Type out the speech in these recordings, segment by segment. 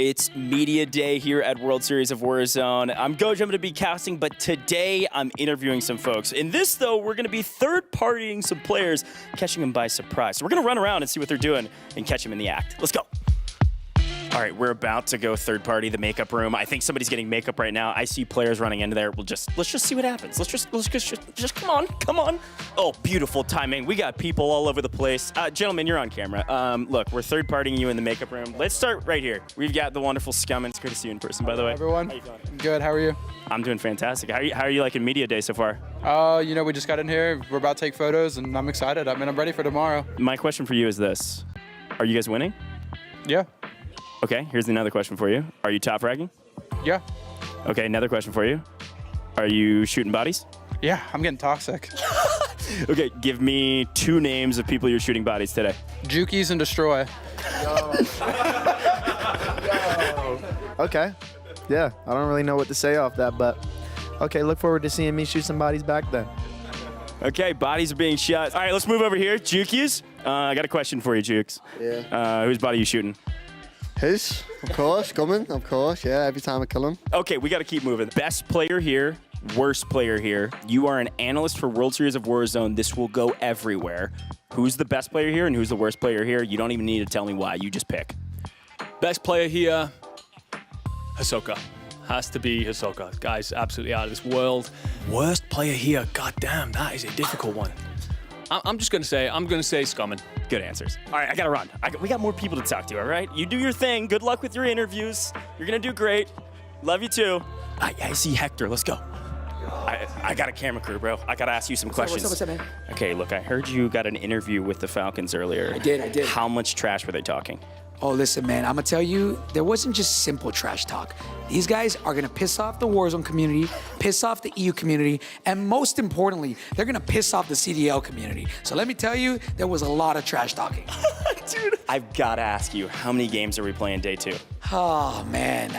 It's media day here at World Series of Warzone. I'm Gojo, I'm going to be casting, but today I'm interviewing some folks. In this, though, we're going to be third-partying some players, catching them by surprise. So we're going to run around and see what they're doing and catch them in the act. Let's go. All right, we're about to go third party, the makeup room. I think somebody's getting makeup right now. I see players running into there. Let's just see what happens. Let's just come on. Oh, beautiful timing. We got people all over the place. Gentlemen, you're on camera. Look, we're third partying you in the makeup room. Let's start right here. We've got the wonderful Scum. It's great to see you in person, by the way. Everyone. How you feeling? Good. How are you? I'm doing fantastic. How are you liking media day so far? You know, we just got in here. We're about to take photos, and I'm excited. I mean, I'm ready for tomorrow. My question for you is this: are you guys winning? Yeah. Okay, here's another question for you. Are you top fragging? Yeah. Okay, another question for you. Are you shooting bodies? Yeah, I'm getting toxic. Okay, give me 2 names of people you're shooting bodies today. Jukies and Destroy. Yo. Okay. Yeah, I don't really know what to say off that, but okay, look forward to seeing me shoot some bodies back then. Okay, bodies are being shot. All right, let's move over here. Jukies, I got a question for you, Jukes. Yeah. Whose body are you shooting? His, of course, coming, of course, yeah, every time I kill him. Okay, we got to keep moving. Best player here, worst player here. You are an analyst for World Series of Warzone. This will go everywhere. Who's the best player here and who's the worst player here? You don't even need to tell me why. You just pick. Best player here, Hisoka. Has to be Hisoka. Guy's absolutely out of this world. Worst player here, goddamn, that is a difficult one. I'm going to say Scummin. Good answers. All right, I got to run. We got more people to talk to, all right? You do your thing. Good luck with your interviews. You're going to do great. Love you too. I see Hector. Let's go. I got a camera crew, bro. I got to ask you some questions. What's up, man? Okay, look, I heard you got an interview with the Falcons earlier. I did. How much trash were they talking? Oh, listen, man, I'm gonna tell you, there wasn't just simple trash talk. These guys are gonna piss off the Warzone community, piss off the EU community, and most importantly, they're gonna piss off the CDL community. So let me tell you, there was a lot of trash talking. Dude, I've got to ask you, how many games are we playing day 2? Oh, man,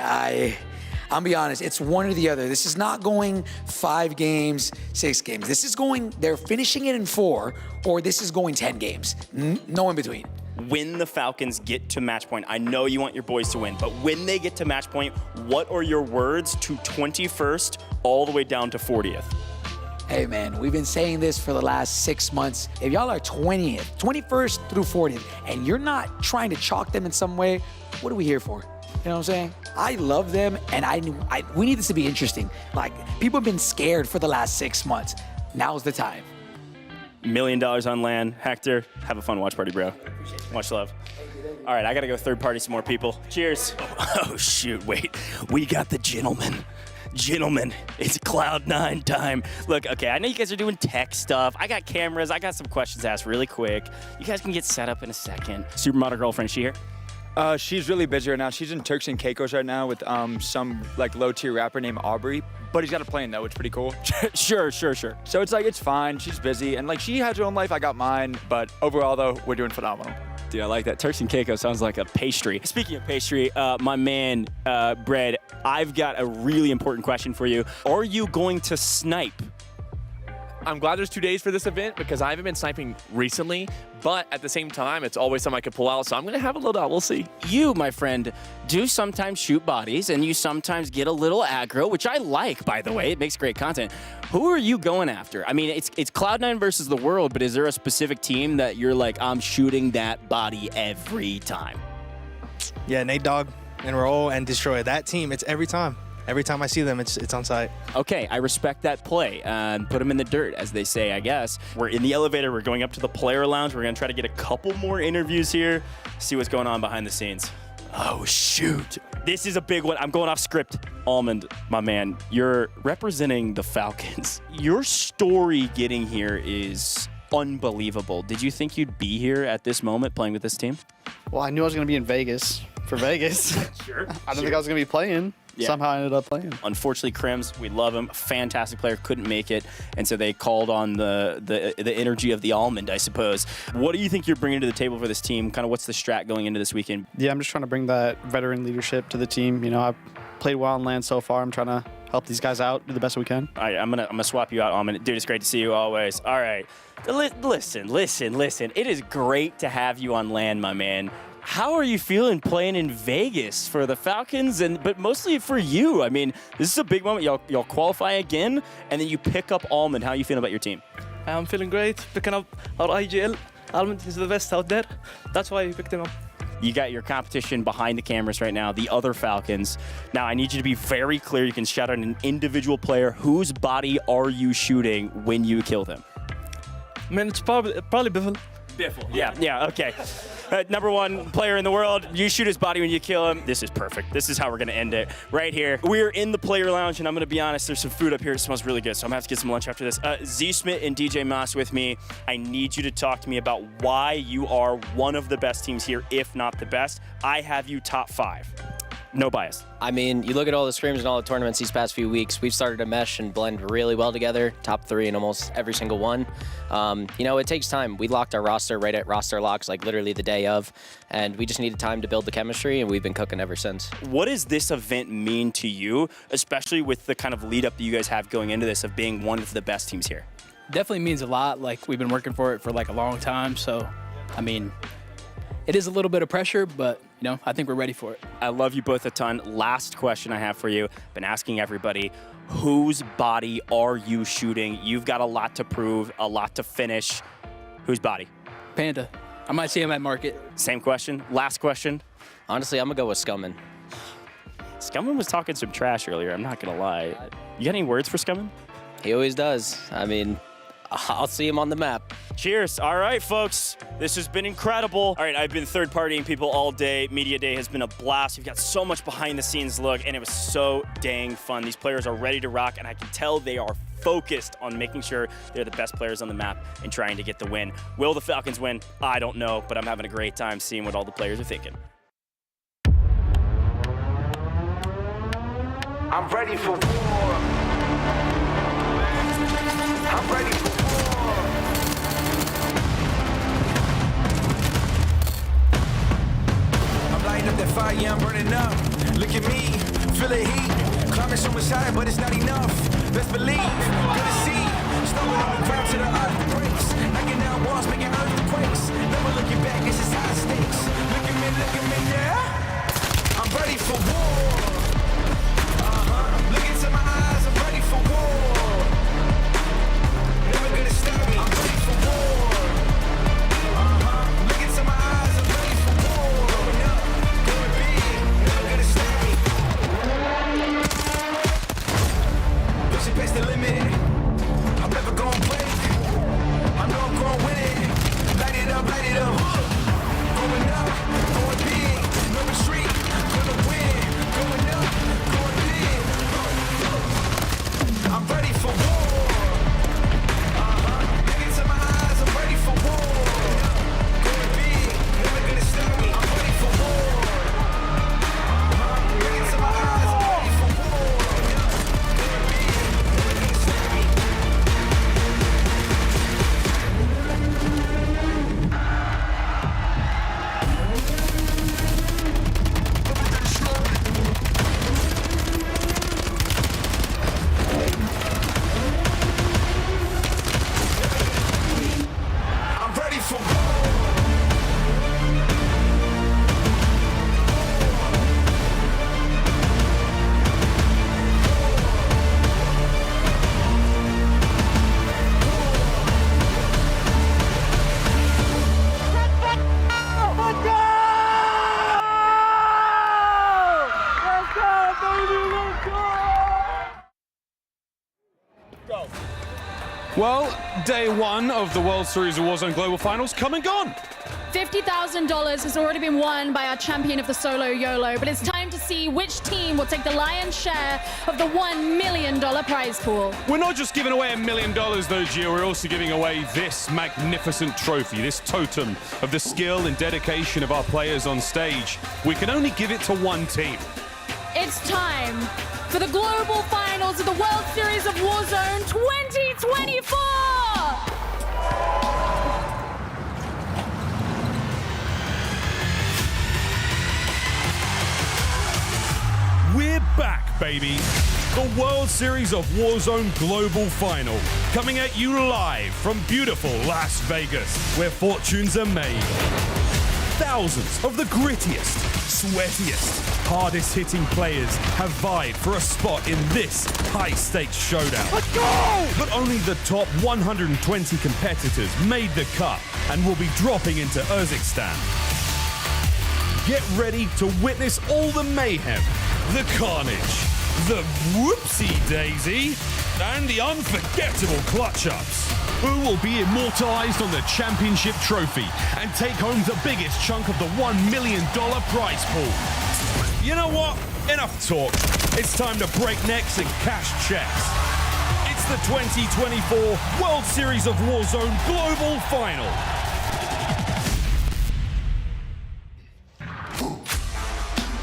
I'll be honest, it's one or the other. This is not going 5 games, 6 games. This is going, they're finishing it in 4, or this is going 10 games. No in between. When the Falcons get to match point, I know you want your boys to win, but when they get to match point, what are your words to 21st all the way down to 40th? Hey, man, we've been saying this for the last 6 months. If y'all are 20th, 21st through 40th, and you're not trying to chalk them in some way, what are we here for? You know what I'm saying? I love them, and we need this to be interesting. Like, people have been scared for the last 6 months. Now's the time. $1 million on land. Hector, have a fun watch party, bro. Much love. All right, I got to go third party some more people. Cheers. Oh, shoot, wait. We got the gentleman. Gentlemen, it's Cloud9 time. Look, okay, I know you guys are doing tech stuff. I got cameras. I got some questions to ask really quick. You guys can get set up in a second. Supermodel girlfriend, is she here? She's really busy right now. She's in Turks and Caicos right now with some like low-tier rapper named Aubrey. But he's got a plane though, which is pretty cool. Sure. So it's like, it's fine. She's busy. And like, she has her own life. I got mine. But overall though, we're doing phenomenal. Dude, I like that. Turks and Caicos sounds like a pastry. Speaking of pastry, my man, Bread, I've got a really important question for you. Are you going to snipe? I'm glad there's 2 days for this event because I haven't been sniping recently, but at the same time, it's always something I could pull out, so I'm going to have a little doubt. We'll see. You, my friend, do sometimes shoot bodies, and you sometimes get a little aggro, which I like, by the way. It makes great content. Who are you going after? I mean, it's Cloud9 versus the world, but is there a specific team that you're like, I'm shooting that body every time? Yeah, Nate Dogg and Roll and Destroy. That team, it's every time. Every time I see them, it's on site. Okay, I respect that play. Put them in the dirt, as they say, I guess. We're in the elevator. We're going up to the player lounge. We're going to try to get a couple more interviews here, see what's going on behind the scenes. Oh, shoot. This is a big one. I'm going off script. Almond, my man, you're representing the Falcons. Your story getting here is unbelievable. Did you think you'd be here at this moment playing with this team? Well, I knew I was going to be in Vegas for Vegas. Sure. I didn't think I was going to be playing. Yeah. Somehow I ended up playing. Unfortunately, Crims, we love him. Fantastic player, couldn't make it. And so they called on the energy of the almond, I suppose. What do you think you're bringing to the table for this team? Kind of what's the strat going into this weekend? Yeah, I'm just trying to bring that veteran leadership to the team. You know, I've played well on land so far. I'm trying to help these guys out, do the best we can. All right, I'm gonna swap you out, Almond. Dude, it's great to see you always. All right, listen. It is great to have you on land, my man. How are you feeling playing in Vegas for the Falcons, but mostly for you? I mean, this is a big moment. Y'all qualify again, and then you pick up Almond. How are you feeling about your team? I'm feeling great. Picking up our IGL. Almond is the best out there. That's why I picked him up. You got your competition behind the cameras right now, the other Falcons. Now, I need you to be very clear. You can shout out an individual player. Whose body are you shooting when you kill them? I mean, it's probably Biffle. Biffle. Yeah, okay. Number one player in the world. You shoot his body when you kill him. This is perfect. This is how we're going to end it right here. We're in the player lounge, and I'm going to be honest, there's some food up here. It smells really good, so I'm going to have to get some lunch after this. Z-Smith and DJ Moss with me. I need you to talk to me about why you are one of the best teams here, if not the best. I have you top 5. No bias. I mean, you look at all the scrims and all the tournaments these past few weeks, we've started to mesh and blend really well together, top 3 in almost every single one. You know, it takes time. We locked our roster right at roster locks, like literally the day of, and we just needed time to build the chemistry, and we've been cooking ever since. What does this event mean to you, especially with the kind of lead up that you guys have going into this of being one of the best teams here? Definitely means a lot. Like, we've been working for it for like a long time, so, I mean, it is a little bit of pressure, but you know, I think we're ready for it. I love you both a ton. Last question I have for you. Been asking everybody, whose body are you shooting? You've got a lot to prove, a lot to finish. Whose body? Panda. I might see him at market. Same question. Last question. Honestly, I'm gonna go with Scummin. Scummin was talking some trash earlier, I'm not gonna lie. You got any words for Scummin? He always does. I mean, I'll see him on the map. Cheers. All right, folks. This has been incredible. All right, I've been third-partying people all day. Media Day has been a blast. We've got so much behind-the-scenes look, and it was so dang fun. These players are ready to rock, and I can tell they are focused on making sure they're the best players on the map and trying to get the win. Will the Falcons win? I don't know, but I'm having a great time seeing what all the players are thinking. I'm ready for war. I'm ready for war. I'm lighting up that fire, yeah, I'm burning up. Look at me, feel the heat. Climbing so much higher, but it's not enough. Best believe, gonna see. Snowing on the ground to the earth breaks. Knocking down walls, making earthquakes. Never looking back, this is high stakes. Look at me, yeah. I'm ready for war. Look into my eyes, I'm ready for war. Never gonna stop me, I'm ready for war. Look into my eyes, I'm ready for war. Going up, going big, never gonna stop me. Pushing past the limit, I'm never gonna break. I know I'm gonna win it. Light it up, light it up. Going up. Well, day one of the World Series of Warzone Global Finals come and gone. $50,000 has already been won by our champion of the solo YOLO, but it's time to see which team will take the lion's share of the $1 million prize pool. We're not just giving away $1 million though, Gio, we're also giving away this magnificent trophy, this totem of the skill and dedication of our players on stage. We can only give it to one team. It's time for the global finals of the World Series of Warzone 2024! We're back, baby. The World Series of Warzone Global Final, coming at you live from beautiful Las Vegas, where fortunes are made. Thousands of the grittiest, sweatiest, hardest hitting players have vied for a spot in this high-stakes showdown. Let's go! But only the top 120 competitors made the cut and will be dropping into Urzikstan. Get ready to witness all the mayhem, the carnage, the whoopsie-daisy, and the unforgettable clutch-ups. Who will be immortalized on the championship trophy and take home the biggest chunk of the $1 million prize pool? You know what? Enough talk. It's time to break necks and cash checks. It's the 2024 World Series of Warzone Global Final.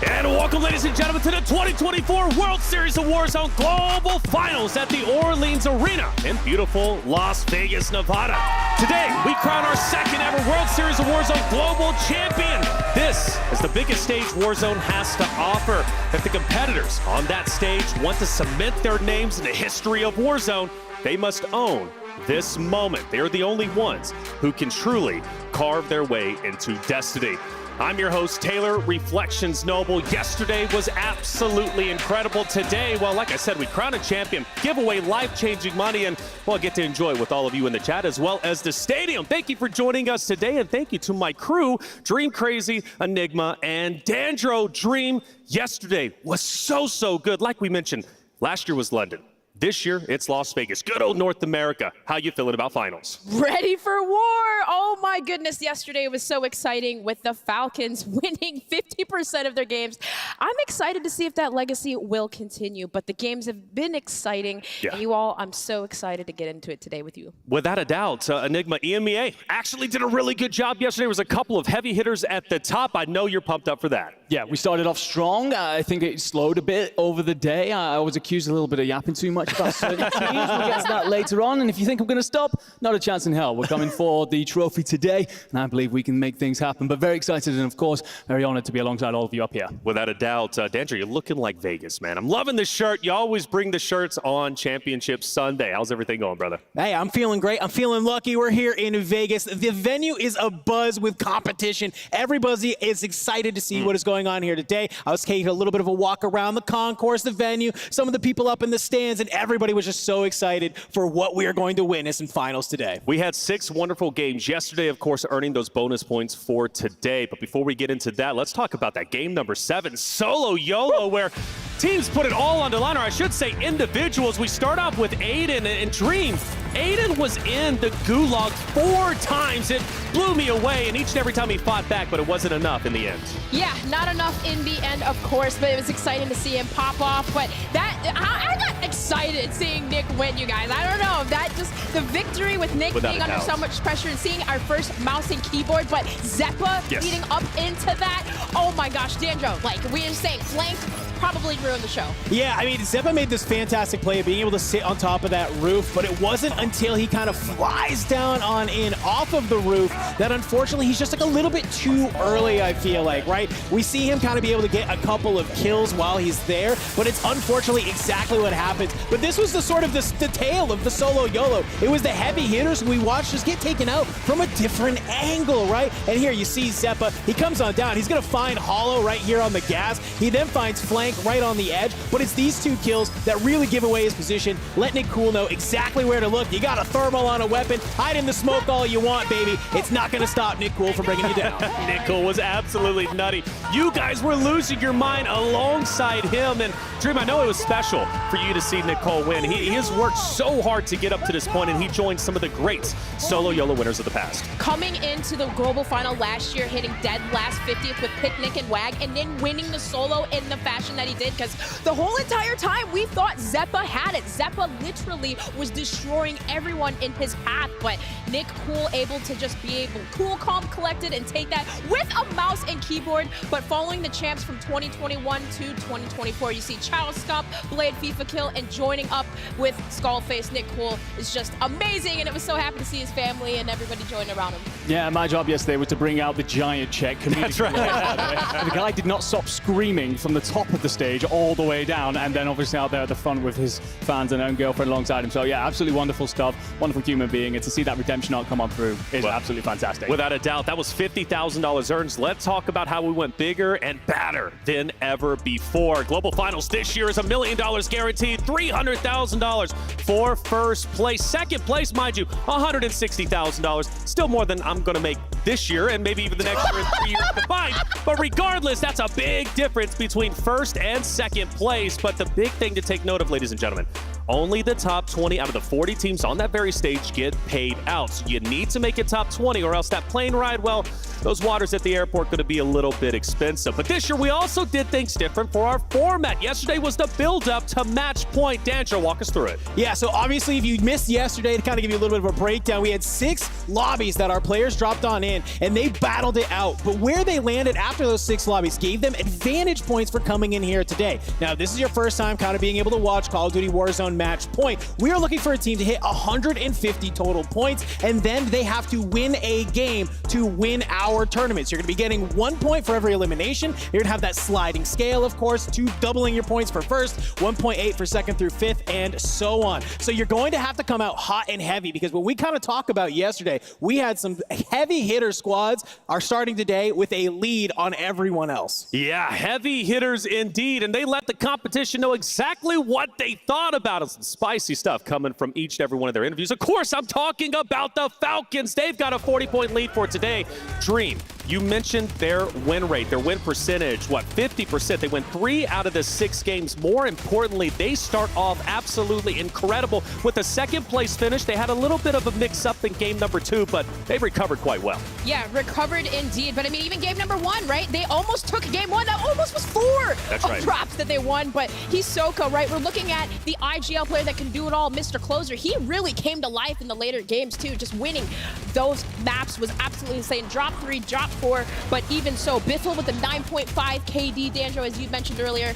And welcome, ladies and gentlemen, to the 2024 World Series of Warzone Global Finals at the Orleans Arena in beautiful Las Vegas, Nevada. Today, we crown our second ever World Series of Warzone Global Champion. This is the biggest stage Warzone has to offer. If the competitors on that stage want to cement their names in the history of Warzone, they must own this moment. They're the only ones who can truly carve their way into destiny. I'm your host, Taylor Reflections Noble. Yesterday was absolutely incredible. Today, well, like I said, we crown a champion, give away life-changing money, and well, get to enjoy with all of you in the chat as well as the stadium. Thank you for joining us today, and thank you to my crew, Dream Crazy, Enigma, and Dandro. Dream, yesterday was so good. Like we mentioned, last year was London. This year, it's Las Vegas. Good old North America. How you feeling about finals? Ready for war. Oh my goodness. Yesterday was so exciting with the Falcons winning 50% of their games. I'm excited to see if that legacy will continue, but the games have been exciting. Yeah. And you all, I'm so excited to get into it today with you. Without a doubt, Enigma EMEA actually did a really good job yesterday. There was a couple of heavy hitters at the top. I know you're pumped up for that. Yeah, we started off strong. I think it slowed a bit over the day. I was accused a little bit of yapping too much about certain teams. We'll get to that later on. And if you think I'm going to stop, not a chance in hell. We're coming for the trophy today, and I believe we can make things happen. But very excited and, of course, very honored to be alongside all of you up here. Without a doubt. Dandro, you're looking like Vegas, man. I'm loving this shirt. You always bring the shirts on Championship Sunday. How's everything going, brother? Hey, I'm feeling great. I'm feeling lucky. We're here in Vegas. The venue is abuzz with competition. Everybody is excited to see what is going on here today. I was taking a little bit of a walk around the concourse, the venue, some of the people up in the stands, and everybody was just so excited for what we are going to witness in finals today. We had 6 wonderful games yesterday, of course, earning those bonus points for today. But before we get into that, let's talk about that game number 7, solo YOLO, where teams put it all on the line, or I should say individuals. We start off with Aiden and Dream. Aiden was in the gulag 4 times. It blew me away, and each and every time he fought back, but it wasn't enough in the end. Yeah, not enough in the end, of course, but it was exciting to see him pop off. But I got excited seeing Nick win, you guys. I don't know, that just, the victory with Nick being under so much pressure and seeing our first mouse and keyboard, but Zeppa leading up into that. Oh my gosh, Dandro, like we were saying, flanked probably ruined the show. Yeah, I mean, Zeppa made this fantastic play of being able to sit on top of that roof, but it wasn't until he kind of flies down on in off of the roof that unfortunately he's just like a little bit too early, I feel like, right? We see him kind of be able to get a couple of kills while he's there, but it's unfortunately exactly what happens. But this was the sort of the tale of the solo YOLO. It was the heavy hitters who we watched just get taken out from a different angle, right? And here you see Zeppa, he comes on down, he's gonna find Hollow right here on the gas. He then finds Flame, flank, right on the edge, but it's these 2 kills that really give away his position. Let Nick Cool know exactly where to look. You got a thermal on a weapon. Hide in the smoke all you want, baby. It's not going to stop Nick Cool from bringing you down. Nick Cool was absolutely nutty. You guys were losing your mind alongside him. And Dream, I know it was special for you to see Nick Cool win. He has worked so hard to get up to this point, and he joined some of the great solo YOLO winners of the past. Coming into the global final last year, hitting dead last 50th with Picnic and Wag, and then winning the solo in the fashion that he did, because the whole entire time we thought Zeppa had it. Zeppa literally was destroying everyone in his path, but Nick Cool able to just be able cool, calm, collected, and take that with a mouse and keyboard. But following the champs from 2021 to 2024, you see Child Scump, Blade FIFA Kill, and joining up with Skullface. Nick Cool is just amazing, and it was so happy to see his family and everybody join around him. Yeah, my job yesterday was to bring out the giant check. That's right. The guy did not stop screaming from the top of the stage all the way down, and then obviously out there at the front with his fans and own girlfriend alongside him. So yeah, absolutely wonderful stuff. Wonderful human being, and to see that redemption arc come on through is absolutely fantastic. Without a doubt, that was $50,000 earned. Let's talk about how we went bigger and badder than ever before. Global Finals this year is $1 million guaranteed, $300,000 for first place. Second place, mind you, $160,000. Still more than I'm going to make this year and maybe even the next year and 3 years combined. But regardless, that's a big difference between first and second place. But the big thing to take note of, ladies and gentlemen, only the top 20 out of the 40 teams on that very stage get paid out. So you need to make it top 20 or else that plane ride, well, those waters at the airport going to be a little bit expensive. But this year we also did things different for our format. Yesterday was the build-up to match point. Danjo, walk us through it. Yeah, so obviously if you missed yesterday, to kind of give you a little bit of a breakdown, we had 6 lobbies that our players dropped on in, and they battled it out. But where they landed after those 6 lobbies gave them advantage points for coming in here today. Now, if this is your first time kind of being able to watch Call of Duty Warzone match point, we are looking for a team to hit 150 total points, and then they have to win a game to win our tournaments. You're going to be getting 1 point for every elimination. You're going to have that sliding scale, of course, doubling your points for first, 1.8 for second through fifth, and so on. So you're going to have to come out hot and heavy, because what we kind of talked about yesterday, we had some heavy hitter squads are starting today with a lead on everyone else. Yeah, heavy hitters indeed, and they let the competition know exactly what they thought about us. Some spicy stuff coming from each and every one of their interviews. Of course, I'm talking about the Falcons. They've got a 40-point lead for today. Dream, you mentioned their win rate, their win percentage, what, 50%. They win 3 out of the 6 games. More importantly, they start off absolutely incredible. With a second place finish, they had a little bit of a mix-up in game number 2, but they've recovered quite well. Yeah, recovered indeed. But I mean, even game number 1, right? They almost took game 1. That almost was 4 drops that they won. But Hisoka, right? We're looking at the IGL player that can do it all, Mr. Closer. He really came to life in the later games, too. Just winning those maps was absolutely insane. Drop 3, drop 4, but even so, Biffle with the 9.5 KD, Danjo, as you mentioned earlier.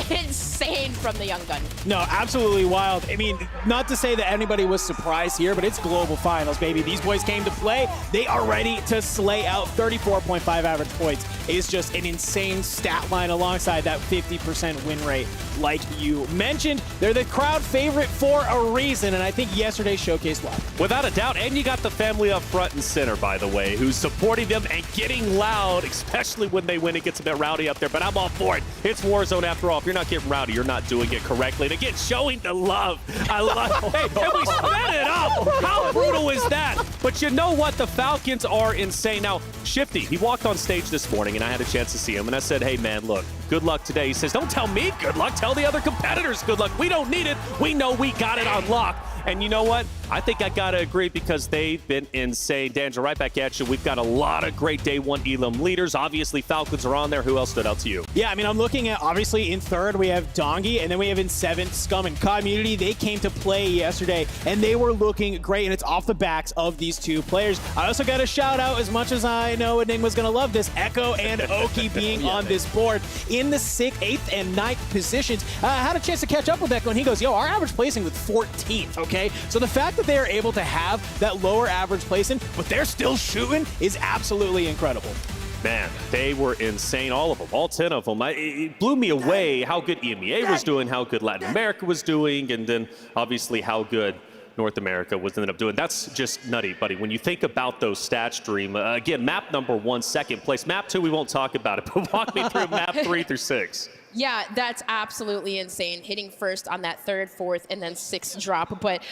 Insane from the young gun. No, absolutely wild. I mean, not to say that anybody was surprised here, but it's global finals, baby. These boys came to play. They are ready to slay out. 34.5 average points is just an insane stat line alongside that 50% win rate. Like you mentioned, they're the crowd favorite for a reason, and I think yesterday showcased why. Without a doubt, and you got the family up front and center, by the way, who's supporting them and getting loud, especially when they win. It gets a bit rowdy up there, but I'm all for it. It's Warzone after all. If you're not getting rowdy, you're not doing it correctly. And again, showing the love. I love it. Hey, and we sped it up. How brutal is that? But you know what? The Falcons are insane. Now, Shifty, he walked on stage this morning, and I had a chance to see him. And I said, hey, man, look, good luck today. He says, don't tell me good luck. Tell the other competitors good luck. We don't need it. We know we got it on lock. And you know what? I think I got to agree, because they've been insane. Danjo, right back at you. We've got a lot of great day 1 Elam leaders. Obviously, Falcons are on there. Who else stood out to you? Yeah, I mean, I'm looking at, obviously, in 3rd, we have Dongi, and then we have in 7th, Scum and Community. They came to play yesterday, and they were looking great, and it's off the backs of these 2 players. I also got to shout out, as much as I know Enigma's going to love this, Echo and Oki being on this board in the 6th, 8th, and 9th positions. I had a chance to catch up with Echo, and he goes, yo, our average placing was 14th, okay? So the fact that they are able to have that lower average placing, but they're still shooting, is absolutely incredible. Man, they were insane, all of them, all 10 of them. It blew me away how good EMEA was doing, how good Latin America was doing, and then obviously how good North America was ended up doing. That's just nutty, buddy. When you think about those stats, Dream, again, map number 1, second place. Map 2, we won't talk about it, but walk me through map 3 through 6. Yeah, that's absolutely insane. Hitting first on that third, fourth, and then sixth drop. But,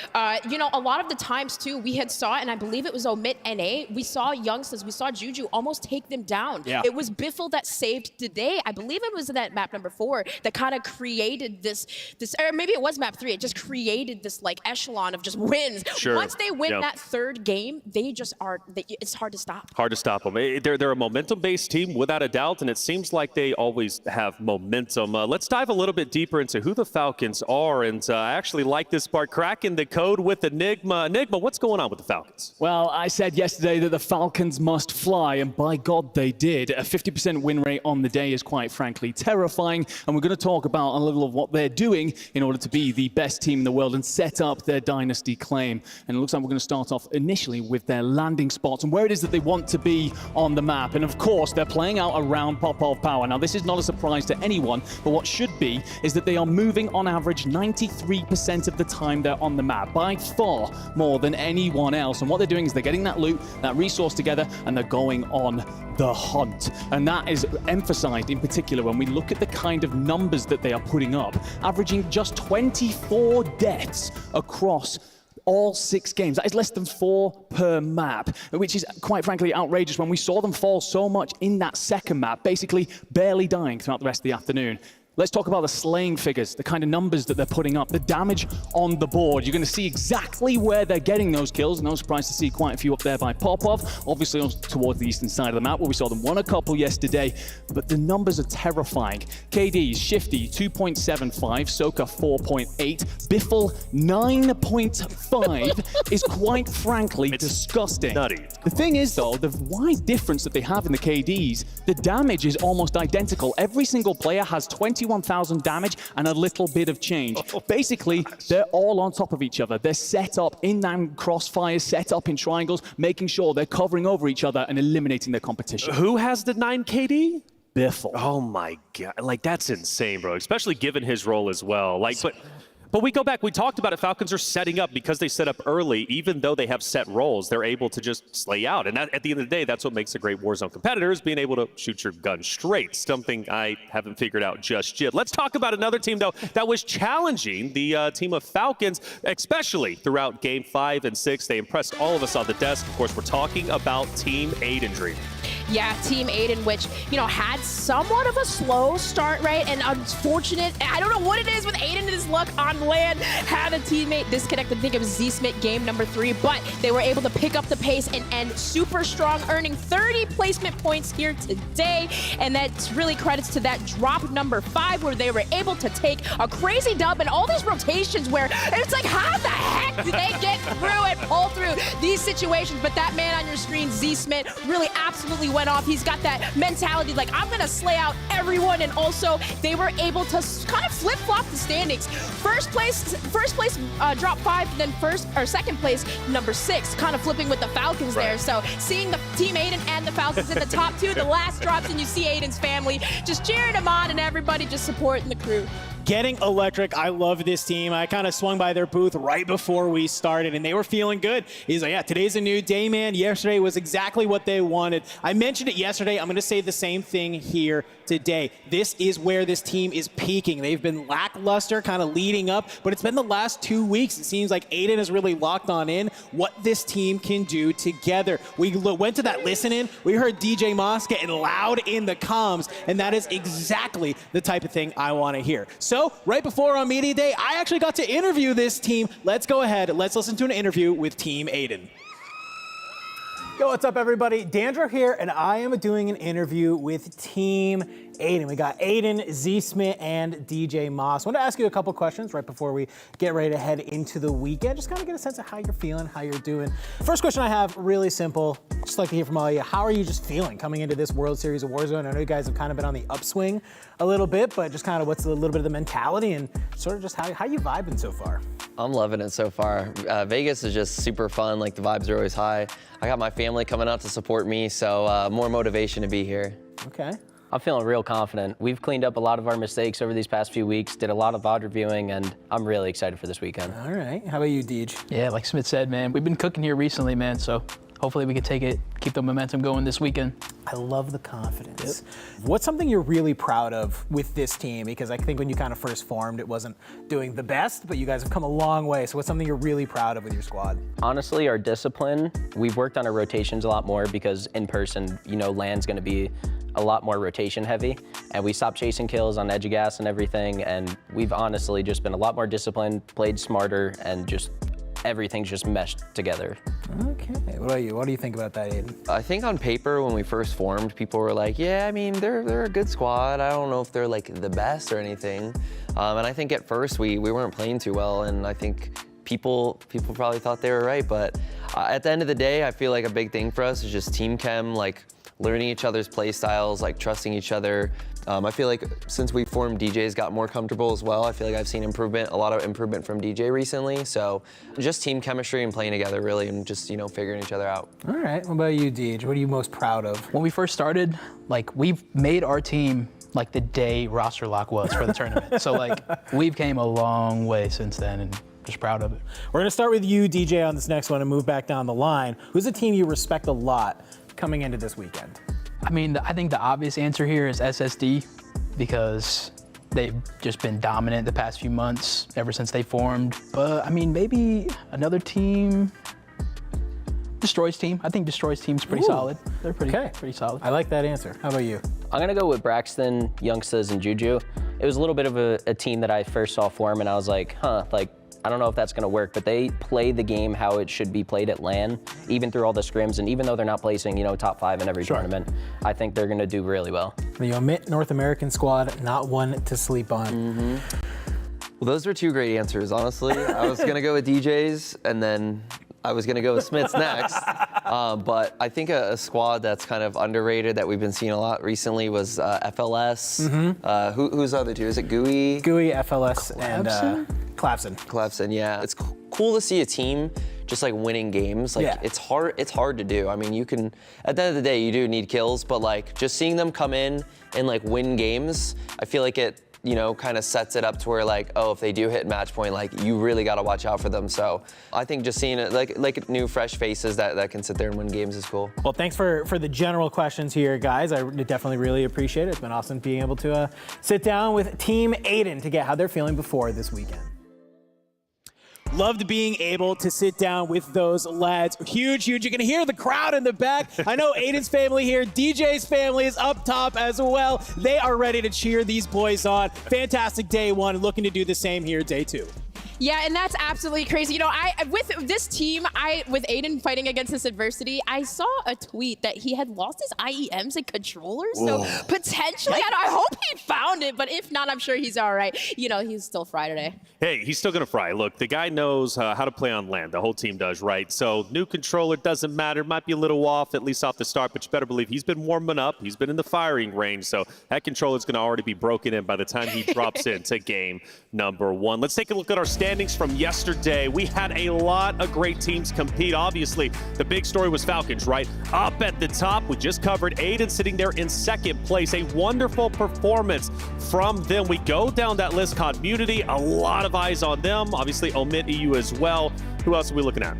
you know, a lot of the times, too, we had saw, and I believe it was Omit NA, we saw youngsters, we saw Juju almost take them down. Yeah. It was Biffle that saved the day. I believe it was that map number 4 that kind of created this, or maybe it was map 3, it just created this, like, echelon of just wins. Sure. Once they win that third game, they just are, it's hard to stop. Hard to stop them. They're a momentum-based team, without a doubt, and it seems like they always have momentum. Let's dive a little bit deeper into who the Falcons are, and I actually like this part, cracking the code with Enigma. Enigma, what's going on with the Falcons? Well, I said yesterday that the Falcons must fly, and by God they did. A 50% win rate on the day is quite frankly terrifying, and we're going to talk about a little of what they're doing in order to be the best team in the world and set up their Dynasty claim. And it looks like we're going to start off initially with their landing spots and where it is that they want to be on the map. And of course, they're playing out around Pop-Off Power. Now, this is not a surprise to anyone, but what should be is that they are moving on average 93% of the time they're on the map, by far more than anyone else. And what they're doing is they're getting that loot, that resource together, and they're going on the hunt. And that is emphasized in particular when we look at the kind of numbers that they are putting up, averaging just 24 deaths across all 6 games. That is less than 4 per map, which is quite frankly outrageous when we saw them fall so much in that second map, basically barely dying throughout the rest of the afternoon. Let's talk about the slaying figures, the kind of numbers that they're putting up, the damage on the board. You're going to see exactly where they're getting those kills. No surprise to see quite a few up there by Popov, obviously towards the eastern side of the map where we saw them won a couple yesterday, but the numbers are terrifying. KD's Shifty 2.75, Soka 4.8, Biffle 9.5 is quite frankly disgusting. Nutty. The thing is though, the wide difference that they have in the KDs, the damage is almost identical. Every single player has 21,000 damage and a little bit of change. Basically, they're all on top of each other. They're set up in them crossfires, set up in triangles, making sure they're covering over each other and eliminating their competition. Who has the 9 KD? Biffle. Oh my God, like that's insane, bro, especially given his role as well. Like, but we go back, we talked about it, Falcons are setting up because they set up early, even though they have set roles, they're able to just slay out. And that, at the end of the day, that's what makes a great Warzone competitor, is being able to shoot your gun straight, something I haven't figured out just yet. Let's talk about another team, though, that was challenging the team of Falcons, especially throughout Game 5 and 6. They impressed all of us on the desk. Of course, we're talking about Team Aiden Dream. Yeah, Team Aiden, which, you know, had somewhat of a slow start, right? And unfortunate, I don't know what it is with Aiden and his luck on land. Had a teammate disconnected, I think it was Z-Smith game number 3, but they were able to pick up the pace and end super strong, earning 30 placement points here today. And that's really credits to that drop number 5, where they were able to take a crazy dub and all these rotations where it's like, how the heck did they get through and pull through these situations? But that man on your screen, Z-Smith, really absolutely went off. He's got that mentality like, I'm gonna slay out everyone, and also they were able to kind of flip-flop the standings. First place drop 5, then second place number 6, kind of flipping with the Falcons there. So seeing the Team Aiden and the Falcons in the top 2, the last drops, and you see Aiden's family just cheering him on and everybody just supporting the crew. Getting electric. I love this team. I kind of swung by their booth right before we started, and they were feeling good. He's like, yeah, today's a new day, man. Yesterday was exactly what they wanted. I mentioned it yesterday. I'm going to say the same thing here today. This is where this team is peaking. They've been lackluster kind of leading up, but it's been the last 2 weeks. It seems like Aiden has really locked on in what this team can do together. We went to that listen-in. We heard DJ Moss getting loud in the comms, and that is exactly the type of thing I want to hear. So right before our media day, I actually got to interview this team. Let's go ahead. Let's listen to an interview with Team Aiden. Yo, what's up, everybody? Dandro here, and I am doing an interview with Team Aiden. We got Aiden, Z-Smith, and DJ Moss. I want to ask you a couple questions right before we get ready to head into the weekend. Just kind of get a sense of how you're feeling, how you're doing. First question I have, really simple. Just like to hear from all of you. How are you just feeling coming into this World Series of Warzone? I know you guys have kind of been on the upswing a little bit, but just kind of what's a little bit of the mentality and sort of just how you vibing so far? I'm loving it so far. Vegas is just super fun. Like, the vibes are always high. I got my family coming out to support me, so more motivation to be here. Okay. I'm feeling real confident. We've cleaned up a lot of our mistakes over these past few weeks, did a lot of VOD reviewing, and I'm really excited for this weekend. All right. How about you, Deej? Yeah, like Smith said, man, we've been cooking here recently, man, so hopefully we can keep the momentum going this weekend. I love the confidence. What's something you're really proud of with this team? Because I think when you kind of first formed, it wasn't doing the best, but you guys have come a long way. So what's something you're really proud of with your squad? Honestly, our discipline, we've worked on our rotations a lot more because in person, LAN's gonna be a lot more rotation heavy, and we stopped chasing kills on edge of gas and everything, and we've honestly just been a lot more disciplined, played smarter, and just everything's just meshed together. Okay, what about you? What do you think about that, Aiden? I think on paper, when we first formed, people were like, yeah, I mean, they're a good squad. I don't know if they're like the best or anything. And I think at first we weren't playing too well, and I think people probably thought they were right, but at the end of the day, I feel like a big thing for us is just team chem, like learning each other's play styles, like trusting each other. I feel like since we formed, DJ's got more comfortable as well. I feel like I've seen a lot of improvement from DJ recently. So just team chemistry and playing together really, and just, figuring each other out. All right, what about you, DJ? What are you most proud of? When we first started, we've made our team like the day roster lock was for the tournament. So we've came a long way since then, and just proud of it. We're gonna start with you, DJ, on this next one and move back down the line. Who's a team you respect a lot coming into this weekend? I mean, I think the obvious answer here is SSD, because they've just been dominant the past few months ever since they formed. But I mean, maybe another team, Destroy's team. I think Destroy's team's pretty solid. They're pretty solid. I like that answer. How about you? I'm gonna go with Braxton, Youngstas, and Juju. It was a little bit of a team that I first saw form, and I was like, I don't know if that's gonna work, but they play the game how it should be played at LAN, even through all the scrims, and even though they're not placing, top 5 in every tournament, I think they're gonna do really well. The Omit North American squad, not one to sleep on. Mm-hmm. Well, those were 2 great answers, honestly. I was gonna go with DJ's, and then I was gonna go with Smith's next. But I think a squad that's kind of underrated that we've been seeing a lot recently was FLS. Mm-hmm. Who's the other 2? Is it GUI? GUI, FLS, and Clapson. Clapson, yeah. It's cool to see a team just winning games. It's hard to do. I mean, you can, at the end of the day, you do need kills, but just seeing them come in and win games, I feel like it, kind of sets it up to where if they do hit match point, you really got to watch out for them. So I think just seeing it, like new fresh faces that can sit there and win games is cool. Well, thanks for the general questions here, guys. I definitely really appreciate it. It's been awesome being able to sit down with Team Aiden to get how they're feeling before this weekend. Loved being able to sit down with those lads. Huge. You're going to hear the crowd in the back. I know Aiden's family here. DJ's family is up top as well. They are ready to cheer these boys on. Fantastic day 1. Looking to do the same here day 2. Yeah, and that's absolutely crazy. With this team, with Aiden fighting against this adversity, I saw a tweet that he had lost his IEMs and controllers. Whoa. So potentially, I hope he found it, but if not, I'm sure he's all right. He's still fry today. Hey, he's still going to fry. Look, the guy knows how to play on LAN. The whole team does, right? So new controller doesn't matter. Might be a little off, at least off the start, but you better believe he's been warming up. He's been in the firing range, so that controller's going to already be broken in by the time he drops into game number 1. Let's take a look at our standings from yesterday. We had a lot of great teams compete. Obviously, the big story was Falcons, right? Up at the top, we just covered Aiden sitting there in 2nd place. A wonderful performance from them. We go down that list, Community, a lot of eyes on them. Obviously, Omit EU as well. Who else are we looking at?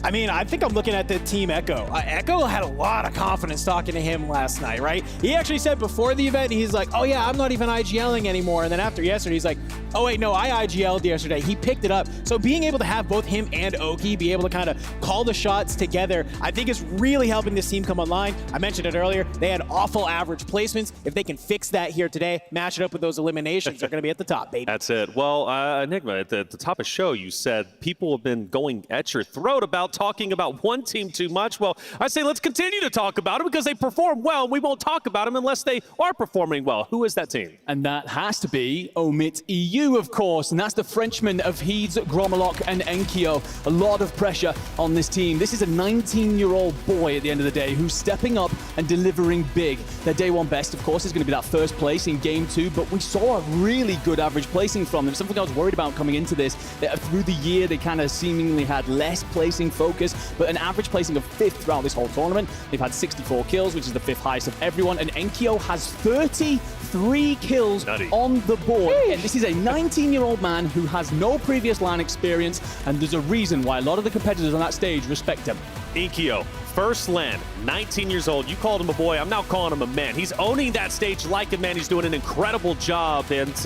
I mean, I think I'm looking at the team Echo. Echo had a lot of confidence talking to him last night, right? He actually said before the event, he's like, oh yeah, I'm not even IGLing anymore. And then after yesterday, he's like, oh wait, no, I IGL'd yesterday. He picked it up. So being able to have both him and Oki be able to kind of call the shots together, I think is really helping this team come online. I mentioned it earlier. They had awful average placements. If they can fix that here today, match it up with those eliminations, they're going to be at the top, baby. That's it. Well, Enigma, at the top of the show, you said people have been going at your throat about talking about one team too much. Well, I say let's continue to talk about them because they perform well. We won't talk about them unless they are performing well. Who is that team? And that has to be Omit EU, of course. And that's the Frenchmen of Heeds, Gromelok, and Enkyo. A lot of pressure on this team. This is a 19-year-old boy at the end of the day who's stepping up and delivering big. Their day 1 best, of course, is going to be that 1st place in game 2, but we saw a really good average placing from them. Something I was worried about coming into this. Through the year, they kind of seemingly had less placing focus, but an average placing of 5th throughout this whole tournament. They've had 64 kills, which is the 5th highest of everyone, and Enkyo has 33 kills on the board. And this is a 19-year-old man who has no previous LAN experience, and there's a reason why a lot of the competitors on that stage respect him. Enkyo, First land, 19 years old. You called him a boy. I'm now calling him a man. He's owning that stage like a man. He's doing an incredible job. And,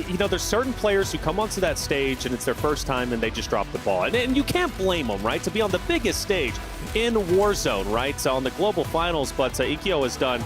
you know, there's certain players who come onto that stage and it's their first time and they just drop the ball. And you can't blame them, right, to be on the biggest stage in Warzone, right, on the global finals. But Ikeo has done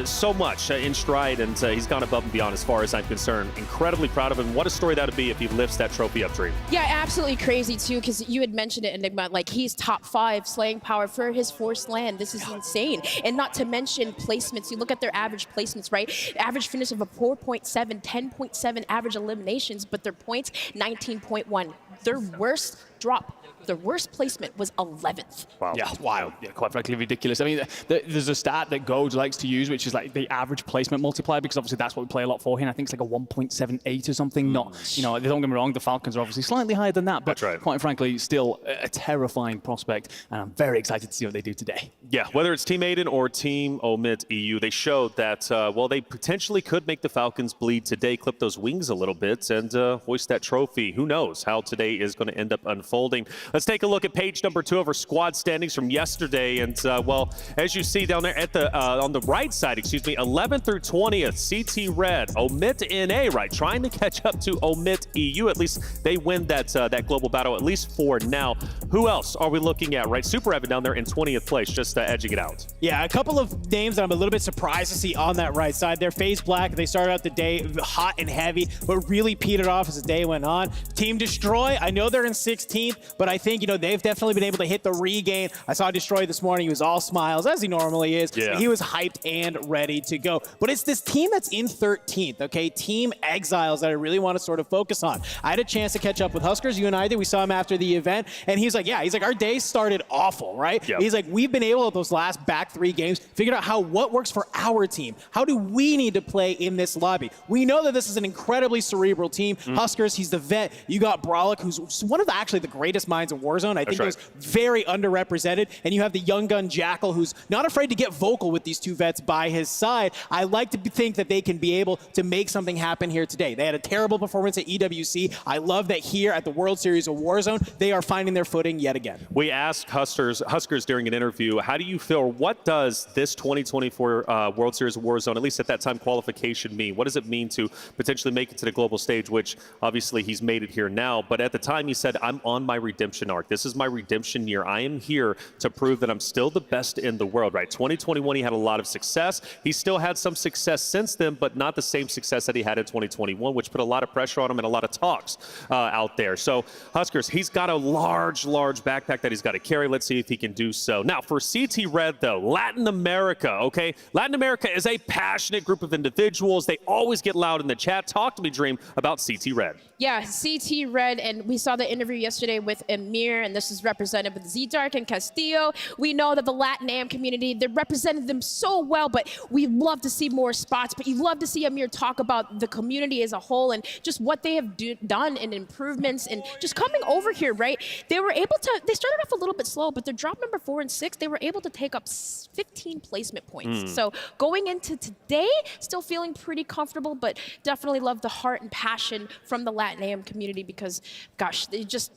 so much in stride, and he's gone above and beyond as far as I'm concerned. Incredibly proud of him. What a story that would be if he lifts that trophy up, Dream. Yeah, absolutely crazy too, because you had mentioned it, Enigma, like he's top 5 slaying power for his forced land. This is insane. And not to mention placements. You look at their average placements, right? Average finish of a 4.7, 10.7 average eliminations, but their points, 19.1. Their worst drop, the worst placement was 11th. Wow. Yeah, wild. Yeah, quite frankly, ridiculous. I mean, there's a stat that Goj likes to use, which is like the average placement multiplier, because obviously that's what we play a lot for here. And I think it's like a 1.78 or something. Not, you know, don't get me wrong, the Falcons are obviously slightly higher than that, but quite frankly, still a terrifying prospect. And I'm very excited to see what they do today. Yeah, whether it's Team Aiden or Team Omit EU, they showed that, well, they potentially could make the Falcons bleed today, clip those wings a little bit, and hoist that trophy. Who knows how today is going to end up unfolding. Let's take a look at page number 2 of our squad standings from yesterday. And, well, as you see down there at the on the right side, 11th through 20th, CT Red, Omit NA, right, trying to catch up to Omit EU. At least they win that global battle, at least for now. Who else are we looking at, right? Super Evan down there in 20th place, just edging it out. Yeah, a couple of names that I'm a little bit surprised to see on that right side there. FaZe Black, they started out the day hot and heavy, but really petered off as the day went on. Team Destroy, I know they're in 16th, but I think, you know, they've definitely been able to hit the regain. I saw Destroy this morning. He was all smiles, as he normally is. Yeah. He was hyped and ready to go. But it's this team that's in 13th, okay? Team Exiles that I really want to sort of focus on. I had a chance to catch up with Huskers. You and I did. We saw him after the event, and he's like, yeah, he's like, our day started awful, right? Yep. He's like, we've been able, those last back 3 games, figured out what works for our team. How do we need to play in this lobby? We know that this is an incredibly cerebral team. Huskers, he's the vet. You got Brawlic, who's one of the greatest minds in Warzone. I think he was very underrepresented. And you have the young gun Jackal, who's not afraid to get vocal with these 2 vets by his side. I like to think that they can be able to make something happen here today. They had a terrible performance at EWC. I love that here at the World Series of Warzone, they are finding their footing yet again. We asked Huskers during an interview, how do you feel, what does this 2024 World Series of Warzone, at least at that time, qualification mean? What does it mean to potentially make it to the global stage, which obviously he's made it here now, but at the time he said, I'm on my redemption arc. This is my redemption year. I am here to prove that I'm still the best in the world, right? 2021, he had a lot of success. He still had some success since then, but not the same success that he had in 2021, which put a lot of pressure on him and a lot of talks out there. So Huskers, he's got a large backpack that he's got to carry. Let's see if he can do so. Now, for CT Red, though, Latin America, okay? Latin America is a passionate group of individuals. They always get loud in the chat. Talk to me, Dream, about CT Red. Yeah, CT Red, and we saw the interview yesterday with Amir, and this is represented with Z-Dark and Castillo. We know that the LATAM community, they represented them so well, but we'd love to see more spots. But you'd love to see Amir talk about the community as a whole and just what they have done and improvements and just coming over here, right? They were able to, they started off a little bit slow, but their drop number 4 and 6, they were able to take up 15 placement points. So going into today, still feeling pretty comfortable, but definitely love the heart and passion from the LATAM community because, gosh, they just...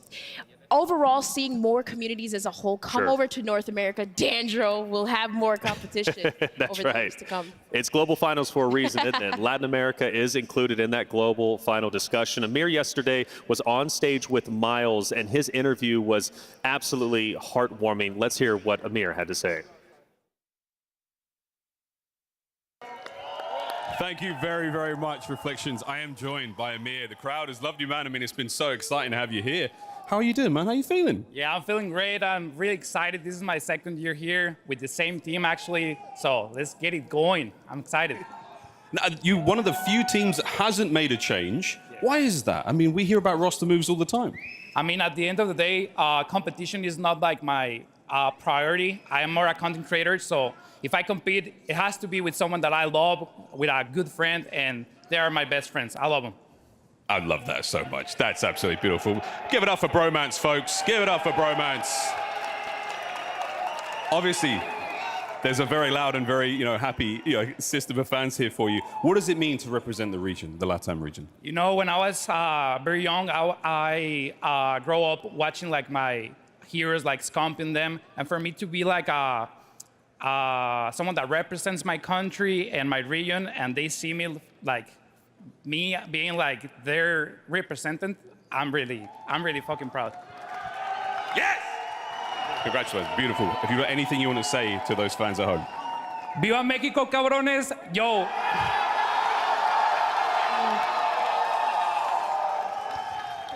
Overall, seeing more communities as a whole come over to North America, Dandro will have more competition over the years to come. It's global finals for a reason, isn't it? Latin America is included in that global final discussion. Amir yesterday was on stage with Miles, and his interview was absolutely heartwarming. Let's hear what Amir had to say. Thank you very, very much, Reflections. I am joined by Amir. The crowd has loved you, man. I mean, it's been so exciting to have you here. How are you doing, man? How are you feeling? Yeah, I'm feeling great. I'm really excited. This is my 2nd year here with the same team, actually. So let's get it going. I'm excited. Now, you're one of the few teams that hasn't made a change. Yeah. Why is that? I mean, we hear about roster moves all the time. I mean, at the end of the day, competition is not like my priority. I am more a content creator, so if I compete, it has to be with someone that I love, with a good friend, and they are my best friends. I love them. I love that so much. That's absolutely beautiful. Give it up for bromance, folks. Give it up for bromance. Obviously, there's a very loud and very, happy, system of fans here for you. What does it mean to represent the region, the LATAM region? You know, when I was very young, I grew up watching like my heroes like scumping them, and for me to be like someone that represents my country and my region, and they see me like me being like their representant, I'm really fucking proud. Yes! Congratulations, beautiful. Have you got anything you want to say to those fans at home? Viva Mexico, cabrones! Yo.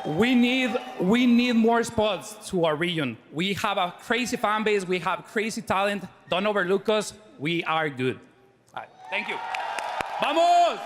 We need more spots to our region. We have a crazy fan base. We have crazy talent. Don't overlook us. We are good. All right, thank you. Vamos!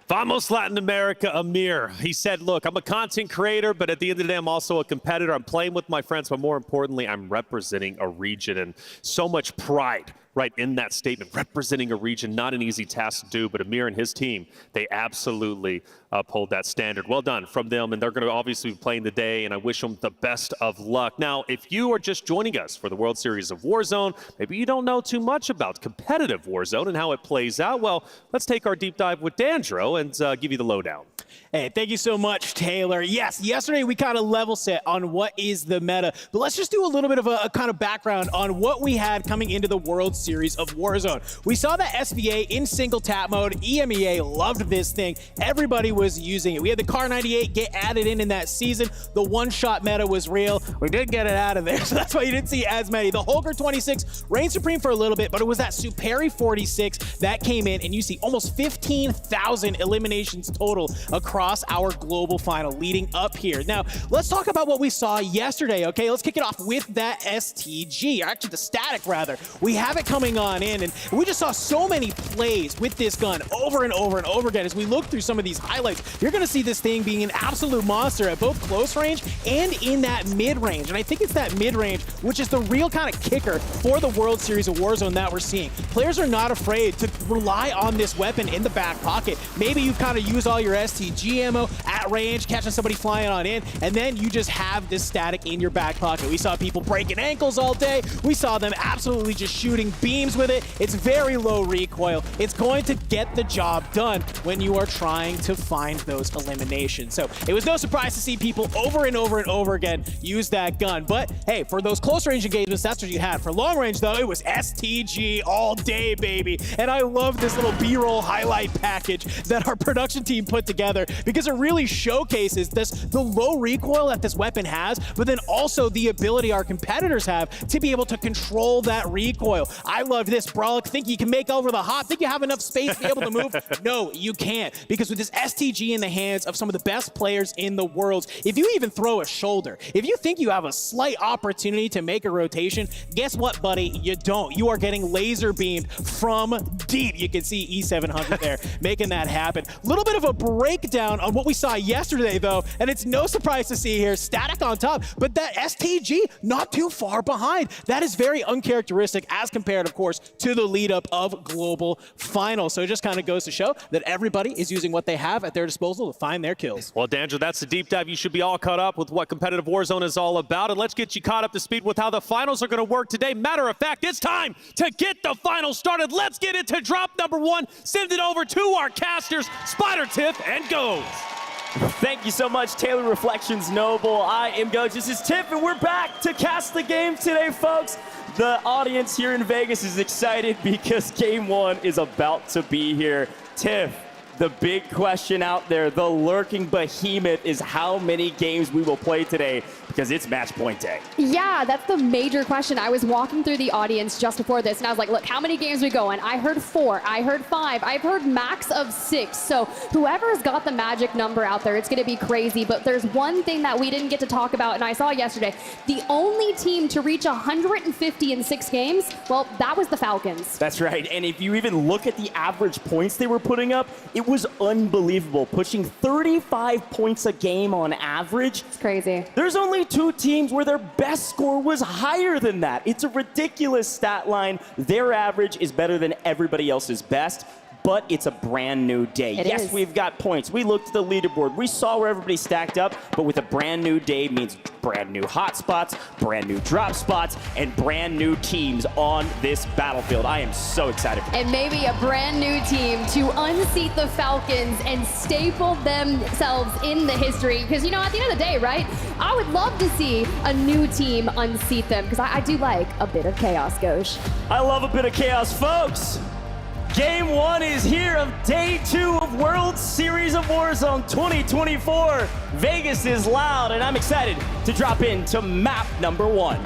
Vamos Latin America, Amir. He said, look, I'm a content creator, but at the end of the day, I'm also a competitor. I'm playing with my friends, but more importantly, I'm representing a region, and so much pride right in that statement. Representing a region, not an easy task to do, but Amir and his team, they absolutely uphold that standard. Well done from them, and they're going to obviously be playing today, and I wish them the best of luck. Now, if you are just joining us for the World Series of Warzone, maybe you don't know too much about competitive Warzone and how it plays out. Well, let's take our deep dive with Dandro and give you the lowdown. Hey, thank you so much, Taylor. Yes, yesterday we kind of level set on what is the meta, but let's just do a little bit of a kind of background on what we had coming into the World Series of Warzone. We saw that SVA in single tap mode. EMEA loved this thing. Everybody was using it. We had the Car 98 get added in that season. The one-shot meta was real. We did get it out of there, so that's why you didn't see as many. The Holger 26 reigned supreme for a little bit, but it was that Superi 46 that came in, and you see almost 15,000 eliminations total across our global final leading up here. Now, let's talk about what we saw yesterday, okay? Let's kick it off with that STG, or actually the static rather. We have it coming on in, and we just saw so many plays with this gun over and over and over again. As we look through some of these highlights, you're gonna see this thing being an absolute monster at both close range and in that mid-range. And I think it's that mid-range, which is the real kind of kicker for the World Series of Warzone that we're seeing. Players are not afraid to rely on this weapon in the back pocket. Maybe you kind of use all your STG ammo at range, catching somebody flying on in, and then you just have this static in your back pocket. We saw people breaking ankles all day. We saw them absolutely just shooting beams with it. It's very low recoil. It's going to get the job done when you are trying to find those eliminations. So it was no surprise to see people over and over and over again use that gun. But hey, for those close range engagements, that's what you had. For long range though, it was STG all day, baby. And I love this little B-roll highlight package that our production team put together, because it really showcases the low recoil that this weapon has, but then also the ability our competitors have to be able to control that recoil. I love this, bro. Think you can make over the hop? Think you have enough space to be able to move? No, you can't, because with this STG in the hands of some of the best players in the world, if you even throw a shoulder, if you think you have a slight opportunity to make a rotation, guess what, buddy? You don't. You are getting laser beamed from deep. You can see E700 there making that happen. A little bit of a breakdown on what we saw yesterday, though, and it's no surprise to see here, static on top, but that STG not too far behind. That is very uncharacteristic as compared, of course, to the lead up of global finals. So it just kind of goes to show that everybody is using what they have at their disposal to find their kills. Well, Dandro, that's the deep dive. You should be all caught up with what competitive Warzone is all about, and let's get you caught up to speed with how the finals are going to work today. Matter of fact, it's time to get the finals started. Let's get into drop number one. Send it over to our casters, Spider Tiff and Goes. Thank you so much, Taylor Reflections Noble. I am Goge. This is Tiff, and we're back to cast the game today, folks. The audience here in Vegas is excited because game one is about to be here. Tiff, the big question out there, the lurking behemoth, is how many games we will play today, because it's match point day. Yeah, that's the major question. I was walking through the audience just before this, and I was like, look, how many games we going? I heard 4, I heard 5, I've heard max of 6. So whoever's got the magic number out there, it's gonna be crazy. But there's one thing that we didn't get to talk about, and I saw yesterday. The only team to reach 150 in 6 games, well, that was the Falcons. That's right, and if you even look at the average points they were putting up, it was unbelievable, pushing 35 points a game on average. It's crazy. There's only 2 teams where their best score was higher than that. It's a ridiculous stat line. Their average is better than everybody else's best. but it's a brand new day. Yes, we've got points. We looked at the leaderboard. We saw where everybody stacked up, but with a brand new day means brand new hot spots, brand new drop spots, and brand new teams on this battlefield. I am so excited for that. And maybe a brand new team to unseat the Falcons and staple themselves in the history. Because, you know, at the end of the day, right, I would love to see a new team unseat them, because I do like a bit of chaos, Gosh. I love a bit of chaos, folks. Game 1 is here of Day 2 of World Series of Warzone 2024. Vegas is loud, and I'm excited to drop into map number 1.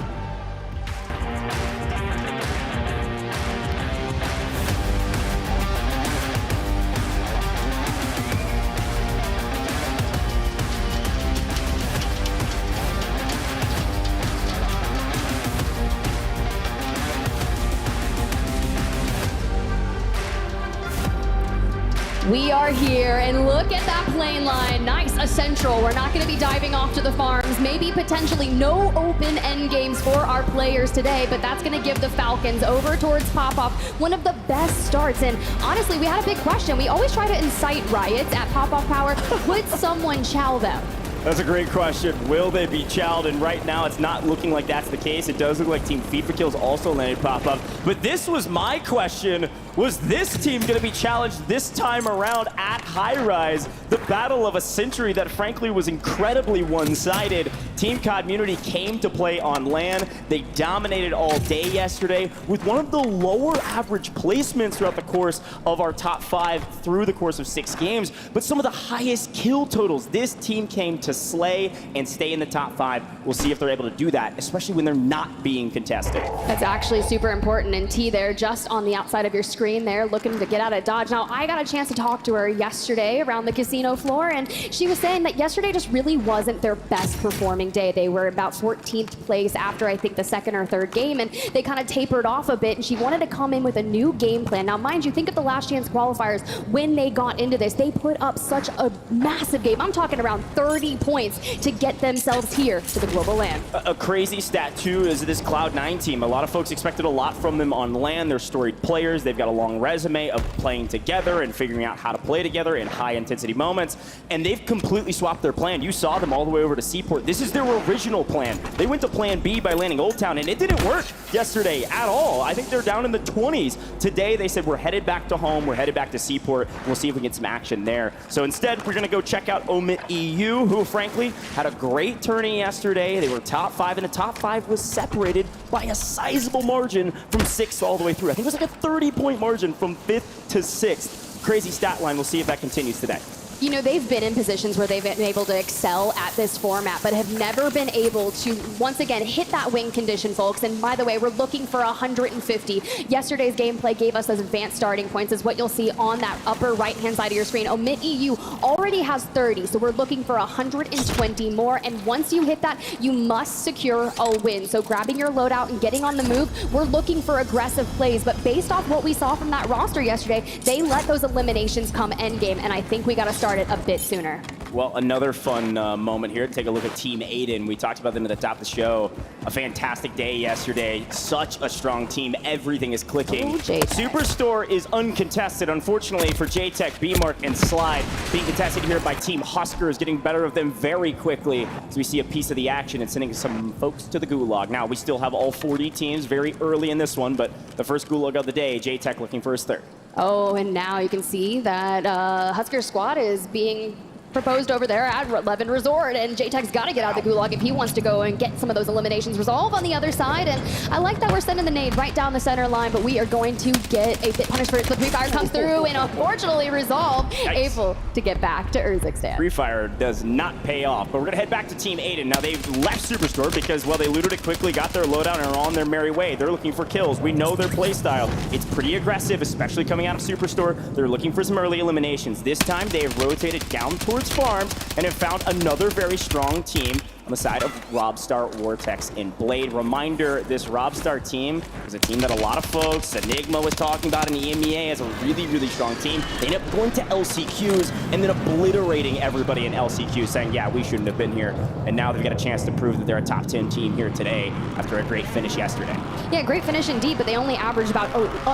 We are here, and look at that plane line. Nice, a central. We're not going to be diving off to the farms. Maybe potentially no open end games for our players today, but that's going to give the Falcons over towards Pop-Off one of the best starts. And honestly, we had a big question. We always try to incite riots at Pop-Off Power. Would someone chow them? That's a great question. Will they be chowed? And right now, it's not looking like that's the case. It does look like Team FIFA Kills also landed pop-up. But this was my question. Was this team going to be challenged this time around at High Rise? The battle of a century that, frankly, was incredibly one-sided. Team Community came to play on LAN. They dominated all day yesterday with one of the lower average placements throughout the course of our top 5 through the course of 6 games, but some of the highest kill totals. This team came to slay and stay in the top 5. We'll see if they're able to do that, especially when they're not being contested. That's actually super important. And T there, just on the outside of your screen there, looking to get out of dodge. Now, I got a chance to talk to her yesterday around the casino floor, and she was saying that yesterday just really wasn't their best performing day. They were about 14th place after, I think, the 2nd or 3rd game, and they kind of tapered off a bit, and she wanted to come in with a new game plan. Now, mind you, think of the last chance qualifiers. When they got into this, they put up such a massive game. I'm talking around 30 points to get themselves here to the global LAN. A crazy stat, too, is this Cloud9 team. A lot of folks expected a lot from them on LAN. They're storied players. They've got a long resume of playing together and figuring out how to play together in high-intensity moments, and they've completely swapped their plan. You saw them all the way over to Seaport. This is their original plan. They went to plan B by landing Old Town, and it didn't work yesterday at all. I think they're down in the 20s. Today, they said, we're headed back to home. We're headed back to Seaport. We'll see if we get some action there. So instead, we're going to go check out Omit EU, who, frankly, had a great tourney yesterday. They were top 5, and the top 5 was separated by a sizable margin from 6th all the way through. I think it was like a 30-point margin from 5th to 6th. Crazy stat line. We'll see if that continues today. You know, they've been in positions where they've been able to excel at this format, but have never been able to, once again, hit that win condition, folks. And by the way, we're looking for 150. Yesterday's gameplay gave us those advanced starting points, is what you'll see on that upper right-hand side of your screen. Omit EU already has 30, so we're looking for 120 more. And once you hit that, you must secure a win. So grabbing your loadout and getting on the move, we're looking for aggressive plays. But based off what we saw from that roster yesterday, they let those eliminations come endgame, and I think we got to start it a bit sooner. Well, another fun moment here. Take a look at Team Aiden. We talked about them at the top of the show. A fantastic day yesterday. Such a strong team. Everything is clicking. Superstore is uncontested, unfortunately, for JTech, B-Mark, and Slide. Being contested here by Team Huskers, getting better of them very quickly as we see a piece of the action and sending some folks to the Gulag. Now, we still have all 40 teams very early in this one, but the first Gulag of the day, JTech looking for his 3rd. Oh, and now you can see that Husker squad is being proposed over there at Levin Resort, and JTech's got to get out of the Gulag if he wants to go and get some of those eliminations resolved on the other side. And I like that we're sending the nade right down the center line, but we are going to get a bit punished for it. The Free Fire comes through and unfortunately Resolve able to get back to Urzikstan. Free Fire does not pay off, but we're going to head back to Team Aiden. Now, they've left Superstore because, well, they looted it quickly, got their loadout, and are on their merry way. They're looking for kills. We know their play style. It's pretty aggressive, especially coming out of Superstore. They're looking for some early eliminations. This time, they have rotated down towards farms and have found another very strong team on the side of Robstar, Vortex, and Blade. Reminder, this Robstar team is a team that a lot of folks, Enigma was talking about in the EMEA as a really, really strong team. They ended up going to LCQs and then obliterating everybody in LCQs, saying, yeah, we shouldn't have been here. And now they've got a chance to prove that they're a top 10 team here today after a great finish yesterday. Yeah, great finish indeed, but they only averaged about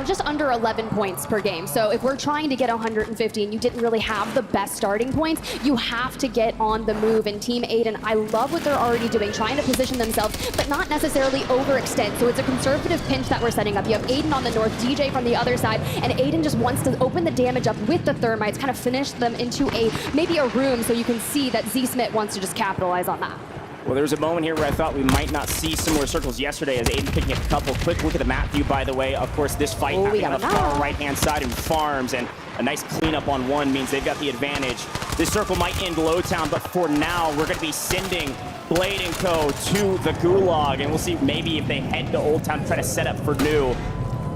just under 11 points per game. So if we're trying to get 150 and you didn't really have the best starting points, you have to get on the move. And Team Aiden, I love what they're already doing, trying to position themselves, but not necessarily overextend. So it's a conservative pinch that we're setting up. You have Aiden on the north, DJ from the other side, and Aiden just wants to open the damage up with the thermites, kind of finish them into maybe a room, so you can see that Z Smith wants to just capitalize on that. Well, there was a moment here where I thought we might not see similar circles yesterday as Aiden picking up a couple. Quick look at the map view, by the way. Of course, this fight happening on the far right-hand side in Farms, and a nice cleanup on one means they've got the advantage. This circle might end Lowtown, but for now, we're going to be sending Blade & Co. to the Gulag, and we'll see maybe if they head to Old Town to try to set up for new.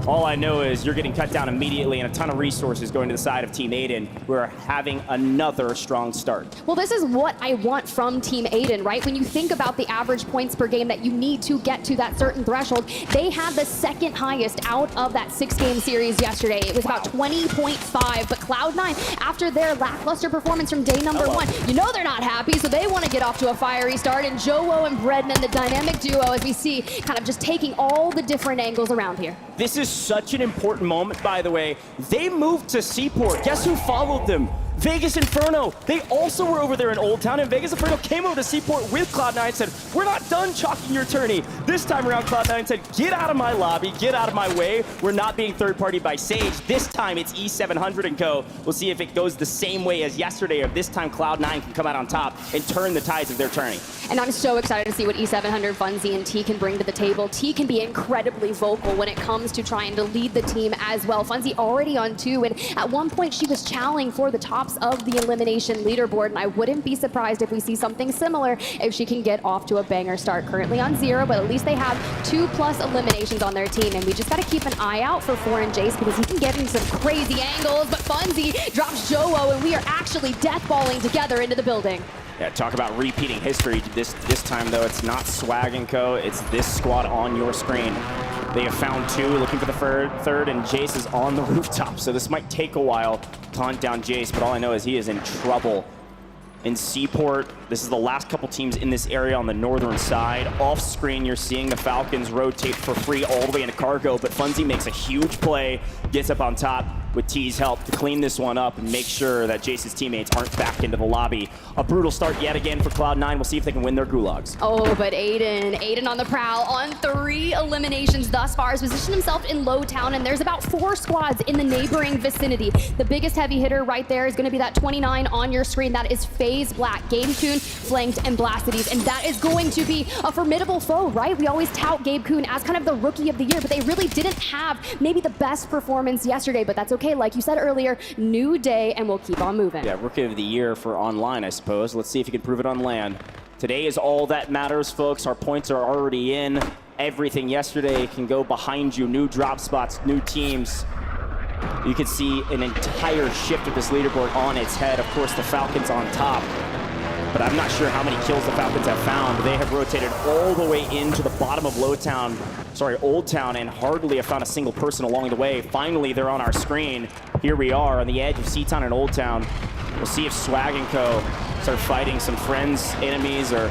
All I know is you're getting cut down immediately and a ton of resources going to the side of Team Aiden, who are having another strong start. Well, this is what I want from Team Aiden, right? When you think about the average points per game that you need to get to that certain threshold, they had the second highest out of that 6-game series yesterday. It was about 20.5, but Cloud9, after their lackluster performance from day number one, you know they're not happy, so they want to get off to a fiery start. And Joe and Bredman, the dynamic duo, as we see, kind of just taking all the different angles around here. This is such an important moment, by the way. They moved to Seaport. Guess who followed them? Vegas Inferno. They also were over there in Old Town, and Vegas Inferno came over to Seaport with Cloud9 and said, we're not done chalking your tourney. This time around, Cloud9 said, get out of my lobby, get out of my way. We're not being third-partied by Sage. This time, it's E700 and Co. We'll see if it goes the same way as yesterday, or this time Cloud9 can come out on top and turn the tides of their tourney. And I'm so excited to see what E700, Funzy, and T can bring to the table. T can be incredibly vocal when it comes to trying to lead the team as well. Funzy already on 2, and at one point she was challenging for the tops of the elimination leaderboard, and I wouldn't be surprised if we see something similar if she can get off to a banger start. Currently on 0, but at least they have 2+ eliminations on their team, and we just got to keep an eye out for Foreign Jace because he can get in some crazy angles, but Funzy drops Joe, and we are actually deathballing together into the building. Yeah, talk about repeating history. This time, though, it's not Swag & Co. It's this squad on your screen. They have found 2, looking for the third, and Jace is on the rooftop. So this might take a while to hunt down Jace, but all I know is he is in trouble. In Seaport, this is the last couple teams in this area on the northern side. Off screen, you're seeing the Falcons rotate for free all the way into Cargo, but Funzy makes a huge play, gets up on top with T's help to clean this one up and make sure that Jace's teammates aren't back into the lobby. A brutal start yet again for Cloud9. We'll see if they can win their gulags. Oh, but Aiden on the prowl on 3 eliminations thus far. Has positioned himself in Lowtown, and there's about 4 squads in the neighboring vicinity. The biggest heavy hitter right there is going to be that 29 on your screen. That is FaZe Black, GabeKoon, Flanked, and Blastides, and that is going to be a formidable foe, right? We always tout GabeKoon as kind of the rookie of the year, but they really didn't have maybe the best performance yesterday, but that's okay. Like you said earlier, new day, and we'll keep on moving. Yeah, rookie of the year for online, I suppose. Let's see if you can prove it on land. Today is all that matters, folks. Our points are already in. Everything yesterday can go behind you. New drop spots, new teams. You can see an entire shift of this leaderboard on its head. Of course, the Falcons on top. But I'm not sure how many kills the Falcons have found. They have rotated all the way into the bottom of Old Town, and hardly have found a single person along the way. Finally, they're on our screen. Here we are on the edge of C-Town and Old Town. We'll see if Swag & Co. start fighting some friends, enemies, or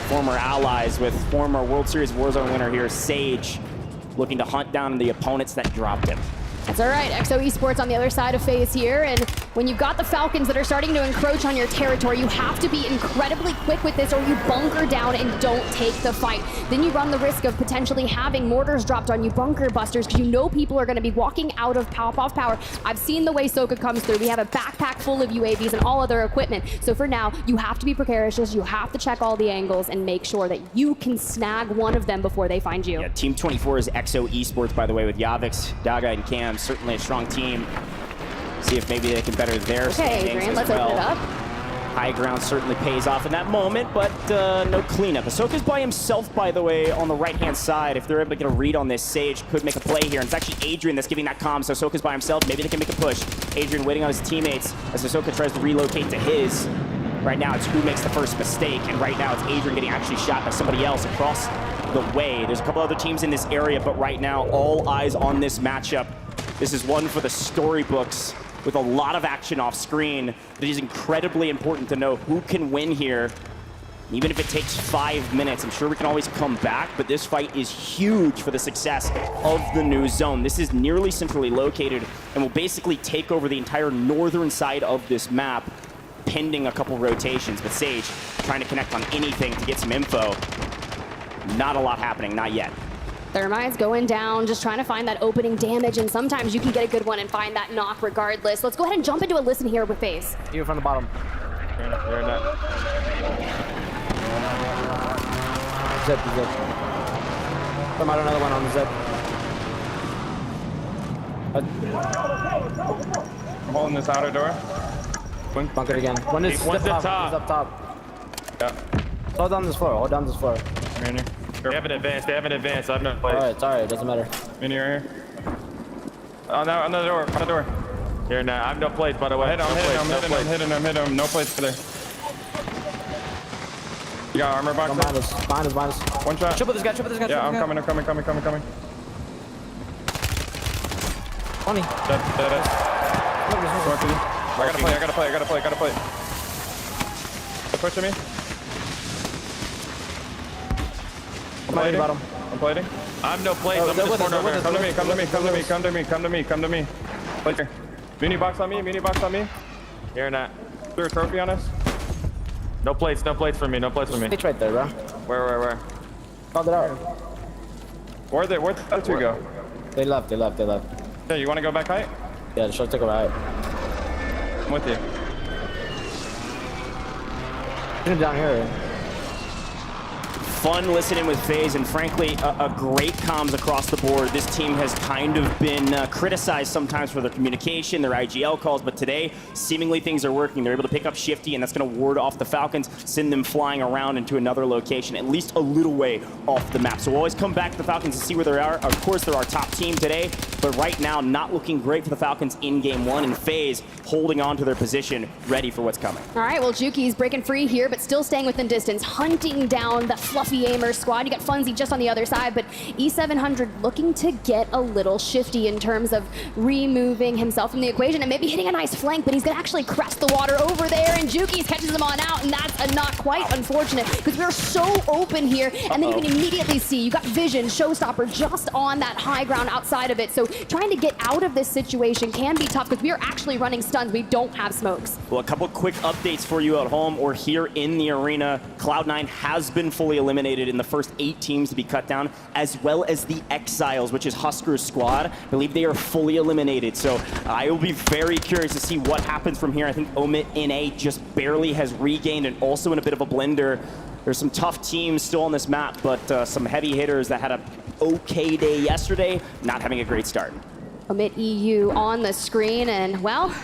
former allies with former World Series Warzone winner here, Sage, looking to hunt down the opponents that dropped him. That's all right. XO Esports on the other side of FaZe here, and when you've got the Falcons that are starting to encroach on your territory, you have to be incredibly quick with this or you bunker down and don't take the fight. Then you run the risk of potentially having mortars dropped on you, bunker busters, because you know people are going to be walking out of pop-off power. I've seen the way Soka comes through. We have a backpack full of UAVs and all other equipment. So for now, you have to be precarious. You have to check all the angles and make sure that you can snag one of them before they find you. Yeah, Team 24 is XO Esports, by the way, with Yavix, Daga, and Cam. Certainly a strong team. See if maybe they can better their standings Grant, as let's well. open it up. High ground certainly pays off in that moment, but no cleanup. Ahsoka's by himself, by the way, on the right-hand side. If they're able to get a read on this, Sage could make a play here. And it's actually Adrian that's giving that comm, so Ahsoka's by himself. Maybe they can make a push. Adrian waiting on his teammates as Ahsoka tries to relocate to his. Right now, it's who makes the first mistake, and right now it's Adrian getting actually shot by somebody else across the way. There's a couple other teams in this area, but right now, all eyes on this matchup. This is one for the storybooks with a lot of action off screen. It is incredibly important to know who can win here. Even if it takes 5 minutes, I'm sure we can always come back, but this fight is huge for the success of the new zone. This is nearly centrally located and will basically take over the entire northern side of this map, pending a couple rotations. But Sage trying to connect on anything to get some info. Not a lot happening, not yet. Thermite's going down, just trying to find that opening damage, and sometimes you can get a good one and find that knock regardless. Let's go ahead and jump into a listen here with FaZe. You from the bottom. You're in that. Zip. Come out another one on the zip. I'm holding this outer door. Bunk it again. One is One's up up top. top. Yeah. Hold down this floor. Hold down this floor. They haven't advanced. I have no place. It's alright. Doesn't matter. Mini right here. On the door. On the door. Here now. I have no place, by the way. I'm hitting him. No place for there. You got armor box? Behind us. One shot. Triple this guy. Yeah, I'm coming. 20. Dead. I gotta play. They're pushing me. I'm plating. I have no place. I'm just corner over here. Come to me. Play here. Mini box on me. Here, not. Threw a trophy on us. No place for me. It's right there, bro. Where? Called it out. Where'd the other two go? They left. Yeah, you want to go back height? Yeah, the shot took a right. I'm with you. Put him down here. Fun listening with FaZe, and frankly, a great comms across the board. This team has kind of been criticized sometimes for their communication, their IGL calls, but today, seemingly things are working. They're able to pick up Shifty, and that's going to ward off the Falcons, send them flying around into another location, at least a little way off the map. So we'll always come back to the Falcons and see where they are. Of course, they're our top team today, but right now, not looking great for the Falcons in Game 1, and FaZe holding on to their position, ready for what's coming. All right, well, Juki's breaking free here, but still staying within distance, hunting down the fluffy aimer squad. You got Funzy just on the other side, but E700 looking to get a little shifty in terms of removing himself from the equation and maybe hitting a nice flank, but he's gonna actually crest the water over there, and Juki's catches him on out, and that's a not quite unfortunate because we're so open here, and then you can immediately see you got Vision, Showstopper just on that high ground outside of it, so trying to get out of this situation can be tough because we are actually running stuns. We don't have smokes. Well, a couple quick updates for you at home or here in the arena. Cloud9 has been fully eliminated in the first 8 teams to be cut down, as well as the Exiles, which is Husker's squad. I believe they are fully eliminated, so I will be very curious to see what happens from here. I think Omit EA just barely has regained and also in a bit of a blender. There's some tough teams still on this map, but some heavy hitters that had a okay day yesterday, not having a great start. Omit EU on the screen, and well,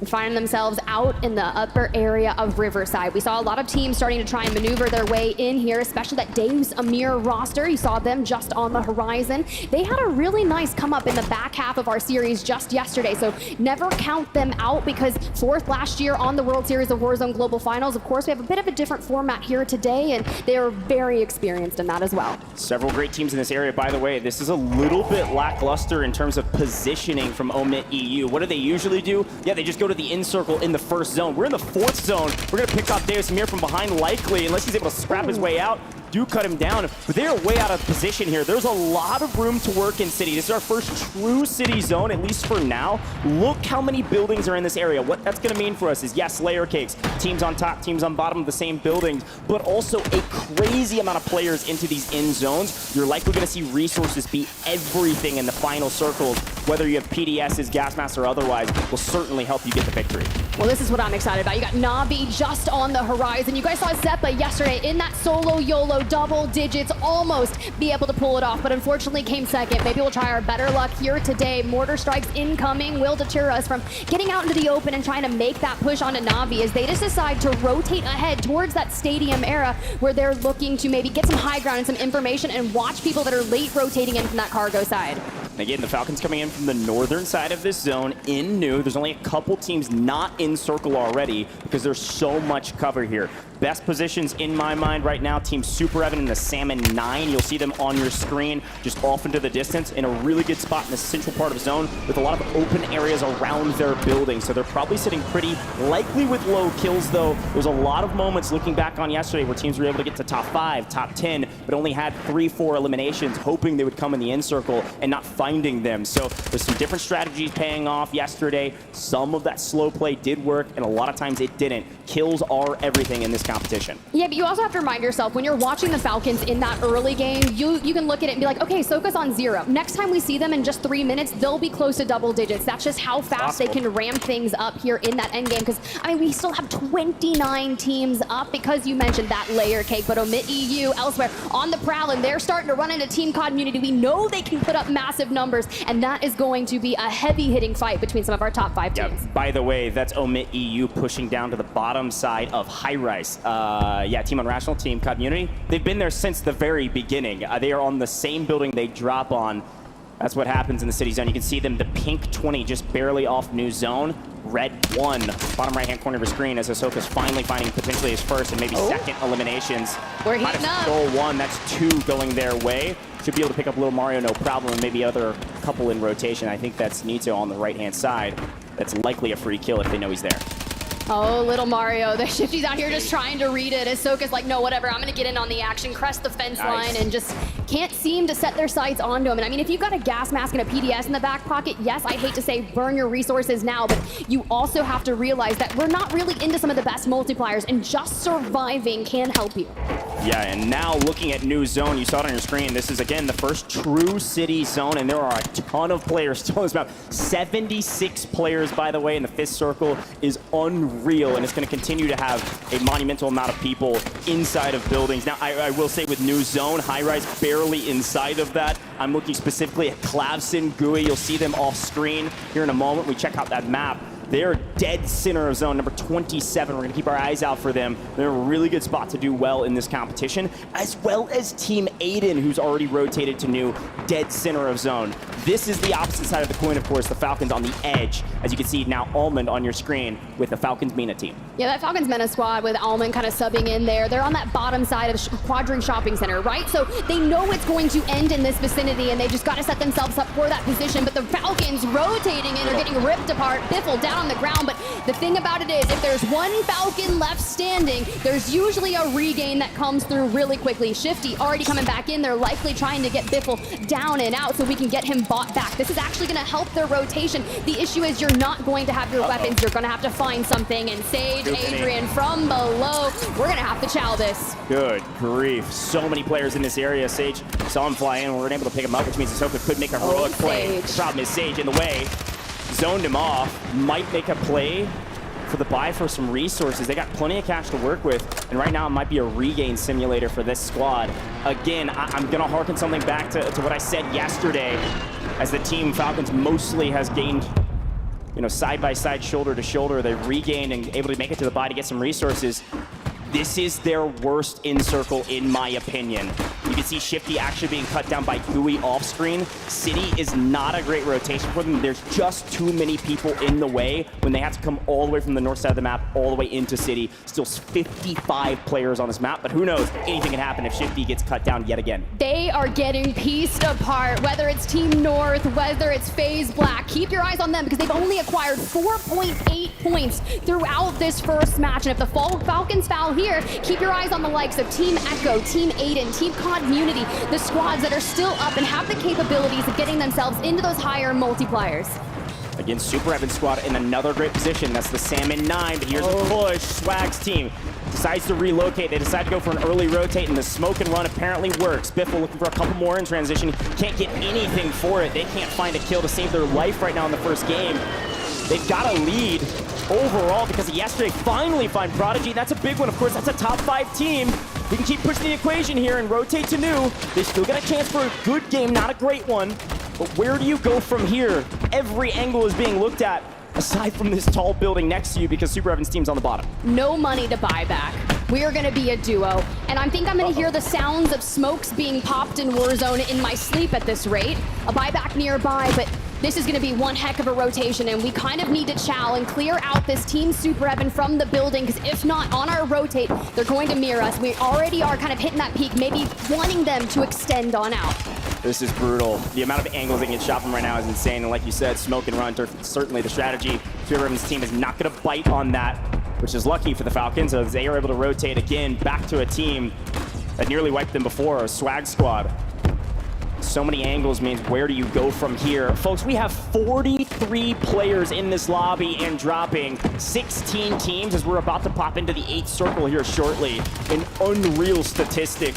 finding themselves out in the upper area of Riverside. We saw a lot of teams starting to try and maneuver their way in here, especially that Dave's Amir roster. You saw them just on the horizon. They had a really nice come up in the back half of our series just yesterday, so never count them out because 4th last year on the World Series of Warzone Global Finals. Of course, we have a bit of a different format here today, and they are very experienced in that as well. Several great teams in this area, by the way. This is a little bit lackluster in terms of positioning from Omit EU. What do they usually do? Yeah, they just go to the in circle in the first zone. We're in the 4th zone. We're going to pick off Davis Amir from behind, likely, unless he's able to scrap his way out. Do cut him down, but they're way out of position here. There's a lot of room to work in City. This is our first true City zone, at least for now. Look how many buildings are in this area. What that's going to mean for us is, yes, layer cakes, teams on top, teams on bottom of the same buildings, but also a crazy amount of players into these end zones. You're likely going to see resources be everything in the final circles, whether you have PDSs, gas masks, or otherwise, will certainly help you get the victory. Well, this is what I'm excited about. You got Nabi just on the horizon. You guys saw Zeppa yesterday in that solo YOLO, double digits, almost be able to pull it off, but unfortunately came second. Maybe we'll try our better luck here today. Mortar strikes incoming will deter us from getting out into the open and trying to make that push onto Navi as they just decide to rotate ahead towards that stadium era where they're looking to maybe get some high ground and some information and watch people that are late rotating in from that cargo side. And again, the Falcons coming in from the northern side of this zone in new. There's only a couple teams not in circle already because there's so much cover here. Best positions in my mind right now, Team Super Evan in the Salmon 9. You'll see them on your screen just off into the distance in a really good spot in the central part of the zone with a lot of open areas around their building. So they're probably sitting pretty likely with low kills, though. There's a lot of moments looking back on yesterday where teams were able to get to top 5, top 10, but only had 3-4 eliminations, hoping they would come in the end circle and not finding them. So there's some different strategies paying off yesterday. Some of that slow play did work, and a lot of times it didn't. Kills are everything in this competition. Yeah, but you also have to remind yourself, when you're watching the Falcons in that early game, you can look at it and be like, okay, Soka's on 0. Next time we see them in just 3 minutes, they'll be close to double digits. That's just how fast they can ramp things up here in that end game. Because, I mean, we still have 29 teams up because you mentioned that layer cake, but Omit EU elsewhere on the prowl, and they're starting to run into Team COD Community. We know they can put up massive numbers, and that is going to be a heavy-hitting fight between some of our top 5 teams. By the way, that's Omit EU pushing down to the bottom side of High Rise. Yeah, Team Unrational, Team COD Community. They've been there since the very beginning. They are on the same building they drop on. That's what happens in the city zone. You can see them, the pink 20 just barely off new zone. Red 1, bottom right-hand corner of your screen as Ahsoka's finally finding potentially his first and maybe second eliminations. We're heating up. Goal 1, that's 2 going their way. Should be able to pick up Little Mario, no problem, and maybe other couple in rotation. I think that's Nito on the right-hand side. That's likely a free kill if they know he's there. Oh, Little Mario, the Shifty's out here just trying to read it. Ahsoka's like, no, whatever, I'm gonna get in on the action, crest the fence line, and just can't seem to set their sights onto him. And I mean, if you've got a gas mask and a PDS in the back pocket, yes, I hate to say burn your resources now, but you also have to realize that we're not really into some of the best multipliers, and just surviving can help you. Yeah, and now looking at new zone, you saw it on your screen. This is, again, the first true city zone, and there are a ton of players still on this map. 76 players, by the way, in the 5th circle is unreal, and it's going to continue to have a monumental amount of people inside of buildings. Now, I will say with new zone, High Rise barely inside of that. I'm looking specifically at Clavson, Gooey. You'll see them off screen here in a moment. We check out that map. They're dead center of zone, number 27. We're going to keep our eyes out for them. They're in a really good spot to do well in this competition, as well as Team Aiden, who's already rotated to new dead center of zone. This is the opposite side of the coin, of course, the Falcons on the edge. As you can see now, Almond on your screen with the Falcons Mena team. Yeah, that Falcons Mena squad with Almond kind of subbing in there. They're on that bottom side of Quadring Shopping Center, right? So they know it's going to end in this vicinity, and they just got to set themselves up for that position. But the Falcons rotating in are getting ripped apart. Biffle down on the ground, but the thing about it is, if there's one Falcon left standing, there's usually a regain that comes through really quickly. Shifty already coming back in. They're likely trying to get Biffle down and out so we can get him bought back. This is actually going to help their rotation. The issue is you're not going to have your weapons. You're going to have to find something, and Sage, Adrian from below, we're going to have to chow this. Good grief. So many players in this area. Sage saw him fly in. We weren't able to pick him up, which means Ahsoka could make a heroic play. The problem is Sage in the way. Zoned him off, might make a play for the buy for some resources. They got plenty of cash to work with, and right now it might be a regain simulator for this squad. Again, I'm gonna harken something back to what I said yesterday, as the team Falcons mostly has gained, you know, side by side, shoulder to shoulder. They've regained and able to make it to the buy to get some resources. This is their worst in-circle, in my opinion. You can see Shifty actually being cut down by Gooey off-screen. City is not a great rotation for them. There's just too many people in the way when they have to come all the way from the north side of the map all the way into City. Still 55 players on this map, but who knows? Anything can happen if Shifty gets cut down yet again. They are getting pieced apart, whether it's Team North, whether it's FaZe Black. Keep your eyes on them because they've only acquired 4.8 points throughout this first match. And if the Falcons foul here, keep your eyes on the likes of Team Echo, Team Aiden, Team COD Community, the squads that are still up and have the capabilities of getting themselves into those higher multipliers. Again, Super Evan squad in another great position. That's the Salmon 9, but here's a push. Swag's team decides to relocate. They decide to go for an early rotate, and the smoke and run apparently works. Biffle looking for a couple more in transition. Can't get anything for it. They can't find a kill to save their life right now in the first game. They've got a lead overall because of yesterday. Finally find Prodigy. That's a big one, of course. That's a top 5 team. We can keep pushing the equation here and rotate to new. They still got a chance for a good game, not a great one. But where do you go from here? Every angle is being looked at, aside from this tall building next to you, because Super Evan's team's on the bottom. No money to buy back. we are going to be a duo. And I think I'm going to hear the sounds of smokes being popped in Warzone in my sleep at this rate. A buyback nearby, but this is going to be one heck of a rotation, and we kind of need to chow and clear out this Team Super Evan from the building, because if not, on our rotate, they're going to mirror us. We already are kind of hitting that peak, maybe wanting them to extend on out. This is brutal. The amount of angles they can get shot from right now is insane, and like you said, smoke and run are certainly the strategy. Super Evan's team is not going to bite on that, which is lucky for the Falcons, as they are able to rotate again back to a team that nearly wiped them before, a swag squad. So many angles means where do you go from here? Folks, we have 43 players in this lobby and dropping 16 teams as we're about to pop into the 8th circle here shortly. An unreal statistic.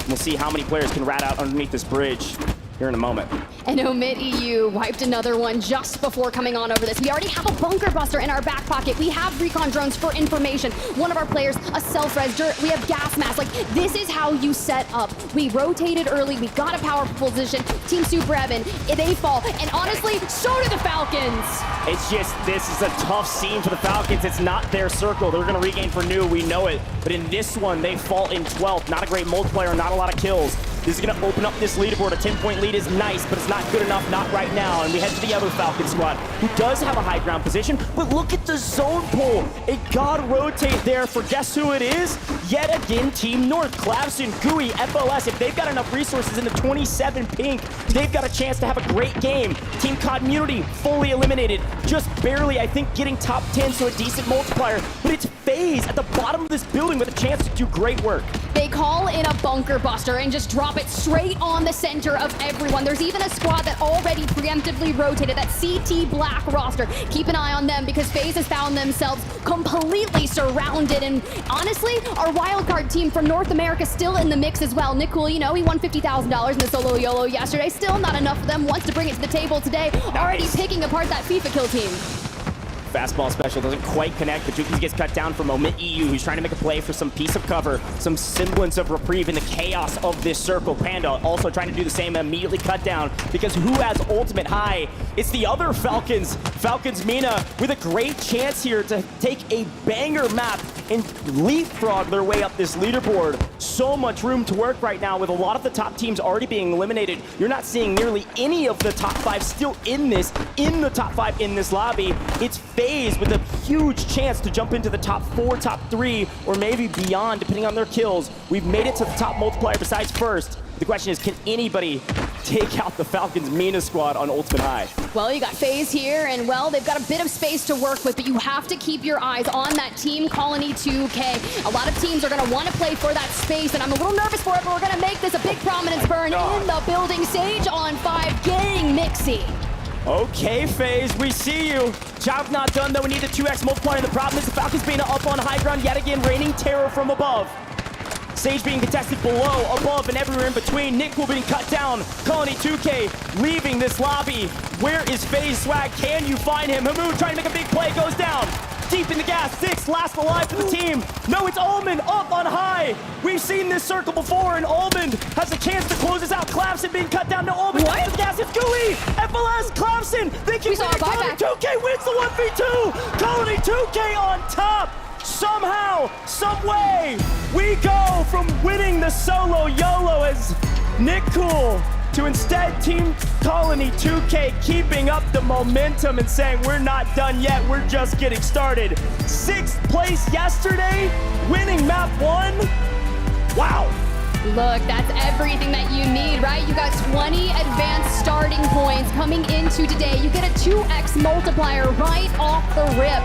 We'll see how many players can rat out underneath this bridge here in a moment. And Omit EU wiped another one just before coming on over this. We already have a bunker buster in our back pocket. We have recon drones for information. One of our players, a self-res dirt. We have gas masks. Like, this is how you set up. We rotated early. We got a powerful position. Team Super Evan, they fall. And honestly, so do the Falcons. It's just, this is a tough scene for the Falcons. It's not their circle. They're going to regain for new. We know it. But in this one, they fall in 12th. Not a great multiplier, not a lot of kills. This is going to open up this leaderboard. A 10-point lead is nice, but it's not good enough, not right now. And we head to the other Falcon squad, who does have a high ground position, but look at the zone pull. A god rotate there for guess who it is? Yet again, Team North. Clavson, Gooey, FLS, if they've got enough resources in the 27 pink, they've got a chance to have a great game. Team Community fully eliminated, just barely, I think, getting top 10, so a decent multiplier. But it's FaZe at the bottom of this building with a chance to do great work. They call in a bunker buster and just drop it straight on the center of everyone. There's even a squad that already preemptively rotated, that CT Black roster. Keep an eye on them, because FaZe has found themselves completely surrounded. And honestly, our wildcard team from North America still in the mix as well. Nick Cool, you know, he won $50,000 in the solo YOLO yesterday. Still not enough for them. Wants to bring it to the table today. Already picking apart that FIFA kill team. Fastball special doesn't quite connect, but Juki gets cut down from Omit EU, who's trying to make a play for some piece of cover, some semblance of reprieve in the chaos of this circle. Panda also trying to do the same, immediately cut down, because who has ultimate high? It's the other Falcons. Falcons Mena with a great chance here to take a banger map and leapfrog their way up this leaderboard. So much room to work right now with a lot of the top teams already being eliminated. You're not seeing nearly any of the top 5 still in the top 5 in this lobby. It's FaZe with a huge chance to jump into the top 4, top 3, or maybe beyond, depending on their kills. We've made it to the top multiplier besides first. The question is, can anybody take out the Falcons Mena squad on ultimate high? Well, you got FaZe here, and well, they've got a bit of space to work with, but you have to keep your eyes on that Team Colony 2K. A lot of teams are going to want to play for that space, and I'm a little nervous for it, but we're going to make this a big prominence burn in the building. Sage on 5, getting Mixie. Okay, FaZe, we see you. Job not done, though. We need the 2x multiplier. The problem is the Falcons being up on high ground yet again, raining terror from above. Sage being contested below, above, and everywhere in between. Nick will being cut down. Colony 2K leaving this lobby. Where is FaZe Swag? Can you find him? Hamoon trying to make a big play, goes down. Deep in the gas, 6, last alive for the team. No, it's Almond up on high. We've seen this circle before, and Almond has a chance to close this out. Clavson being cut down. No, Almond what? The gas. It's Gooey, FLS, Clavson. They keep winning. Colony 2K wins the 1v2. Colony 2K on top. Somehow, some way, we go from winning the solo YOLO as Nick Cool to instead Team Colony 2K keeping up the momentum and saying we're not done yet, we're just getting started. 6th place yesterday, winning map 1. Wow. Look, that's everything that you need, right? You got 20 advanced starting points coming into today. You get a 2x multiplier right off the rip.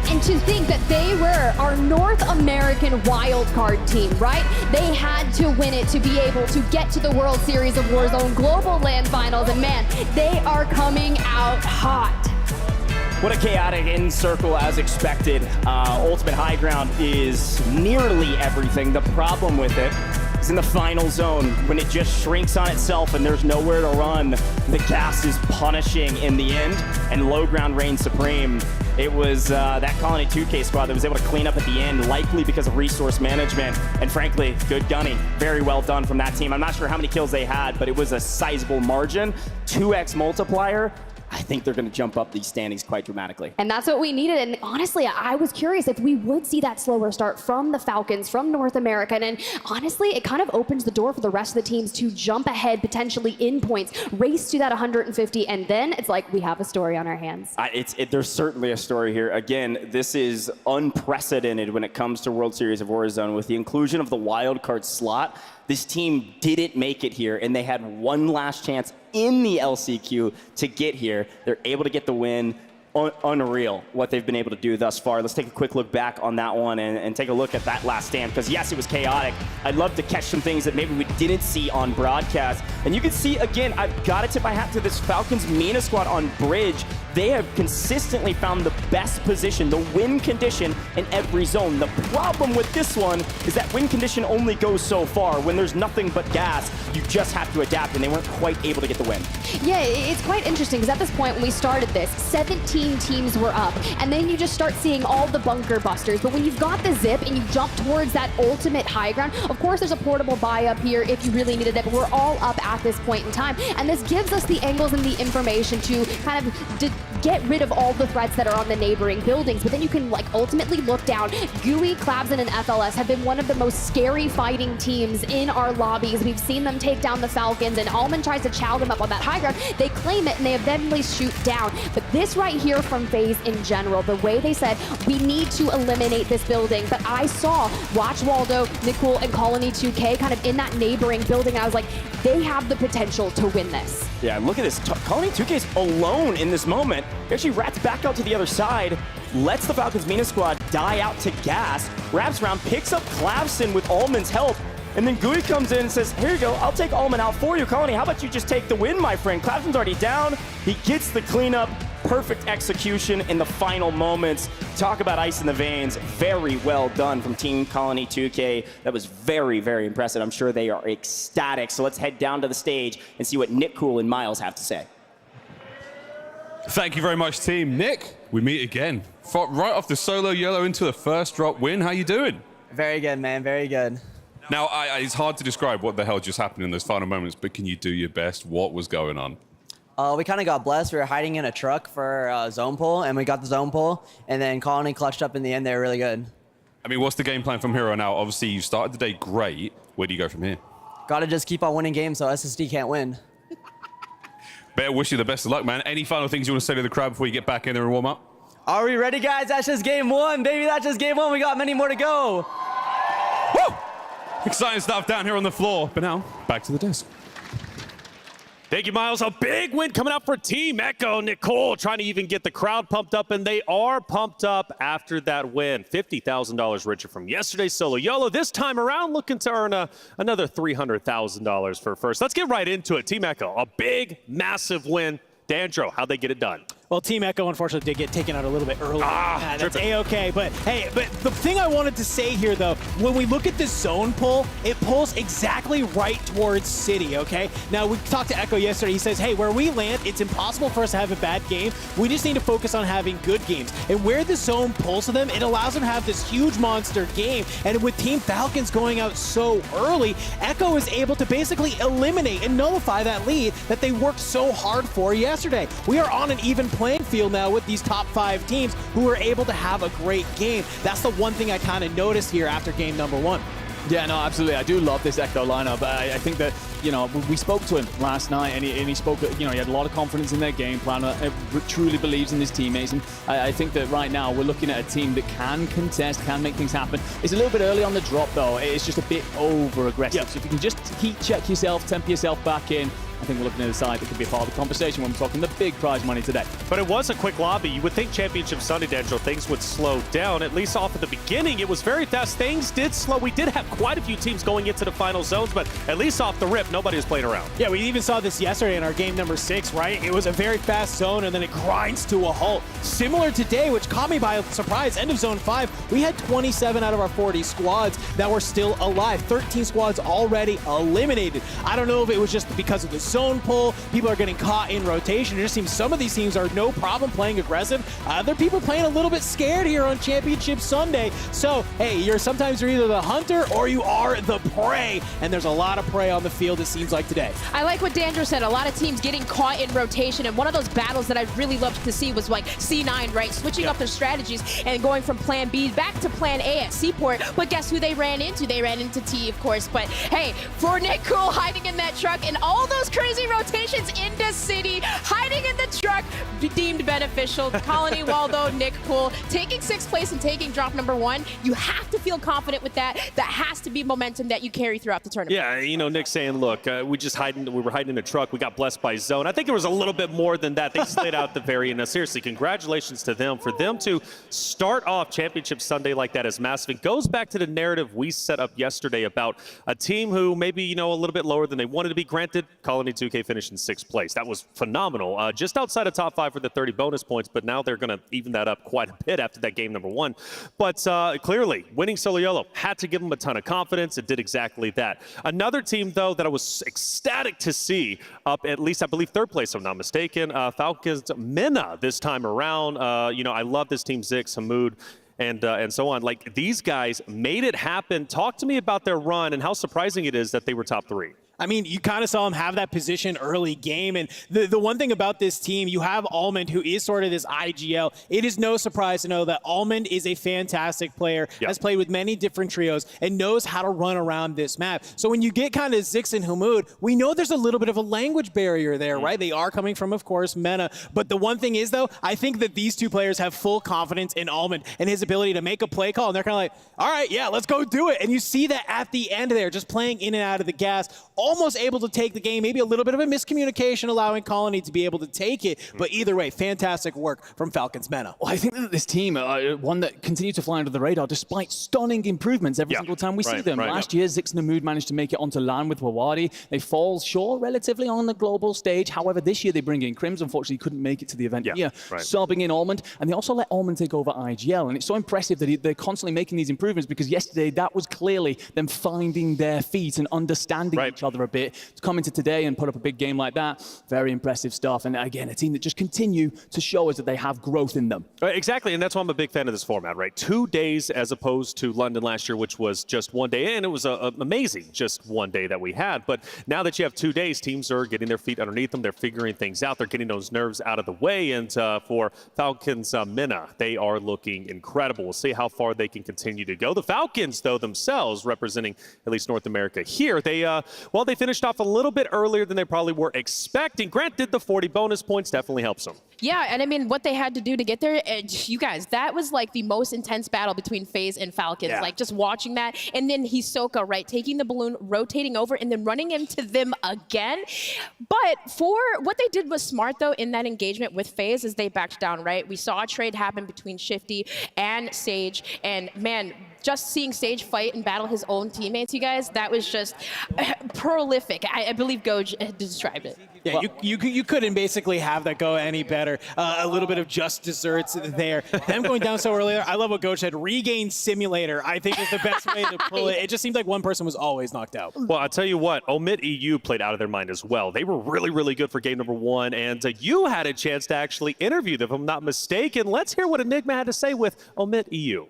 And to think that they were our North American wildcard team, right? They had to win it to be able to get to the World Series of Warzone Global LAN Finals. And man, they are coming out hot. What a chaotic end circle as expected. Ultimate high ground is nearly everything. The problem with it is in the final zone, when it just shrinks on itself and there's nowhere to run, the gas is punishing in the end, and low ground reigns supreme. It was that Colony 2K squad that was able to clean up at the end, likely because of resource management, and frankly, good gunning. Very well done from that team. I'm not sure how many kills they had, but it was a sizable margin. 2x multiplier. I think they're going to jump up these standings quite dramatically. And that's what we needed. And honestly, I was curious if we would see that slower start from the Falcons, from North America. And honestly, it kind of opens the door for the rest of the teams to jump ahead, potentially in points, race to that 150. And then it's like we have a story on our hands. There's certainly a story here. Again, this is unprecedented when it comes to World Series of Warzone. With the inclusion of the wildcard slot, this team didn't make it here, and they had one last chance in the LCQ to get here. They're able to get the win. Unreal what they've been able to do thus far. Let's take a quick look back on that one and take a look at that last stand, because yes, it was chaotic. I'd love to catch some things that maybe we didn't see on broadcast. And you can see, again, I've got to tip my hat to this Falcons Mena squad on bridge. They have consistently found the best position, the win condition in every zone. The problem with this one is that win condition only goes so far. When there's nothing but gas, you just have to adapt, and they weren't quite able to get the win. Yeah, it's quite interesting, because at this point when we started this, 17 teams were up, and then you just start seeing all the bunker busters. But when you've got the zip and you jump towards that ultimate high ground, of course there's a portable buy up here if you really needed it, but we're all up at this point in time. And this gives us the angles and the information to kind of get rid of all the threats that are on the neighboring buildings. But then you can like ultimately look down. GUI, Clabson, and FLS have been one of the most scary fighting teams in our lobbies. We've seen them take down the Falcons, and Almond tries to chow them up on that high ground. They claim it, and they eventually shoot down. But this right here from FaZe in general, the way they said, we need to eliminate this building. But I saw Watch Waldo, Nicole, and Colony 2K kind of in that neighboring building. I was like, they have the potential to win this. Yeah, look at this. Colony 2K is alone in this moment. He actually rats back out to the other side, lets the Falcons Mena squad die out to gas, wraps around, picks up Clavson with Almond's help, and then GUI comes in and says, here you go, I'll take Almond out for you, Colony. How about you just take the win, my friend? Clavson's already down. He gets the cleanup. Perfect execution in the final moments. Talk about ice in the veins. Very well done from Team Colony 2K. That was very, very impressive. I'm sure they are ecstatic. So let's head down to the stage and see what Nick Cool and Miles have to say. Thank you very much, team. Nick, we meet again. Fought right off the solo YOLO into the first drop win. How you doing? Very good, man. Very good. Now, it's hard to describe what the hell just happened in those final moments, but can you do your best? What was going on? We kind of got blessed. We were hiding in a truck for zone pull, and we got the zone pull, and then Colony clutched up in the end. They were really good. I mean, what's the game plan from here on out? Obviously, you started the day great. Where do you go from here? Got to just keep on winning games so SSD can't win. Better wish you the best of luck, man. Any final things you want to say to the crowd before you get back in there and warm up? Are we ready, guys? That's just game one, baby. That's just game one. We got many more to go. Woo! Exciting stuff down here on the floor. But now, back to the desk. Thank you, Miles. A big win coming out for Team Echo. Nicole trying to even get the crowd pumped up, and they are pumped up after that win. $50,000 richer from yesterday's solo YOLO. This time around, looking to earn another $300,000 for first. Let's get right into it. Team Echo, a big, massive win. Dandro, how'd they get it done? Well, Team Echo, unfortunately, did get taken out a little bit early. That's A-okay. But, hey, the thing I wanted to say here, though, when we look at this zone pull, it pulls exactly right towards City, okay? Now, we talked to Echo yesterday. He says, hey, where we land, it's impossible for us to have a bad game. We just need to focus on having good games. And where the zone pulls to them, it allows them to have this huge monster game. And with Team Falcons going out so early, Echo is able to basically eliminate and nullify that lead that they worked so hard for yesterday. We are on an even playing field now with these top 5 teams who are able to have a great game. That's the one thing I kind of noticed here after game number 1. Yeah, no, absolutely. I do love this Echo lineup. I think that, you know, we spoke to him last night, and he spoke, you know, he had a lot of confidence in their game plan, truly believes in his teammates, and I think that right now we're looking at a team that can contest, can make things happen. It's a little bit early on the drop, though. It's just a bit over-aggressive. Yep. So if you can just heat check yourself, temper yourself back in, I think we're looking at a side that could be a part of the conversation when we're talking the big prize money today. But it was a quick lobby. You would think Championship Sunday, D'Angelo, things would slow down. At least off at the beginning, it was very fast. Things did slow. We did have quite a few teams going into the final zones, but at least off the rip, nobody was playing around. Yeah, we even saw this yesterday in our game number 6, right? It was a very fast zone, and then it grinds to a halt. Similar today, which caught me by surprise, end of zone 5, we had 27 out of our 40 squads that were still alive. 13 squads already eliminated. I don't know if it was just because of the zone pull. People are getting caught in rotation. It just seems some of these teams are no problem playing aggressive. Other people playing a little bit scared here on Championship Sunday. So, hey, sometimes you're either the hunter or you are the prey. And there's a lot of prey on the field, it seems like today. I like what Dandro said. A lot of teams getting caught in rotation. And one of those battles that I really loved to see was like C9, right? Switching up their strategies and going from plan B back to plan A at Seaport. But guess who they ran into? They ran into T, of course. But hey, for Nick Cool hiding in that truck and all those crazy rotations into City, hiding in the truck, deemed beneficial. Colony, Waldo, Nick Cool, taking 6th place and taking drop number 1. You have to feel confident with that. That has to be momentum that you carry throughout the tournament. Yeah, you know, Nick saying, look, we were hiding in a truck. We got blessed by zone. I think there was a little bit more than that. They slayed out the very end. Now, seriously, congratulations to them. For them to start off Championship Sunday like that is massive. It goes back to the narrative we set up yesterday about a team who maybe, you know, a little bit lower than they wanted to be. Granted, Colony 2K finished in 6th place. That was phenomenal. Just outside of top 5 for the 30 bonus points, but now they're going to even that up quite a bit after that game number 1. But clearly, winning Solo YOLO had to give them a ton of confidence. It did exactly that. Another team, though, that I was ecstatic to see up at least, I believe, 3rd place, if I'm not mistaken, Falcons Mena this time around. You know, I love this team, Zix, Hamoud, and so on. Like, these guys made it happen. Talk to me about their run and how surprising it is that they were top 3. I mean, you kind of saw him have that position early game. And the one thing about this team, you have Almond, who is sort of this IGL. It is no surprise to know that Almond is a fantastic player, has played with many different trios, and knows how to run around this map. So when you get kind of Zix and Hamoud, we know there's a little bit of a language barrier there, right? They are coming from, of course, Mena. But the one thing is, though, I think that these two players have full confidence in Almond and his ability to make a play call. And they're kind of like, all right, yeah, let's go do it. And you see that at the end there, just playing in and out of the gas, almost able to take the game, maybe a little bit of a miscommunication allowing Colony to be able to take it, but either way, fantastic work from Falcons Mena. Well, I think that this team are one that continues to fly under the radar despite stunning improvements every single time we see them. Last year, Zix and Hamoud managed to make it onto LAN with Wawadi. They fall short relatively on the global stage. However, this year they bring in Crims. Unfortunately, couldn't make it to the event here, subbing in Almond, and they also let Almond take over IGL. And it's so impressive that they're constantly making these improvements, because yesterday that was clearly them finding their feet and understanding each other a bit. To come into today and put up a big game like that, very impressive stuff. And again, a team that just continue to show us that they have growth in them. Exactly, and that's why I'm a big fan of this format, right? 2 days as opposed to London last year, which was just 1 day, and it was amazing just 1 day that we had. But now that you have 2 days, teams are getting their feet underneath them. They're figuring things out. They're getting those nerves out of the way. And for Falcons Mena, they are looking incredible. We'll see how far they can continue to go. The Falcons, though, themselves, representing at least North America here, they finished off a little bit earlier than they probably were expecting. Granted, the 40 bonus points definitely helps them. Yeah, and I mean, what they had to do to get there, you guys, that was like the most intense battle between FaZe and Falcons. Like, just watching that, and then Hisoka, right, taking the balloon, rotating over, and then running into them again. But for what they did was smart, though, in that engagement with FaZe, is they backed down, right? We saw a trade happen between Shifty and Sage, and man, just seeing Sage fight and battle his own teammates, you guys, that was just prolific. I believe Goj described it. Yeah, you couldn't basically have that go any better. A little bit of just desserts there. Them going down so early, I love what Goj said. Regain simulator, I think, is the best way to pull it. It just seemed like one person was always knocked out. Well, I'll tell you what, Omit EU played out of their mind as well. They were really, really good for game number 1, and you had a chance to actually interview them, if I'm not mistaken. Let's hear what Enigma had to say with Omit EU.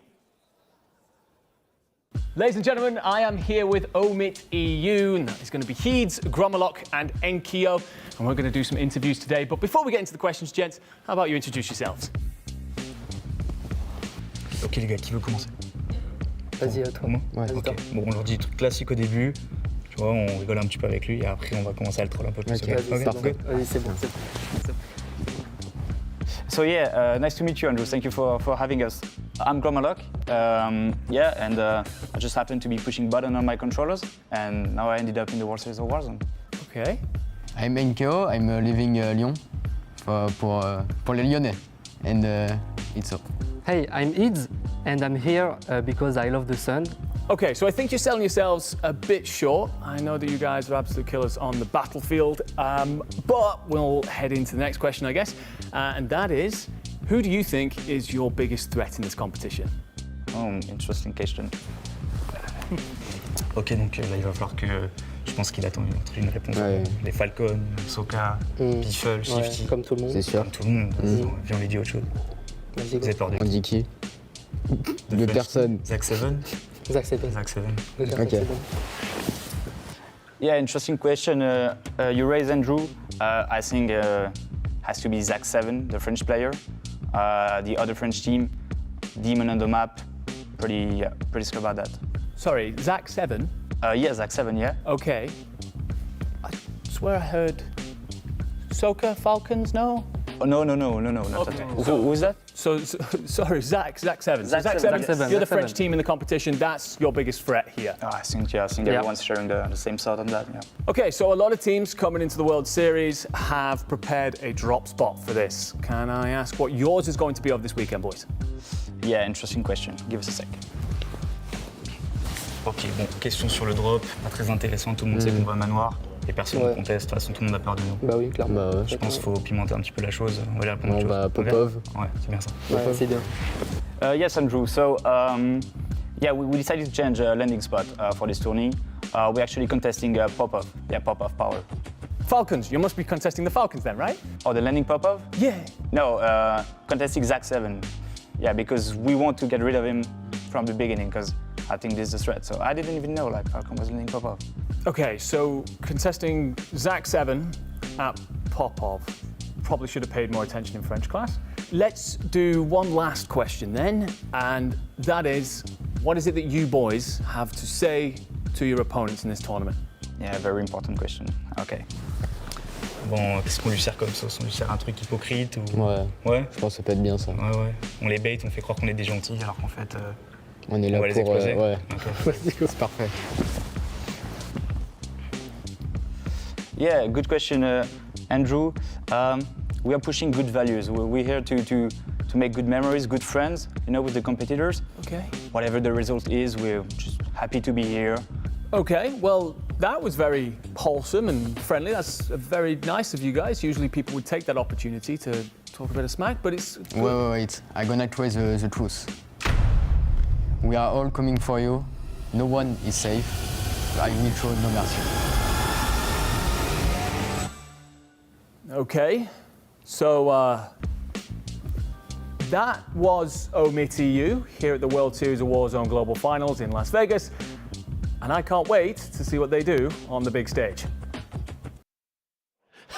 Ladies and gentlemen, I am here with Omit EU. And it's going to be Heeds, Gromolok, and Enkyo. And we're going to do some interviews today. But before we get into the questions, gents, how about you introduce yourselves? Ok les gars, qui veut commencer? Vas-y, à toi. Moi ouais, ok. Bon, on leur dit truc classique au début. Tu vois, on rigole un petit peu avec lui et après on va commencer à le troll un peu plus. Ok, vas-y, c'est bon. So yeah, nice to meet you, Andrew. Thank you for having us. I'm Gromolok, and I just happened to be pushing button on my controllers, and now I ended up in the World Series of Warzone. Okay. I'm Enkyo. I'm living Lyon pour les Lyonnais, and it's all. Hey, I'm Heeds, and I'm here because I love the sun. Okay, so I think you're selling yourselves a bit short. I know that you guys are absolute killers on the battlefield, but we'll head into the next question, I guess, and that is, who do you think is your biggest threat in this competition? Oh, interesting question. Ok, donc là il va falloir que Je pense qu'il attend une réponse. Les Falcons, Soka, Piffle, Shifty. Comme tout le monde. C'est sûr. Comme tout le monde. Viens, on lui dit autre chose. Vous avez peur de On dit qui? De personne. Zach 7. Zach 7. Zach 7. Ok. Yeah, interesting question. You raised Andrew. I think has to be Zach 7, the French player. The other French team, Demon on the map. Pretty sure about that. Sorry, Zach 7? Yeah, Zach 7, yeah. Okay. I swear I heard Soka, Falcons, no? Oh, no, not Okay. at all. Who's that? Sorry, Zach 7. Zach 7. You're the French team in the competition. That's your biggest threat here. I think everyone's sharing the same thought on that, yeah. Okay, so a lot of teams coming into the World Series have prepared a drop spot for this. Can I ask what yours is going to be of this weekend, boys? Yeah, interesting question. Give us a sec. Ok, bon, question sur le drop, pas très intéressant, tout le monde sait qu'on va manoir. Et personne ne conteste, de toute façon tout le monde a peur de nous. Bah oui, clairement. Je pense qu'il faut pimenter un petit peu la chose. On va aller répondre à On va Popov. Ouais, c'est bien ça. Ouais, c'est bien. Yes, Andrew. So, yeah, we decided to change landing spot for this tourney. We're actually contesting Popov. Yeah, Popov power. Falcons, you must be contesting the Falcons then, right? Oh, the landing Popov? Yeah. No, contesting Zach 7. Yeah, because we want to get rid of him from the beginning, because I think this is a threat. So I didn't even know like Falcon was landing Popov. Okay, so contesting Zach 7 at Popov. Probably should have paid more attention in French class. Let's do one last question then, and that is, what is it that you boys have to say to your opponents in this tournament? Yeah, very important question. Okay. Bon, qu'est-ce qu'on lui sert comme sauce? On lui sert un truc hypocrite ou... Ouais. Je pense que ça peut être bien ça. Ouais. On les bait, on fait croire qu'on est des gentils alors qu'en fait... on est là va pour... les exploser. Ouais. C'est parfait. Yeah, good question, Andrew. We are pushing good values. We're here to make good memories, good friends, with the competitors. Okay. Whatever the result is, we're just happy to be here. Okay, well, that was very wholesome and friendly. That's very nice of you guys. Usually people would take that opportunity to talk a bit of smack, but it's good. Wait. I'm gonna try the truth. We are all coming for you. No one is safe. I will show no mercy. Okay, so that was Omit EU here at the World Series of Warzone Global Finals in Las Vegas. And I can't wait to see what they do on the big stage.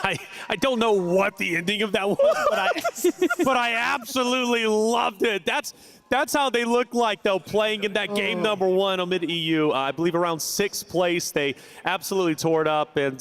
I don't know what the ending of that was, but I absolutely loved it. That's how they look like, though, playing in that game number one, Omit EU. I believe around 6th place. They absolutely tore it up. And,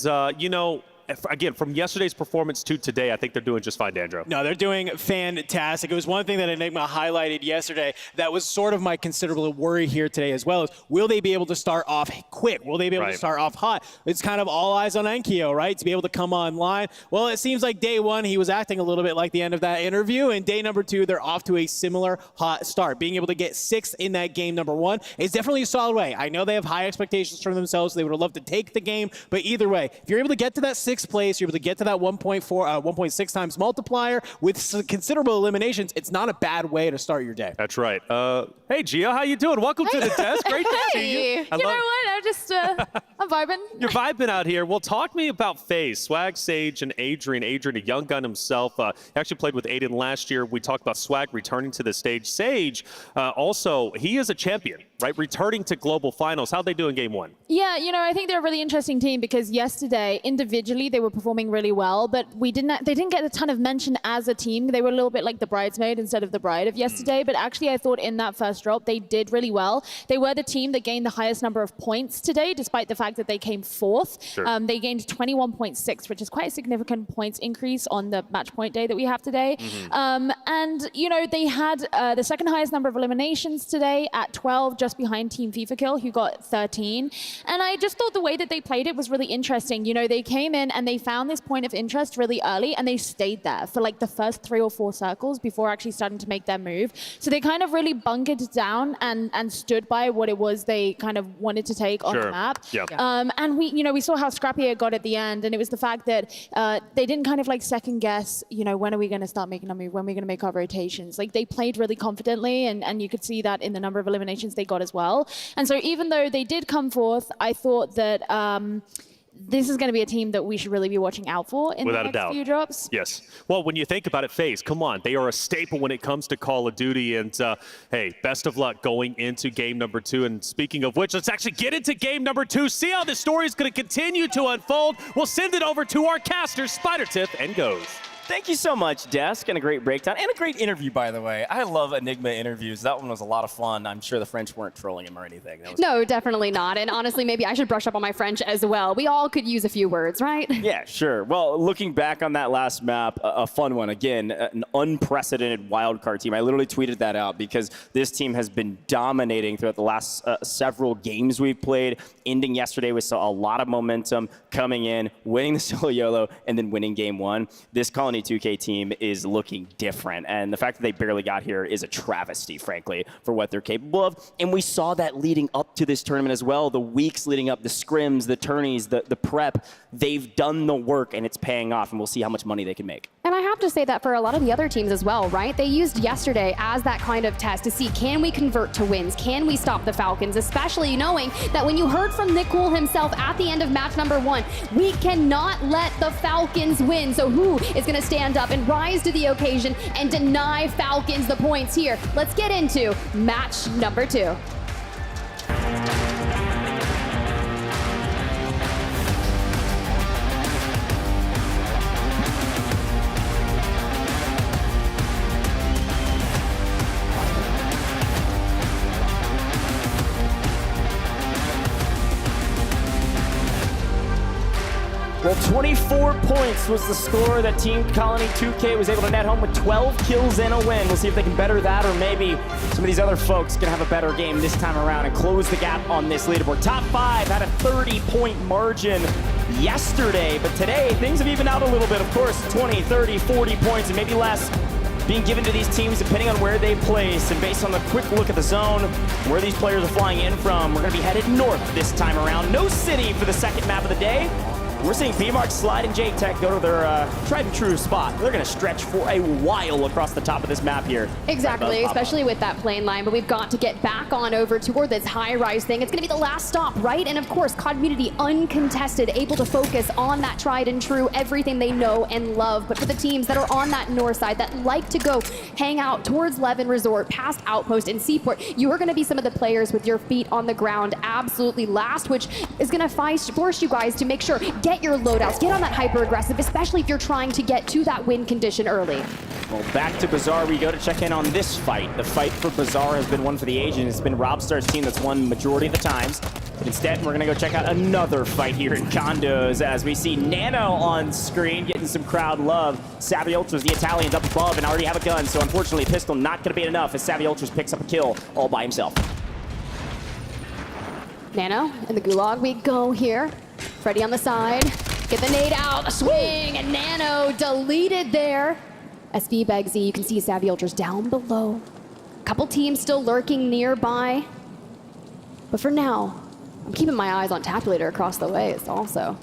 again, from yesterday's performance to today, I think they're doing just fine, Dandro. No, they're doing fantastic. It was one thing that Enigma highlighted yesterday that was sort of my considerable worry here today as well. Is will they be able to start off quick? Will they be able to start off hot? It's kind of all eyes on Enkyo, right? To be able to come online. Well, it seems like day one, he was acting a little bit like the end of that interview. And day number 2, they're off to a similar hot start. Being able to get 6th in that game number 1 is definitely a solid way. I know they have high expectations from themselves. So they would have loved to take the game. But either way, if you're able to get to that 6th place, you're able to get to that 1.6 times multiplier with some considerable eliminations, it's not a bad way to start your day. That's right. Hey, Gio, how you doing? Welcome to the desk. Great to see you. You know what? I'm just, I'm vibing. You're vibing out here. Well, talk to me about FaZe, Swag, Sage, and Adrian. Adrian, a young gun himself. He actually played with Aiden last year. We talked about Swag returning to the stage. Sage, also, he is a champion, right? Returning to global finals. How'd they do in game 1? Yeah, I think they're a really interesting team because yesterday, individually, they were performing really well, but they didn't get a ton of mention as a team. They were a little bit like the bridesmaid instead of the bride of yesterday, but actually I thought in that first drop, they did really well. They were the team that gained the highest number of points today, despite the fact that they came 4th. Sure. They gained 21.6, which is quite a significant points increase on the match point day that we have today. And, they had the second highest number of eliminations today at 12, just behind Team FIFA Kill, who got 13. And I just thought the way that they played it was really interesting. They came in and they found this point of interest really early, and they stayed there for like the first 3 or 4 circles before actually starting to make their move. So they kind of really bunkered down and stood by what it was they kind of wanted to take on the map. Yeah. And we saw how scrappy it got at the end, and it was the fact that they didn't kind of like second guess, when are we going to start making our move, when are we going to make our rotations. Like they played really confidently, and you could see that in the number of eliminations they got as well. And so even though they did come forth, I thought that this is going to be a team that we should really be watching out for in Without the a doubt. next few drops. Yes. Well, when you think about it, FaZe, come on. They are a staple when it comes to Call of Duty. And, hey, best of luck going into game number 2. And speaking of which, let's actually get into game number 2. See how this story is going to continue to unfold. We'll send it over to our caster, Spider Tip, and goes. Thank you so much, Desk, and a great breakdown, and a great interview, by the way. I love Enigma interviews. That one was a lot of fun. I'm sure the French weren't trolling him or anything. That was No, definitely not. And honestly, maybe I should brush up on my French as well. We all could use a few words, right? Yeah, sure. Well, looking back on that last map, a fun one. Again, an unprecedented wildcard team. I literally tweeted that out because this team has been dominating throughout the last several games we've played. Ending yesterday, we saw a lot of momentum coming in, winning the solo YOLO, and then winning game 1. This Colony 2K team is looking different, and the fact that they barely got here is a travesty, frankly, for what they're capable of. And we saw that leading up to this tournament as well. The weeks leading up, the scrims, the tourneys, the prep, they've done the work, and it's paying off, and we'll see how much money they can make. And I have to say that for a lot of the other teams as well, right? They used yesterday as that kind of test to see, can we convert to wins? Can we stop the Falcons? Especially knowing that when you heard from Nick Cool himself at the end of match number 1, we cannot let the Falcons win. So who is going to stand up and rise to the occasion and deny Falcons the points here? Let's get into match number 2. Well, 24 points was the score that Team Colony 2K was able to net home with 12 kills and a win. We'll see if they can better that, or maybe some of these other folks can have a better game this time around and close the gap on this leaderboard. Top 5 had a 30-point margin yesterday, but today things have evened out a little bit. Of course, 20, 30, 40 points, and maybe less being given to these teams depending on where they place. And based on the quick look at the zone, where these players are flying in from, we're going to be headed north this time around. No city for the second map of the day. We're seeing BMark, Slide, and J-Tech go to their tried and true spot. They're going to stretch for a while across the top of this map here. Exactly, especially with that plane line, but we've got to get back on over toward this high-rise thing. It's going to be the last stop, right? And of course, COD Community uncontested, able to focus on that tried and true, everything they know and love. But for the teams that are on that north side, that like to go hang out towards Levin Resort, past Outpost and Seaport, you are going to be some of the players with your feet on the ground absolutely last, which is going to force you guys to make sure, get your loadouts, get on that hyper-aggressive, especially if you're trying to get to that win condition early. Well, back to Bazaar we go to check in on this fight. The fight for Bazaar has been one for the Asians. It's been Robstar's team that's won majority of the times. But instead, we're going to go check out another fight here in Condos as we see Nano on screen getting some crowd love. Savvy Ultras, the Italians, up above and already have a gun, so unfortunately, pistol not going to be enough as Savvy Ultras picks up a kill all by himself. Nano in the gulag we go here. Freddy on the side. Get the nade out, a swing, and Nano deleted there. SV Begsy, you can see Savvy Ultras down below. Couple teams still lurking nearby. But for now, I'm keeping my eyes on Tapulator across the way also.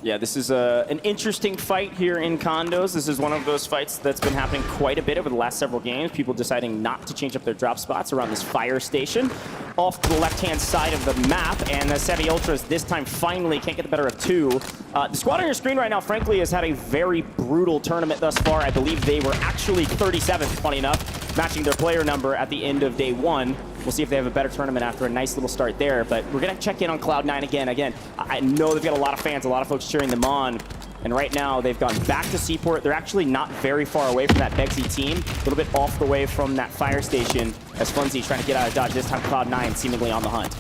Yeah, this is an interesting fight here in Condos. This is one of those fights that's been happening quite a bit over the last several games. People deciding not to change up their drop spots around this fire station. Off to the left-hand side of the map, and the Savvy Ultras this time finally can't get the better of 2. The squad on your screen right now, frankly, has had a very brutal tournament thus far. I believe they were actually 37th, funny enough, matching their player number at the end of day 1. We'll see if they have a better tournament after a nice little start there, but we're going to check in on Cloud9 again. Again, I know they've got a lot of fans, a lot of folks cheering them on, and right now they've gone back to Seaport. They're actually not very far away from that Begsy team, a little bit off the way from that fire station as Funzy's trying to get out of dodge. This time Cloud9 seemingly on the hunt.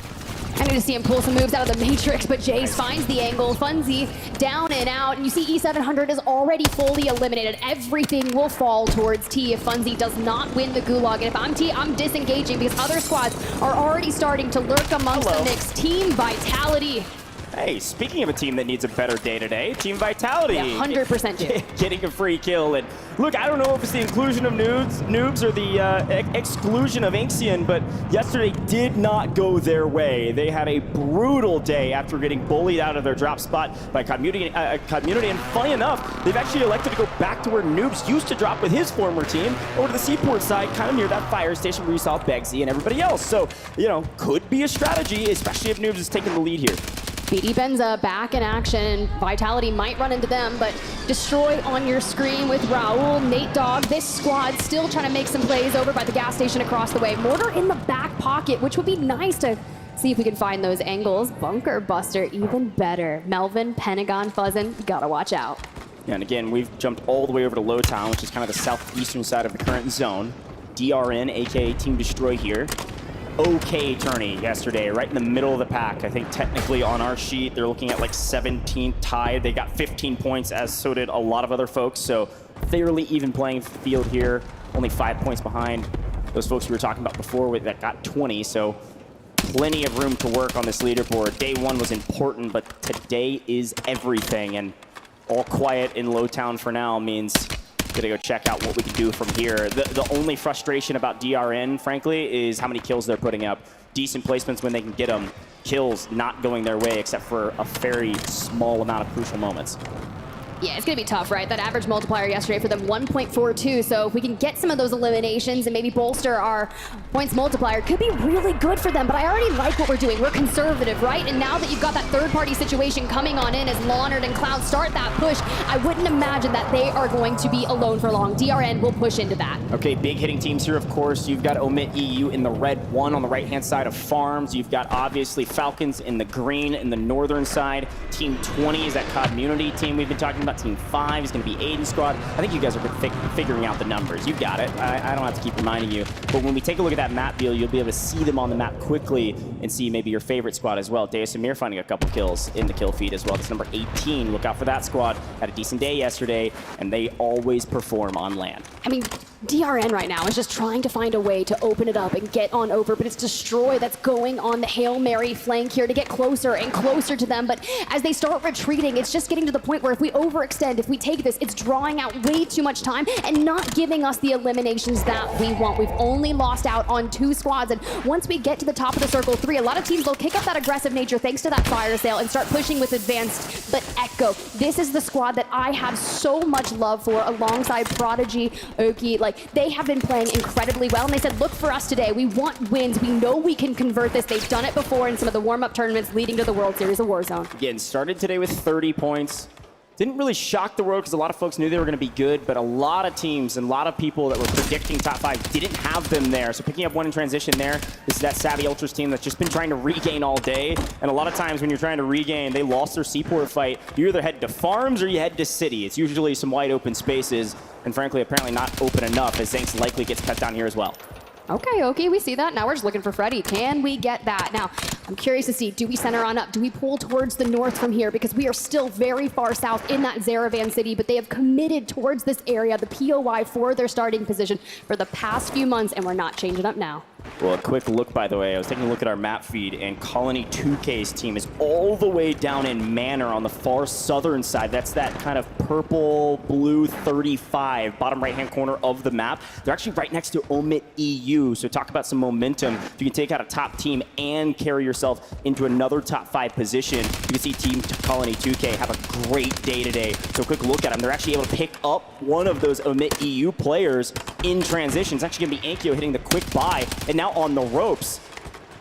I need to see him pull some moves out of the Matrix, but Jace finds the angle. Funzy down and out, and you see E700 is already fully eliminated. Everything will fall towards T if Funzy does not win the Gulag. And if I'm T, I'm disengaging because other squads are already starting to lurk amongst the Knicks. Team Vitality Hey, speaking of a team that needs a better day today, Team Vitality. Yeah, 100% do. Getting a free kill. And look, I don't know if it's the inclusion of noobs or the exclusion of Inxion, but yesterday did not go their way. They had a brutal day after getting bullied out of their drop spot by Community. And funny enough, they've actually elected to go back to where Noobs used to drop with his former team, over to the Seaport side, kind of near that fire station where you saw Begsy and everybody else. So, you know, could be a strategy, especially if Noobs is taking the lead here. BD Benza back in action. Vitality might run into them, but Destroy on your screen with Raul, Nate Dogg. This squad still trying to make some plays over by the gas station across the way. Mortar in the back pocket, which would be nice to see if we can find those angles. Bunker Buster, even better. Melvin, Pentagon, Fuzzin, you gotta watch out. Yeah, and again, we've jumped all the way over to LATAM, which is kind of the southeastern side of the current zone. DRN, aka Team Destroy here. Okay tourney yesterday, right in the middle of the pack. I think technically on our sheet, they're looking at like 17th tied. They got 15 points, as so did a lot of other folks. So fairly even playing field here. Only 5 points behind those folks we were talking about before that got 20. So plenty of room to work on this leaderboard. Day one was important, but today is everything. And all quiet in Lowtown for now means gonna go check out what we can do from here. The only frustration about DRN, frankly, is how many kills they're putting up. Decent placements when they can get them. Kills not going their way except for a very small amount of crucial moments. Yeah, it's going to be tough, right? That average multiplier yesterday for them, 1.42. So if we can get some of those eliminations and maybe bolster our points multiplier, could be really good for them. But I already like what we're doing. We're conservative, right? And now that you've got that third-party situation coming on in as Lawnard and Cloud start that push, I wouldn't imagine that they are going to be alone for long. DRN will push into that. Okay, big hitting teams here, of course. You've got Omit EU in the red one on the right-hand side of Farms. You've got, obviously, Falcons in the green in the northern side. Team 20 is that community team we've been talking about. Team 5 is going to be Aiden squad. I think you guys are figuring out the numbers. You got it. I don't have to keep reminding you. But when we take a look at that map view, you'll be able to see them on the map quickly and see maybe your favorite squad as well. Amir finding a couple kills in the kill feed as well. That's number 18. Look out for that squad. Had a decent day yesterday, and they always perform on land. I mean, DRN right now is just trying to find a way to open it up and get on over, but it's Destroy that's going on the Hail Mary flank here to get closer and closer to them. But as they start retreating, it's just getting to the point where if we overextend, if we take this, it's drawing out way too much time and not giving us the eliminations that we want. We've only lost out on 2 squads, and once we get to the top of the circle 3, a lot of teams will kick up that aggressive nature thanks to that fire sale and start pushing with advanced. But Echo, this is the squad that I have so much love for alongside Prodigy, Oki. Like, they have been playing incredibly well, and they said, look for us today. We want wins. We know we can convert this. They've done it before in some of the warm-up tournaments leading to the World Series of Warzone. Again, started today with 30 points. Didn't really shock the world because a lot of folks knew they were going to be good, but a lot of teams and a lot of people that were predicting top 5 didn't have them there. So picking up one in transition there, this is that Savvy Ultras team that's just been trying to regain all day. And a lot of times when you're trying to regain, they lost their Seaport fight. You either head to farms or you head to city. It's usually some wide open spaces, and frankly, apparently not open enough, as Zanks likely gets cut down here as well. Okay, we see that. Now we're just looking for Freddy. Can we get that? Now, I'm curious to see, do we center on up? Do we pull towards the north from here? Because we are still very far south in that Zaravan city, but they have committed towards this area, the POI, for their starting position for the past few months, and we're not changing up now. Well, a quick look, by the way. I was taking a look at our map feed, and Colony 2K's team is all the way down in Manor on the far southern side. That's that kind of purple, blue 35, bottom right-hand corner of the map. They're actually right next to Omit EU, so talk about some momentum. If you can take out a top team and carry yourself into another top 5 position, you can see Team Colony 2K have a great day today. So a quick look at them. They're actually able to pick up one of those Omit EU players in transition. It's actually going to be Ankyo hitting the quick buy, and now on the ropes.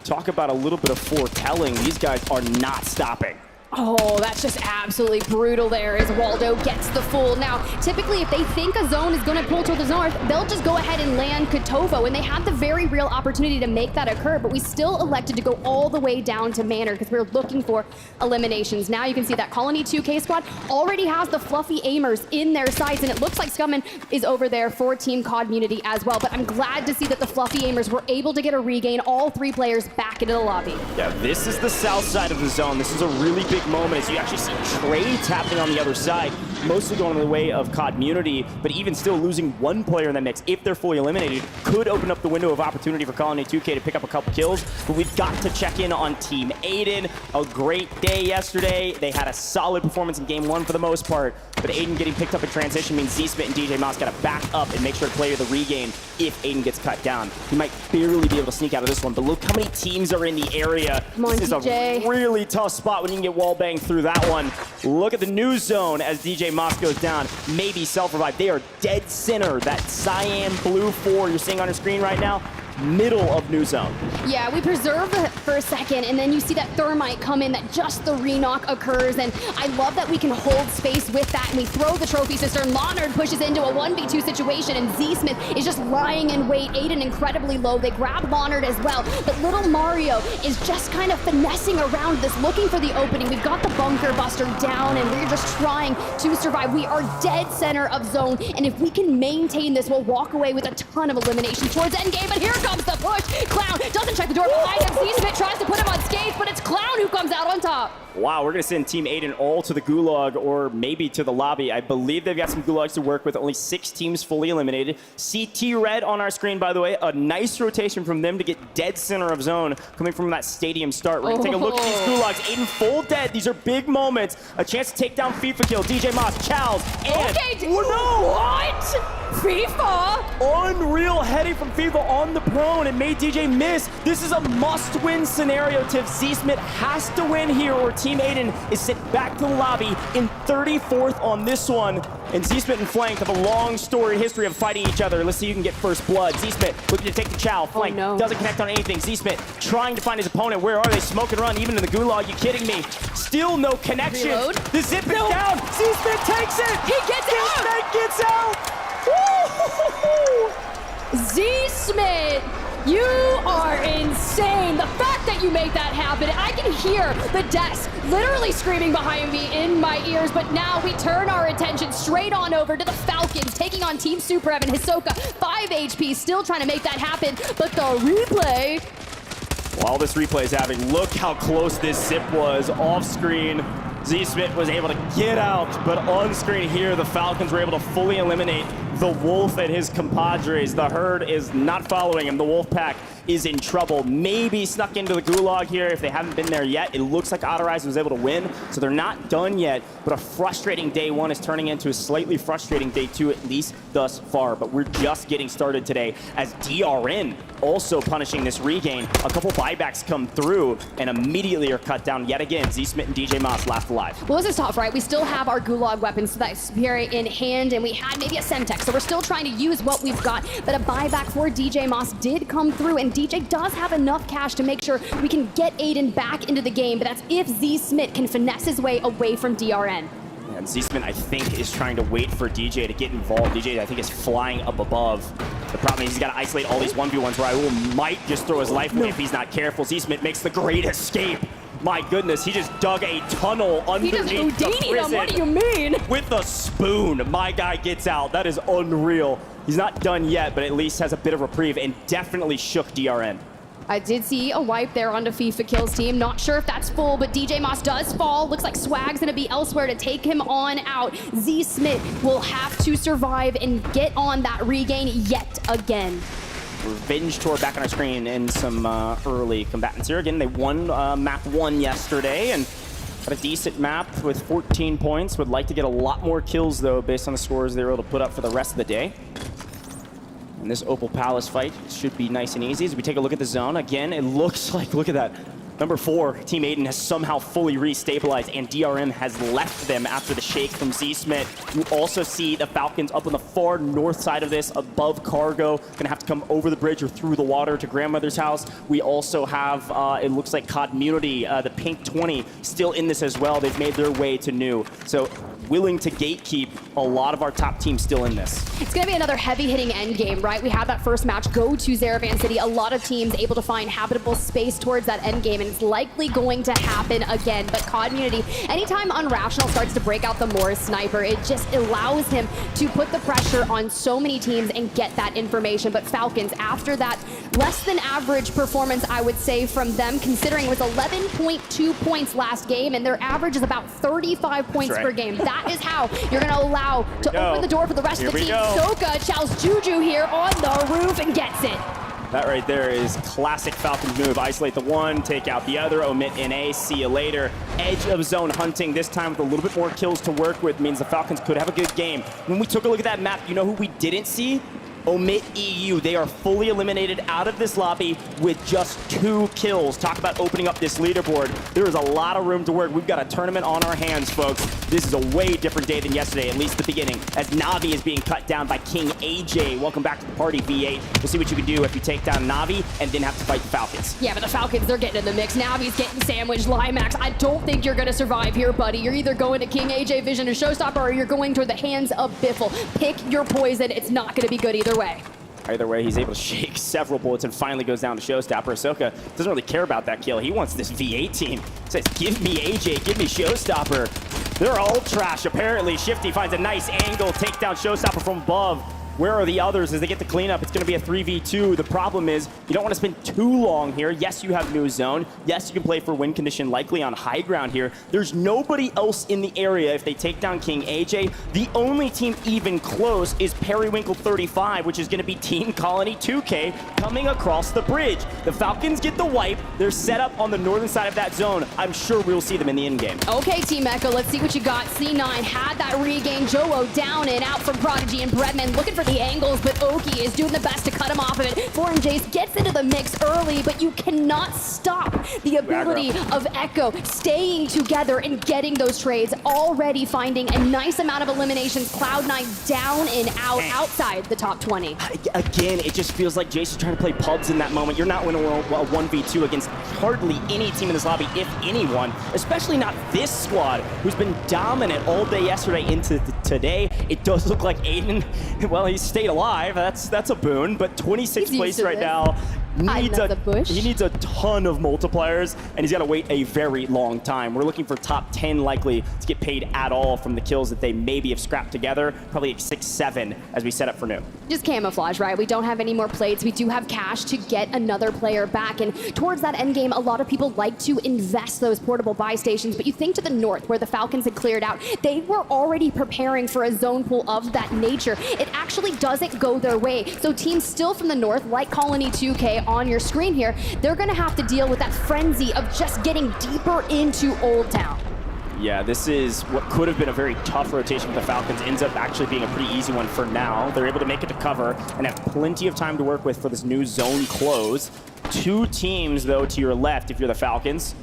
Talk about a little bit of foretelling. These guys are not stopping. Oh, that's just absolutely brutal there as Waldo gets the full. Now, typically, if they think a zone is going to pull to the north, they'll just go ahead and land Kotovo, and they had the very real opportunity to make that occur, but we still elected to go all the way down to Manor because we were looking for eliminations. Now you can see that Colony 2K squad already has the fluffy aimers in their sights, and it looks like Scummin is over there for Team Community as well, but I'm glad to see that the fluffy aimers were able to get a regain, all 3 players back into the lobby. Yeah, this is the south side of the zone. This is a really big big moment as you actually see trades happening on the other side, mostly going the way of COD Munity, but even still losing one player in that mix, if they're fully eliminated, could open up the window of opportunity for Colony 2K to pick up a couple kills. But we've got to check in on Team Aiden. A great day yesterday. They had a solid performance in game 1 for the most part, but Aiden getting picked up in transition means Z-Smit and DJ Moss got to back up and make sure to play the regain if Aiden gets cut down. He might barely be able to sneak out of this one, but look how many teams are in the area. Come on, this is DJ. a really tough spot when you can get wall banged through that one. Look at the new zone as DJ Moss goes down. Maybe self-revive. They are dead center. That cyan blue 4 you're seeing on your screen right now, middle of new zone. Yeah, we preserve it for a second, and then you see that thermite come in, that just the re-knock occurs, and I love that we can hold space with that, and we throw the trophy cistern. Leonard pushes into a 1v2 situation, and Z-Smith is just lying in wait. Aiden incredibly low. They grab Leonard as well, but little Mario is just kind of finessing around this, looking for the opening. We've got the bunker buster down, and we're just trying to survive. We are dead center of zone, and if we can maintain this, we'll walk away with a ton of elimination towards endgame, but here comes the push. Clown doesn't check the door behind him. Z-Smith tries to put him on skates, but it's Clown who comes out on top. Wow, we're going to send Team Aiden all to the gulag or maybe to the lobby. I believe they've got some gulags to work with. Only 6 teams fully eliminated. CT Red on our screen, by the way. A nice rotation from them to get dead center of zone coming from that stadium start. We're going to take a look at these gulags. Aiden full dead. These are big moments. A chance to take down FIFA kill. DJ Moss, Chows, and... Okay, what? FIFA? Unreal heading from FIFA on the prone and made DJ miss. This is a must-win scenario, Tiff. Z-Smith has to win here or Team Aiden is sent back to the lobby in 34th on this one. And Z-Smith and Flank have a long story history of fighting each other. Let's see who can get first blood. Z-Smith looking to take the Chow. Flank doesn't connect on anything. Z-Smith trying to find his opponent. Where are they? Smoke and run, even in the gulag. You kidding me? Still no connection. Reload. The zip is down. Z-Smith takes it. He gets out. Z-Smith gets out. Z-Smith, you are insane. The fact that you made that happen, I can hear the desk literally screaming behind me in my ears, but now we turn our attention straight on over to the Falcons, taking on Team Super Evan. Hisoka, 5 HP, still trying to make that happen, but the replay... While this replay is happening, look how close this zip was off screen. Z-Smith was able to get out, but on screen here, the Falcons were able to fully eliminate the Wolf and his compadres. The herd is not following him. The Wolf pack is in trouble. Maybe snuck into the gulag here if they haven't been there yet. It looks like Otterize was able to win, so they're not done yet, but a frustrating day 1 is turning into a slightly frustrating day 2, at least thus far. But we're just getting started today as DRN also punishing this regain. A couple buybacks come through and immediately are cut down yet again. Z-Smith and DJ Moss last alive. Well, this is tough, right? We still have our gulag weapons, so that Spirit in hand, and we had maybe a Semtex, so we're still trying to use what we've got. But a buyback for DJ Moss did come through, and DJ does have enough cash to make sure we can get Aiden back into the game, but that's if Z-Smith can finesse his way away from DRN. And Z-Smith, I think, is trying to wait for DJ to get involved. DJ, I think, is flying up above. The problem is he's got to isolate all these 1v1s where I might just throw his life away if he's not careful. Z-Smith makes the great escape. My goodness, he just dug a tunnel underneath the prison. What do you mean? With a spoon. My guy gets out. That is unreal. He's not done yet, but at least has a bit of reprieve and definitely shook DRN. I did see a wipe there onto FIFA Kills team. Not sure if that's full, but DJ Moss does fall. Looks like Swag's gonna be elsewhere to take him on out. Z-Smith will have to survive and get on that regain yet again. Revenge tour back on our screen and some early combatants here. Again, they won map 1 yesterday and got a decent map with 14 points. Would like to get a lot more kills though based on the scores they were able to put up for the rest of the day. And this Opal Palace fight should be nice and easy. As we take a look at the zone, again, it looks like, look at that. Number 4, Team Aiden has somehow fully restabilized, and DRM has left them after the shake from Z-Smith. You also see the Falcons up on the far north side of this, above cargo. Gonna have to come over the bridge or through the water to grandmother's house. We also have, it looks like COD Munity, the pink 20, still in this as well. They've made their way to new. So willing to gatekeep a lot of our top teams still in this. It's going to be another heavy-hitting end game, right? We had that first match go to Zaravan City. A lot of teams able to find habitable space towards that end game, and it's likely going to happen again. But COD Immunity, anytime Unrational starts to break out the Morris Sniper, it just allows him to put the pressure on so many teams and get that information. But Falcons, after that less than average performance, I would say, from them, considering it was 11.2 points last game, and their average is about 35 points per game. That is how you're going to allow to open the door for the rest of the team. Soka chows Juju here on the roof and gets it. That right there is classic Falcons move. Isolate the one, take out the other, omit NA, see you later. Edge of zone hunting, this time with a little bit more kills to work with, means the Falcons could have a good game. When we took a look at that map, you know who we didn't see? Omit EU. They are fully eliminated out of this lobby with just 2 kills. Talk about opening up this leaderboard. There is a lot of room to work. We've got a tournament on our hands, folks. This is a way different day than yesterday, at least the beginning, as Navi is being cut down by King AJ. Welcome back to the party, V8. We'll see what you can do if you take down Navi and then have to fight the Falcons. Yeah, but the Falcons, they're getting in the mix. Navi's getting sandwiched. Limax, I don't think you're going to survive here, buddy. You're either going to King AJ Vision or Showstopper, or you're going toward the hands of Biffle. Pick your poison. It's not going to be good either way. Either way, he's able to shake several bullets and finally goes down to Showstopper. Ahsoka doesn't really care about that kill. He wants this V8 team. Says, give me AJ, give me Showstopper. They're all trash, apparently. Shifty finds a nice angle, take down Showstopper from above. Where are the others as they get the cleanup? It's going to be a 3v2. The problem is you don't want to spend too long here. Yes, you have new zone. Yes, you can play for win condition, likely on high ground here. There's nobody else in the area if they take down King AJ. The only team even close is Periwinkle 35, which is going to be Team Colony 2K coming across the bridge. The Falcons get the wipe. They're set up on the northern side of that zone. I'm sure we'll see them in the end game. Okay, Team Echo, let's see what you got. C9 had that regain. Joe down and out from Prodigy and Bredman looking for the angles, but Oki is doing the best to cut him off of it. Foreign Jace gets into the mix early, but you cannot stop the ability of Echo staying together and getting those trades. Already finding a nice amount of eliminations. Cloud9 down and out, outside the top 20. Again, it just feels like Jace is trying to play pubs in that moment. You're not winning a 1v2 against hardly any team in this lobby, if anyone, especially not this squad, who's been dominant all day yesterday into today. It does look like Aiden, well, he's stayed alive. That's a boon, but 26th place right now. He needs a ton of multipliers, and he's got to wait a very long time. We're looking for top 10 likely to get paid at all from the kills that they maybe have scrapped together. Probably 6-7 as we set up for new. Just camouflage, right? We don't have any more plates. We do have cash to get another player back. And towards that end game, a lot of people like to invest those portable buy stations. But you think to the north, where the Falcons had cleared out, they were already preparing for a zone pool of that nature. It actually doesn't go their way. So teams still from the north, like Colony 2K on your screen here, they're going to have to deal with that frenzy of just getting deeper into Old Town. Yeah, this is what could have been a very tough rotation for the Falcons. Ends up actually being a pretty easy one for now. They're able to make it to cover and have plenty of time to work with for this new zone close. 2 teams, though, to your left, if you're the Falcons.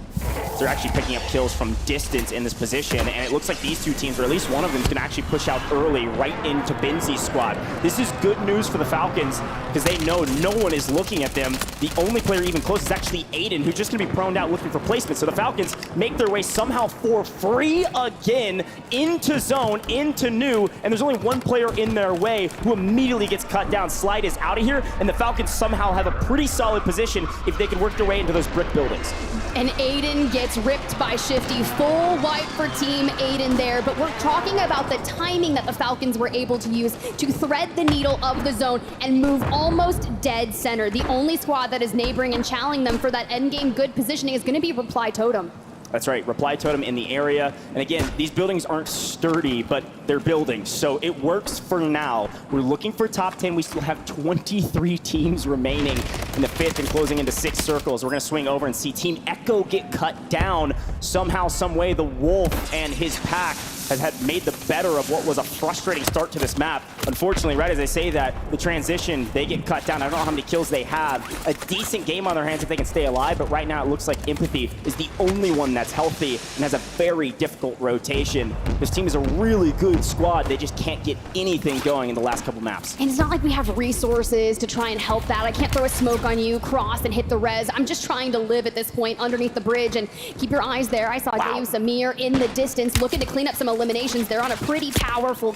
They're actually picking up kills from distance in this position, and it looks like these 2 teams, or at least one of them, is going to actually push out early right into Benzi's squad. This is good news for the Falcons because they know no one is looking at them. The only player even close is actually Aiden, who's just going to be proned out looking for placement. So the Falcons make their way somehow for free again into zone, into new, and there's only one player in their way who immediately gets cut down. Slide is out of here, and the Falcons somehow have a pretty solid position if they can work their way into those brick buildings. And Aiden gets ripped by Shifty. Full wipe for Team Aiden there, but we're talking about the timing that the Falcons were able to use to thread the needle of the zone and move almost dead center. The only squad that is neighboring and challenging them for that endgame good positioning is going to be Reply Totem. That's right, Reply Totem in the area. And again, these buildings aren't sturdy, but they're buildings, so it works for now. We're looking for top 10. We still have 23 teams remaining in the 5th and closing into 6 circles. We're gonna swing over and see Team Echo get cut down. Somehow, some way, the Wolf and his pack has made the better of what was a frustrating start to this map. Unfortunately, right as I say that, the transition, they get cut down. I don't know how many kills they have. A decent game on their hands if they can stay alive, but right now it looks like Empathy is the only one that's healthy and has a very difficult rotation. This team is a really good squad. They just can't get anything going in the last couple maps. And it's not like we have resources to try and help that. I can't throw a smoke on you, cross, and hit the res. I'm just trying to live at this point underneath the bridge and keep your eyes there. I saw Amir in the distance looking to clean up some eliminations. They're on a pretty powerful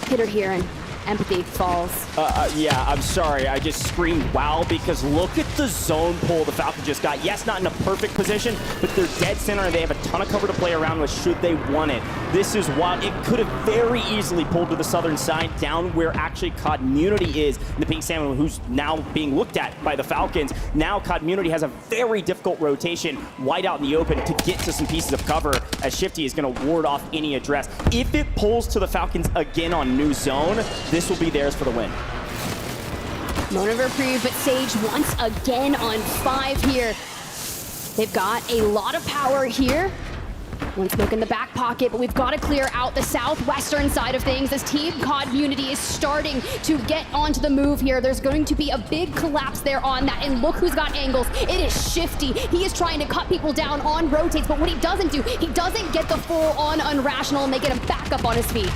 hitter here, and Empathy falls. Yeah, I'm sorry. I just screamed wow because look at the zone pull the Falcons just got. Yes, not in a perfect position, but they're dead center and they have a ton of cover to play around with should they want it. This is wild. It could have very easily pulled to the southern side down where actually Community is. And the Pink Salmon, who's now being looked at by the Falcons. Now Community has a very difficult rotation wide out in the open to get to some pieces of cover as Shifty is going to ward off any address. If it pulls to the Falcons again on new zone, this will be theirs for the win. Moment of reprieve, but Sage once again on 5 here. They've got a lot of power here. One smoke in the back pocket, but we've got to clear out the southwestern side of things as Team Community is starting to get onto the move here. There's going to be a big collapse there on that, and look who's got angles. It is Shifty. He is trying to cut people down on rotates, but what he doesn't do, he doesn't get the full-on unrational, and they get him back up on his feet.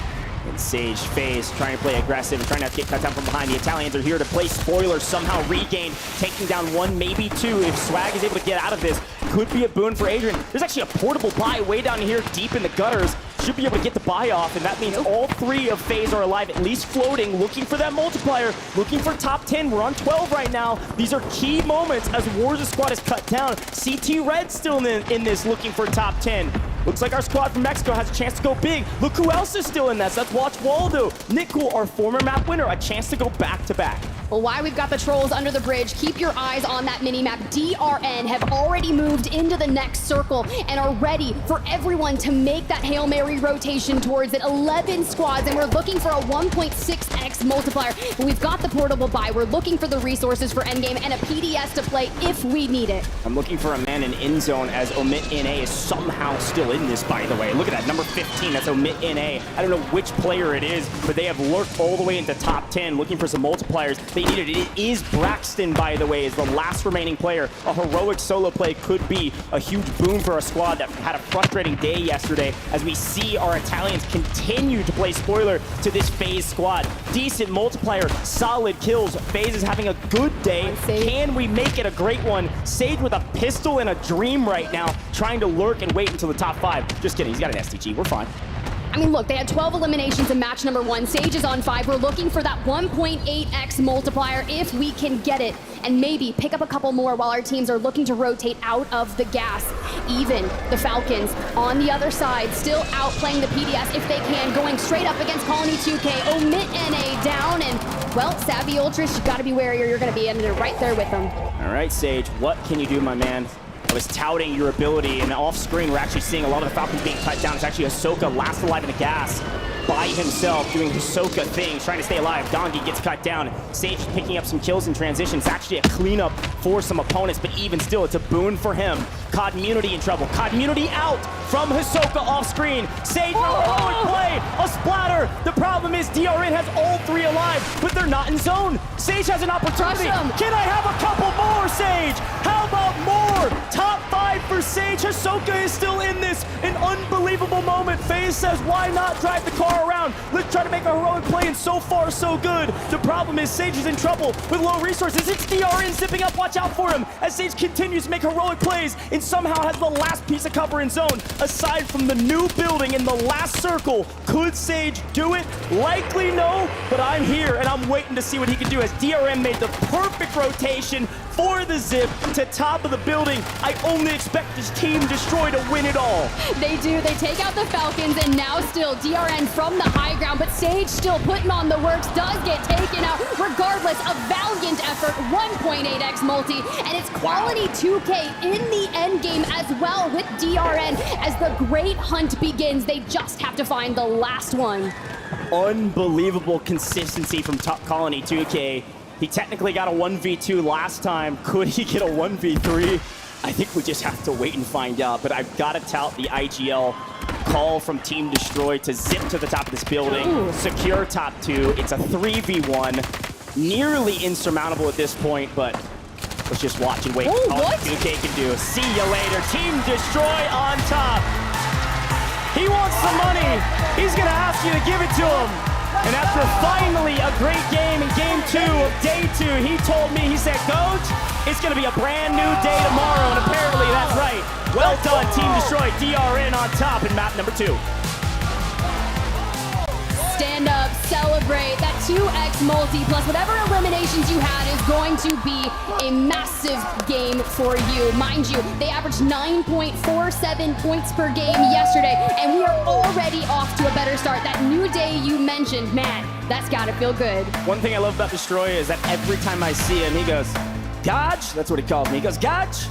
And Sage, FaZe trying to play aggressive and trying not to get cut down from behind. The Italians are here to play spoiler, somehow regain, taking down 1, maybe 2. If Swag is able to get out of this, could be a boon for Adrian. There's actually a portable buy way down here deep in the gutters. Should be able to get the buy off, and that means all 3 of FaZe are alive, at least floating, looking for that multiplier, looking for top 10. We're on 12 right now. These are key moments as Warzone squad is cut down. CT Red still in this, looking for top 10. Looks like our squad from Mexico has a chance to go big. Look who else is still in that. So that's Watch Waldo. Nickel, our former map winner, a chance to go back-to-back. Well, why we've got the trolls under the bridge, keep your eyes on that mini-map. DRN have already moved into the next circle and are ready for everyone to make that Hail Mary rotation towards it. 11 squads, and we're looking for a 1.6x multiplier. And we've got the portable buy. We're looking for the resources for endgame and a PDS to play if we need it. I'm looking for a man in end zone as Omit NA is somehow still in this, by the way. Look at that, number 15, that's Omit NA. I don't know which player it is, but they have lurked all the way into top 10, looking for some multipliers. They need it. It is Braxton, by the way, is the last remaining player. A heroic solo play could be a huge boon for a squad that had a frustrating day yesterday as we see our Italians continue to play spoiler to this FaZe squad. Decent multiplier, solid kills. FaZe is having a good day. Can we make it a great one? Sage with a pistol and a dream right now, trying to lurk and wait until the top 5. Just kidding, he's got an STG, we're fine. I mean, look, they had 12 eliminations in match number 1. Sage is on 5. We're looking for that 1.8x multiplier if we can get it, and maybe pick up a couple more while our teams are looking to rotate out of the gas. Even the Falcons on the other side, still outplaying the PDS if they can, going straight up against Colony 2K. Omit NA down, and, well, Savvy Ultras, you gotta be wary or you're gonna be in there right there with them. All right, Sage, what can you do, my man? I was touting your ability, and off screen, we're actually seeing a lot of the Falcons being cut down. It's actually Ahsoka last alive in the gas by himself, doing Ahsoka things, trying to stay alive. Dongi gets cut down. Sage picking up some kills and transitions. Actually a cleanup for some opponents, but even still, it's a boon for him. Community in trouble. Community out from Ahsoka off screen. Sage, heroic play, a splatter. The problem is DRN has all 3 alive, but they're not in zone. Sage has an opportunity. Can I have a couple more, Sage? How about more? Top 5 for Sage. Ahsoka is still in this. An unbelievable moment. FaZe says, why not drive the car around? Let's try to make a heroic play, and so far, so good. The problem is Sage is in trouble with low resources. It's DRN zipping up. Watch out for him as Sage continues to make heroic plays and somehow has the last piece of cover in zone. Aside from the new building in the last circle, could Sage do it? Likely no, but I'm here and I'm waiting to see what he can do as DRM made the perfect rotation for the zip to top of the building. I only expect this Team Destroy to win it all. They do. They take out the Falcons, and now still DRN from the high ground, but Sage still putting on the works, does get taken out. Regardless, a valiant effort, 1.8x multi, and it's Quality 2K in the end game as well with DRN as the great hunt begins. They just have to find the last one. Unbelievable consistency from Top Colony 2K. He technically got a 1v2 last time. Could he get a 1v3? I think we just have to wait and find out, but I've got to tout the IGL call from Team Destroy to zip to the top of this building, secure top 2. It's a 3v1, nearly insurmountable at this point, but let's just watch and wait what 2K can do. See you later. Team Destroy on top. He wants the money. He's going to ask you to give it to him. And after finally a great game in game 2 of day 2, he told me, he said, Coach, it's going to be a brand new day tomorrow. And apparently that's right. Well done, Team Destroy. DRN on top in map number 2. celebrate. That 2x multi plus whatever eliminations you had is going to be a massive game for you. Mind you, they averaged 9.47 points per game yesterday, and we are already off to a better start. That new day you mentioned, man, that's gotta feel good. One thing I love about Destroy is that every time I see him, he goes, Dodge? That's what he calls me. He goes, Dodge?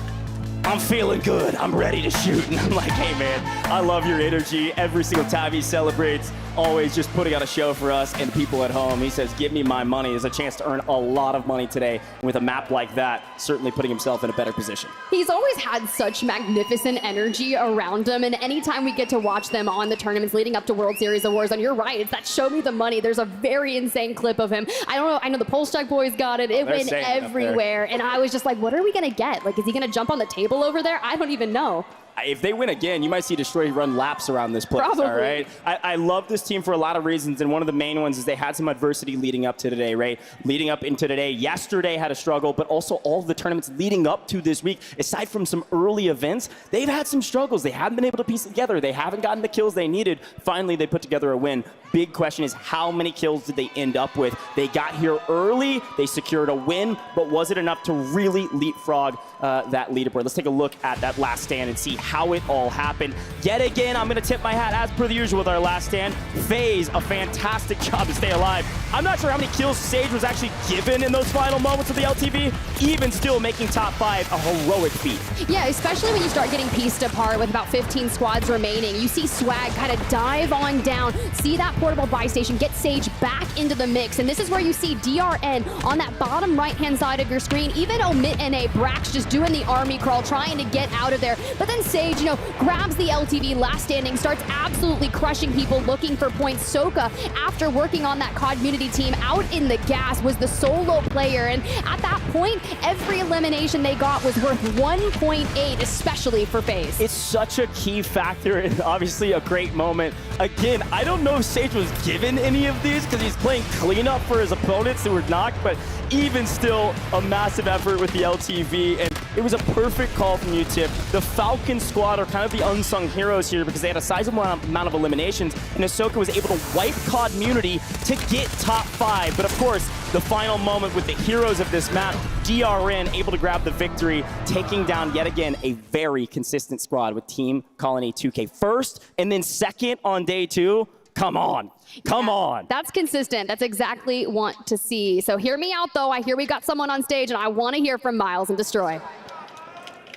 I'm feeling good. I'm ready to shoot. And I'm like, hey, man, I love your energy. Every single time he celebrates, always just putting on a show for us and people at home. He says, give me my money. There's a chance to earn a lot of money today. And with a map like that, certainly putting himself in a better position. He's always had such magnificent energy around him, and anytime we get to watch them on the tournaments leading up to World Series of Warzone, you're right, it's that show me the money. There's a very insane clip of him. I don't know, I know the Pulse Check boys got it. It went everywhere, and I was just like, what are we gonna get? Like, is he gonna jump on the table over there? I don't even know. If they win again, you might see Destroy run laps around this place, Probably. all right? I love this team for a lot of reasons, and one of the main ones is they had some adversity leading up to today, right? Leading up into today. Yesterday had a struggle, but also all of the tournaments leading up to this week, aside from some early events, they've had some struggles. They haven't been able to piece it together. They haven't gotten the kills they needed. Finally, they put together a win. Big question is, how many kills did they end up with? They got here early, they secured a win, but was it enough to really leapfrog that leaderboard? Let's take a look at that last stand and see how it all happened. Yet again, I'm gonna tip my hat, as per the usual with our last stand. FaZe, a fantastic job to stay alive. I'm not sure how many kills Sage was actually given in those final moments of the LTV, even still making top 5 a heroic feat. Yeah, especially when you start getting pieced apart with about 15 squads remaining. You see Swag kind of dive on down, see that portable buy station, get Sage back into the mix, and this is where you see DRN on that bottom right-hand side of your screen. Even Omit EU, Brax just doing the army crawl, trying to get out of there. But then Sage, grabs the LTV, last standing, starts absolutely crushing people looking for points. Soka, after working on that community team out in the gas, was the solo player, and at that point, every elimination they got was worth 1.8, especially for FaZe. It's such a key factor and obviously a great moment. Again, I don't know if Sage was given any of these because he's playing cleanup for his opponents who were knocked, but even still a massive effort with the LTV, and it was a perfect call from you, Tip. The Falcons squad are kind of the unsung heroes here because they had a sizable amount of eliminations, and Ahsoka was able to wipe community to get top 5. But of course, the final moment with the heroes of this map, DRN able to grab the victory, taking down yet again a very consistent squad with Team Colony 2K first, and then second on day 2. Come on. Come on. That's consistent. That's exactly want to see. So hear me out, though. I hear we got someone on stage, and I want to hear from Miles and Destroy.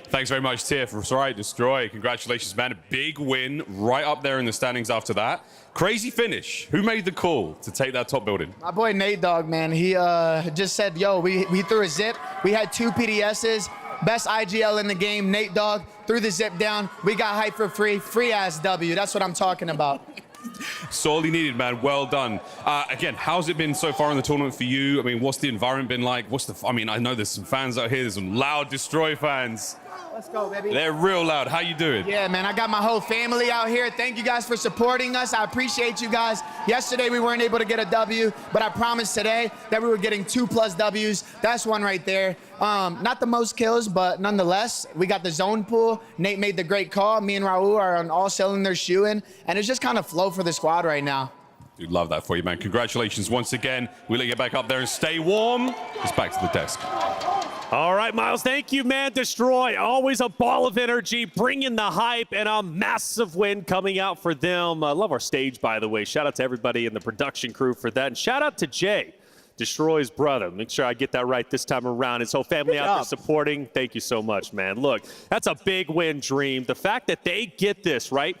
Thanks very much, Tiff. Right, Destroy. Congratulations, man. A big win right up there in the standings after that. Crazy finish. Who made the call to take that top building? My boy Nate Dogg, man. He just said, yo, we threw a zip. We had 2 PDSs. Best IGL in the game, Nate Dogg. Threw the zip down. We got hype for free. Free-ass W. That's what I'm talking about. Sorely needed, man. Well done. Again, how's it been so far in the tournament for you? I mean, what's the environment been like? I know there's some fans out here. There's some loud Destroy fans. Let's go, baby. They're real loud. How you doing? Yeah, man, I got my whole family out here. Thank you guys for supporting us. I appreciate you guys. Yesterday, we weren't able to get a W, but I promised today that we were getting 2+ Ws. That's one right there. Not the most kills, but nonetheless, we got the zone pool. Nate made the great call. Me and Raul are on all cylinders shooting, and it's just kind of flow for the squad right now. Dude, love that for you, man. Congratulations once again. We'll let you get back up there and stay warm. Just back to the desk. All right, Miles, thank you, man. Destroy, always a ball of energy, bringing the hype, and a massive win coming out for them. I love our stage, by the way. Shout out to everybody in the production crew for that. And shout out to Jay, Destroy's brother. Make sure I get that right this time around. His whole family out there supporting. Thank you so much, man. Look, that's a big win, Dream. The fact that they get this, right?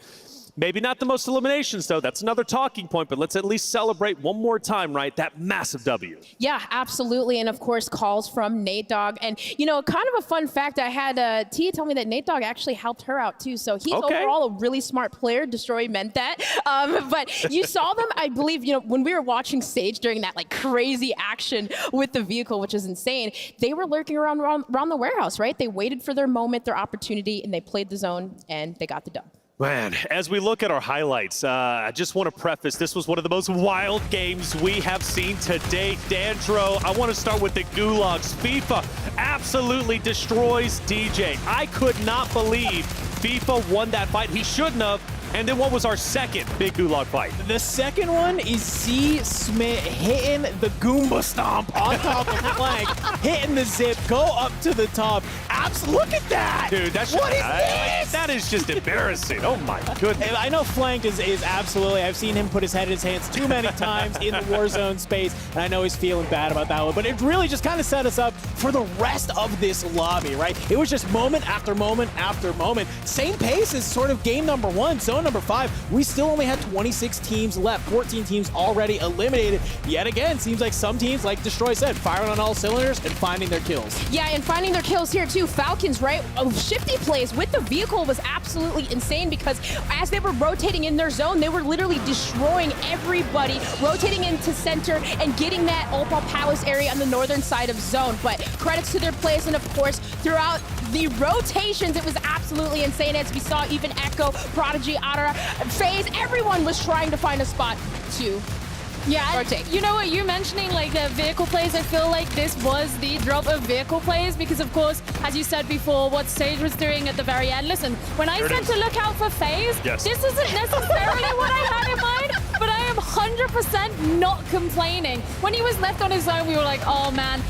Maybe not the most eliminations, though. That's another talking point, but let's at least celebrate one more time, right? That massive W. Yeah, absolutely. And of course, calls from Nate Dogg. And, kind of a fun fact, I had Tia tell me that Nate Dogg actually helped her out, too. So he's overall a really smart player. Destroy meant that. But you saw them, I believe, when we were watching Sage during that, crazy action with the vehicle, which is insane, they were lurking around the warehouse, right? They waited for their moment, their opportunity, and they played the zone, and they got the dub. Man, as we look at our highlights, I just want to preface, this was one of the most wild games we have seen to date. Dandro, I want to start with the Gulags. FIFA absolutely destroys DJ. I could not believe FIFA won that fight. He shouldn't have, And then what was our second big gulag fight? The second one is Z Smith hitting the Goomba Stomp on top of Flank, hitting the zip, go up to the top. Look at that! Dude, that's what is this? That is just embarrassing. Oh my goodness. I know Flank is absolutely, I've seen him put his head in his hands too many times in the Warzone space, and I know he's feeling bad about that one, but it really just kind of set us up for the rest of this lobby, right? It was just moment after moment after moment. Same pace as sort of game number 1, zone number 5. We still only had 26 teams left, 14 teams already eliminated. Yet again, seems like some teams, like Destroy said, firing on all cylinders and finding their kills. Yeah, and finding their kills here too. Falcons, right? Shifty plays with the vehicle was absolutely insane because as they were rotating in their zone, they were literally destroying everybody, rotating into center and getting that Opal Palace area on the northern side of zone. But credits to their plays, and of course, throughout the rotations, it was absolutely insane. As we saw, even Echo, Prodigy, Ara, FaZe, everyone was trying to find a spot to rotate. You know what, you mentioning like the vehicle plays, I feel like this was the drop of vehicle plays because of course, as you said before, what Sage was doing at the very end. Listen, when I said to look out for FaZe, this isn't necessarily what I had in mind, but I am 100% not complaining. When he was left on his own, we were like, oh man,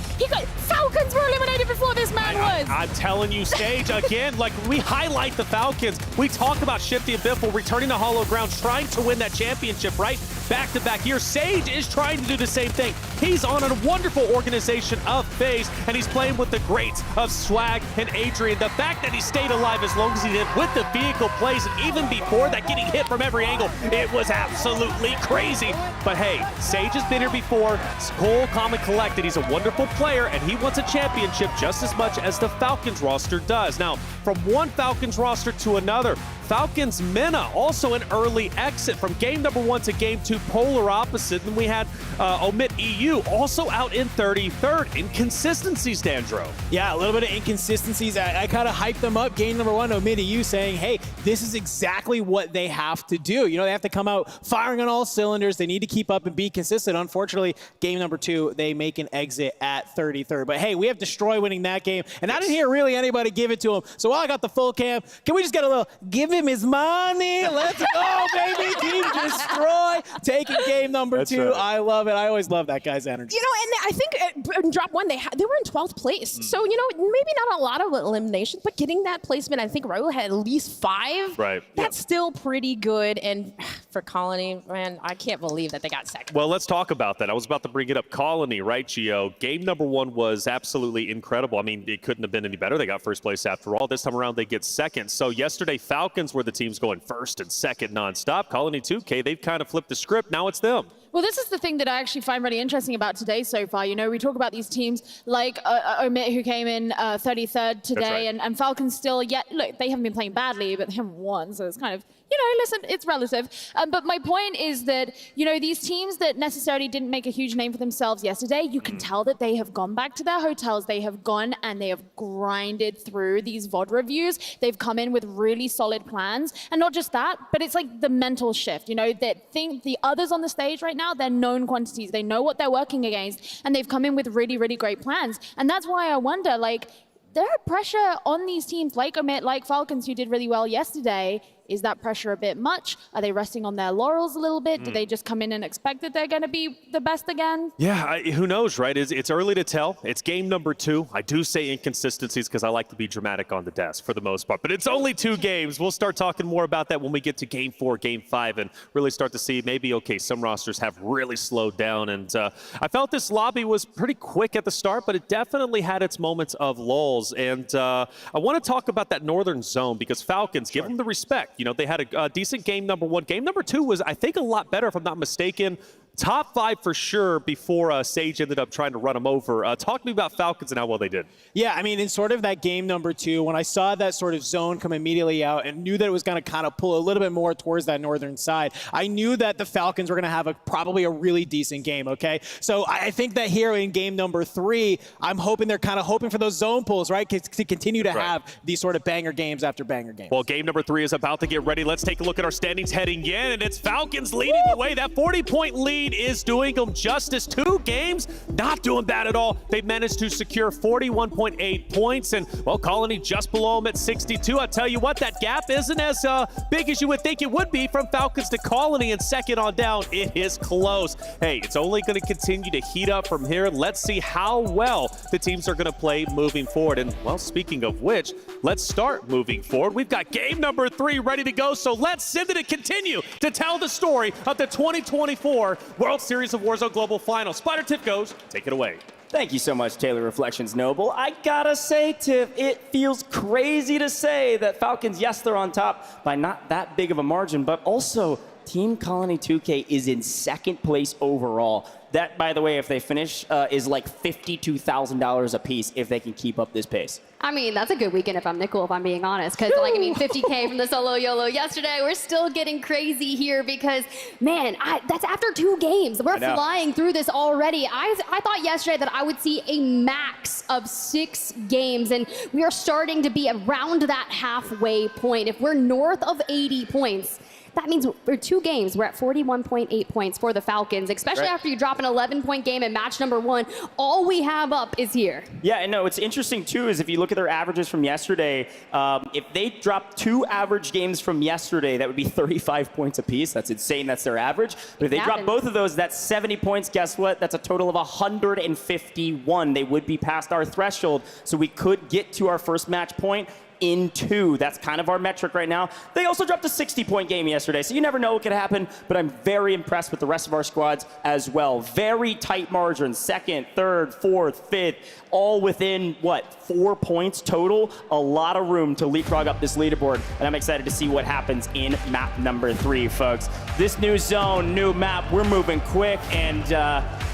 Falcons were eliminated before this man was. I'm telling you, Sage, again, like we highlight the Falcons. We talk about Shifty and Biffle returning to Hollow Ground, trying to win that championship, right? Back-to-back years. Sage is trying to do the same thing. He's on a wonderful organization of FaZe, and he's playing with the greats of Swag and Adrian. The fact that he stayed alive as long as he did with the vehicle plays, and even before that, getting hit from every angle, it was absolutely crazy. But hey, Sage has been here before. Cool, calm, and collected. He's a wonderful player, and he wants a championship just as much as the Falcons roster does. Now, from one Falcons roster to another, Falcons Mena, also an early exit from game number 1 to game 2, polar opposite. Then we had Omit EU, also out in 33rd. Inconsistencies, Dandro. Yeah, a little bit of inconsistencies. I kind of hyped them up. Game number 1, Omit EU, saying, hey, this is exactly what they have to do. You know, they have to come out firing on all cylinders. They need to keep up and be consistent. Unfortunately, game number 2, they make an exit at 33rd. But hey, we have Destroy winning that game, and I didn't hear really anybody give it to him. So while I got the full cam, can we just get a little give him his money? Let's go, baby. Team Destroy taking game number 2. Right. I love it. I always love that guy's energy. You know, and I think in drop 1, they were in 12th place. So, you know, maybe not a lot of eliminations, but getting that placement, I think Raul had at least 5. Right. That's still pretty good. And for Colony, man, I can't believe that they got second. Well, let's talk about that. I was about to bring it up. Colony, right, Gio? Game number 1 was absolutely incredible. I mean, it couldn't have been any better. They got first place after all. This time around, they get second. So yesterday, Falcons were the teams going first and second nonstop. Colony 2K, they've kind of flipped the script. Now it's them. Well, this is the thing that I actually find really interesting about today so far. You know, we talk about these teams like Omit, who came in 33rd today, right. and Falcons still, yet, look, they haven't been playing badly, but they haven't won, so it's kind of, you know, listen, it's relative. But my point is that, you know, these teams that necessarily didn't make a huge name for themselves yesterday, you can tell that they have gone back to their hotels, they have gone and they have grinded through these VOD reviews. They've come in with really solid plans. And not just that, but it's like the mental shift, you know, that the others on the stage right now, they're known quantities. They know what they're working against, and they've come in with really, really great plans. And that's why I wonder, like, there are pressure on these teams like Omit, like Falcons, who did really well yesterday. Is that pressure a bit much? Are they resting on their laurels a little bit? Do they just come in and expect that they're going to be the best again? Yeah, who knows, right? It's early to tell. It's game number 2. I do say inconsistencies because I like to be dramatic on the desk for the most part. But it's only 2 games. We'll start talking more about that when we get to game 4, game 5, and really start to see maybe, okay, some rosters have really slowed down. And I felt this lobby was pretty quick at the start, but it definitely had its moments of lulls. And I want to talk about that northern zone because Falcons, give them the respect. You know, they had a decent game number 1. Game number 2 was, I think, a lot better, if I'm not mistaken. Top 5 for sure before Sage ended up trying to run him over. Talk to me about Falcons and how well they did. Yeah, I mean, in sort of that game number 2, when I saw that sort of zone come immediately out and knew that it was going to kind of pull a little bit more towards that northern side, I knew that the Falcons were going to have probably a really decent game, okay? So I think that here in game number 3, I'm hoping they're kind of hoping for those zone pulls, right? To continue to have these sort of banger games after banger games. Well, game number 3 is about to get ready. Let's take a look at our standings heading in, and it's Falcons leading the way. That 40-point lead speed is doing them justice. 2 games, not doing bad at all. They've managed to secure 41.8 points, and, well, Colony just below them at 62. I'll tell you what, that gap isn't as big as you would think it would be from Falcons to Colony, and second on down, it is close. Hey, it's only going to continue to heat up from here. Let's see how well the teams are going to play moving forward. And, well, speaking of which, let's start moving forward. We've got game number 3 ready to go, so let's send it to continue to tell the story of the 2024 World Series of Warzone Global Final. Spider Tip goes, take it away. Thank you so much, Taylor Reflections Noble. I gotta say, Tiff, it feels crazy to say that Falcons, yes, they're on top by not that big of a margin, but also Team Colony 2K is in 2nd place overall. That, by the way, if they finish, is like $52,000 a piece if they can keep up this pace. I mean, that's a good weekend if I'm Nickel, if I'm being honest. Because, like, I mean, 50K from the solo YOLO yesterday. We're still getting crazy here because, man, that's after 2 games. We're flying through this already. I thought yesterday that I would see a max of 6 games, and we are starting to be around that halfway point. If we're north of 80 points, that means for 2 games, we're at 41.8 points for the Falcons, especially after you drop an 11-point game in match number 1. All we have up is here. Yeah, and no, what's interesting, too, is if you look at their averages from yesterday, if they dropped 2 average games from yesterday, that would be 35 points apiece. That's insane. That's their average. But if they drop both of those, that's 70 points. Guess what? That's a total of 151. They would be past our threshold, so we could get to our first match point in 2. That's kind of our metric right now. They also dropped a 60-point game yesterday, so you never know what could happen, but I'm very impressed with the rest of our squads as well. Very tight margins, 2nd, 3rd, 4th, 5th, all within, what, 4 points total? A lot of room to leapfrog up this leaderboard, and I'm excited to see what happens in map number 3, folks. This new zone, new map, we're moving quick, and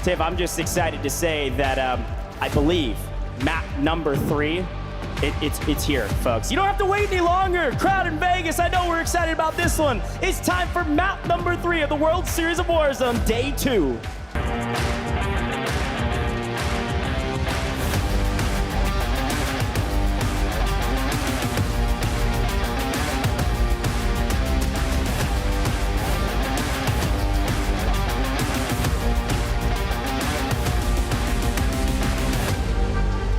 Tiff, I'm just excited to say that I believe map number 3, it's here, folks. You don't have to wait any longer. Crowd in Vegas, I know we're excited about this one. It's time for map number 3 of the World Series of Warzone, Day 2.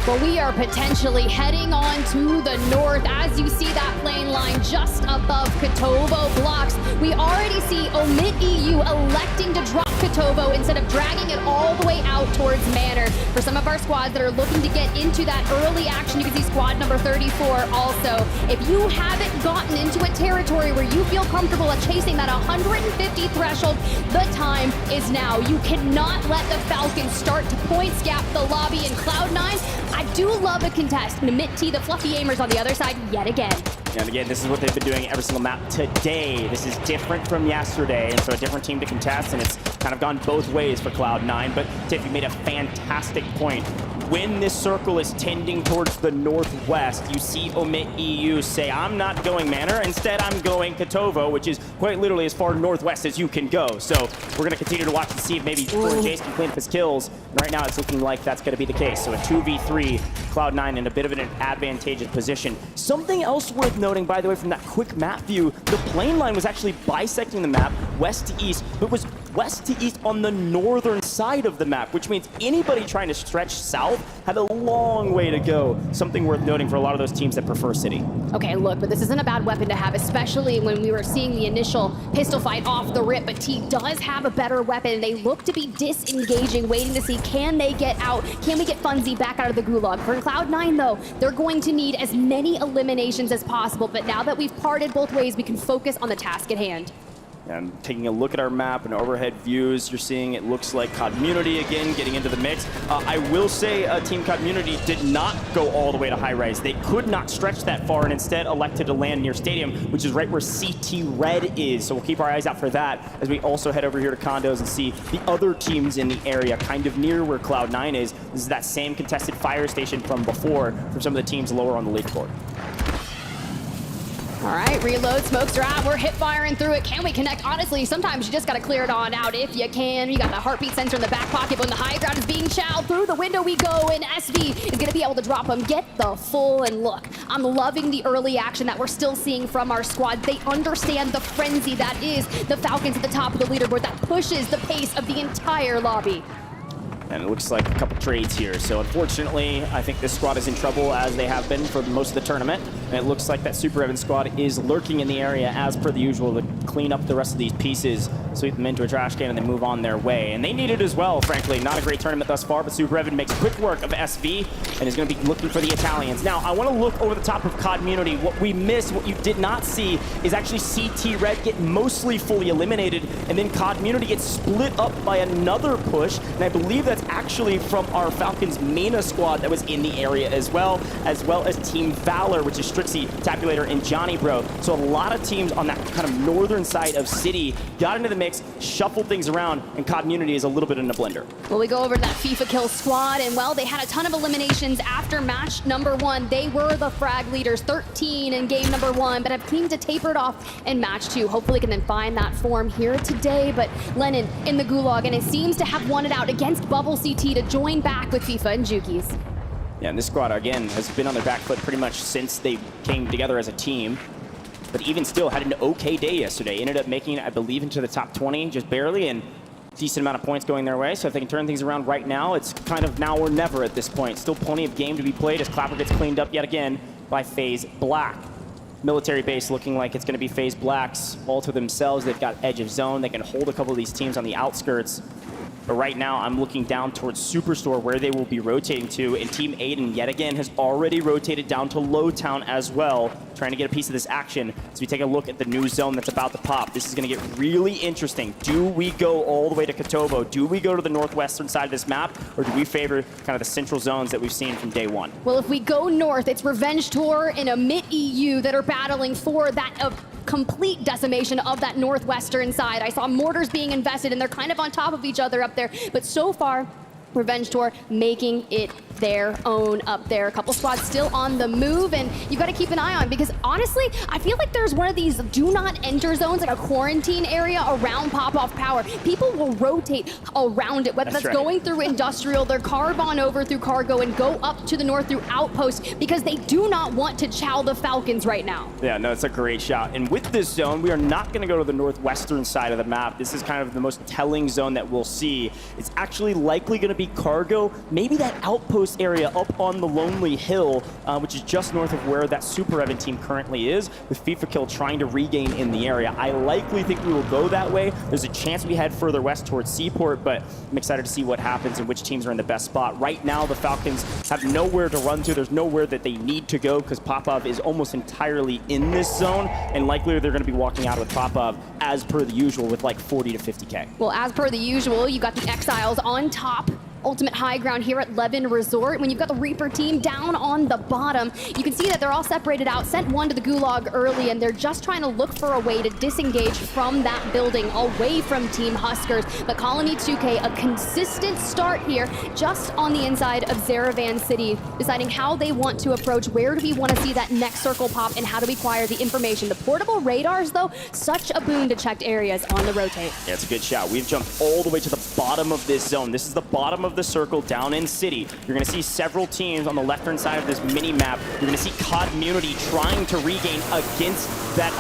But we are potentially heading on to the north. As you see that plane line just above Kotovo blocks, we already see Omit EU electing to drop Kotovo instead of dragging it all the way out towards Manor. For some of our squads that are looking to get into that early action, you can see squad number 34 also. If you haven't gotten into a territory where you feel comfortable at chasing that 150 threshold, the time is now. You cannot let the Falcons start to points gap the lobby in Cloud9. I do love a contest. Omit T, the fluffy aimers on the other side yet again. And again, this is what they've been doing every single map today. This is different from yesterday, and so a different team to contest, and it's kind of gone both ways for Cloud9. But Tiff, you made a fantastic point. When this circle is tending towards the northwest, you see Omit EU say, I'm not going Manor, instead I'm going Kotovo, which is quite literally as far northwest as you can go. So we're going to continue to watch and see if maybe Jace can clean up his kills. And right now it's looking like that's going to be the case. So a 2v3, Cloud9 in a bit of an advantageous position. Something else worth noting, by the way, from that quick map view, the plane line was actually bisecting the map west to east, but was west to east on the northern side of the map, which means anybody trying to stretch south had a long way to go. Something worth noting for a lot of those teams that prefer city. Okay, look, but this isn't a bad weapon to have, especially when we were seeing the initial pistol fight off the rip, but T does have a better weapon. They look to be disengaging, waiting to see, can they get out? Can we get Funzy back out of the gulag? For Cloud9, though, they're going to need as many eliminations as possible, but now that we've parted both ways, we can focus on the task at hand. And taking a look at our map and overhead views, you're seeing it looks like Community again getting into the mix. I will say Team Community did not go all the way to high rise. They could not stretch that far and instead elected to land near Stadium, which is right where CT Red is. So we'll keep our eyes out for that as we also head over here to condos and see the other teams in the area kind of near where Cloud9 is. This is that same contested fire station from before from some of the teams lower on the leaderboard. All right, reload, smokes are out. We're hip firing through it. Can we connect? Honestly, sometimes you just got to clear it on out if you can. You got the heartbeat sensor in the back pocket, but when the high ground is being chowed, through the window we go, and SV is going to be able to drop him. Get the full, and look, I'm loving the early action that we're still seeing from our squad. They understand the frenzy that is the Falcons at the top of the leaderboard that pushes the pace of the entire lobby. And it looks like a couple trades here. So unfortunately, I think this squad is in trouble as they have been for most of the tournament. And it looks like that Super Evan squad is lurking in the area as per the usual to clean up the rest of these pieces, sweep them into a trash can, and then move on their way. And they need it as well, frankly. Not a great tournament thus far, but Super Evan makes quick work of SV and is going to be looking for the Italians. Now, I want to look over the top of Community. What we missed, what you did not see, is actually CT Red get mostly fully eliminated, and then Community gets split up by another push, and I believe that's actually from our Falcons Mena squad that was in the area as well as Team Valor, which is Strixie, Tabulator, and Johnny Bro. So a lot of teams on that kind of northern side of City got into the mix, shuffled things around, and Community is a little bit in a blender. Well, we go over to that FIFA kill squad, and well, they had a ton of eliminations after match number 1. They were the frag leaders, 13 in game number 1, but have seemed to taper it off in match 2. Hopefully can then find that form here today, but Lennon in the gulag, and it seems to have won it out against Bubble CT to join back with FIFA and Jukies. Yeah, and this squad, again, has been on their back foot pretty much since they came together as a team. But even still, had an okay day yesterday. Ended up making it, I believe, into the top 20, just barely, and decent amount of points going their way. So if they can turn things around right now, it's kind of now or never at this point. Still plenty of game to be played as Clapper gets cleaned up yet again by FaZe Black. Military base looking like it's going to be FaZe Black's all to themselves. They've got edge of zone. They can hold a couple of these teams on the outskirts. But right now, I'm looking down towards Superstore where they will be rotating to, and Team Aiden yet again has already rotated down to Lowtown as well, trying to get a piece of this action. So we take a look at the new zone that's about to pop. This is going to get really interesting. Do we go all the way to Kotobo? Do we go to the northwestern side of this map, or do we favor kind of the central zones that we've seen from day one? Well, if we go north, it's Revenge Tour and Omit EU that are battling for that complete decimation of that northwestern side. I saw mortars being invested, and they're kind of on top of each other up there. But so far, Revenge Tour making it their own up there. A couple squads still on the move, and you've got to keep an eye on, because honestly, I feel like there's one of these do not enter zones, like a quarantine area around Pop-Off Power. People will rotate around it, whether that's right. going through Industrial, they're carve on over through Cargo and go up to the north through Outpost, because they do not want to chow the Falcons right now. Yeah, no, it's a great shot. And with this zone, we are not going to go to the northwestern side of the map. This is kind of the most telling zone that we'll see. It's actually likely going to be Cargo, maybe that Outpost area up on the Lonely Hill, which is just north of where that Super Evan team currently is, with FIFA Kill trying to regain in the area. I likely think we will go that way. There's a chance we head further west towards Seaport, but I'm excited to see what happens and which teams are in the best spot. Right now, the Falcons have nowhere to run to. There's nowhere that they need to go, because Popov is almost entirely in this zone, and likely they're going to be walking out with Popov as per the usual with like 40 to 50K. Well, as per the usual, you got the Exiles on top. Ultimate high ground here at Levin Resort. When you've got the Reaper team down on the bottom, you can see that they're all separated out, sent one to the gulag early, and they're just trying to look for a way to disengage from that building away from Team Huskers. But Colony 2K, a consistent start here just on the inside of Zaravan City, deciding how they want to approach, where do we want to see that next circle pop, and how do we acquire the information. The portable radars, though, such a boon to checked areas on the rotate. Yeah, it's a good shot. We've jumped all the way to the bottom of this zone. This is the bottom of the circle down in City. You're going to see several teams on the left-hand side of this mini-map. You're going to see Community trying to regain against that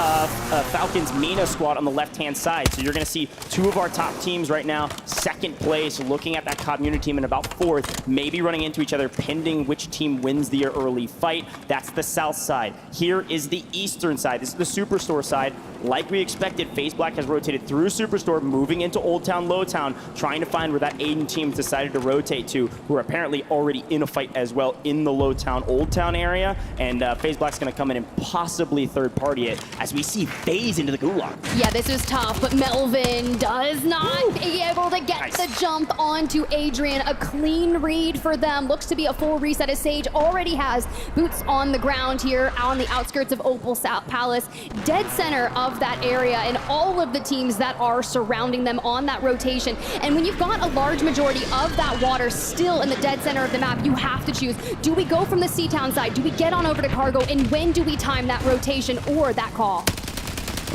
Falcons Mena squad on the left-hand side. So you're going to see two of our top teams right now, second place, looking at that Community team in about fourth, maybe running into each other, pending which team wins the early fight. That's the south side. Here is the eastern side. This is the Superstore side. Like we expected, FaZe Black has rotated through Superstore, moving into Old Town, Lowtown, trying to find where that Aiden team decided to rotate to, who are apparently already in a fight as well in the Lowtown, Old Town area. And FaZe Black's going to come in and possibly third party it as we see FaZe into the gulag. Yeah, this is tough, but Melvin does not be able to get the jump onto Adrian. A clean read for them. Looks to be a full reset as Sage already has boots on the ground here on the outskirts of Opal Palace, dead center of that area, and all of the teams that are surrounding them on that rotation. And when you've got a large majority of that that water still in the dead center of the map. You have to choose. Do we go from the C-Town side? Do we get on over to Cargo? And when do we time that rotation or that call?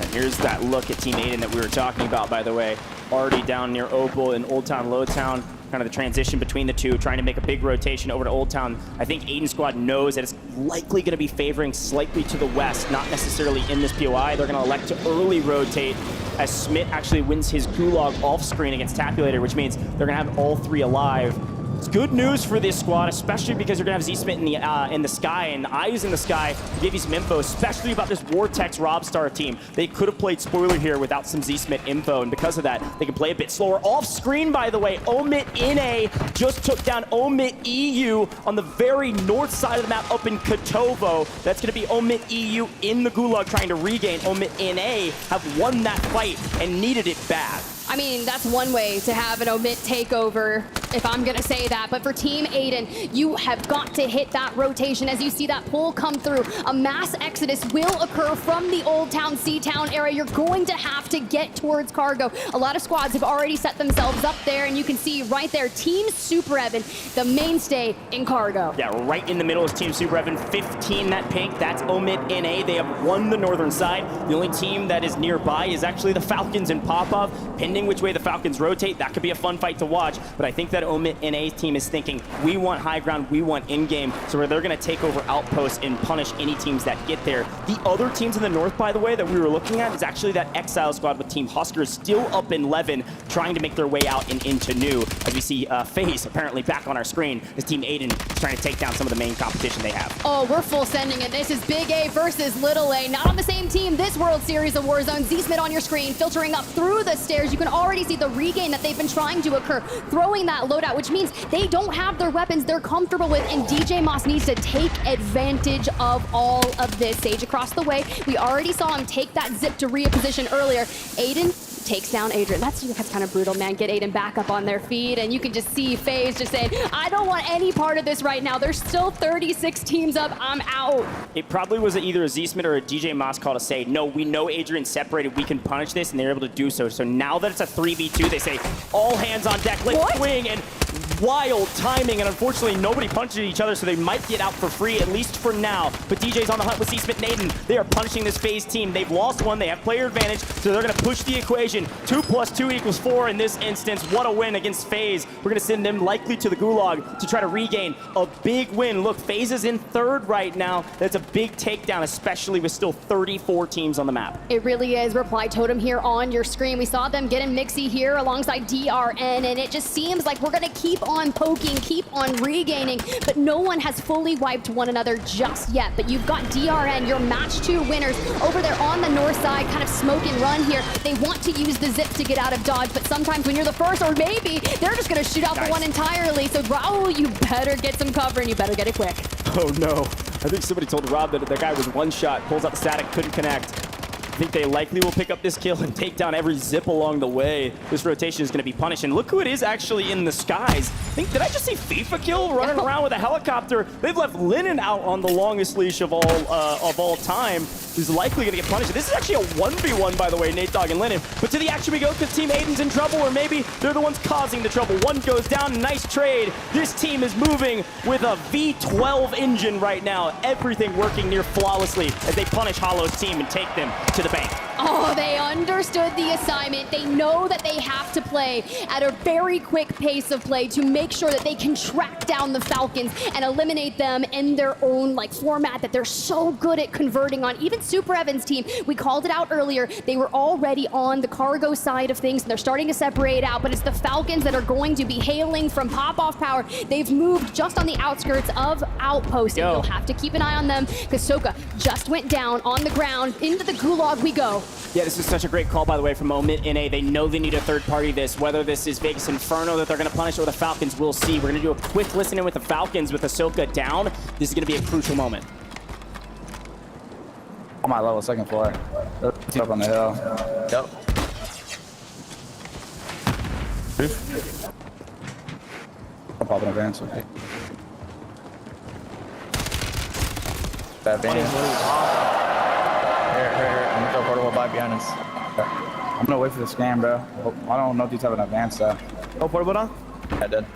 And here's that look at Team Aiden that we were talking about, by the way. Already down near Opal in Old Town, Low Town. Kind of the transition between the two, trying to make a big rotation over to Old Town. I think Aiden's squad knows that it's likely going to be favoring slightly to the west, not necessarily in this POI. They're going to elect to early rotate as Smith actually wins his gulag off screen against Tapulator, which means they're going to have all three alive. It's good news for this squad, especially because you're going to have Z-Smith in the sky and Eyes in the sky to give you some info, especially about this Vortex Robstar team. They could have played spoiler here without some Z-Smith info, and because of that, they can play a bit slower. Off screen, by the way, Omit EMEA just took down Omit EU on the very north side of the map up in Kotovo. That's going to be Omit EU in the gulag trying to regain. Omit EMEA have won that fight and needed it bad. I mean, that's one way to have an Omit takeover, if I'm gonna say that. But for Team Aiden, you have got to hit that rotation as you see that pull come through. A mass exodus will occur from the Old Town, C-Town area. You're going to have to get towards Cargo. A lot of squads have already set themselves up there, and you can see right there, Team Super Evan, the mainstay in Cargo. Yeah, right in the middle is Team Super Evan, 15 that pink. That's Omit NA. They have won the northern side. The only team that is nearby is actually the Falcons and Popov. Pending which way the Falcons rotate, that could be a fun fight to watch. But I think that Omit NA's team is thinking, we want high ground, we want in-game. So where they're going to take over outposts and punish any teams that get there. The other teams in the north, by the way, that we were looking at is actually that Exile squad with Team Huskers still up in Levin, trying to make their way out and into New. As we see FaZe apparently back on our screen as Team Aiden is trying to take down some of the main competition they have. Oh, we're full sending it. This is Big A versus Little A. Not on the same team this World Series of Warzone. Z-Smith on your screen, filtering up through the stairs. You can already see the regain that they've been trying to occur, throwing that loadout, which means they don't have their weapons they're comfortable with, and DJ Moss needs to take advantage of all of this. Sage across the way. We already saw him take that zip to reposition earlier. Aiden takes down Adrian. That's kind of brutal, man. Get Aiden back up on their feet, and you can just see FaZe just saying, I don't want any part of this right now. There's still 36 teams up. I'm out. It probably was either a Z-Smith or a DJ Moss call to say, no, we know Adrian's separated. We can punish this, and they're able to do so. So now that it's a 3v2, they say, all hands on deck. Let's swing, and wild timing, and unfortunately nobody punches each other, so they might get out for free, at least for now. But DJ's on the hunt with Z-Smith and Aiden. They are punishing this FaZe team. They've lost one. They have player advantage, so they're going to push the equation. 2 + 2 = 4 in this instance. What a win against FaZe. We're going to send them likely to the gulag to try to regain a big win. Look, FaZe is in third right now. That's a big takedown, especially with still 34 teams on the map. It really is. Reply Totem here on your screen. We saw them getting Mixie here alongside DRN, and it just seems like we're going to keep on poking, keep on regaining, but no one has fully wiped one another just yet. But you've got DRN, your match 2 winners, over there on the north side, kind of smoke and run here. They want to use the zip to get out of dodge, but sometimes when you're the first, or maybe they're just going to shoot out the one entirely. So Raul, you better get some cover, and you better get it quick. Oh no, I think somebody told Rob that the guy was one shot, pulls out the static, couldn't connect. I think they likely will pick up this kill and take down every zip along the way. This rotation is going to be punished. And look who it is actually in the skies. Did I just see FIFA kill running around with a helicopter? They've left Linen out on the longest leash of all time. Who's likely going to get punished. This is actually a 1v1, by the way, Nate Dogg and Linen. But to the action we go, because Team Aiden's in trouble, or maybe they're the ones causing the trouble. One goes down, nice trade. This team is moving with a V12 engine right now. Everything working near flawlessly as they punish Hollow's team and take them to the bank. Oh, they understood the assignment. They know that they have to play at a very quick pace of play to make sure that they can track down the Falcons and eliminate them in their own format that they're so good at converting on. Even Super Evan's team, we called it out earlier, they were already on the cargo side of things, and they're starting to separate out, but it's the Falcons that are going to be hailing from pop-off power. They've moved just on the outskirts of Outpost, and you'll have to keep an eye on them, because Soka just went down on the ground. Into the gulag we go. Yeah, this is such a great call, by the way, from Omit NA. They know they need a third party this. Whether this is Vegas Inferno that they're going to punish or the Falcons, we'll see. We're going to do a quick listen in with the Falcons with Ahsoka down. This is going to be a crucial moment. On my level, second floor. Up on the hill. Yep. I'll pop in advance, okay. That van. Here. I'm gonna throw portable by behind us. I'm gonna wait for the scan, bro. I don't know if these have an advance though. Oh, portable down? I did.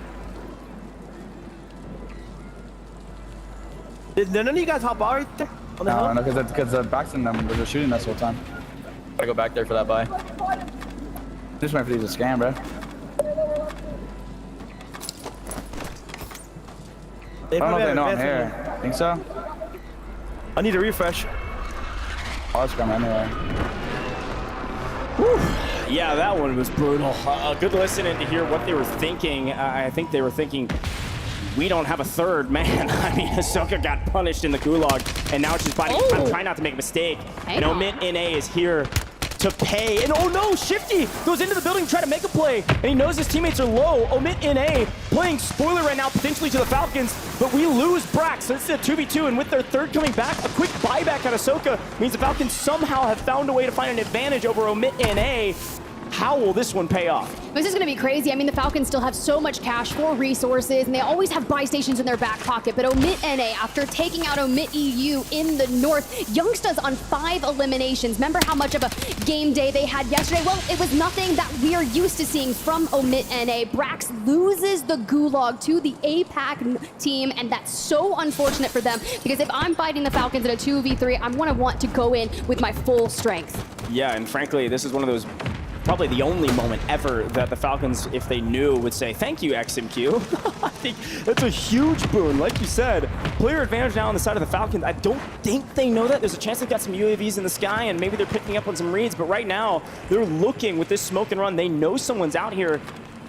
Did none of you guys hop out right there? On the hill? No, because the Braxton them were just shooting us the whole time. Gotta go back there for that buy. Just waiting for these to scam, bro. I don't know if they know I'm here. Think so? I need a refresh. I'll scam anyway. Whew. Yeah, that one was brutal. Good listening to hear what they were thinking. I think they were thinking, we don't have a third man. I mean, Ahsoka got punished in the gulag, and now she's fighting. I'm trying not to make a mistake. And Omit NA is here to pay. And oh no, Shifty goes into the building to try to make a play, and he knows his teammates are low. Omit NA playing spoiler right now, potentially to the Falcons, but we lose Brax. So this is a 2v2, and with their third coming back, a quick buyback at Ahsoka means the Falcons somehow have found a way to find an advantage over Omit NA. How will this one pay off? This is going to be crazy. I mean, the Falcons still have so much cash for resources, and they always have buy stations in their back pocket. But Omit NA, after taking out Omit EU in the north, Youngstas on 5 eliminations. Remember how much of a game day they had yesterday? Well, it was nothing that we are used to seeing from Omit NA. Brax loses the gulag to the APAC team, and that's so unfortunate for them, because if I'm fighting the Falcons in a 2v3, I'm going to want to go in with my full strength. Yeah, and frankly, this is one of those probably the only moment ever that the Falcons, if they knew, would say, thank you, XMQ. I think that's a huge boon. Like you said, player advantage now on the side of the Falcons. I don't think they know that. There's a chance they've got some UAVs in the sky, and maybe they're picking up on some reads, but right now, they're looking with this smoke and run. They know someone's out here,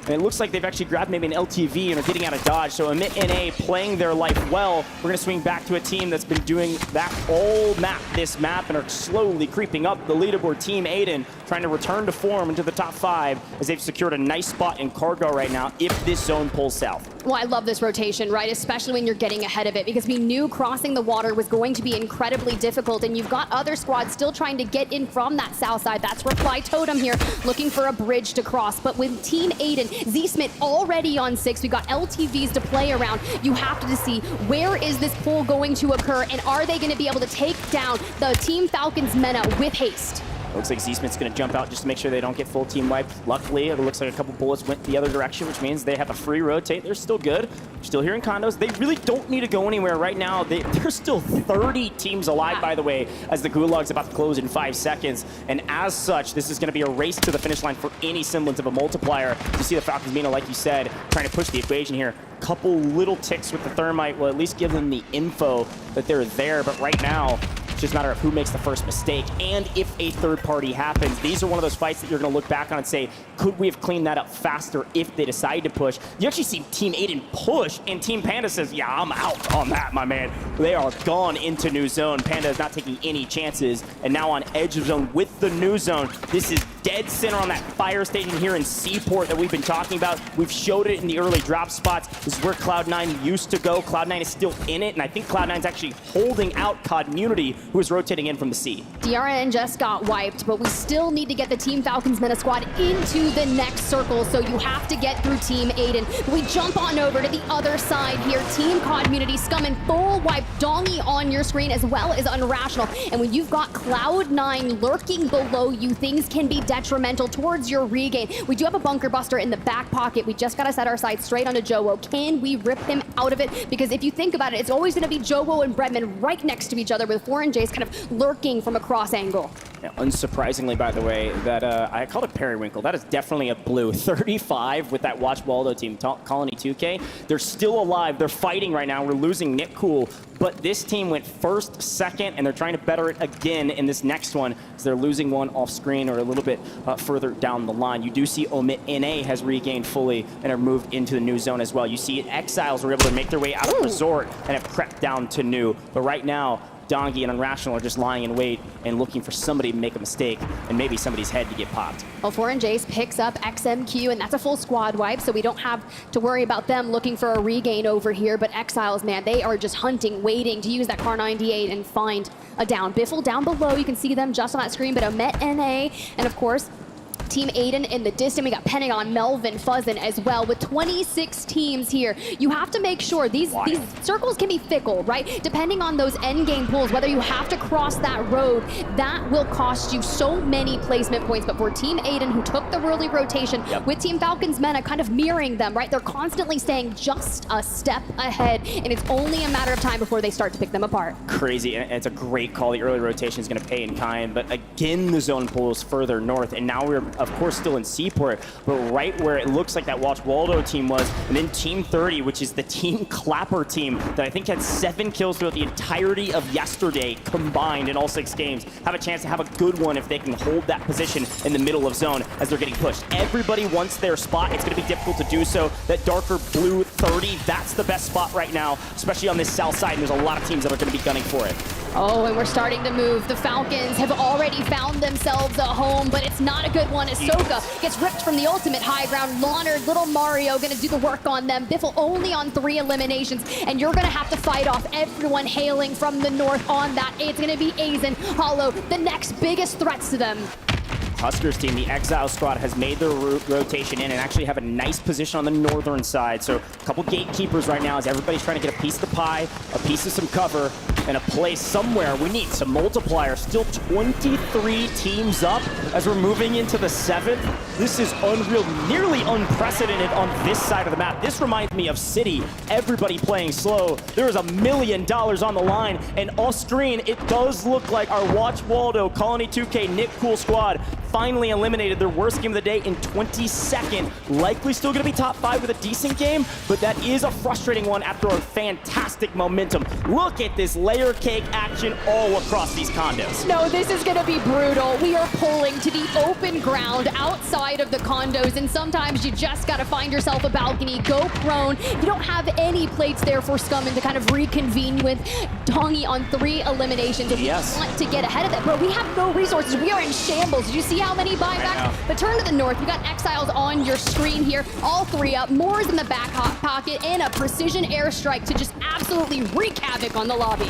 and it looks like they've actually grabbed maybe an LTV and are getting out of dodge. So Omit NA playing their life well. We're going to swing back to a team that's been doing that all map, this map, and are slowly creeping up the leaderboard. Team Aiden trying to return to form into the top 5 as they've secured a nice spot in cargo right now if this zone pulls south. Well, I love this rotation, right? Especially when you're getting ahead of it, because we knew crossing the water was going to be incredibly difficult, and you've got other squads still trying to get in from that south side. That's Reply Totem here, looking for a bridge to cross. But with Team Aiden, Z-Smith already on 6, we got LTVs to play around. You have to see where is this pull going to occur, and are they going to be able to take down the Team Falcons Mena with haste? Looks like Z-Smith's going to jump out just to make sure they don't get full team wiped. Luckily, it looks like a couple bullets went the other direction, which means they have a free rotate. They're still good. Still here in condos. They really don't need to go anywhere right now. There's still 30 teams alive, by the way, as the Gulag's about to close in 5 seconds. And as such, this is going to be a race to the finish line for any semblance of a multiplier. You see the Falcons Mena, like you said, trying to push the equation here. Couple little ticks with the thermite will at least give them the info that they're there. But right now, it's just a matter of who makes the first mistake and if a third party happens. These are one of those fights that you're going to look back on and say, could we have cleaned that up faster if they decide to push? You actually see Team Aiden push, and Team Panda says, yeah, I'm out on that, my man. They are gone into new zone. Panda is not taking any chances, and now on edge of zone with the new zone. This is dead center on that fire station here in Seaport that we've been talking about. We've showed it in the early drop spots. This is where Cloud9 used to go. Cloud9 is still in it, and I think Cloud9's actually holding out Community, who is rotating in from the sea. DRN just got wiped, but we still need to get the Team Falcons Mena squad into the next circle, so you have to get through Team Aiden. We jump on over to the other side here. Team Community scumming full wipe, Dongy on your screen, as well as Unrational. And when you've got Cloud9 lurking below you, things can be detrimental towards your regain. We do have a bunker buster in the back pocket. We just got to set our sights straight onto Jowo. Can we rip him out of it? Because if you think about it, it's always going to be Jowo and Bredman right next to each other, with 4NJs kind of lurking from a cross angle. Now, unsurprisingly, by the way, that I called it Periwinkle. That is definitely a blue. 35 with that Watch Waldo team, Colony 2K. They're still alive. They're fighting right now. We're losing Nick Cool, but this team went first, second, and they're trying to better it again in this next one, as they're losing one off screen or a little bit further down the line. You do see Omit NA has regained fully and are moved into the new zone as well. You see Exiles were able to make their way out of Resort and have crept down to new, but right now, Dongy and Unrational are just lying in wait and looking for somebody to make a mistake and maybe somebody's head to get popped. Well, 4NJs picks up XMQ, and that's a full squad wipe, so we don't have to worry about them looking for a regain over here. But Exiles, man, they are just hunting, waiting to use that Car 98 and find a down. Biffle down below, you can see them just on that screen, but Omit NA, and of course, Team Aiden in the distance. We got Pentagon, Melvin, Fuzzin as well. With 26 teams here, you have to make sure these circles can be fickle, right? Depending on those end game pools, whether you have to cross that road, that will cost you so many placement points. But for Team Aiden, who took the early rotation, with Team Falcons Mena kind of mirroring them, right? They're constantly staying just a step ahead, and it's only a matter of time before they start to pick them apart. Crazy, and it's a great call. The early rotation is going to pay in kind, but again, the zone pool is further north, and now we're, of course, still in Seaport, but right where it looks like that Watch Waldo team was, and then Team 30, which is the Team Clapper team that I think had 7 kills throughout the entirety of yesterday combined in all 6 games, have a chance to have a good one if they can hold that position in the middle of zone as they're getting pushed. Everybody wants their spot. It's going to be difficult to do so. That darker blue 30, that's the best spot right now, especially on this south side, and there's a lot of teams that are going to be gunning for it. Oh, and we're starting to move. The Falcons have already found themselves a home, but it's not a good one as Soka gets ripped from the ultimate high ground. Launard, little Mario gonna do the work on them. Biffle only on 3 eliminations, and you're gonna have to fight off everyone hailing from the north on that. It's gonna be Aiden, Hollow, the next biggest threats to them. Huskers team, the Exile squad, has made their rotation in and actually have a nice position on the northern side. So a couple gatekeepers right now as everybody's trying to get a piece of the pie, a piece of some cover, and a place somewhere. We need some multipliers. Still 23 teams up as we're moving into the 7th. This is unreal, nearly unprecedented on this side of the map. This reminds me of City, everybody playing slow. There is $1 million on the line, and off screen, it does look like our Watch Waldo, Colony 2K, Nick Cool squad finally eliminated their worst game of the day in 22nd. Likely still going to be top 5 with a decent game, but that is a frustrating one after a fantastic momentum. Look at this layer cake action all across these condos. No, this is going to be brutal. We are pulling to the open ground outside of the condos, and sometimes you just got to find yourself a balcony, go prone. You don't have any plates there for Scummin to kind of reconvene with. Dongy on 3 eliminations. We want to get ahead of that, bro. We have no resources. We are in shambles. Did you see how many buybacks? But turn to the north. We got Exiles on your screen here. All 3 up. Moore's in the back pocket, and a precision airstrike to just absolutely wreak havoc on the lobby.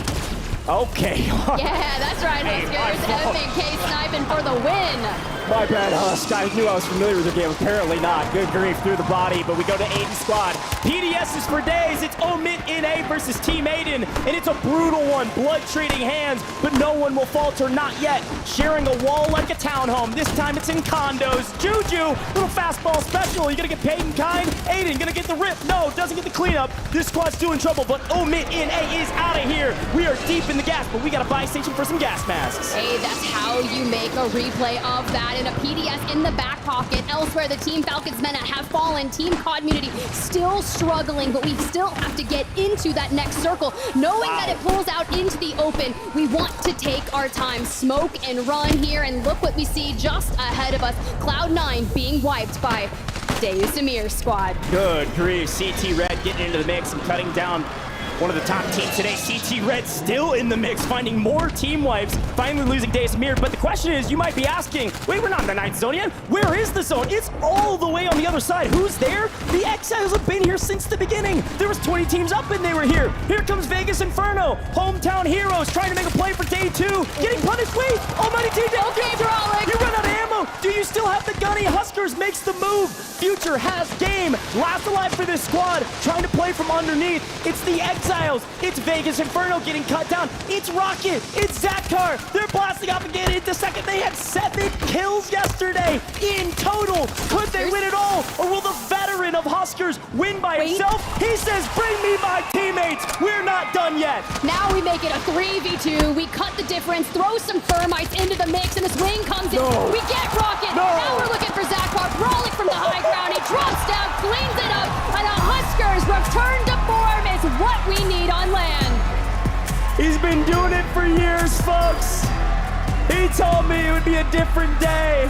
Okay. Yeah, that's right, Huskers. FNK sniping for the win. My bad, Husk. I knew I was familiar with the game. Apparently not. Good grief through the body, but we go to Aiden squad. PDS is for days. It's Omit EU versus Team Aiden, and it's a brutal one. Blood trading hands, but no one will falter. Not yet. Sharing a wall like a townhome. This time it's in condos. Juju, little fastball special. You gonna get paid in kind? Aiden gonna get the rip. No, doesn't get the cleanup. This squad's still in trouble, but Omit EU is out of here. We are deep in the gas, but we got a buy station for some gas masks. Hey, that's how you make a replay of that. And a PDS in the back pocket. Elsewhere, the Team Falcons Mena have fallen. Team Community still struggling, but we still have to get into that next circle. Knowing that it pulls out into the open, we want to take our time. Smoke and run here, and look what we see just ahead of us. Cloud9 being wiped by Amir's squad. Good grief. CT Red getting into the mix and cutting down one of the top teams today. CT Red still in the mix, finding more team wipes, finally losing Amir. But the question is, you might be asking, wait, we're not in the 9th zone yet. Where is the zone? It's all the way on the other side. Who's there? The Exiles have been here since the beginning. There was 20 teams up and they were here. Here comes Vegas Inferno. Hometown heroes trying to make a play for day 2. Getting punished. Wait, Almighty TJ. Okay, Brolic. You run out of ammo. Do you still have the gunny? Huskers makes the move. Future has game. Last alive for this squad. Trying to play from underneath. It's the Exiles. It's Vegas Inferno getting cut down. It's Rocket. It's Zaktar. They're blasting off again into second. They had 7 kills yesterday in total. Could they win it all? Or will the veteran of Huskers win by himself? He says, bring me my teammates. We're not done yet. Now we make it a 3v2. We cut the difference, throw some thermites into the mix, and the swing comes in. We get Rocket. Now we're looking for Zaktar. Brolic from the high ground. He drops down, cleans it up, and the Huskers return to form is what we need on land. He's been doing it for years, folks. He told me it would be a different day.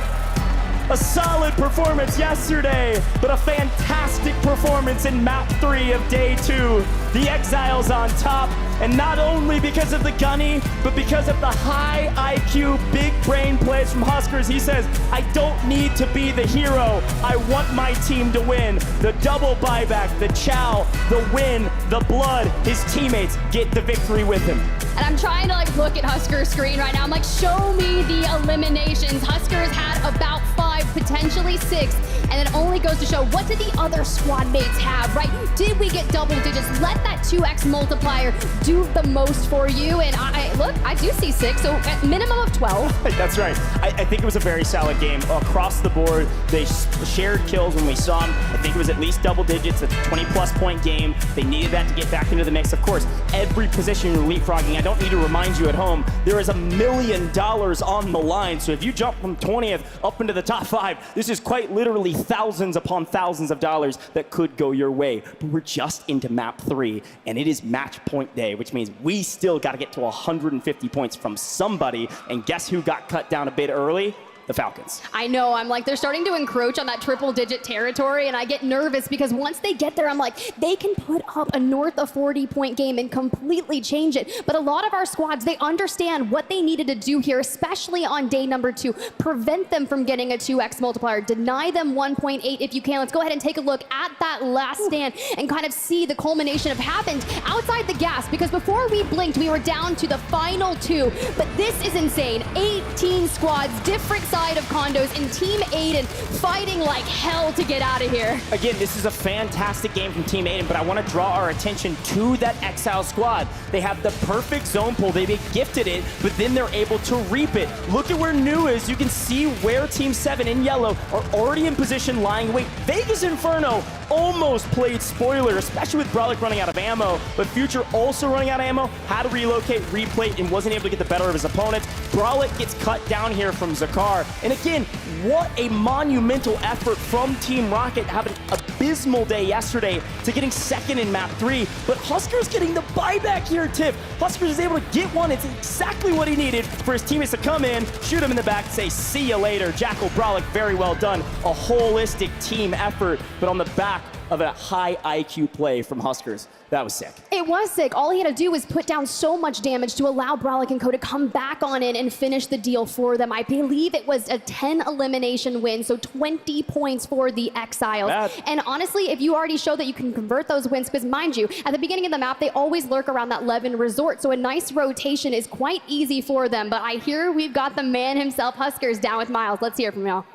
A solid performance yesterday, but a fantastic performance in map 3 of day 2. The Exiles on top, and not only because of the gunny, but because of the high IQ, big brain plays from Huskers. He says, I don't need to be the hero. I want my team to win. The double buyback, the chow, the win, the blood. His teammates get the victory with him. And I'm trying to look at Huskers' screen right now. I'm like, show me the eliminations. Huskers had about 5 potential potentially 6, and it only goes to show, what did the other squad mates have, right? Did we get double digits? Let that 2x multiplier do the most for you, and look, I do see 6, so at minimum of 12. That's right. I think it was a very solid game. Across the board, they shared kills when we saw them. I think it was at least double digits, a 20-plus point game. They needed that to get back into the mix. Of course, every position you're leapfrogging, I don't need to remind you at home, there is $1 million on the line. So if you jump from 20th up into the top 5, this is quite literally thousands upon thousands of dollars that could go your way. But we're just into map 3, and it is match point day, which means we still got to get to 150 points from somebody. And guess who got cut down a bit early? The Falcons. I know, I'm like, they're starting to encroach on that triple-digit territory, and I get nervous because once they get there, I'm like, they can put up a north of 40-point game and completely change it. But a lot of our squads, they understand what they needed to do here, especially on day number 2. Prevent them from getting a 2x multiplier. Deny them 1.8 if you can. Let's go ahead and take a look at that last stand and kind of see the culmination of happened outside the gas, because before we blinked, we were down to the final 2. But this is insane. 18 squads, different side of condos, and Team Aiden fighting like hell to get out of here. Again, this is a fantastic game from Team Aiden, but I want to draw our attention to that Exile squad. They have the perfect zone pull. They gifted it, but then they're able to reap it. Look at where New is. You can see where Team 7 in yellow are already in position, lying in wait. Vegas Inferno almost played spoiler, especially with Brolic running out of ammo, but Future also running out of ammo, had to relocate, replay, and wasn't able to get the better of his opponents. Brolic gets cut down here from Zakar. And again, what a monumental effort from Team Rocket, having an abysmal day yesterday to getting second in map 3. But Husker's getting the buyback here, Tiff. Huskers is able to get one. It's exactly what he needed for his teammates to come in, shoot him in the back, say, see you later. Jackal, Brolic, very well done. A holistic team effort, but on the back of a high IQ play from Huskers. That was sick. It was sick. All he had to do was put down so much damage to allow Brolic and Co to come back on in and finish the deal for them. I believe it was a 10 elimination win, so 20 points for the Exiles. And honestly, if you already show that you can convert those wins, because mind you, at the beginning of the map, they always lurk around that Levin resort, so a nice rotation is quite easy for them. But I hear we've got the man himself, Huskers, down with Miles. Let's hear from y'all.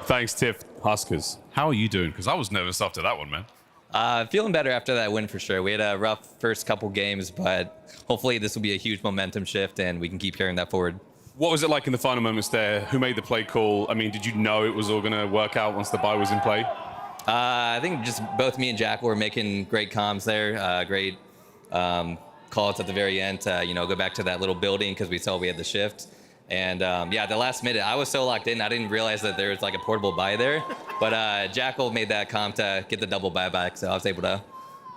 Thanks, Tiff. Huskers, how are you doing? Because I was nervous after that one, man. Feeling better after that win for sure. We had a rough first couple games, but hopefully this will be a huge momentum shift and we can keep carrying that forward. What was it like in the final moments there? Who made the play call? I mean, did you know it was all going to work out once the bye was in play? I think just both me and Jackal were making great comms there, great calls at the very end to, go back to that little building because we saw we had the shift. And yeah, the last minute, I was so locked in, I didn't realize that there was like a portable buy there. But Jackal made that comm to get the double buy back, so I was able to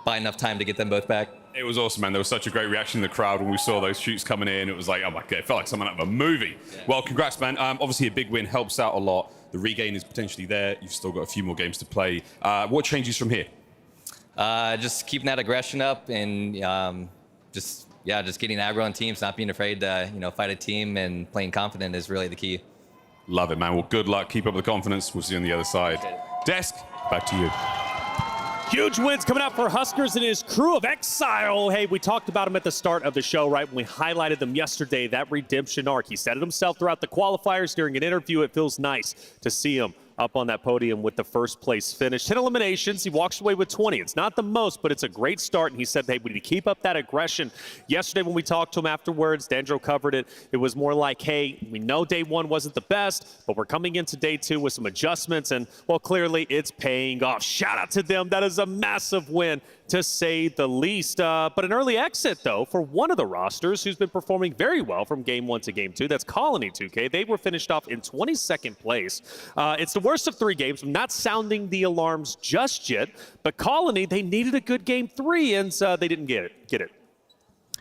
buy enough time to get them both back. It was awesome, man. There was such a great reaction in the crowd when we saw those shoots coming in. It was like, oh my God, it felt like someone out of a movie. Yeah. Well, congrats, man. Obviously, a big win helps out a lot. The regain is potentially there. You've still got a few more games to play. What changes from here? Just keeping that aggression up and just getting aggro on teams, not being afraid to fight a team and playing confident is really the key. Love it, man. Well, good luck. Keep up the confidence. We'll see you on the other side. Desk, back to you. Huge wins coming out for Huskers and his crew of Exile. Hey, we talked about him at the start of the show, right? When we highlighted them yesterday, that redemption arc. He said it himself throughout the qualifiers during an interview. It feels nice to see him up on that podium with the first place finish. 10 eliminations, he walks away with 20. It's not the most, but it's a great start, and he said, hey, we need to keep up that aggression. Yesterday when we talked to him afterwards, Dandro covered it, it was more like, hey, we know day one wasn't the best, but we're coming into day two with some adjustments, and, well, clearly it's paying off. Shout out to them. That is a massive win, to say the least. But an early exit, though, for one of the rosters who's been performing very well from game 1 to game 2. That's Colony 2K. They were finished off in 22nd place. It's the worst of 3 games. I'm not sounding the alarms just yet, but Colony, they needed a good game 3, and they didn't get it.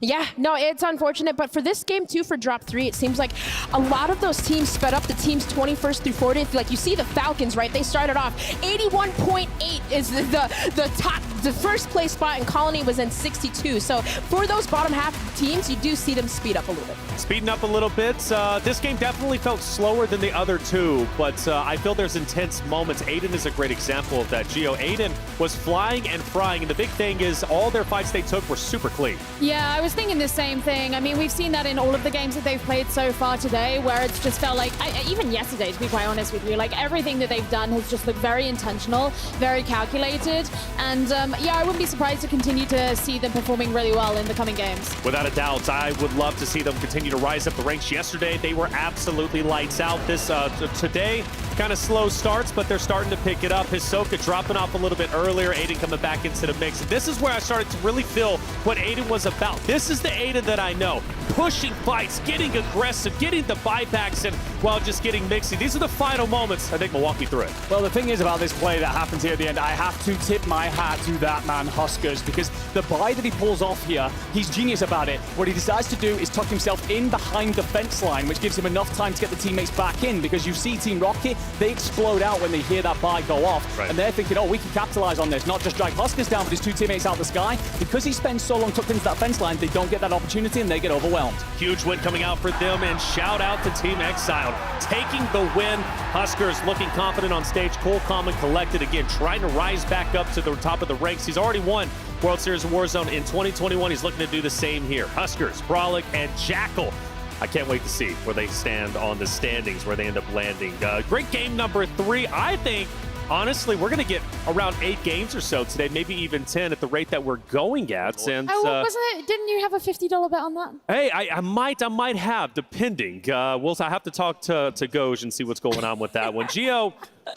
Yeah, no, it's unfortunate, but for this game too, for drop 3, it seems like a lot of those teams sped up the teams 21st through 40th. Like you see the Falcons, right? They started off 81.8 is the top, the first place spot, and Colony was in 62. So for those bottom half teams, you do see them speed up a little bit. Speeding up a little bit. This game definitely felt slower than the other two, but I feel there's intense moments. Aiden is a great example of that. Geo, Aiden was flying and frying, and the big thing is all their fights they took were super clean. Yeah, I was thinking the same thing. I mean, we've seen that in all of the games that they've played so far today, where it's just felt like, even yesterday, to be quite honest with you, like everything that they've done has just looked very intentional, very calculated, and yeah, I wouldn't be surprised to continue to see them performing really well in the coming games. Without a doubt, I would love to see them continue to rise up the ranks. Yesterday, they were absolutely lights out. This today, kind of slow starts, but they're starting to pick it up. Hisoka dropping off a little bit earlier, Aiden coming back into the mix. And this is where I started to really feel what Aiden was about. This is the Aiden that I know. Pushing fights, getting aggressive, getting the buybacks, and while just getting mixy. These are the final moments. I think we'll walk you through it. Well, the thing is about this play that happens here at the end, I have to tip my hat to that man, Huskers, because the buy that he pulls off here, he's genius about it. What he decides to do is tuck himself in behind the fence line, which gives him enough time to get the teammates back in, because you see Team Rocket, they explode out when they hear that buy go off, and they're thinking, oh, we can capitalize on this, not just drag Huskers down, but his two teammates out the sky. Because he spends so long tucked into that fence line, they don't get that opportunity and they get overwhelmed. Huge win coming out for them, and shout out to Team Exiled, taking the win. Huskers looking confident on stage, cool, calm, and collected. Again, trying to rise back up to the top of the ranks. He's already won World Series of Warzone in 2021. He's looking to do the same here. Huskers, Brolic, and Jackal. I can't wait to see where they stand on the standings, where they end up landing. Great game number 3. I think, honestly, we're going to get around 8 games or so today, maybe even 10 at the rate that we're going at. And wasn't it? Didn't you have a $50 bet on that? hey, I might have, depending. I have to talk to Goj and see what's going on with that one. Geo,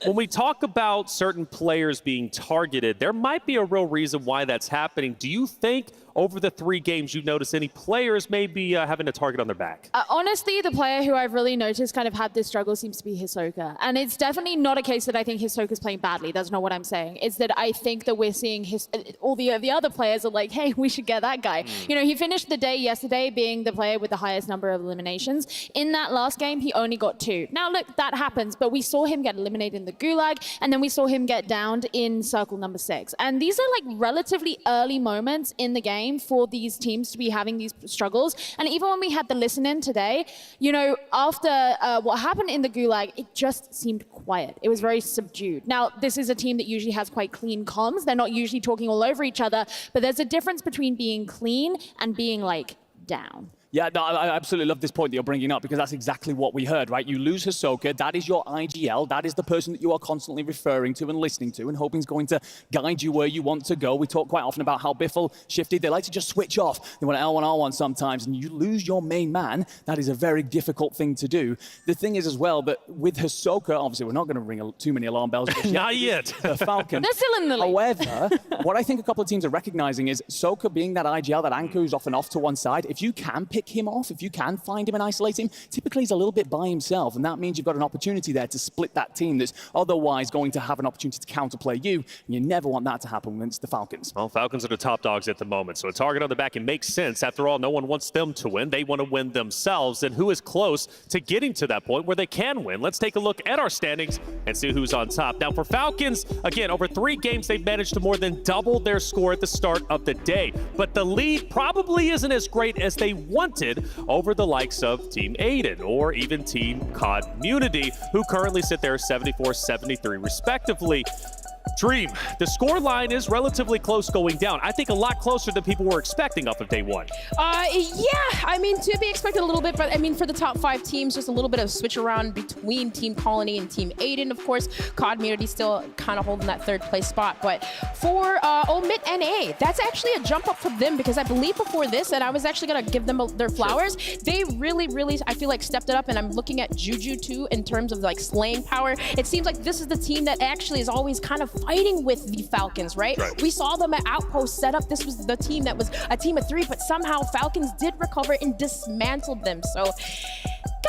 when we talk about certain players being targeted, there might be a real reason why that's happening. Do you think over the 3 games you've noticed any players maybe having a target on their back? Honestly, the player who I've really noticed kind of had this struggle seems to be Hisoka. And it's definitely not a case that I think Hisoka's playing badly. That's not what I'm saying. It's that I think that we're seeing all the other players are like, hey, we should get that guy. You know, he finished the day yesterday being the player with the highest number of eliminations. In that last game, he only got 2. Now, look, that happens, but we saw him get eliminated in the Gulag, and then we saw him get downed in circle number 6. And these are like relatively early moments in the game for these teams to be having these struggles. And even when we had the listen-in today, you know, after what happened in the Gulag, it just seemed quiet. It was very subdued. Now, this is a team that usually has quite clean comms. They're not usually talking all over each other, but there's a difference between being clean and being like down. Yeah, no, I absolutely love this point that you're bringing up, because that's exactly what we heard, right? You lose Hisoka, that is your IGL, that is the person that you are constantly referring to and listening to and hoping is going to guide you where you want to go. We talk quite often about how Biffle shifted. They like to just switch off. They want to L1R1 sometimes, and you lose your main man. That is a very difficult thing to do. The thing is as well that with Hisoka, obviously we're not going to ring too many alarm bells. Not yet. The Falcons. They're still in the league. However, what I think a couple of teams are recognizing is Soka being that IGL, that anchor who's off and off to one side. If you can pick him off, if you can find him and isolate him, typically he's a little bit by himself, and that means you've got an opportunity there to split that team that's otherwise going to have an opportunity to counterplay you, and you never want that to happen when it's the Falcons. Well, Falcons are the top dogs at the moment, so a target on the back, it makes sense. After all, no one wants them to win. They want to win themselves, and who is close to getting to that point where they can win? Let's take a look at our standings and see who's on top. Now, for Falcons, again, over 3 games, they've managed to more than double their score at the start of the day, but the lead probably isn't as great as they wanted over the likes of Team Aiden or even Team Community, who currently sit there 74-73 respectively. Dream, the score line is relatively close going down. I think a lot closer than people were expecting off of day 1. Yeah, I mean, to be expected a little bit, but I mean, for the top 5 teams, just a little bit of switch around between Team Colony and Team Aiden. Of course, Community still kind of holding that 3rd place spot. But for Omit NA, that's actually a jump up for them, because I believe before this, and I was actually going to give them their flowers, they really, I feel like stepped it up, and I'm looking at Juju too in terms of like slaying power. It seems like this is the team that actually is always kind of fighting with the Falcons, right? We saw them at Outpost set up. This was the team that was a team of 3, but somehow Falcons did recover and dismantled them. So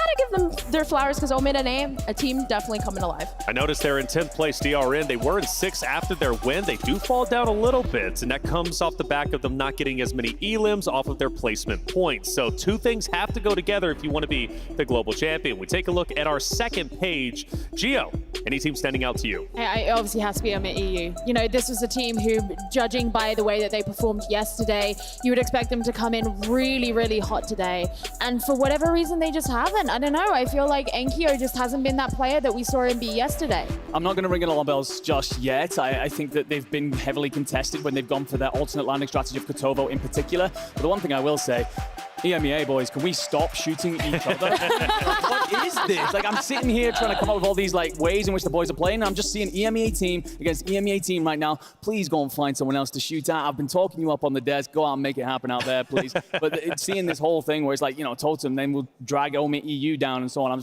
gotta give them their flowers because Omit EU, a team definitely coming alive. I noticed they're in 10th place DRN. They were in 6th after their win. They do fall down a little bit, and that comes off the back of them not getting as many elims off of their placement points. So two things have to go together if you want to be the global champion. We take a look at our second page. Geo, any team standing out to you? It obviously has to be Omit EU. You know, this was a team who, judging by the way that they performed yesterday, you would expect them to come in really, really hot today. And for whatever reason, they just haven't. I don't know. I feel like Enkyo just hasn't been that player that we saw him be yesterday. I'm not going to ring alarm bells just yet. I think that they've been heavily contested when they've gone for their alternate landing strategy of Kotovo in particular. But the one thing I will say, EMEA boys, can we stop shooting each other? What is this? Like, I'm sitting here trying to come up with all these like ways in which the boys are playing. And I'm just seeing EMEA team against EMEA team right now. Please go and find someone else to shoot at. I've been talking you up on the desk. Go out and make it happen out there, please. But seeing this whole thing where it's like, you know, Totem, then we'll drag Omit EU down and so on.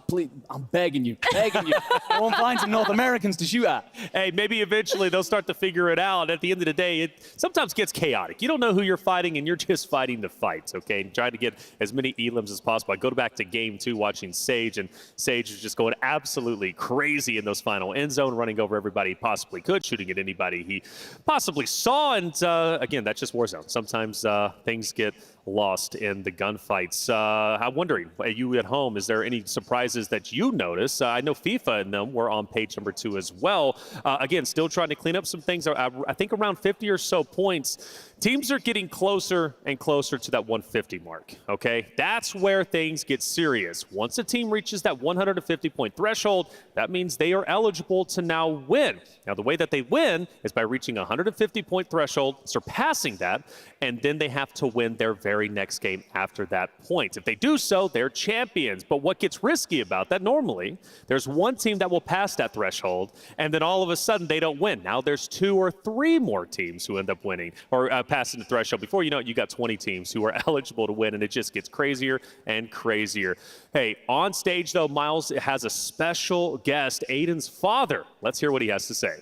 I'm begging you. Go and find some North Americans to shoot at. Hey, maybe eventually they'll start to figure it out. At the end of the day, it sometimes gets chaotic. You don't know who you're fighting, and you're just fighting the fights, okay? And trying to get as many elims as possible. I go back to game 2 watching Sage, and Sage is just going absolutely crazy in those final end zone, running over everybody he possibly could, shooting at anybody he possibly saw. And again, that's just Warzone. Sometimes things get lost in the gunfights. I'm wondering, are you at home, is there any surprises that you notice? I know FIFA and them were on page number 2 as well. Again, still trying to clean up some things. I think around 50 or so points. Teams are getting closer and closer to that 150 mark, okay? That's where things get serious. Once a team reaches that 150-point threshold, that means they are eligible to now win. Now, the way that they win is by reaching a 150-point threshold, surpassing that, and then they have to win their very next game after that point. If they do so, they're champions. But what gets risky about that, normally, there's one team that will pass that threshold, and then all of a sudden they don't win. Now there's 2 or 3 more teams who end up winning, or passing the threshold. Before you know it, you got 20 teams who are eligible to win, and it just gets crazier and crazier. Hey, on stage, though, Miles has a special guest, Aiden's father. Let's hear what he has to say.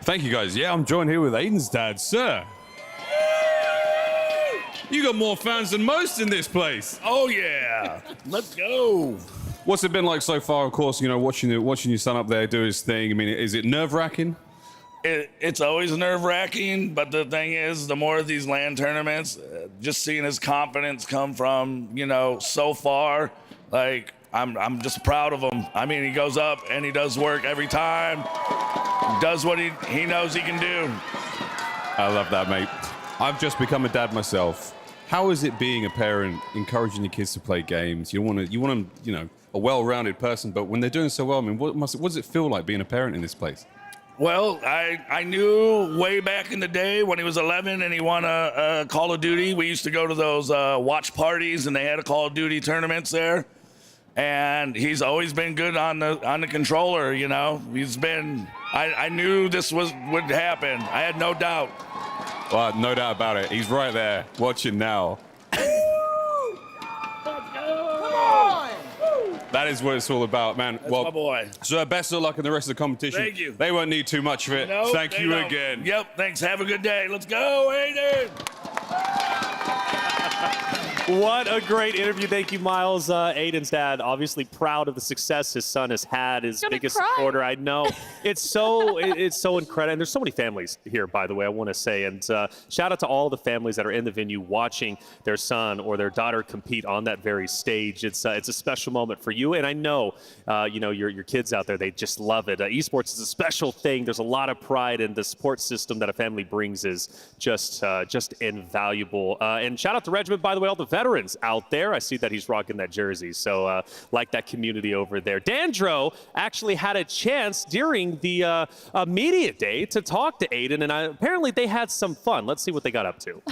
Thank you, guys. Yeah, I'm joined here with Aiden's dad, sir. You got more fans than most in this place. Oh, yeah. Let's go. What's it been like so far? Of course, you know, watching your son up there do his thing. I mean, is it nerve-wracking? It's always nerve-wracking, but the thing is, the more of these LAN tournaments, just seeing his confidence come from, you know, so far, like, I'm just proud of him. I mean, he goes up and he does work every time, does what he knows he can do. I love that, mate. I've just become a dad myself. How is it being a parent, encouraging your kids to play games? You want them, you know, a well-rounded person, but when they're doing so well, I mean, what does it feel like being a parent in this place? Well, I knew way back in the day when he was 11 and he won a Call of Duty. We used to go to those watch parties, and they had a Call of Duty tournaments there. And he's always been good on the controller, you know. He's been. I knew this would happen. I had no doubt. Well, no doubt about it. He's right there, watching now. That is what it's all about, man. That's my boy. So best of luck in the rest of the competition. Thank you. They won't need too much of it. No, Thank you don't. again. Yep, thanks. Have a good day. Let's go, Aiden. What a great interview. Thank you, Miles. Aiden's dad, obviously proud of the success his son has had, his biggest supporter. I know. It's so incredible. And there's so many families here, by the way, I want to say. And shout out to all the families that are in the venue watching their son or their daughter compete on that very stage. It's a special moment for you. And I know, you know, your kids out there, they just love it. Esports is a special thing. There's a lot of pride, and the support system that a family brings is just invaluable. And shout out to Regiment, by the way, all the veterans out there. I see that he's rocking that jersey. So like that community over there. Dandro actually had a chance during the media day to talk to Aiden, and apparently they had some fun. Let's see what they got up to.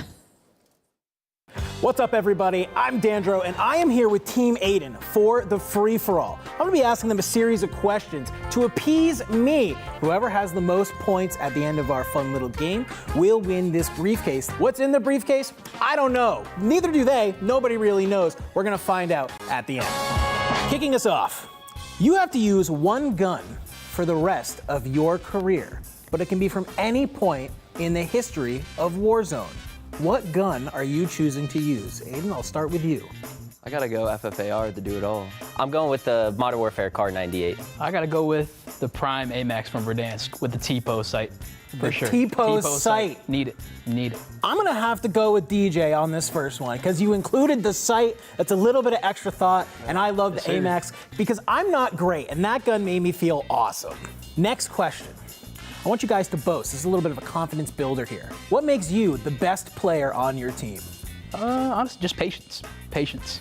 What's up, everybody? I'm Dandro, and I am here with Team Aiden for the free-for-all. I'm going to be asking them a series of questions to appease me. Whoever has the most points at the end of our fun little game will win this briefcase. What's in the briefcase? I don't know. Neither do they. Nobody really knows. We're going to find out at the end. Kicking us off, you have to use one gun for the rest of your career, but it can be from any point in the history of Warzone. What gun are you choosing to use? Aiden, I'll start with you. I gotta go FFAR to do it all. I'm going with the Modern Warfare Car 98. I gotta go with the Prime AMAX from Verdansk with the T-Pose sight. For The sure. T-Pose sight. Need it. Need it. I'm gonna have to go with DJ on this first one because you included the sight. That's a little bit of extra thought, and I love the AMAX because I'm not great, and that gun made me feel awesome. Next question. I want you guys to boast. This is a little bit of a confidence builder here. What makes you the best player on your team? Honestly, just patience. Patience.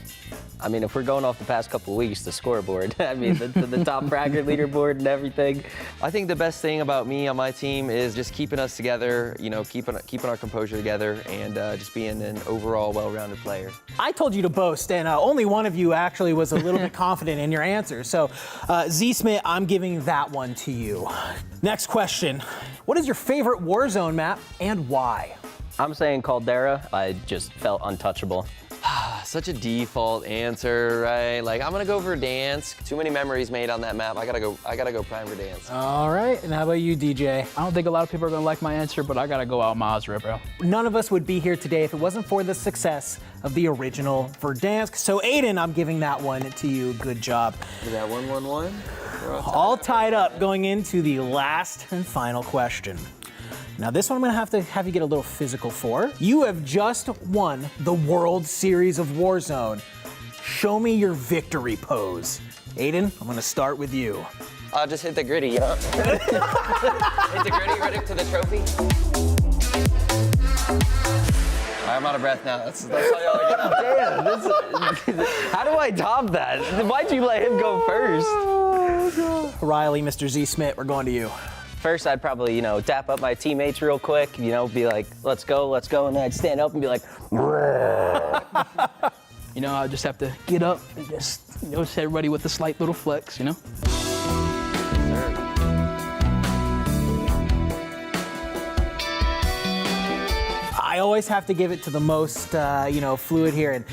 I mean, if we're going off the past couple of weeks, the scoreboard, I mean, the top Fragger leaderboard and everything. I think the best thing about me on my team is just keeping us together, you know, keeping our composure together, and just being an overall well-rounded player. I told you to boast, and only one of you actually was a little bit confident in your answer. So, Z-Smith, I'm giving that one to you. Next question. What is your favorite Warzone map, and why? I'm saying Caldera. I just felt untouchable. Such a default answer, right? Like, I'm gonna go Verdansk. Too many memories made on that map. I gotta go Prime Verdansk. All right, and how about you, DJ? I don't think a lot of people are gonna like my answer, but I gotta go out Mazra, bro. None of us would be here today if it wasn't for the success of the original Verdansk. So, Aiden, I'm giving that one to you. Good job. Is that 1-1-1? All tied up going into the last and final question. Now this one I'm gonna have you get a little physical for. You have just won the World Series of Warzone. Show me your victory pose. Aiden, I'm gonna start with you. I'll just hit the gritty, you know? Hit the gritty right up to the trophy. I'm out of breath now. That's all y'all get out. Damn, how do I top that? Why'd you let him go first? Riley, Mr. Z-Smith, we're going to you. First, I'd probably, you know, dap up my teammates real quick, you know, be like, let's go, and then I'd stand up and be like, You know, I just have to get up and just, you know, hit everybody with a slight little flex, you know? I always have to give it to the most, fluid here, and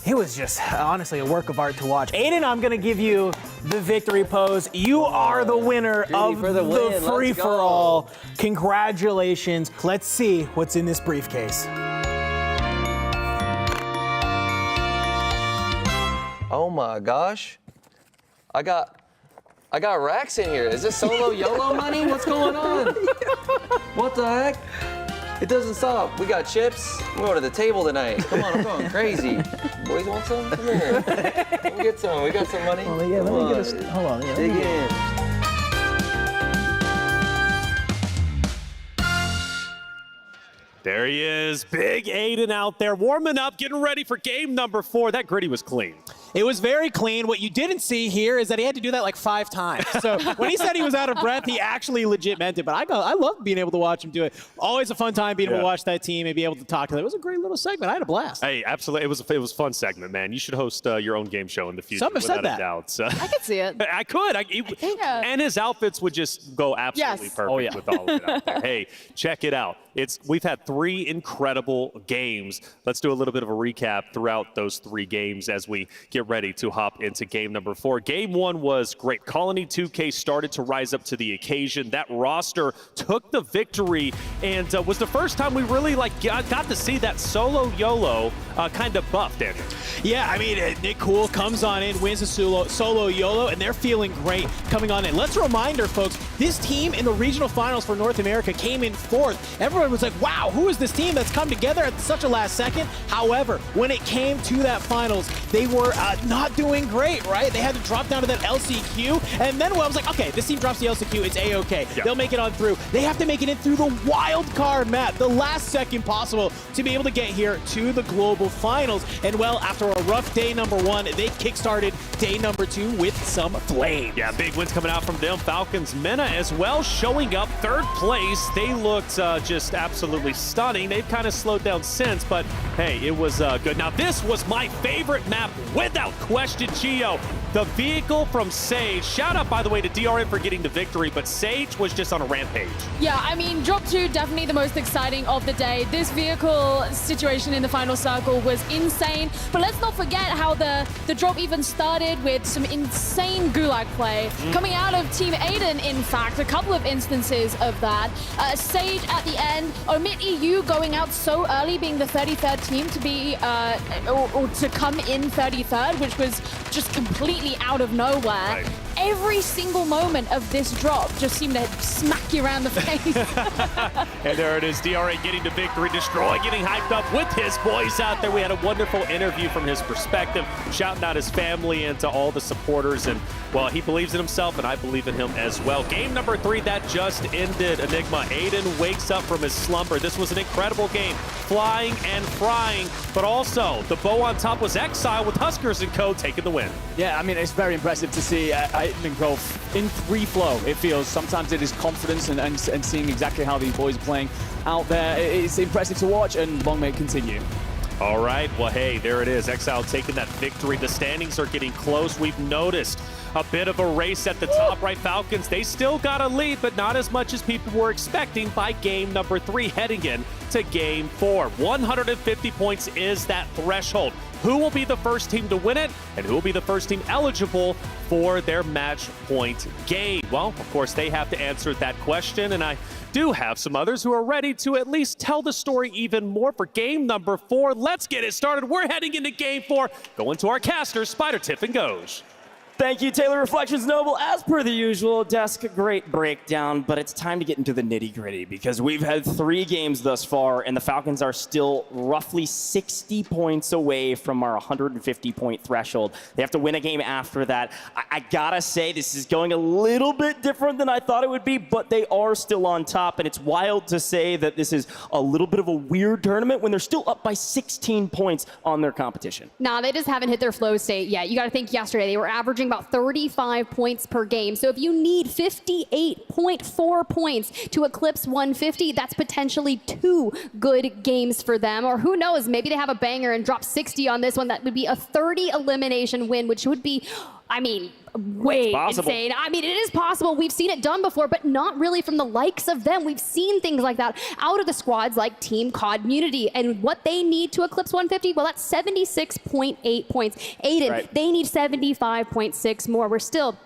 it was just honestly a work of art to watch. Aiden, I'm gonna give you the victory pose. You are the winner of the free-for-all. Congratulations. Let's see what's in this briefcase. oh my gosh. I got racks in here. Is this solo YOLO money? What's going on? What the heck? It doesn't stop. We got chips. We're going to the table tonight. Come on, I'm going crazy. Boys want some? Come here. Let me get some. We got some money. Oh, yeah, let me get a... Hold on. Yeah, dig in. There he is, big Aiden out there, warming up, getting ready for game number 4. That gritty was clean. It was very clean. What you didn't see here is that he had to do that like 5 times. So when he said he was out of breath, he actually legit meant it. But I love being able to watch him do it. Always a fun time being able to watch that team and be able to talk to them. It was a great little segment. I had a blast. Hey, absolutely. It was a fun segment, man. You should host your own game show in the future. Some have said that. Doubt. So. I could see it. I could. And his outfits would just go absolutely perfect with all of it out there. Hey, check it out. We've had 3 incredible games. Let's do a little bit of a recap throughout those 3 games as we get ready to hop into game number 4. Game 1 was great. Colony 2K started to rise up to the occasion. That roster took the victory and was the first time we really got to see that solo YOLO kind of buff, Daniel. Yeah, I mean, Nick Cool comes on in, wins a solo YOLO, and they're feeling great coming on in. Let's reminder, folks, this team in the regional finals for North America came in 4th. Everyone was like, wow, who is this team that's come together at such a last second? However, when it came to that finals, they were not doing great, right? They had to drop down to that LCQ, and then I was like, okay, this team drops the LCQ, it's A-okay. Yeah. They'll make it on through. They have to make it in through the wild card map, the last second possible to be able to get here to the global finals. And well, after a rough day number 1, they kickstarted day number 2 with some flame. Yeah, big wins coming out from them. Falcons Mena as well, showing up 3rd place. They looked just absolutely stunning. They've kind of slowed down since, but hey, it was good. Now, this was my favorite map without shootout question, Geo. The vehicle from Sage. Shout out, by the way, to DRN for getting the victory, but Sage was just on a rampage. Yeah, I mean, drop 2, definitely the most exciting of the day. This vehicle situation in the final circle was insane, but let's not forget how the drop even started with some insane gulag play. Coming out of Team Aiden, in fact, a couple of instances of that. Sage at the end, Omit EU going out so early, being the 33rd team to be, or to come in 33rd, which was just completely out of nowhere. Right. Every single moment of this drop just seemed to smack you around the face. And there it is, DRA getting the victory, Destroy getting hyped up with his boys out there. We had a wonderful interview from his perspective, shouting out his family and to all the supporters. And, well, he believes in himself, and I believe in him as well. Game number 3, that just ended. Enigma, Aiden wakes up from his slumber. This was an incredible game, flying and frying, but also the bow on top was Exile with Huskers and Co. taking the win. Yeah, I mean, it's very impressive to see Aiden and Co. in free flow, it feels. Sometimes it is confidence and seeing exactly how these boys are playing out there. It's impressive to watch, and long may it continue. All right, well, hey, there it is. Exile taking that victory. The standings are getting close. We've noticed a bit of a race at the top, right? Falcons, they still got a lead, but not as much as people were expecting by game number 3, heading in to game 4. 150 points is that threshold. Who will be the first team to win it, and who will be the first team eligible for their match point game? Well, of course, they have to answer that question, and I do have some others who are ready to at least tell the story even more for game number 4. Let's get it started. We're heading into game 4. Going to our casters, Spider, Tiff, and Goj. Thank you, Taylor Reflections Noble. As per the usual, Desk, great breakdown, but it's time to get into the nitty-gritty because we've had 3 games thus far, and the Falcons are still roughly 60 points away from our 150-point threshold. They have to win a game after that. I gotta say, this is going a little bit different than I thought it would be, but they are still on top, and it's wild to say that this is a little bit of a weird tournament when they're still up by 16 points on their competition. Nah, they just haven't hit their flow state yet. You gotta think yesterday, they were averaging about 35 points per game. So if you need 58.4 points to eclipse 150, that's potentially 2 good games for them. Or who knows, maybe they have a banger and drop 60 on this one. That would be a 30 elimination win, which would be, I mean, way insane. I mean, it is possible. We've seen it done before, but not really from the likes of them. We've seen things like that out of the squads like Team COD Munity. And what they need to eclipse 150, well, that's 76.8 points. Aiden, they need 75.6 more. We're still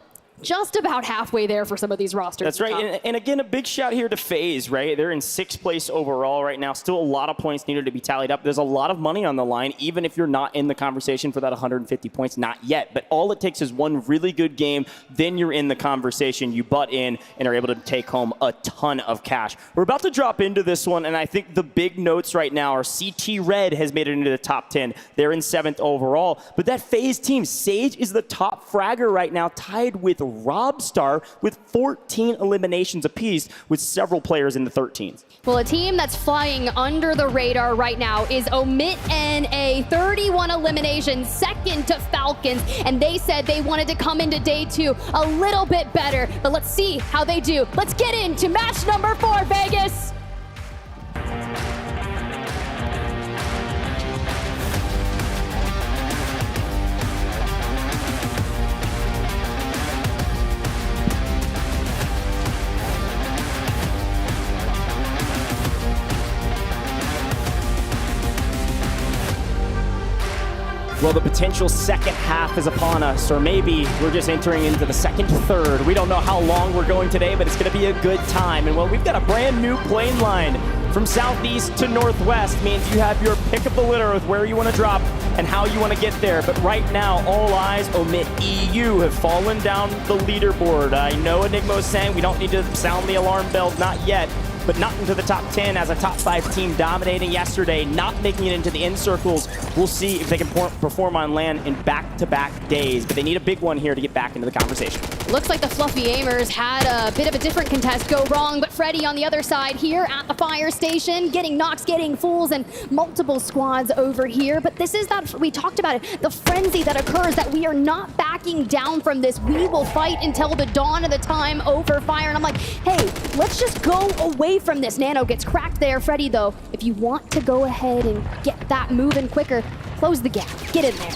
just about halfway there for some of these rosters. That's right. And again, a big shout here to FaZe, right? They're in 6th place overall right now. Still a lot of points needed to be tallied up. There's a lot of money on the line, even if you're not in the conversation for that 150 points, not yet. But all it takes is one really good game, then you're in the conversation. You butt in and are able to take home a ton of cash. We're about to drop into this one, and I think the big notes right now are CT Red has made it into the top 10. They're in 7th overall. But that FaZe team, Sage is the top fragger right now, tied with Robstar with 14 eliminations apiece, with several players in the 13s. Well, a team that's flying under the radar right now is Omit NA, 31 eliminations, 2nd to Falcons, and they said they wanted to come into day 2 a little bit better, but let's see how they do. Let's get into match number 4, Vegas. Well, the potential second half is upon us, or maybe we're just entering into the second third. We don't know how long we're going today, but it's going to be a good time. And well, we've got a brand new plane line from southeast to northwest. Means you have your pick of the litter with where you want to drop and how you want to get there. But right now, all eyes Omit EU have fallen down the leaderboard. I know Enigma is saying we don't need to sound the alarm bells, not yet. But not into the top 10 as a top 5 team dominating yesterday, not making it into the in circles. We'll see if they can perform on land in back-to-back days, but they need a big one here to get back into the conversation. Looks like the Fluffy Aimers had a bit of a different contest go wrong, but Freddy on the other side here at the fire station, getting knocks, getting fools, and multiple squads over here. But this is that, we talked about it, the frenzy that occurs, that we are not backing down from this. We will fight until the dawn of the time over fire. And I'm like, hey, let's just go away from this. Nano gets cracked there. Freddy, though, if you want to go ahead and get that moving quicker, close the gap. Get in there.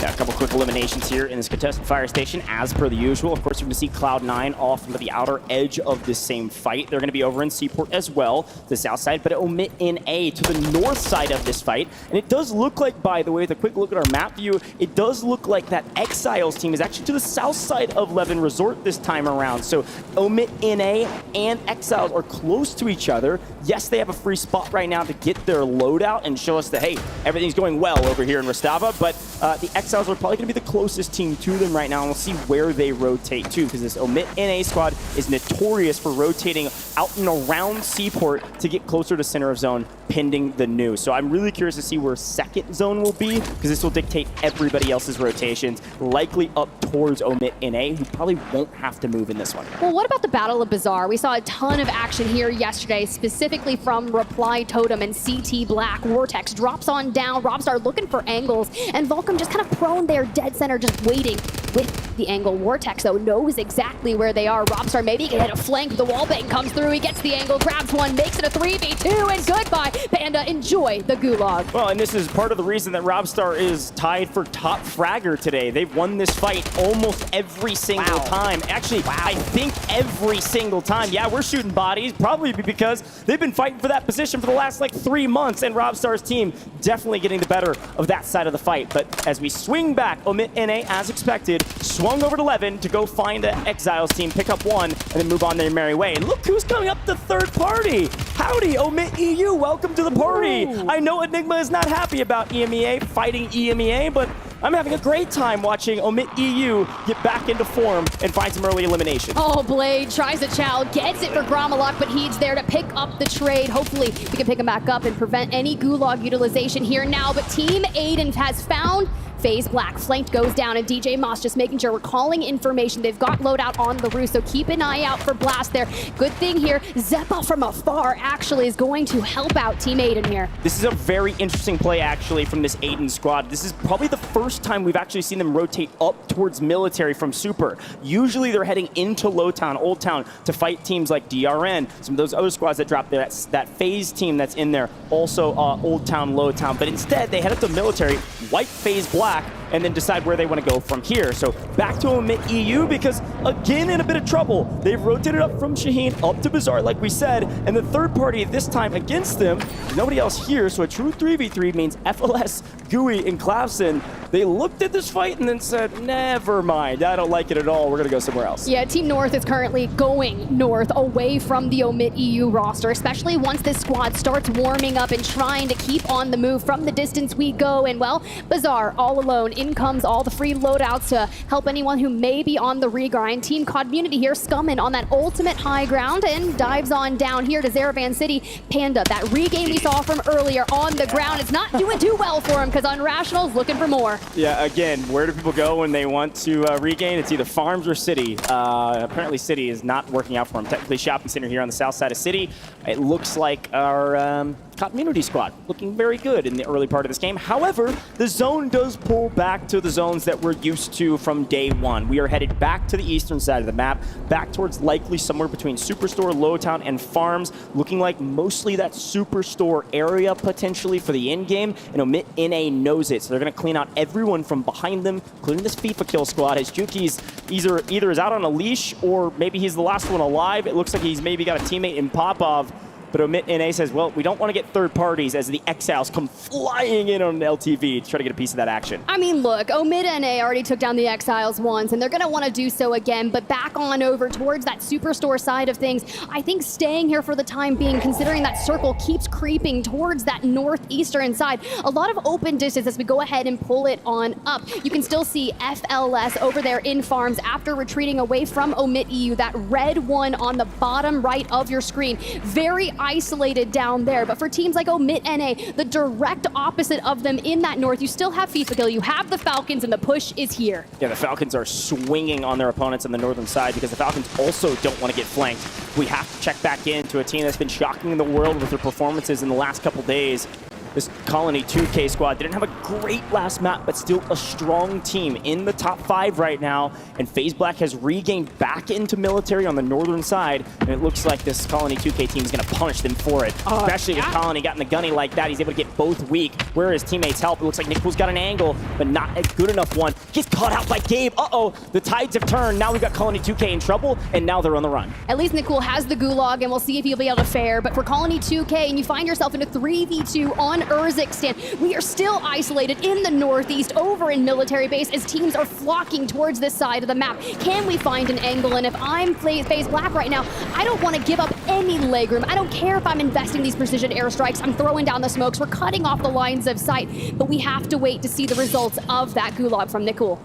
Yeah, a couple quick eliminations here in this contested fire station, as per the usual. Of course, you're going to see Cloud9 off into the outer edge of this same fight. They're going to be over in Seaport as well, the south side, but Omit NA to the north side of this fight. And it does look like, by the way, with a quick look at our map view, it does look like that Exiles team is actually to the south side of Levin Resort this time around. So Omit NA and Exiles are close to each other. Yes, they have a free spot right now to get their loadout and show us that, hey, everything's going well over here in Rostava, but the Exiles are probably going to be the closest team to them right now, and we'll see where they rotate to, because this Omit NA squad is notorious for rotating out and around Seaport to get closer to center of zone, pending the news. So I'm really curious to see where second zone will be, because this will dictate everybody else's rotations, likely up towards Omit NA, who probably won't have to move in this one. Well, what about the Battle of Bazaar? We saw a ton of action here yesterday, specifically from Reply Totem and CT Black. Vortex drops on down, Robstar looking for angles, and Vulcan just kind of prone there, dead center, just waiting with the angle. Vortex, though, knows exactly where they are. Robstar maybe can hit a flank. The wallbang comes through. He gets the angle, grabs one, makes it a 3v2, and goodbye. Panda, enjoy the gulag. Well, and this is part of the reason that Robstar is tied for top fragger today. They've won this fight almost every single time. Actually, I think every single time. Yeah, we're shooting bodies, probably because they've been fighting for that position for the last, like, 3 months, and Robstar's team definitely getting the better of that side of the fight. But as we swing back, Omit NA, as expected, swung over to Levin to go find the Exiles team, pick up one, and then move on their merry way. And look who's coming up the third party. Howdy, Omit EU, welcome to the party. Ooh. I know Enigma is not happy about EMEA, fighting EMEA, but I'm having a great time watching Omit EU get back into form and find some early elimination. Oh, Blade tries a chow, gets it for Gromalok, but he's there to pick up the trade. Hopefully, we can pick him back up and prevent any gulag utilization here now. But Team Aiden has found FaZe Black. Flanked goes down, and DJ Moss just making sure we're calling information. They've got loadout on the roof, so keep an eye out for Blast there. Good thing here, Zeppa from afar actually is going to help out Team Aiden here. This is a very interesting play, actually, from this Aiden squad. This is probably the first time we've actually seen them rotate up towards military from Super. Usually they're heading into Low Town, Old Town, to fight teams like DRN, some of those other squads that dropped there. That FaZe team that's in there, also Old Town, Low Town. But instead, they head up to military, wipe FaZe Black, and then decide where they want to go from here. So back to Omit EU, because again in a bit of trouble. They've rotated up from Shaheen up to Bazaar, like we said, and the third party this time against them, nobody else here, so a true 3v3 means FLS, Gooey, and Clavson. They looked at this fight and then said, never mind, I don't like it at all, we're gonna go somewhere else. Yeah, Team North is currently going north, away from the Omit EU roster, especially once this squad starts warming up and trying to keep on the move. From the distance we go, and well, Bazaar all alone. In comes all the free loadouts to help anyone who may be on the regrind. Team Community here scumming on that ultimate high ground and dives on down here to Zaravan City. Panda, that regain we saw from earlier on the ground, it's not doing too well for him, because Unrational's looking for more. Yeah, again, where do people go when they want to regain? It's either farms or city. Apparently city is not working out for them. Technically shopping center here on the south side of city. It looks like our Community squad looking very good in the early part of this game. However, the zone does pull back to the zones that we're used to from day one. We are headed back to the eastern side of the map, back towards likely somewhere between Superstore, Lowtown, and Farms, looking like mostly that Superstore area potentially for the end game, and Omit NA knows it, so they're going to clean out everyone from behind them, including this FIFA kill squad, as Juki's either is out on a leash or maybe he's the last one alive. It looks like he's maybe got a teammate in Popov. But Omit NA says, well, we don't want to get third parties as the Exiles come flying in on an LTV to try to get a piece of that action. I mean, look, Omit NA already took down the Exiles once, and they're going to want to do so again. But back on over towards that Superstore side of things, I think staying here for the time being, considering that circle keeps creeping towards that northeastern side, a lot of open distance as we go ahead and pull it on up. You can still see FLS over there in Farms after retreating away from Omit EU, that red one on the bottom right of your screen. Very isolated down there, but for teams like Omit NA, the direct opposite of them in that north, you still have FIFA kill, you have the Falcons, and the push is here. Yeah, the Falcons are swinging on their opponents on the northern side because the Falcons also don't want to get flanked. We have to check back into a team that's been shocking the world with their performances in the last couple days. this Colony 2K squad didn't have a great last map, but still a strong team in the top 5 right now. And FaZe Black has regained back into military on the northern side, and it looks like this Colony 2K team is going to punish them for it. Especially if Colony got in the gunny like that, he's able to get both weak. Where his teammates help? It looks like Nickpool's got an angle, but not a good enough one. Gets caught out by Gabe. Uh-oh, the tides have turned. Now we've got Colony 2K in trouble, and now they're on the run. At least Nickpool has the gulag, and we'll see if he'll be able to fare. But for Colony 2K, and you find yourself in a 3v2 on Urzikstan, we are still isolated in the northeast over in military base as teams are flocking towards this side of the map. Can we find an angle? And if I'm FaZe Black right now, I don't want to give up any legroom. I don't care if I'm investing these precision airstrikes. I'm throwing down the smokes. We're cutting off the lines of sight, but we have to wait to see the results of that gulag from Nickpool.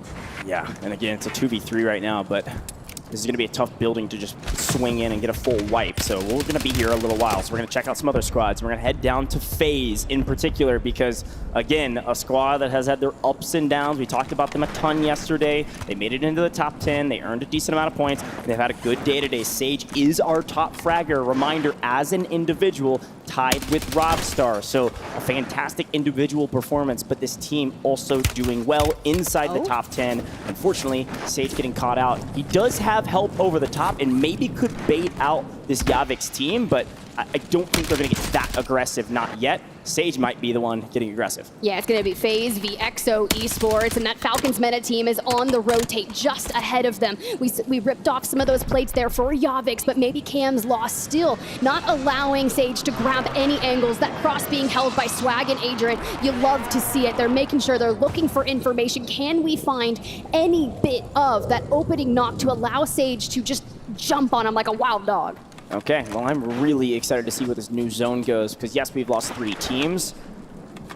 Yeah, and again, it's a 2v3 right now, but this is going to be a tough building to just swing in and get a full wipe. So we're going to be here a little while. So we're going to check out some other squads. We're going to head down to FaZe in particular because, again, a squad that has had their ups and downs. We talked about them a ton yesterday. They made it into the top 10. They earned a decent amount of points. They've had a good day today. Sage is our top fragger. Reminder, as an individual, tied with Robstar. So a fantastic individual performance, but this team also doing well inside the top 10. Unfortunately, Sage getting caught out. He does have help over the top and maybe could bait out this Yavix team, but I don't think they're going to get that aggressive, not yet. Sage might be the one getting aggressive. Yeah, it's going to be FaZe v EXO Esports, and that Falcons Mena team is on the rotate just ahead of them. We ripped off some of those plates there for Yavix, but maybe Cam's lost still, not allowing Sage to grab any angles. That cross being held by Swag and Adrian, you love to see it. They're making sure they're looking for information. Can we find any bit of that opening knock to allow Sage to just jump on him like a wild dog? Okay, well, I'm really excited to see where this new zone goes, because yes, we've lost 3 teams,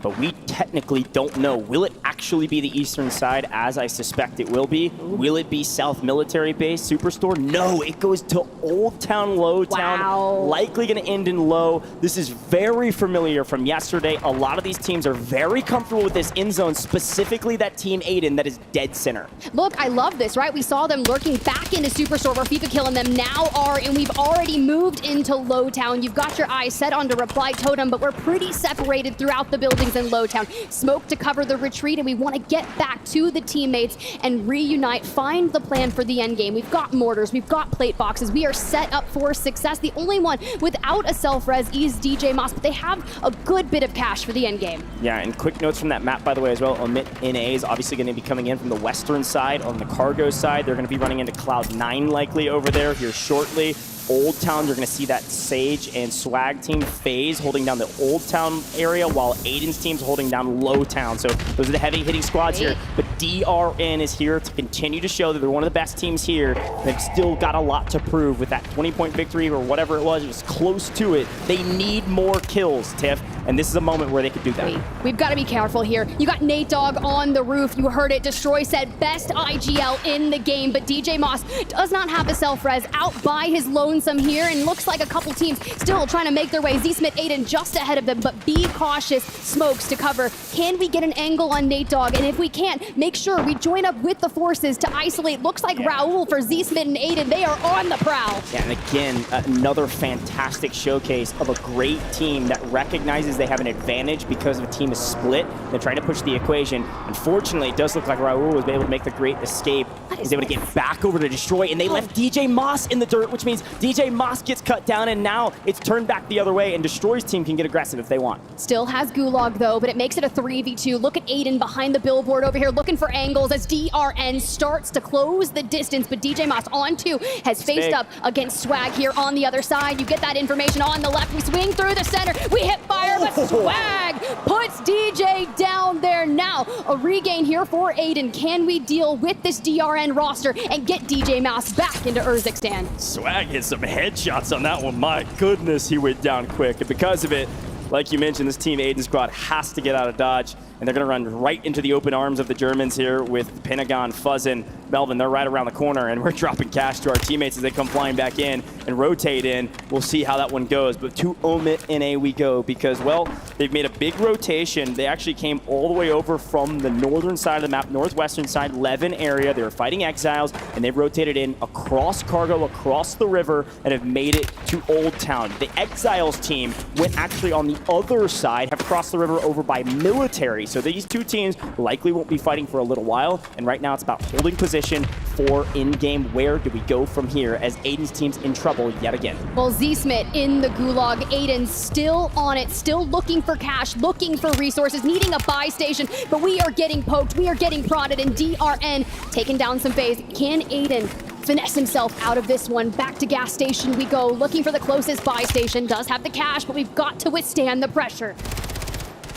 but we technically don't know. Will it actually be the eastern side, as I suspect it will be? Will it be South Military Base, Superstore? No, it goes to Old Town, Low Town. Wow. Likely going to end in low. This is very familiar from yesterday. A lot of these teams are very comfortable with this end zone, specifically that team Aiden that is dead center. Look, I love this, right? We saw them lurking back into Superstore where FIFA killing them now are, and we've already moved into Low Town. You've got your eyes set onto Reply Totem, but we're pretty separated throughout the buildings in Low Town. Smoke to cover the retreat, and we want to get back to the teammates and reunite, find the plan for the end game. We've got mortars, we've got plate boxes, we are set up for success. The only one without a self-res is DJ Moss, but they have a good bit of cash for the end game. Yeah, and quick notes from that map, by the way, as well. Omit NA is obviously going to be coming in from the western side. On the cargo side, they're going to be running into Cloud9 likely over there here shortly. Old Town, you're going to see that Sage and Swag team FaZe holding down the Old Town area, while Aiden's team's holding down Low Town. So those are the heavy hitting squads here. But DRN is here to continue to show that they're one of the best teams here. They've still got a lot to prove with that 20-point victory or whatever it was close to it. They need more kills, Tiff, and this is a moment where they could do that. We've got to be careful here. You got Nate Dogg on the roof. You heard it. Destroy said best IGL in the game, but DJ Moss does not have a self-res, out by his lonesome here, and looks like a couple teams still trying to make their way. Z-Smith, Aiden just ahead of them, but be cautious. Smokes to cover. Can we get an angle on Nate Dogg? And if we can't, make sure we join up with the forces to isolate. Looks like Raul for Z-Smith and Aiden. They are on the prowl. Yeah, and again, another fantastic showcase of a great team that recognizes they have an advantage because the team is split. They're trying to push the equation. Unfortunately, it does look like Raul was able to make the great escape. He's able to get back over to Destroy, and they left DJ Moss in the dirt, which means DJ Moss gets cut down, and now it's turned back the other way, and Destroy's team can get aggressive if they want. Still has Gulag, though, but it makes it a 3v2. Look at Aiden behind the billboard over here, looking for angles as DRN starts to close the distance, but DJ Moss on 2 has faced up against Swag here on the other side. You get that information on the left. We swing through the center. We hit fire, but Swag puts DJ down there now. A regain here for Aiden. Can we deal with this DRN roster and get DJ Mouse back into Urzikstan? Swag hit some headshots on that one. My goodness, he went down quick. And because of it, like you mentioned, this team Aiden squad has to get out of Dodge, and they're going to run right into the open arms of the Germans here with Pentagon, Fuzz, and Melvin. They're right around the corner, and we're dropping cash to our teammates as they come flying back in. and rotate in. We'll see how that one goes. But to Omit NA we go because, well, they've made a big rotation. They actually came all the way over from the northern side of the map, northwestern side, Levin area. They were fighting Exiles, and they've rotated in across Cargo, across the river, and have made it to Old Town. The Exiles team went actually on the other side, have crossed the river over by Military. So these two teams likely won't be fighting for a little while, and right now it's about holding position for in-game. Where do we go from here as Aiden's team's in trouble yet again? Well, Z-Smith in the gulag. Aiden still on it, still looking for cash, looking for resources, needing a buy station, but we are getting poked, we are getting prodded, and DRN taking down some FaZe. Can Aiden finesse himself out of this one? Back to gas station we go, looking for the closest buy station. Does have the cash, but we've got to withstand the pressure.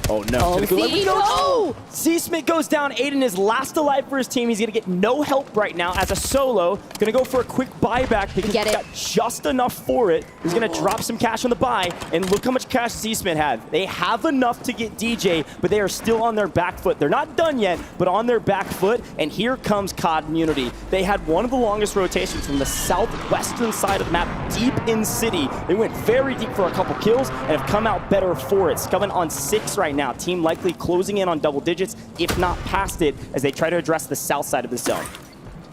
Oh no. Oh, Z-Smith goes down. Aiden is last alive for his team. He's gonna get no help right now as a solo. Gonna go for a quick buyback because he's got just enough for it. He's gonna drop some cash on the buy, and look how much cash Z-Smith have. They have enough to get DJ, but they are still on their back foot. They're not done yet, but on their back foot, and here comes COD Immunity. They had one of the longest rotations from the southwestern side of the map, deep in city. They went very deep for a couple kills and have come out better for it. Scumming on 6 right now. Team likely closing in on double digits, if not past it, as they try to address the south side of the zone.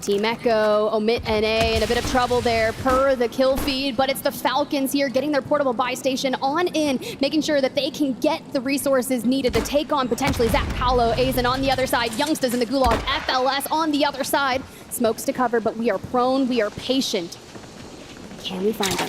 Team Echo, Omit NA in a bit of trouble there per the kill feed, but it's the Falcons here getting their portable buy station on in, making sure that they can get the resources needed to take on potentially Zach Paolo, Aiden on the other side, Youngstas in the gulag, FLS on the other side. Smokes to cover, but we are prone, we are patient. Can we find them?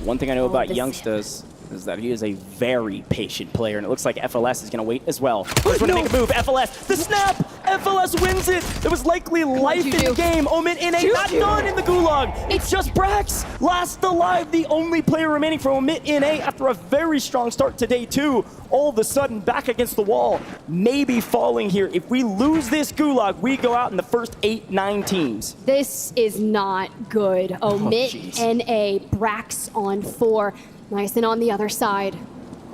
One thing I know about Youngstas is that he is a very patient player, and it looks like FLS is going to wait as well. First one to make a move, FLS, the snap! FLS wins it! There was likely life in the game. Omit NA not done in the gulag. It's just Brax, last alive, the only player remaining from Omit NA after a very strong start to day 2. All of a sudden, back against the wall, maybe falling here. If we lose this gulag, we go out in the first 8-9 teams. This is not good. Omit NA, Brax on 4. Nice, and on the other side,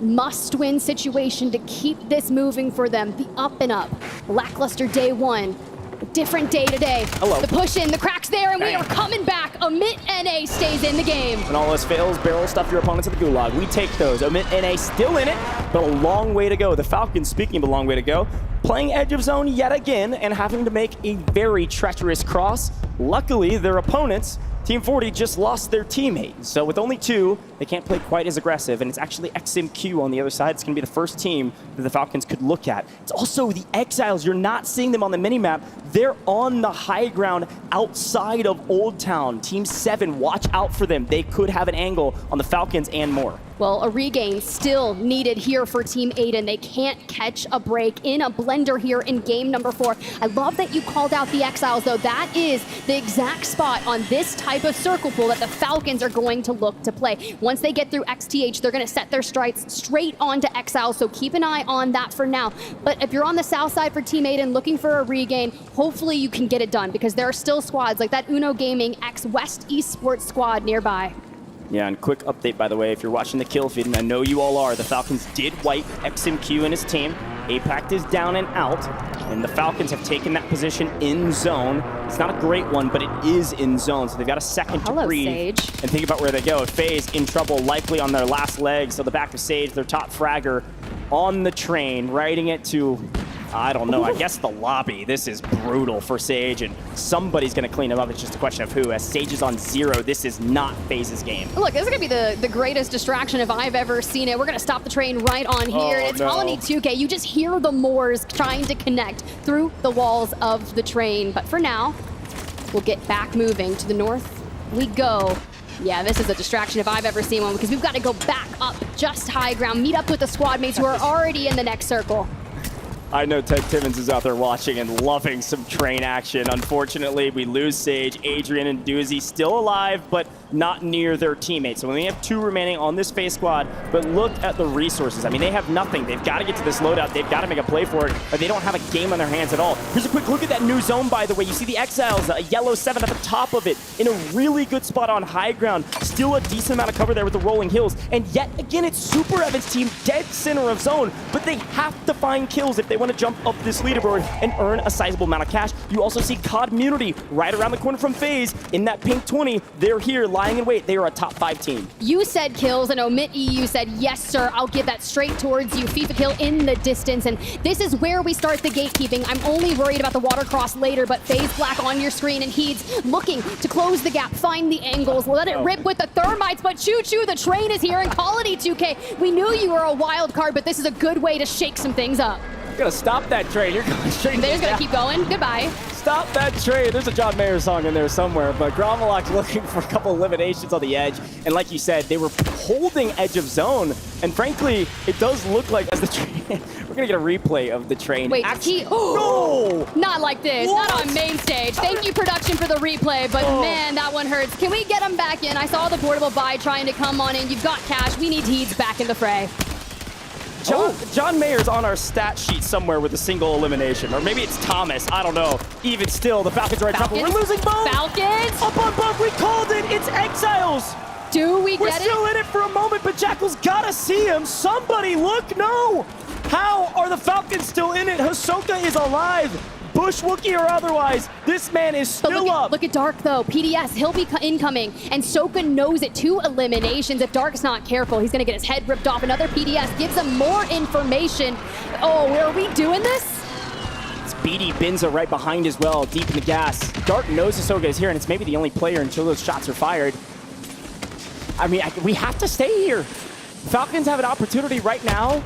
must-win situation to keep this moving for them. The up and up, lackluster day 1, a different day today. Hello. The push in, the cracks there, and we are coming back. Omit NA stays in the game. When all else fails, barrel stuff your opponents at the gulag. We take those. Omit NA still in it, but a long way to go. The Falcons, speaking of a long way to go, playing edge of zone yet again and having to make a very treacherous cross. Luckily, their opponents, Team 40, just lost their teammate. So with only 2, they can't play quite as aggressive, and it's actually XMQ on the other side. It's going to be the first team that the Falcons could look at. It's also the Exiles. You're not seeing them on the minimap. They're on the high ground outside of Old Town. Team 7, watch out for them. They could have an angle on the Falcons and more. Well, a regain still needed here for Team Aiden. They can't catch a break in a blender here in game number 4. I love that you called out the Exiles, though. That is the exact spot on this type of circle pool that the Falcons are going to look to play. Once they get through XTH, they're going to set their strikes straight onto Exiles, so keep an eye on that for now. But if you're on the south side for Team Aiden looking for a regain, hopefully you can get it done, because there are still squads like that Uno Gaming X West Esports squad nearby. Yeah, and quick update, by the way, if you're watching the kill feed, and I know you all are, the Falcons did wipe XMQ and his team. APAC is down and out, and the Falcons have taken that position in zone. It's not a great one, but it is in zone, so they've got a second to breathe and think about where they go. FaZe in trouble, likely on their last leg, so the back of Sage, their top fragger, on the train, riding it to, I don't know, I guess the lobby. This is brutal for Sage, and somebody's going to clean him up. It's just a question of who. As Sage is on 0, this is not FaZe's game. Look, this is going to be the greatest distraction if I've ever seen it. We're going to stop the train right on here. It's Colony 2K. You just hear the Moors trying to connect through the walls of the train. But for now, we'll get back moving to the north. We go. Yeah, this is a distraction if I've ever seen one, because we've got to go back up just high ground, meet up with the squad mates who are already in the next circle. I know Ted Timmons is out there watching and loving some train action. Unfortunately, we lose Sage. Adrian and Doozy still alive, but not near their teammates. So we only have 2 remaining on this FaZe squad, but look at the resources. I mean, they have nothing. They've got to get to this loadout. They've got to make a play for it, but they don't have a game on their hands at all. Here's a quick look at that new zone, by the way. You see the Exiles, a yellow 7 at the top of it, in a really good spot on high ground. Still a decent amount of cover there with the rolling hills. And yet again, it's Super Evan's team dead center of zone, but they have to find kills if they want to jump up this leaderboard and earn a sizable amount of cash. You also see Community right around the corner from FaZe in that pink 20. They're here lying in wait. They are a top 5 team. You said kills, and Omit EU said, yes, sir, I'll give that straight towards you. FIFA kill in the distance, and this is where we start the gatekeeping. I'm only worried about the water cross later, but FaZe Black on your screen, and he's looking to close the gap, find the angles, let it rip with the thermites, but choo-choo, the train is here, and Quality 2K, we knew you were a wild card, but this is a good way to shake some things up. You're gonna stop that train. You're going straight. They're just gonna keep going. Goodbye. Stop that train. There's a John Mayer song in there somewhere, but Gromelok's looking for a couple eliminations on the edge. And like you said, they were holding edge of zone. And frankly, it does look like as the train, we're gonna get a replay of the train. Wait, no! Not like this, What? not on main stage. Thank you, production, for the replay, but man, that one hurts. Can we get him back in? I saw the portable buy trying to come on in. You've got cash. We need Heeds back in the fray. John Mayer's on our stat sheet somewhere with a single elimination. Or maybe it's Thomas. I don't know. Even still, the Falcons are in trouble. We're losing both. Falcons? Up on both. We called it. It's Exiles. Do we We're get it? still in it for a moment, but Jackal's got to see him. Somebody look. No. How are the Falcons still in it? Hisoka is alive. Bush, Wookie, or otherwise, this man is still up. Look at Dark, though. PDS, he'll be incoming, and Soka knows it. 2 eliminations. If Dark's not careful, he's going to get his head ripped off. Another PDS gives him more information. Oh, are we doing this? It's BD Binza right behind as well, deep in the gas. Dark knows Hisoka is here, and it's maybe the only player until those shots are fired. I mean, we have to stay here. Falcons have an opportunity right now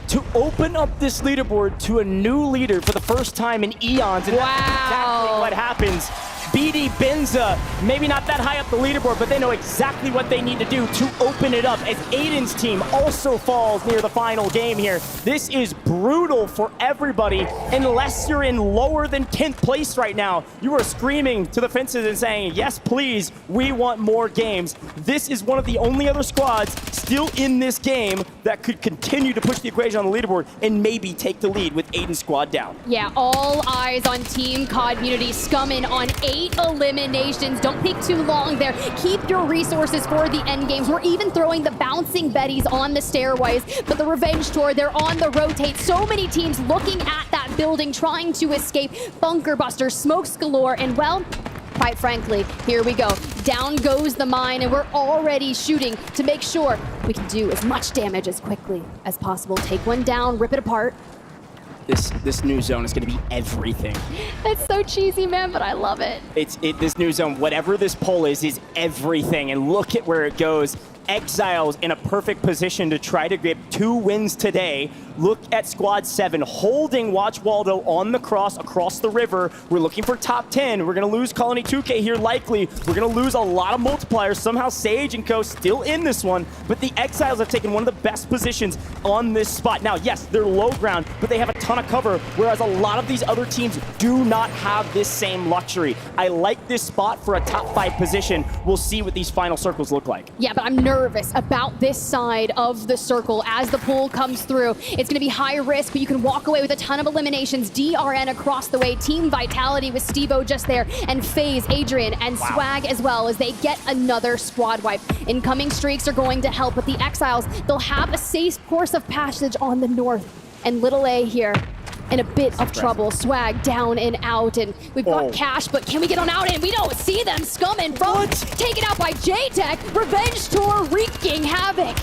to open up this leaderboard to a new leader for the first time in eons. And that's exactly what happens. BD Binza, maybe not that high up the leaderboard, but they know exactly what they need to do to open it up as Aiden's team also falls near the final game here. This is brutal for everybody unless you're in lower than 10th place right now. You are screaming to the fences and saying, yes, please, we want more games. This is one of the only other squads still in this game that could continue to push the equation on the leaderboard and maybe take the lead with Aiden's squad down. Yeah, all eyes on Team Community scumming on 8 eliminations. Don't take too long there. Keep your resources for the end games. We're even throwing the bouncing Bettys on the stairways, but the Revenge Tour, they're on the rotate. So many teams looking at that building, trying to escape. Bunker busters, smokes galore, and well, quite frankly, here we go. Down goes the mine, and we're already shooting to make sure we can do as much damage as quickly as possible. Take one down, rip it apart. This new zone is going to be everything. It's so cheesy, man, but I love it. This new zone, whatever this poll is everything. And look at where it goes. Exiles in a perfect position to try to get 2 wins today. Look at Squad 7 holding Watch Waldo on the cross across the river. We're looking for top 10. We're going to lose Colony 2K here likely. We're going to lose a lot of multipliers. Somehow Sage and Co. still in this one, but the Exiles have taken one of the best positions on this spot. Now, yes, they're low ground, but they have a ton of cover, whereas a lot of these other teams do not have this same luxury. I like this spot for a top 5 position. We'll see what these final circles look like. Yeah, but I'm nervous about this side of the circle as the pool comes through. It's going to be high risk, but you can walk away with a ton of eliminations. DRN across the way, Team Vitality with Steve-O just there, and FaZe, Adrian, and Swag as well as they get another squad wipe. Incoming streaks are going to help, but the Exiles, they'll have a safe course of passage on the north. And Little A here in a bit of trouble. Swag down and out, and we've got cash, but can we get on out? And we don't see them scumming from taken out by J-Tech. Revenge Tour wreaking havoc.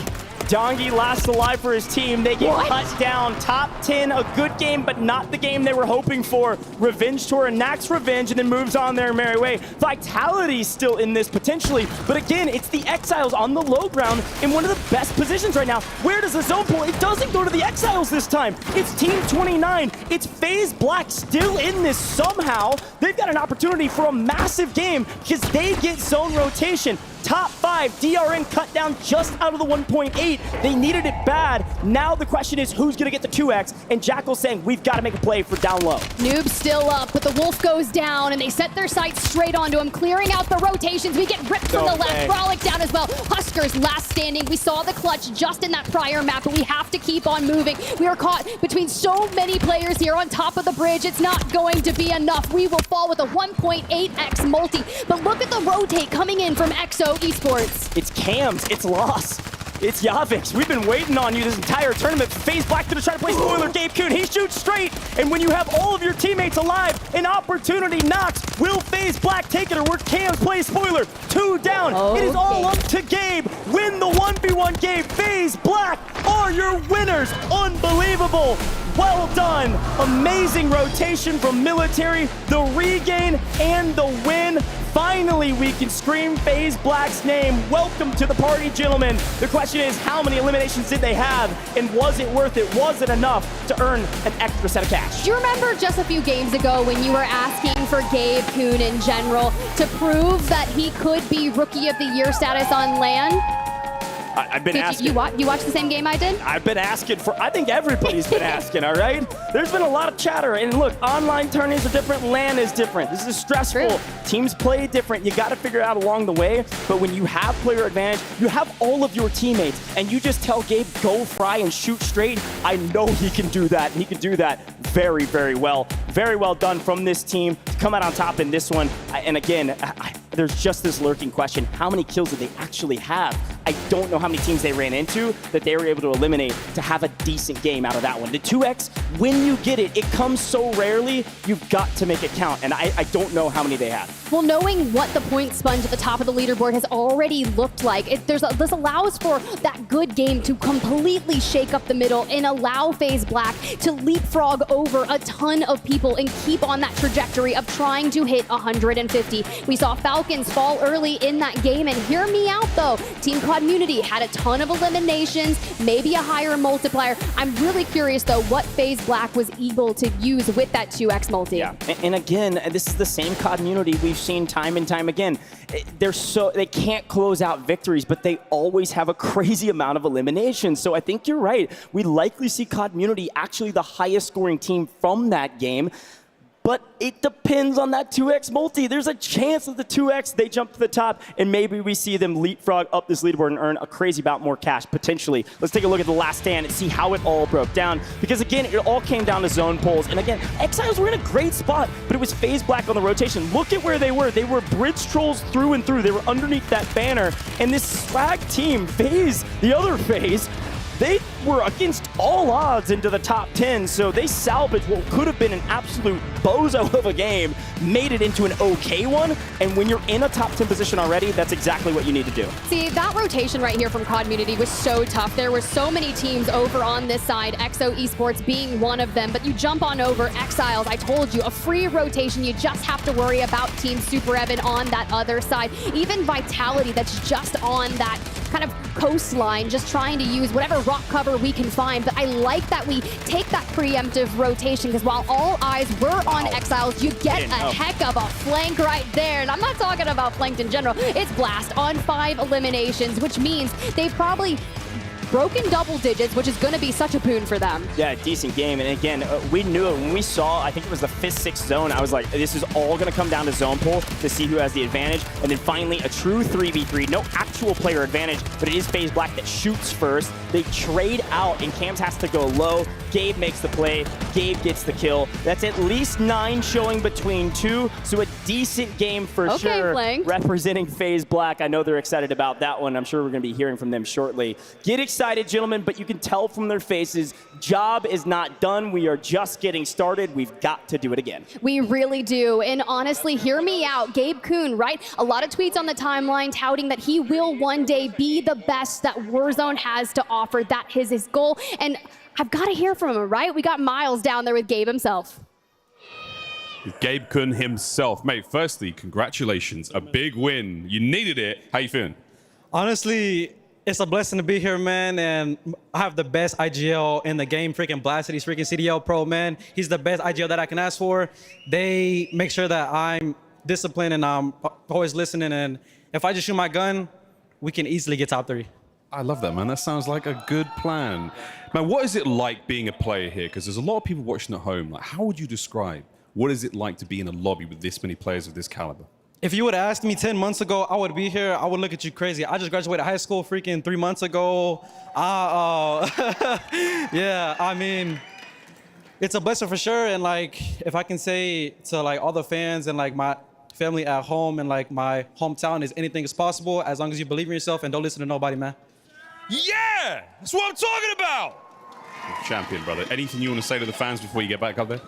Dongi last alive for his team. They get cut down. Top 10, a good game, but not the game they were hoping for. Revenge Tour enacts revenge and then moves on their merry way. Vitality's still in this potentially, but again, it's the Exiles on the low ground in one of the best positions right now. Where does the zone pull? It doesn't go to the Exiles this time. It's Team 29. It's FaZe Black still in this somehow. They've got an opportunity for a massive game because they get zone rotation. Top 5, DRN cut down just out of the 1.8. They needed it bad. Now the question is who's going to get the 2x? And Jackal's saying we've got to make a play for down low. Noob still up, but the Wolf goes down, and they set their sights straight onto him, clearing out the rotations. We get ripped from the left. Frolic down as well. Huskers last standing. We saw the clutch just in that prior map, but we have to keep on moving. We are caught between so many players here on top of the bridge. It's not going to be enough. We will fall with a 1.8x multi. But look at the rotate coming in from EXO Esports. It's Cams, it's Loss. It's Yavix. We've been waiting on you this entire tournament. FaZe Black gonna try to play spoiler. Gabe Kuhn, he shoots straight. And when you have all of your teammates alive, an opportunity knocks. Will FaZe Black take it, or will Cams play spoiler? 2 down. It is all up to Gabe. Win the 1v1 game. FaZe Black are your winners. Unbelievable. Well done. Amazing rotation from Military, the regain, and the win. Finally, we can scream FaZe Black's name. Welcome to the party, gentlemen. The question is, how many eliminations did they have, and was it worth it? Was it enough to earn an extra set of cash? Do you remember just a few games ago when you were asking for Gabe Kuhn in general to prove that he could be Rookie of the Year status on LAN? I've been asking. You watch the same game I did? I've been asking for, I think everybody's been asking, all right? There's been a lot of chatter, and look, online tourneys are different, LAN is different. This is stressful. True. Teams play different. You got to figure it out along the way, but when you have player advantage, you have all of your teammates, and you just tell Gabe, go fry and shoot straight. I know he can do that, and he can do that very, very well. Very well done from this team to come out on top in this one. And again, there's just this lurking question. How many kills did they actually have? I don't know how many teams they ran into that they were able to eliminate to have a decent game out of that one. The 2x, when you get it, it comes so rarely, you've got to make it count. And I don't know how many they had. Well, knowing what the point sponge at the top of the leaderboard has already looked like, this allows for that good game to completely shake up the middle and allow FaZe Black to leapfrog over a ton of people and keep on that trajectory of trying to hit 150. We saw Falcons fall early in that game, and hear me out though, Team Community had a ton of eliminations, maybe a higher multiplier. I'm really curious though what FaZe Black was able to use with that 2x multi. Yeah, and again, this is the same community we've seen time and time again. They can't close out victories, but they always have a crazy amount of eliminations. So I think you're right. We likely see Community actually the highest scoring team from that game. But it depends on that 2x multi. There's a chance that the 2x, they jump to the top, and maybe we see them leapfrog up this leaderboard and earn a crazy amount more cash, potentially. Let's take a look at the last stand and see how it all broke down. Because again, it all came down to zone pulls. And again, Exiles were in a great spot, but it was FaZe Black on the rotation. Look at where they were. They were bridge trolls through and through. They were underneath that banner. And this swag team, FaZe, the other FaZe, they were against all odds into the top 10, so they salvaged what could have been an absolute bozo of a game, made it into an okay one, and when you're in a top 10 position already, that's exactly what you need to do. See, that rotation right here from Community was so tough. There were so many teams over on this side, EXO Esports being one of them, but you jump on over Exiles, I told you, a free rotation. You just have to worry about Team Super Evan on that other side. Even Vitality that's just on that kind of coastline, just trying to use whatever rock cover we can find. But I like that we take that preemptive rotation, because while all eyes were on Exiles, you get a heck of a flank right there. And I'm not talking about flanked in general. It's Blast on 5 eliminations, which means they've probably broken double digits, which is going to be such a boon for them. Yeah, decent game. And again, we knew it when we saw, I think it was the 5th, 6th zone, I was like, this is all going to come down to zone pull to see who has the advantage. And then finally, a true 3v3. No actual player advantage, but it is FaZe Black that shoots first. They trade out, and Cams has to go low. Gabe makes the play. Gabe gets the kill. That's at least 9 showing between 2, so a decent game for sure. Flank. Representing FaZe Black. I know they're excited about that one. I'm sure we're going to be hearing from them shortly. Get excited, gentlemen, but you can tell from their faces, job is not done. We are just getting started. We've got to do it again. We really do. And honestly, hear me out. Gabe Kuhn, right? A lot of tweets on the timeline touting that he will one day be the best that Warzone has to offer. That is his goal. And I've got to hear from him, right? We got Miles down there with Gabe himself. Gabe Kuhn himself. Mate, firstly, congratulations. A big win. You needed it. How you feeling? Honestly, it's a blessing to be here, man, and I have the best IGL in the game. Freaking blasted. He's freaking CDL Pro, man. He's the best IGL that I can ask for. They make sure that I'm disciplined and I'm always listening, and if I just shoot my gun, we can easily get top 3. I love that, man. That sounds like a good plan. Man, what is it like being a player here? Because there's a lot of people watching at home. Like, how would you describe what is it like to be in a lobby with this many players of this caliber? If you would have asked me 10 months ago, I would be here. I would look at you crazy. I just graduated high school freaking 3 months ago. Yeah, I mean, it's a blessing for sure. And like, if I can say to like all the fans and like my family at home and like my hometown is anything is possible as long as you believe in yourself and don't listen to nobody, man. Yeah, that's what I'm talking about. Champion, brother. Anything you want to say to the fans before you get back up there?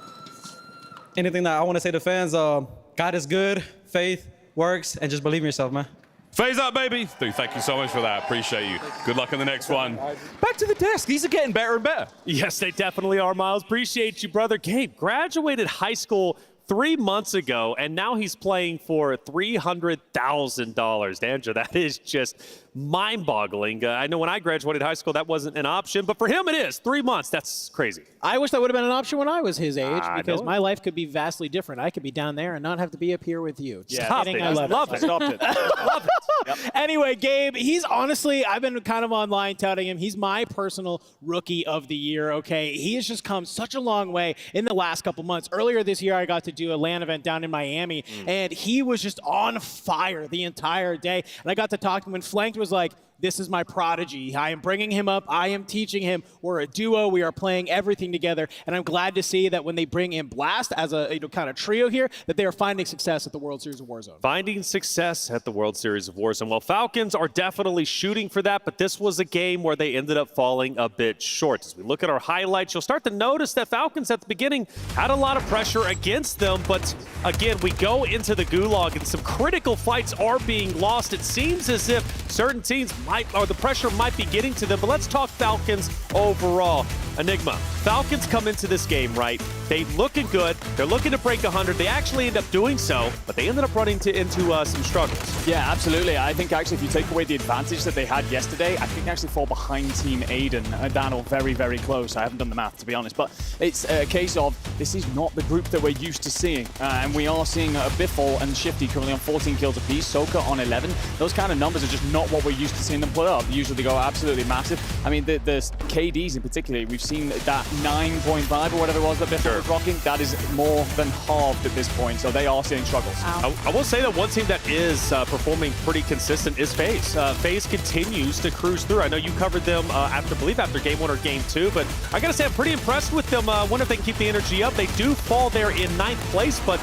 Anything that I want to say to fans, God is good, faith works, and just believe in yourself, man. FaZe up, baby. Dude, thank you so much for that. Appreciate you. Good luck on the next one. Back to the desk. These are getting better and better. Yes, they definitely are, Miles. Appreciate you, brother. Gabe graduated high school 3 months ago, and now he's playing for $300,000. Andrew, that is just mind-boggling. I know when I graduated high school, that wasn't an option, but for him it is. 3 months, that's crazy. I wish that would have been an option when I was his age, because my life could be vastly different. I could be down there and not have to be up here with you. Yeah. Stop it. I love it. Stop it. Love it. Yep. Anyway, Gabe, he's honestly, I've been kind of online touting him. He's my personal rookie of the year, okay? He has just come such a long way in the last couple months. Earlier this year, I got to do a LAN event down in Miami, and he was just on fire the entire day. And I got to talk to him, and Flanked was like, this is my prodigy. I am bringing him up. I am teaching him. We're a duo. We are playing everything together. And I'm glad to see that when they bring in Blast as a kind of trio here, that they are finding success at the World Series of Warzone. Finding success at the World Series of Warzone. Well, Falcons are definitely shooting for that, but this was a game where they ended up falling a bit short. As we look at our highlights, you'll start to notice that Falcons at the beginning had a lot of pressure against them, but again, we go into the gulag and some critical fights are being lost. It seems as if certain teams the pressure might be getting to them, but let's talk Falcons overall. Enigma, Falcons come into this game, right? They looking good. They're looking to break 100. They actually end up doing so, but they ended up running into some struggles. Yeah, absolutely. I think actually if you take away the advantage that they had yesterday, I think they actually fall behind Team Aiden down or very, very close. I haven't done the math, to be honest, but it's a case of this is not the group that we're used to seeing, and we are seeing Biffle and Shifty currently on 14 kills apiece, Soka on 11. Those kind of numbers are just not what we're used to seeing them put up. Usually they go absolutely massive. I mean, the KDs in particular, we've seen that 9.5 or whatever it was that Biffle was rocking. That is more than halved at this point, so they are seeing struggles. I will say that one team that is performing pretty consistent is FaZe. FaZe continues to cruise through. I know you covered them after game 1 or game 2, but I gotta say I'm pretty impressed with them. Wonder if they can keep the energy up. They do fall there in 9th place, but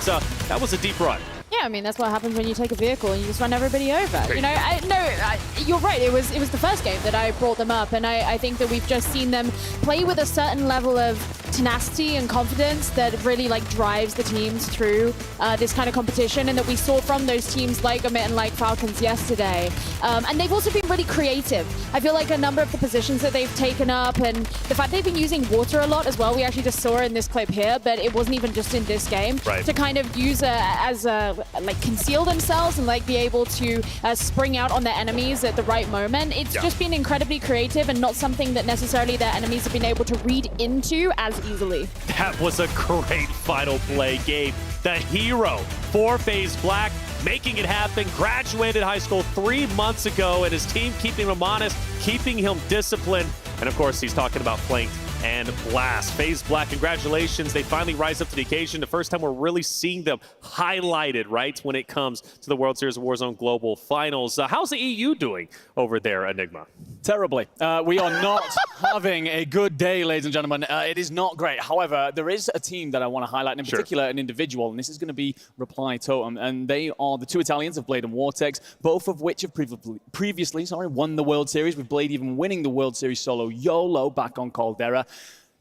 that was a deep run. Yeah, I mean, that's what happens when you take a vehicle and you just run everybody over. You know, you're right. It was the first game that I brought them up, and I think that we've just seen them play with a certain level of tenacity and confidence that really drives the teams through this kind of competition, and that we saw from those teams like Omit and like Falcons yesterday. And they've also been really creative. I feel like a number of the positions that they've taken up, and the fact they've been using water a lot as well. We actually just saw it in this clip here, but it wasn't even just in this game. Right. To kind of use as a conceal themselves and be able to spring out on their enemies at the right moment. It's just been incredibly creative and not something that necessarily their enemies have been able to read into as easily. That was a great final play, Gabe. The hero for FaZe Black, making it happen. Graduated high school 3 months ago, and his team keeping him honest, keeping him disciplined. And of course, he's talking about Flanked and Blast. FaZe Black, congratulations. They finally rise up to the occasion. The first time we're really seeing them highlighted, right, when it comes to the World Series of Warzone Global Finals. How's the EU doing over there, Enigma? Terribly. We are not having a good day, ladies and gentlemen. It is not great. However, there is a team that I want to highlight, in particular an individual, and this is going to be Reply Totem. And they are the two Italians of Blade and Vortex, both of which have previously won the World Series, with Blade even winning the World Series solo YOLO back on Caldera.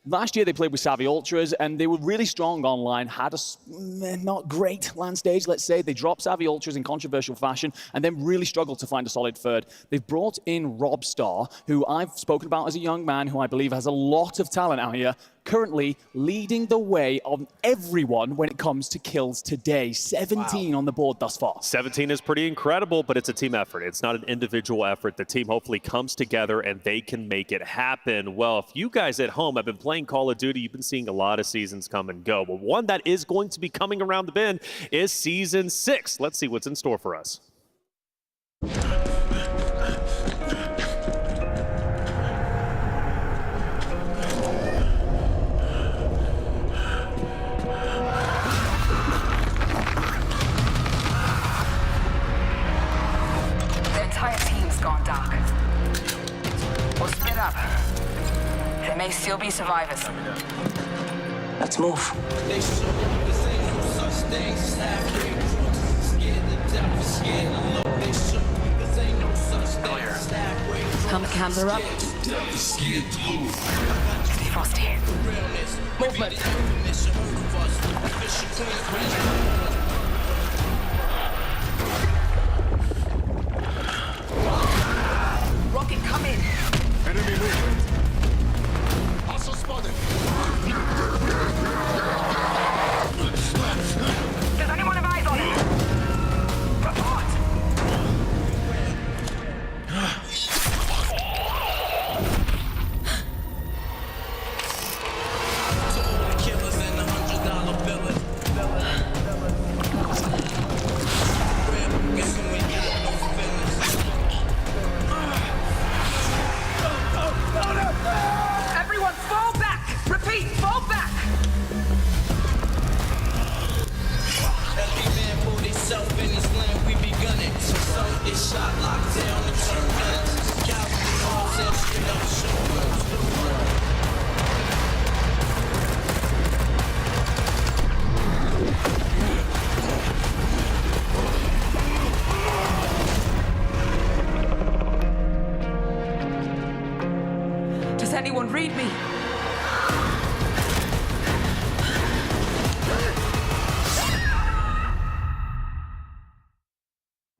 Last year, they played with Savvy Ultras, and they were really strong online, had a not great LAN stage, let's say. They dropped Savvy Ultras in controversial fashion, and then really struggled to find a solid third. They've brought in Robstar, who I've spoken about as a young man, who I believe has a lot of talent out here, currently leading the way on everyone when it comes to kills today. 17 on the board thus far. 17 is pretty incredible, but it's a team effort. It's not an individual effort. The team hopefully comes together and they can make it happen. Well, if you guys at home have been playing Call of Duty, you've been seeing a lot of seasons come and go. But one that is going to be coming around the bend is Season 6. Let's see what's in store for us. Gone dark. We'll split up. There may still be survivors. Let's move. Clear. Cams are up. Frosty. Movement. Rocket, come in. Enemy movement. Hostile spotted. Does anyone have eyes on it? Report. Everyone fall back! Repeat, fall back! Every man for himself in his land, we begun it. So it's shot, locked down, and turn guns. Calvary halls and straight up showrooms. Does anyone read me?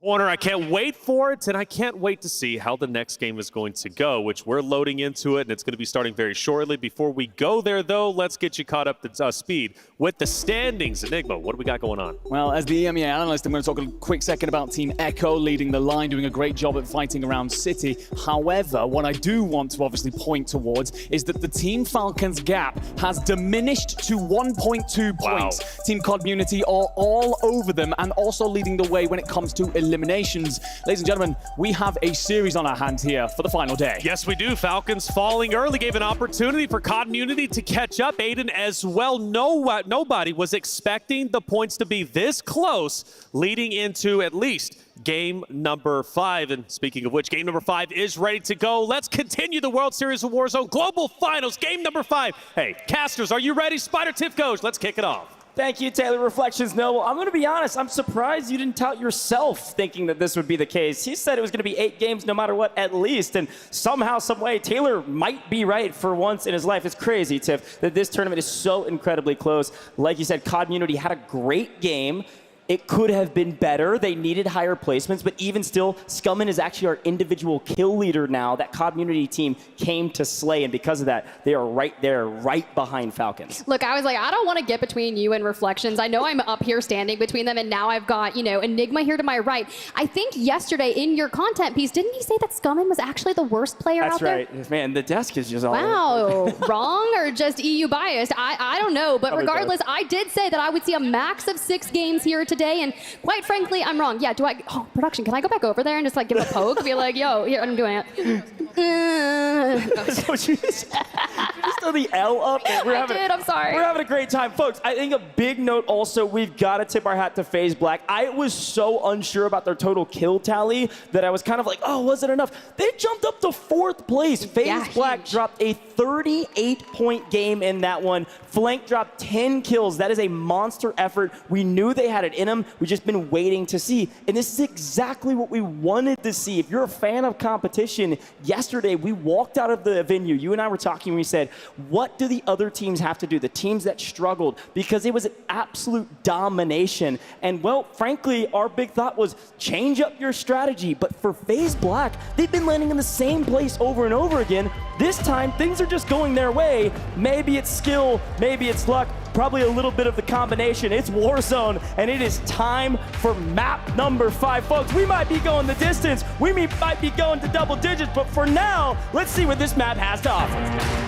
Warner, I can't wait for it, and I can't wait to see how the next game is going to go, which we're loading into it, and it's going to be starting very shortly. Before we go there, though, let's get you caught up to speed with the standings. Enigma, what do we got going on? Well, as the EMEA analyst, I'm going to talk a quick second about Team Echo leading the line, doing a great job at fighting around City. However, what I do want to obviously point towards is that the Team Falcons gap has diminished to 1.2 points. Team Community are all over them and also leading the way when it comes to eliminations. Ladies and gentlemen, we have a series on our hands here for the final day. Yes, we do. Falcons falling early gave an opportunity for Community to catch up. Aiden as well. Nobody was expecting the points to be this close, leading into at least game number 5. And speaking of which, game number 5 is ready to go. Let's continue the World Series of Warzone Global Finals, game number 5. Hey, casters, are you ready? Spider Tiff goes. Let's kick it off. Thank you, Taylor. Reflections, Noble. I'm going to be honest. I'm surprised you didn't tout yourself thinking that this would be the case. He said it was going to be 8 games no matter what, at least. And somehow, some way, Taylor might be right for once in his life. It's crazy, Tiff, that this tournament is so incredibly close. Like you said, Community had a great game. It could have been better. They needed higher placements, but even still, Scummin is actually our individual kill leader now. That Community team came to slay, and because of that, they are right there, right behind Falcons. Look, I was like, I don't want to get between you and Reflections. I know I'm up here standing between them, and now I've got, you know, Enigma here to my right. I think yesterday in your content piece, didn't you say that Scummin was actually the worst player out there? That's right. Man, the desk is just all Wow, wrong or just EU biased? I don't know, but regardless, I did say that I would see a max of 6 games here today, and quite frankly, I'm wrong. Yeah, production, can I go back over there and just like give a poke? Be like, yo, here, I'm doing it. That's what you just throw the L up. I'm sorry. We're having a great time. Folks, I think a big note also, we've got to tip our hat to FaZe Black. I was so unsure about their total kill tally that I was kind of like, oh, was it enough? They jumped up to 4th place. FaZe Black dropped a 38-point game in that one. Flank dropped 10 kills. That is a monster effort. We knew they had it in them. We've just been waiting to see. And this is exactly what we wanted to see. If you're a fan of competition, yesterday we walked out of the venue. You and I were talking. We said, what do the other teams have to do? The teams that struggled, because it was an absolute domination. And well, frankly, our big thought was change up your strategy. But for FaZe Black, they've been landing in the same place over and over again. This time, things are just going their way. Maybe it's skill, maybe it's luck, probably a little bit of the combination. It's Warzone, and it is time for map number 5. Folks, we might be going the distance. We might be going to double digits, but for now, let's see what this map has to offer.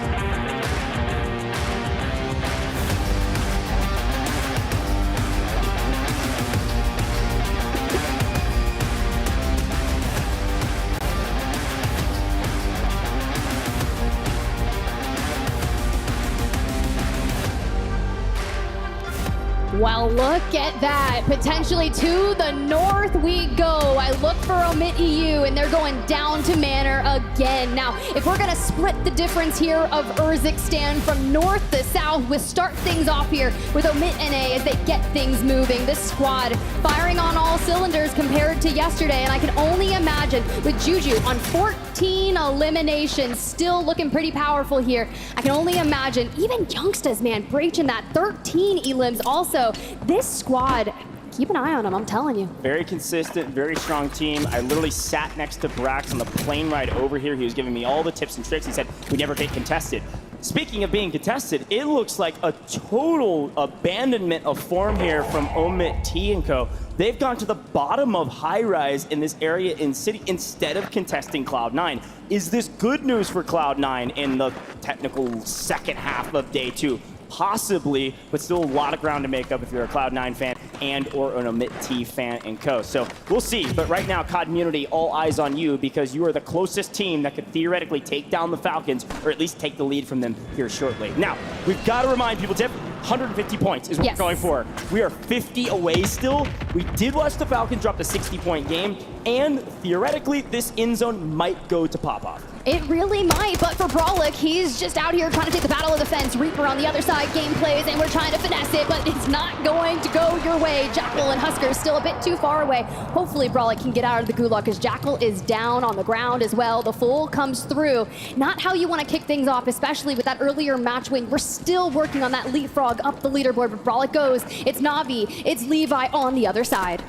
Well, look at that. Potentially to the north we go. I look for Omit EU, and they're going down to Manor again. Now, if we're going to split the difference here of Urzikstan from north to south, we'll start things off here with Omit NA as they get things moving. This squad firing on all cylinders compared to yesterday, and I can only imagine with Juju on 14 eliminations, still looking pretty powerful here. I can only imagine even Youngstas, man, breaching that 13 elims also. This squad, keep an eye on them, I'm telling you. Very consistent, very strong team. I literally sat next to Brax on the plane ride over here. He was giving me all the tips and tricks. He said, we never get contested. Speaking of being contested, it looks like a total abandonment of form here from Omit EU. They've gone to the bottom of high rise in this area in City instead of contesting Cloud9. Is this good news for Cloud9 in the technical second half of day 2? Possibly, but still a lot of ground to make up if you're a Cloud9 fan and or an Omit EU fan and co. So we'll see, but right now, COD Community, all eyes on you because you are the closest team that could theoretically take down the Falcons or at least take the lead from them here shortly. Now, we've got to remind people, Tip, 150 points is what we're going for. We are 50 away still. We did watch the Falcons drop the 60-point game, and theoretically, this end zone might go to pop-off. It really might, but for Brolic, he's just out here trying to take the battle of the fence. Reaper on the other side, game plays, and we're trying to finesse it, but it's not going to go your way. Jackal and Husker still a bit too far away. Hopefully Brolic can get out of the gulag because Jackal is down on the ground as well. The full comes through. Not how you want to kick things off, especially with that earlier match win. We're still working on that leapfrog up the leaderboard, but Brolic goes. It's Na'Vi, it's Levi on the other side.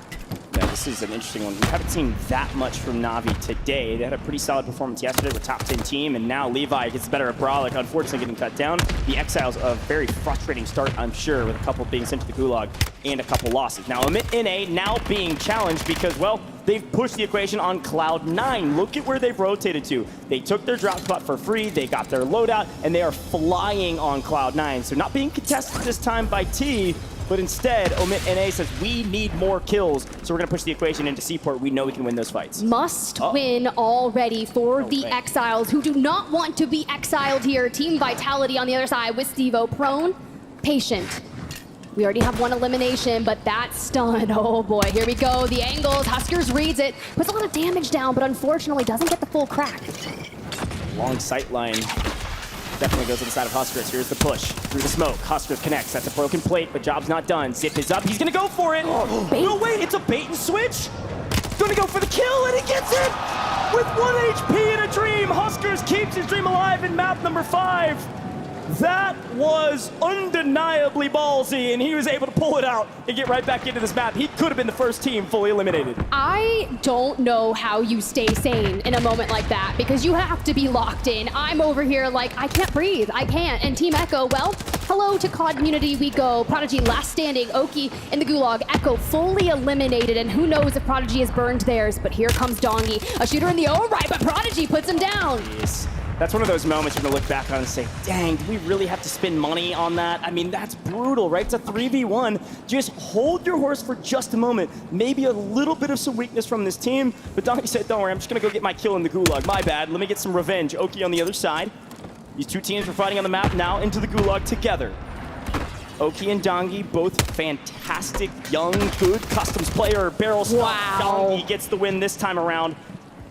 Yeah, this is an interesting one. We haven't seen that much from Na'Vi today. They had a pretty solid performance yesterday with top 10 team, and now Levi gets better at Brolic, unfortunately getting cut down. The Exiles, a very frustrating start, I'm sure, with a couple being sent to the gulag and a couple losses. Now, Omit NA now being challenged because, well, they've pushed the equation on Cloud9. Look at where they've rotated to. They took their drop spot for free, they got their loadout, and they are flying on Cloud9. So not being contested this time by T, but instead, Omit NA says, we need more kills, so we're going to push the equation into Seaport. We know we can win those fights. Must win already for the Exiles, who do not want to be exiled here. Team Vitality on the other side with Stevo. Prone, patient. We already have one elimination, but that stun, oh boy, here we go. The angles, Huskers reads it, puts a lot of damage down, but unfortunately doesn't get the full crack. Long sight line. Definitely goes to the side of Huskers. Here's the push through the smoke. Huskers connects. That's a broken plate, but job's not done. Zip is up. He's going to go for it. No, wait, it's a bait and switch. Going to go for the kill, and he gets it with 1 HP in a dream. Huskers keeps his dream alive in map number 5. That was undeniably ballsy, and he was able to pull it out and get right back into this map. He could have been the first team fully eliminated. I don't know how you stay sane in a moment like that, because you have to be locked in. I'm over here like, I can't breathe, I can't. And Team Echo, well, hello to COD Community we go. Prodigy last standing, Oki in the gulag. Echo fully eliminated, and who knows if Prodigy has burned theirs, but here comes Dongi. A shooter in the O right, but Prodigy puts him down. Jeez. That's one of those moments you're going to look back on and say, dang, do we really have to spend money on that? I mean, that's brutal, right? It's a 3v1. Just hold your horse for just a moment. Maybe a little bit of some weakness from this team, but Donkey said, don't worry, I'm just going to go get my kill in the gulag. My bad. Let me get some revenge. Oki on the other side. These two teams are fighting on the map now into the gulag together. Oki and Dongi, both fantastic, young, good customs player. Barrel stop. Dongi gets the win this time around.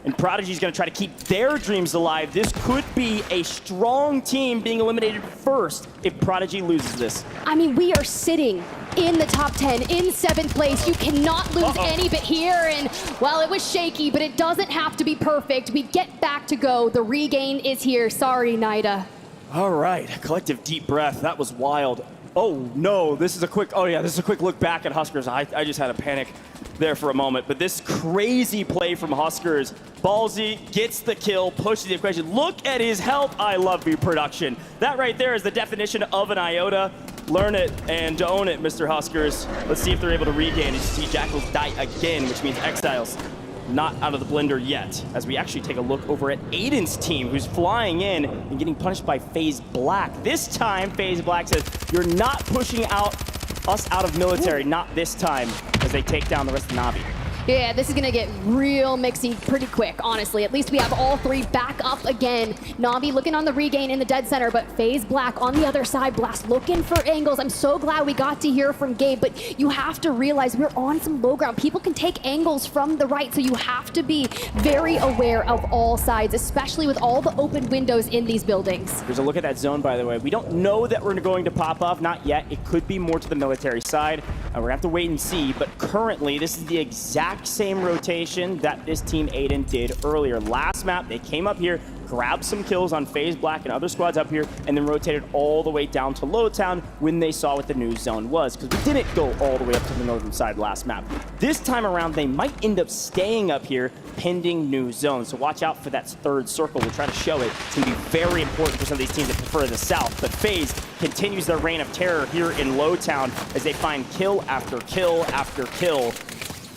And Prodigy's going to try to keep their dreams alive. This could be a strong team being eliminated first if Prodigy loses this. I mean, we are sitting in the top 10, in 7th place. You cannot lose any bit here. And, well, it was shaky, but it doesn't have to be perfect. We get back to go. The regain is here. Sorry, Nida. All right, collective deep breath. That was wild. Oh, no, this is a quick, this is a quick look back at Huskers. I just had a panic there for a moment, but this crazy play from Huskers. Ballsy gets the kill, pushes the equation. Look at his health. I love you, production. That right there is the definition of an IOTA. Learn it and own it, Mr. Huskers. Let's see if they're able to regain. As you see Jackals die again, which means Exiles not out of the blender yet, as we actually take a look over at Aiden's team, who's flying in and getting punished by FaZe Black. This time, FaZe Black says, you're not pushing us out of military, not this time, as they take down the rest of Na'Vi. Yeah, this is going to get real mixy pretty quick, honestly. At least we have all three back up again. Navi looking on the regain in the dead center, but FaZe Black on the other side. Blast looking for angles. I'm so glad we got to hear from Gabe, but you have to realize we're on some low ground. People can take angles from the right, so you have to be very aware of all sides, especially with all the open windows in these buildings. Here's a look at that zone, by the way. We don't know that we're going to pop off, not yet. It could be more to the military side. We're gonna have to wait and see, but currently this is the exact same rotation that this team Aiden did earlier. Last map, they came up here, grabbed some kills on FaZe Black and other squads up here, and then rotated all the way down to Lowtown when they saw what the new zone was, because we didn't go all the way up to the northern side last map. This time around, they might end up staying up here pending new zone, so watch out for that third circle. We'll try to show it. It's going to be very important for some of these teams that prefer the south, but FaZe continues their reign of terror here in Lowtown as they find kill after kill after kill.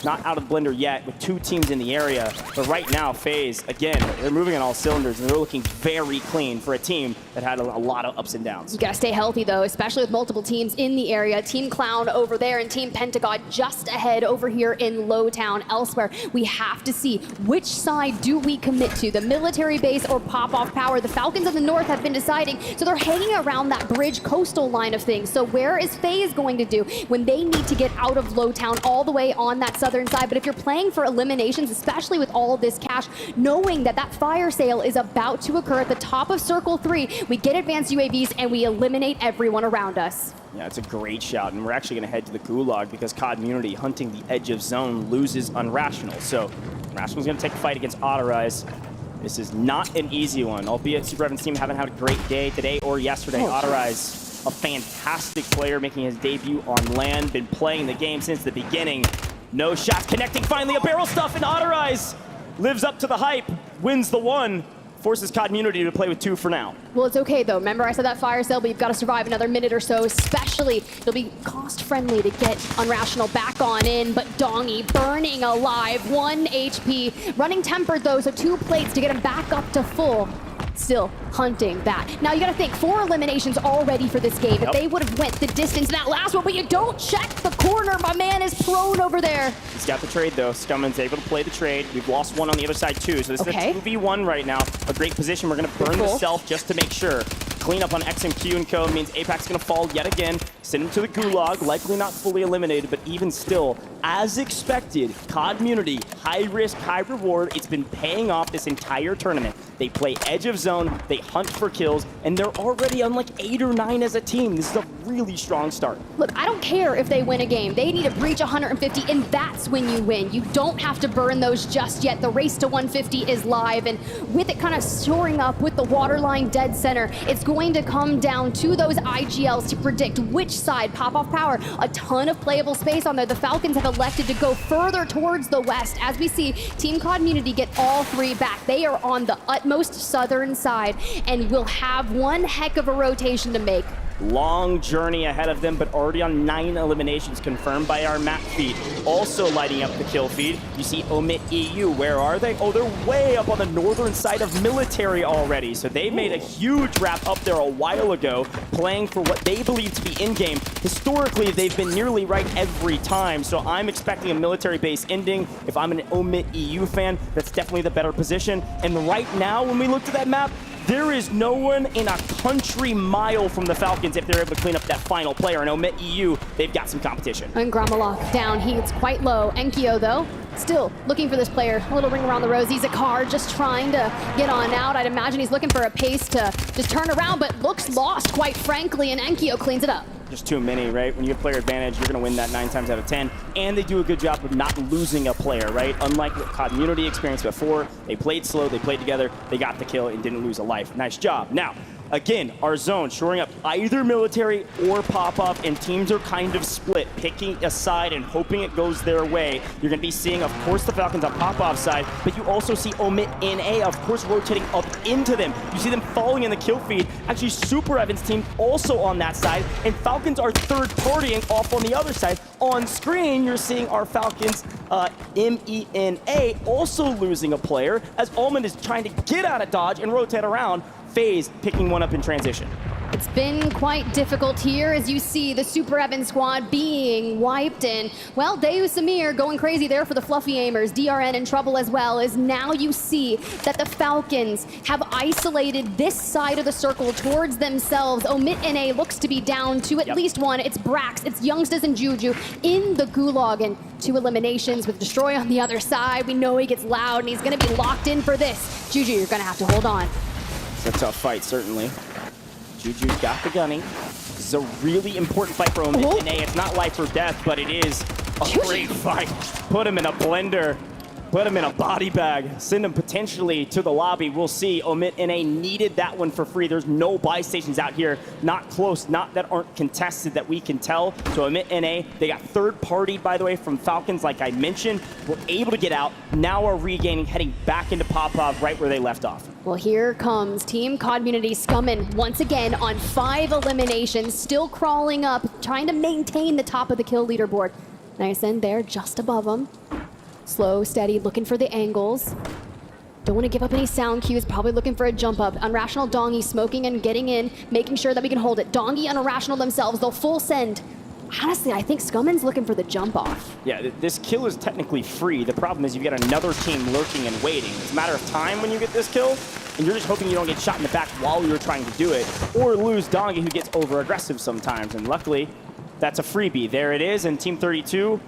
Not out of the blender yet with two teams in the area, but right now FaZe, again, they're moving on all cylinders and they're looking very clean for a team that had a lot of ups and downs. You gotta stay healthy though, especially with multiple teams in the area. Team Clown over there and Team Pentagon just ahead over here in Lowtown. Elsewhere, we have to see which side do we commit to, the military base or pop-off power. The Falcons of the North have been deciding, so they're hanging around that bridge coastal line of things. So where is FaZe going to do when they need to get out of Lowtown all the way on that southern side? But if you're playing for eliminations, especially with all this cash, knowing that that fire sale is about to occur at the top of Circle 3, we get advanced UAVs and we eliminate everyone around us. Yeah, it's a great shot, and we're actually going to head to the Gulag because Community hunting the edge of zone loses Unrational. So Unrational's going to take a fight against Autorize. This is not an easy one, albeit Super Evans team haven't had a great day today or yesterday. Autorize, a fantastic player making his debut on land, been playing the game since the beginning. No shots connecting, finally a barrel stuff, and Autorize lives up to the hype, wins the one, forces Community to play with two for now. Well, it's okay though. Remember I said that fire sale, but you've got to survive another minute or so, especially it'll be cost friendly to get Unrational back on in, but Dongy burning alive, 1 HP. Running tempered though, so 2 plates to get him back up to full. Still hunting that. Now you gotta think, 4 eliminations already for this game. If they would have went the distance in that last one, but you don't check the corner. My man is prone over there. He's got the trade though. Scumman's able to play the trade. We've lost one on the other side too. So this is a 2v1 right now. A great position. We're gonna burn the stealth just to make sure. Clean up on XMQ and Co means Apac's gonna fall yet again. Send him to the Gulag, likely not fully eliminated, but even still, as expected, Community, high risk, high reward. It's been paying off this entire tournament. They play edge of zone, they hunt for kills, and they're already on like 8 or 9 as a team. This is a really strong start. Look, I don't care if they win a game. They need to breach 150, and that's when you win. You don't have to burn those just yet. The race to 150 is live, and with it kind of soaring up with the waterline dead center, it's going to come down to those IGLs to predict which side. Pop-off power, a ton of playable space on there. The Falcons have elected to go further towards the west. As we see, Team Community get all 3 back. They are on the utmost southern side, and will have one heck of a rotation to make. Long journey ahead of them, but already on 9 eliminations confirmed by our map feed. Also lighting up the kill feed, you see Omit EU. Where are they? Oh, they're way up on the northern side of military already. So they made a huge wrap up there a while ago, playing for what they believe to be in-game. Historically, they've been nearly right every time, so I'm expecting a military base ending. If I'm an Omit EU fan, that's definitely the better position. And right now, when we looked at that map, there is no one in a country mile from the Falcons if they're able to clean up that final player. And Omit EU, they've got some competition. And Gramalok down, he's quite low. Enkyo, though, still looking for this player. A little ring around the rosy. Zakar just trying to get on out. I'd imagine he's looking for a pace to just turn around, but looks lost, quite frankly, and Enkyo cleans it up. Just too many, right? When you have player advantage, you're going to win that 9 times out of 10. And they do a good job of not losing a player, right? Unlike what Community experienced before, they played slow, they played together, they got the kill and didn't lose a life. Nice job. Now, again, our zone shoring up either military or pop-off, and teams are kind of split, picking a side and hoping it goes their way. You're going to be seeing, of course, the Falcons on pop-off side, but you also see Omit NA, of course, rotating up into them. You see them falling in the kill feed. Actually, Super Evans team also on that side, and Falcons are third-partying off on the other side. On screen, you're seeing our Falcons, MENA, also losing a player, as Ullman is trying to get out of dodge and rotate around. FaZe picking one up in transition. It's been quite difficult here as you see the Super Evan squad being wiped, and well, Deus Amir going crazy there for the fluffy aimers. DRN in trouble as well, as now you see that the Falcons have isolated this side of the circle towards themselves. Omit NA looks to be down to at least one. It's Brax, it's Youngsters and Juju in the gulag, and 2 eliminations with Destroy on the other side. We know he gets loud and he's gonna be locked in for this. Juju, you're gonna have to hold on. It's a tough fight, certainly. Juju's got the gunning. This is a really important fight for Omit NA. It's not life or death, but it is a great fight. Put him in a blender. Put him in a body bag. Send him potentially to the lobby. We'll see. Omit NA needed that one for free. There's no buy stations out here. Not close. Not that aren't contested that we can tell. So Omit NA, they got third party, by the way, from Falcons, like I mentioned. We're able to get out. Now are regaining, heading back into Popov right where they left off. Well, here comes Team Community Scummin once again on 5 eliminations, still crawling up, trying to maintain the top of the kill leaderboard. Nice in there, just above them. Slow, steady, looking for the angles. Don't want to give up any sound cues, probably looking for a jump up. Unrational Dongi smoking and getting in, making sure that we can hold it. Dongi and Unrational themselves, they'll full send. Honestly, I think Scummin's looking for the jump off. Yeah, this kill is technically free. The problem is you get another team lurking and waiting. It's a matter of time when you get this kill, and you're just hoping you don't get shot in the back while you're trying to do it, or lose Dongi, who gets over-aggressive sometimes. And luckily, that's a freebie. There it is, and Team 32,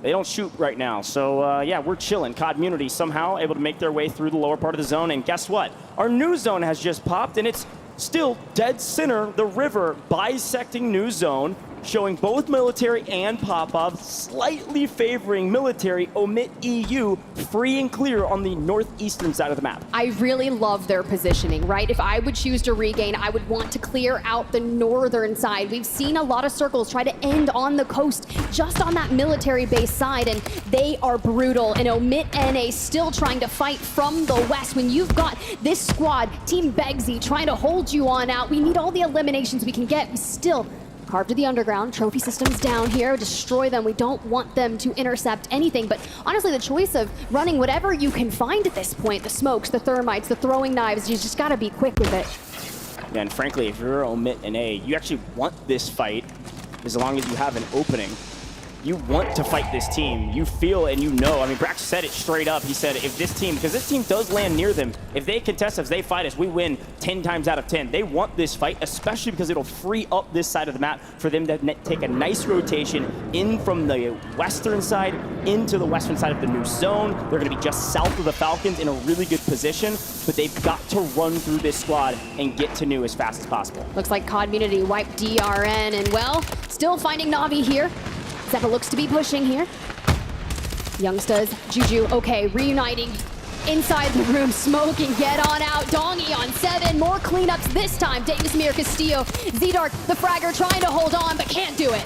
they don't shoot right now. So, yeah, we're chilling. Community somehow able to make their way through the lower part of the zone, and guess what? Our new zone has just popped, and it's still dead center, the river, bisecting new zone, showing both military and Popov, slightly favoring military. Omit EU, free and clear on the northeastern side of the map. I really love their positioning, right? If I would choose to regain, I would want to clear out the northern side. We've seen a lot of circles try to end on the coast, just on that military base side, and they are brutal. And Omit NA still trying to fight from the west. When you've got this squad, Team Begsy, trying to hold you on out, we need all the eliminations we can get. We still carved to the underground, trophy systems down here, destroy them. We don't want them to intercept anything, but honestly, the choice of running whatever you can find at this point, the smokes, the thermites, the throwing knives, you just gotta be quick with it. Yeah, and frankly, if you're Omit NA, you actually want this fight as long as you have an opening. You want to fight this team. You feel and you know. I mean, Brax said it straight up. He said, if this team, because this team does land near them, if they contest us, they fight us, we win 10 times out of 10. They want this fight, especially because it'll free up this side of the map for them to take a nice rotation in from the western side into the western side of the new zone. They're going to be just south of the Falcons in a really good position, but they've got to run through this squad and get to new as fast as possible. Looks like Community wiped DRN, and well, still finding Navi here. Zeppa looks to be pushing here. Youngsters, Juju, okay, reuniting inside the room, smoking, get on out. Dongi on 7, more cleanups this time. Davis Mir Castillo, Z-Dark, the Fragger trying to hold on, but can't do it.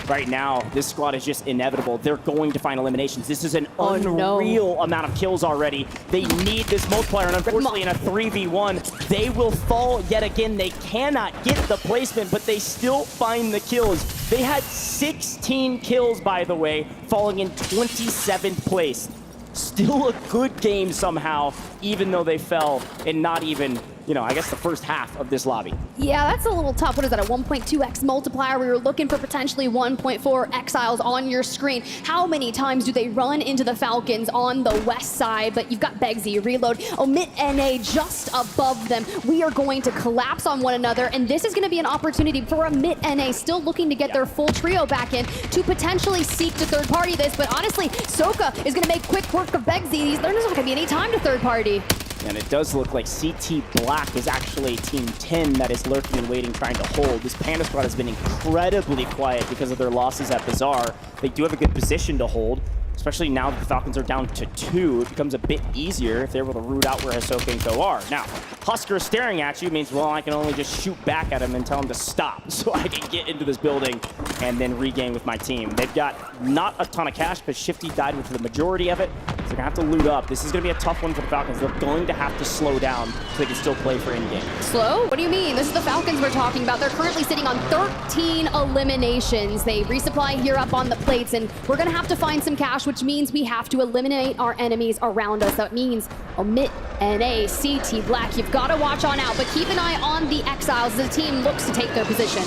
Right now, this squad is just inevitable. They're going to find eliminations. This is an unreal amount of kills already. They need this multiplier, and unfortunately in a 3v1, they will fall yet again. They cannot get the placement, but they still find the kills. They had 16 kills, by the way, falling in 27th place. Still a good game somehow, even though they fell in not even, you know, I guess the first half of this lobby. Yeah, that's a little tough. What is that, a 1.2x multiplier? We were looking for potentially 1.4 exiles on your screen. How many times do they run into the Falcons on the west side? But you've got Begsy, Reload, Omit NA just above them. We are going to collapse on one another, and this is going to be an opportunity for Omit NA, still looking to get their full trio back in to potentially seek to third party this. But honestly, Soka is going to make quick work of Begsy. There's not going to be any time to third party. And it does look like CT Black is actually Team 10 that is lurking and waiting, trying to hold. This Panda squad has been incredibly quiet because of their losses at Bazaar. They do have a good position to hold, especially now that the Falcons are down to 2. It becomes a bit easier if they're able to root out where Hisoka and Ko are. Now, Husker staring at you means, well, I can only just shoot back at him and tell him to stop so I can get into this building and then regain with my team. They've got not a ton of cash because Shifty died with the majority of it. they're gonna have to loot up. This is gonna be a tough one for the Falcons. They're going to have to slow down so they can still play for in-game. Slow? What do you mean? This is the Falcons we're talking about. They're currently sitting on 13 eliminations. They resupply here up on the plates, and we're gonna have to find some cash, which means we have to eliminate our enemies around us. That means Omit NA, CT Black. You've got to watch on out, but keep an eye on the Exiles as the team looks to take their position.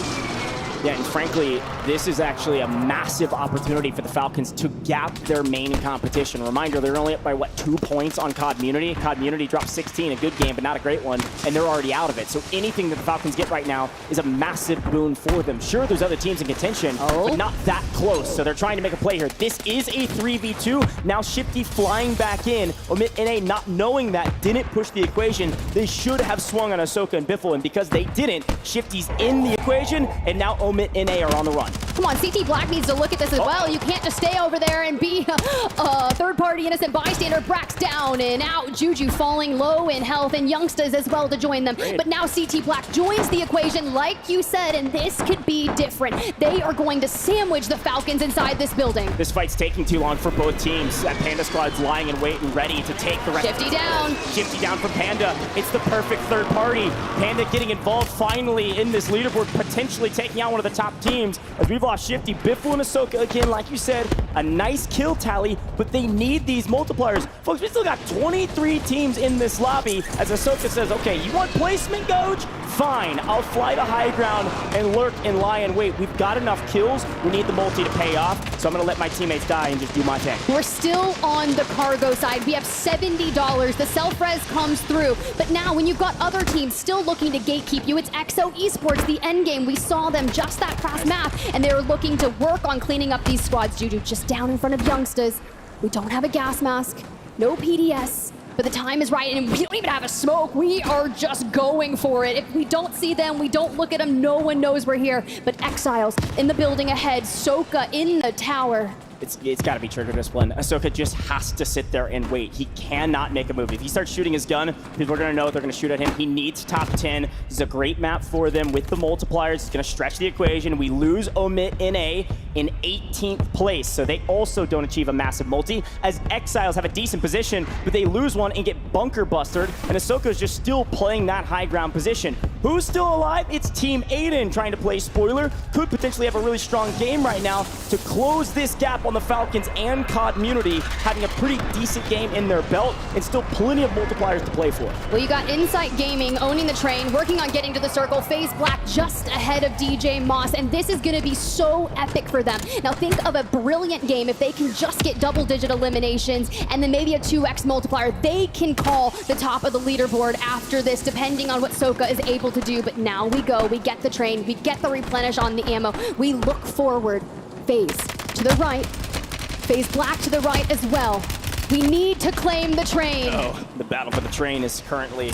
Yeah, and frankly, this is actually a massive opportunity for the Falcons to gap their main competition. Reminder, they're only up by, what, 2 points on COD Munity? COD Munity dropped 16, a good game, but not a great one, and they're already out of it. So anything that the Falcons get right now is a massive boon for them. Sure, there's other teams in contention, but not that close, so they're trying to make a play here. This is a 3v2. Now Shifty flying back in. Omit NA, not knowing that, didn't push the equation. They should have swung on Ahsoka and Biffle, and because they didn't, Shifty's in the equation, and now Omit NA are on the run. Come on, CT Black needs to look at this as well. You can't just stay over there and be a third-party innocent bystander. Brax down and out. Juju falling low in health, and Youngsters as well to join them. But now CT Black joins the equation, like you said, and this could be different. They are going to sandwich the Falcons inside this building. This fight's taking too long for both teams. That Panda squad's lying in wait and ready to take the rest. Shifty down. Shifty down from Panda. It's the perfect third party. Panda getting involved finally in this leaderboard, potentially taking out one of the top teams. As we've lost Shifty, Biffle and Ahsoka again, like you said, a nice kill tally, but they need these multipliers. Folks, we still got 23 teams in this lobby as Ahsoka says, okay, you want placement, Goj? Fine, I'll fly to high ground and lurk and lie in wait. We've got enough kills. We need the multi to pay off, so I'm gonna let my teammates die and just do my thing. We're still on the cargo side. We have $70. The self-res comes through, but now when you've got other teams still looking to gatekeep you, it's EXO Esports, the end game. We saw them just that fast map, and they were looking to work on cleaning up these squads. Juju just down in front of Youngsters. We don't have a gas mask, no PDS, but the time is right, and we don't even have a smoke. We are just going for it. If we don't see them, we don't look at them, no one knows we're here. But Exiles in the building ahead, Soka in the tower. It's got to be trigger discipline. Ahsoka just has to sit there and wait. He cannot make a move. If he starts shooting his gun, people are going to know they're going to shoot at him. He needs top 10. This is a great map for them with the multipliers. It's going to stretch the equation. We lose Omit NA in 18th place, so they also don't achieve a massive multi, as Exiles have a decent position, but they lose one and get bunker busted, and Ahsoka is just still playing that high ground position. Who's still alive? It's Team Aiden trying to play spoiler. Could potentially have a really strong game right now to close this gap on the Falcons and COD Munity, having a pretty decent game in their belt and still plenty of multipliers to play for. Well, you got Insight Gaming owning the train, working on getting to the circle. FaZe Black just ahead of DJ Moss, and this is going to be so epic for them. Now think of a brilliant game if they can just get double-digit eliminations and then maybe a 2x multiplier. They can call the top of the leaderboard after this, depending on what Soka is able to do. But now we go, we get the train, we get the replenish on the ammo. We look forward. FaZe to the right. FaZe Black to the right as well. We need to claim the train. Oh, the battle for the train is currently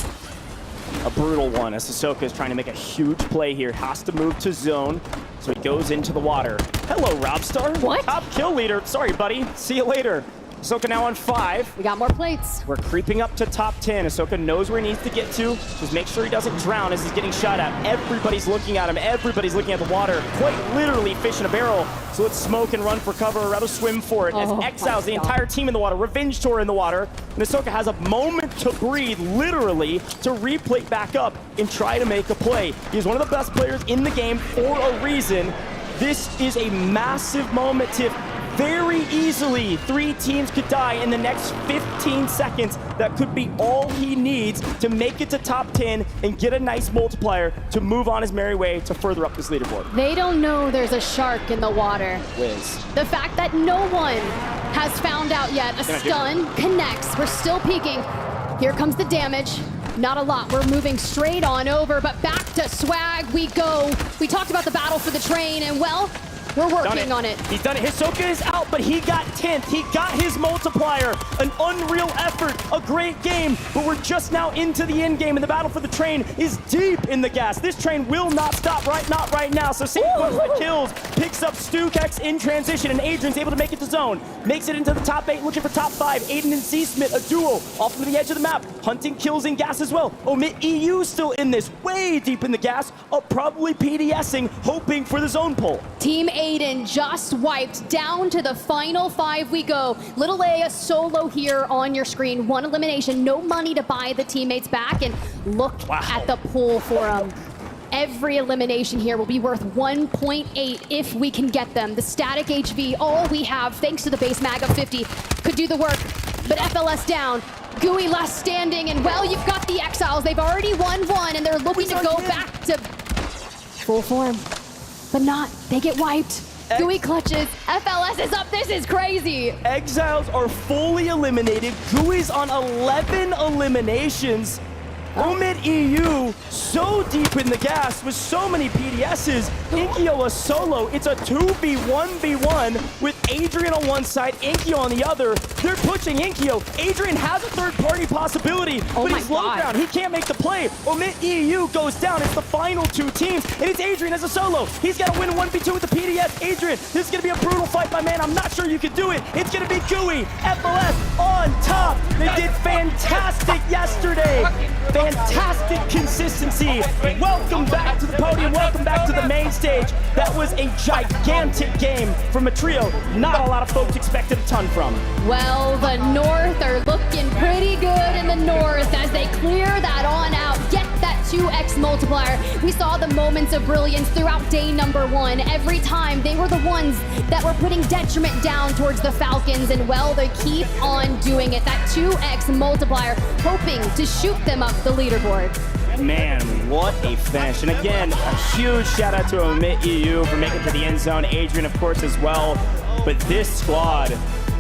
a brutal one, as Ahsoka is trying to make a huge play here. Has to move to zone, so he goes into the water. Hello, Robstar. What? Top kill leader. Sorry, buddy. See you later. Ahsoka now on 5. We got more plates. We're creeping up to top 10. Ahsoka knows where he needs to get to. Just make sure he doesn't drown as he's getting shot at. Everybody's looking at him. Everybody's looking at the water. Quite literally fish in a barrel. So let's smoke and run for cover, or rather swim for it. As Exiles the entire team in the water. Revenge Tour in the water. And Ahsoka has a moment to breathe, literally, to replate back up and try to make a play. He's one of the best players in the game for a reason. This is a massive moment to very easily 3 teams could die in the next 15 seconds. That could be all he needs to make it to top 10 and get a nice multiplier to move on his merry way to further up this leaderboard. They don't know there's a shark in the water. Wiz. The fact that no one has found out yet. A stun connects. We're still peeking. Here comes the damage. Not a lot. We're moving straight on over, but back to swag we go. We talked about the battle for the train, and well, we're working on it. He's done it. Hisoka is out, but he got 10th. He got his multiplier. An unreal effort. A great game, but we're just now into the end game, and the battle for the train is deep in the gas. This train will not stop not right now. So Sequence that kills, picks up Stukex in transition, and Adrian's able to make it to zone. Makes it into the top 8, looking for top 5. Aiden and C-Smith, a duo, off to the edge of the map. Hunting kills in gas as well. Omit EU still in this, way deep in the gas, probably PDSing, hoping for the zone pull. Team Aiden just wiped. Down to the final 5 we go. Little A, a solo here on your screen. 1 elimination, no money to buy the teammates back. And look at the pool for him. Every elimination here will be worth 1.8 if we can get them. The static HV, all we have, thanks to the base mag of 50, could do the work. But FLS down. Gooey last standing, and well, you've got the Exiles. They've already won 1, and they're looking to go back to full form. But not. They get wiped. Gooey clutches. FLS is up. This is crazy. Exiles are fully eliminated. Gooey's on 11 eliminations. Omit EU so deep in the gas with so many PDSs. Inkyo a solo. It's a 2v1v1 with Adrian on one side, Inkyo on the other. They're pushing Inkyo. Adrian has a third-party possibility, but he's low ground. He can't make the play. Omit EU goes down. It's the final 2 teams, and it's Adrian as a solo. He's got to win 1v2 with the PDS. Adrian, this is going to be a brutal fight, my man. I'm not sure you can do it. It's going to be Gooey. FLS on top. They did fantastic yesterday. Fantastic consistency. Welcome back to the podium. Welcome back to the main stage. That was a gigantic game from a trio not a lot of folks expected a ton from. Well, the North are looking pretty good in the North as they clear that on out, get that 2x multiplier. We saw the moments of brilliance throughout day number 1. Every time they were the ones that were putting detriment down towards the Falcons, and well, they keep on doing it. That 2x multiplier, hoping to shoot them up the leaderboard. Man, what a finish. And again, a huge shout out to Omit EU for making it to the end zone. Adrian, of course, as well. But this squad,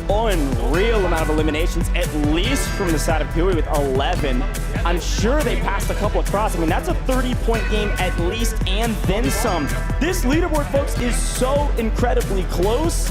unreal amount of eliminations, at least from the side of Gooey with 11. I'm sure they passed a couple across. I mean, that's a 30-point game at least, and then some. This leaderboard, folks, is so incredibly close.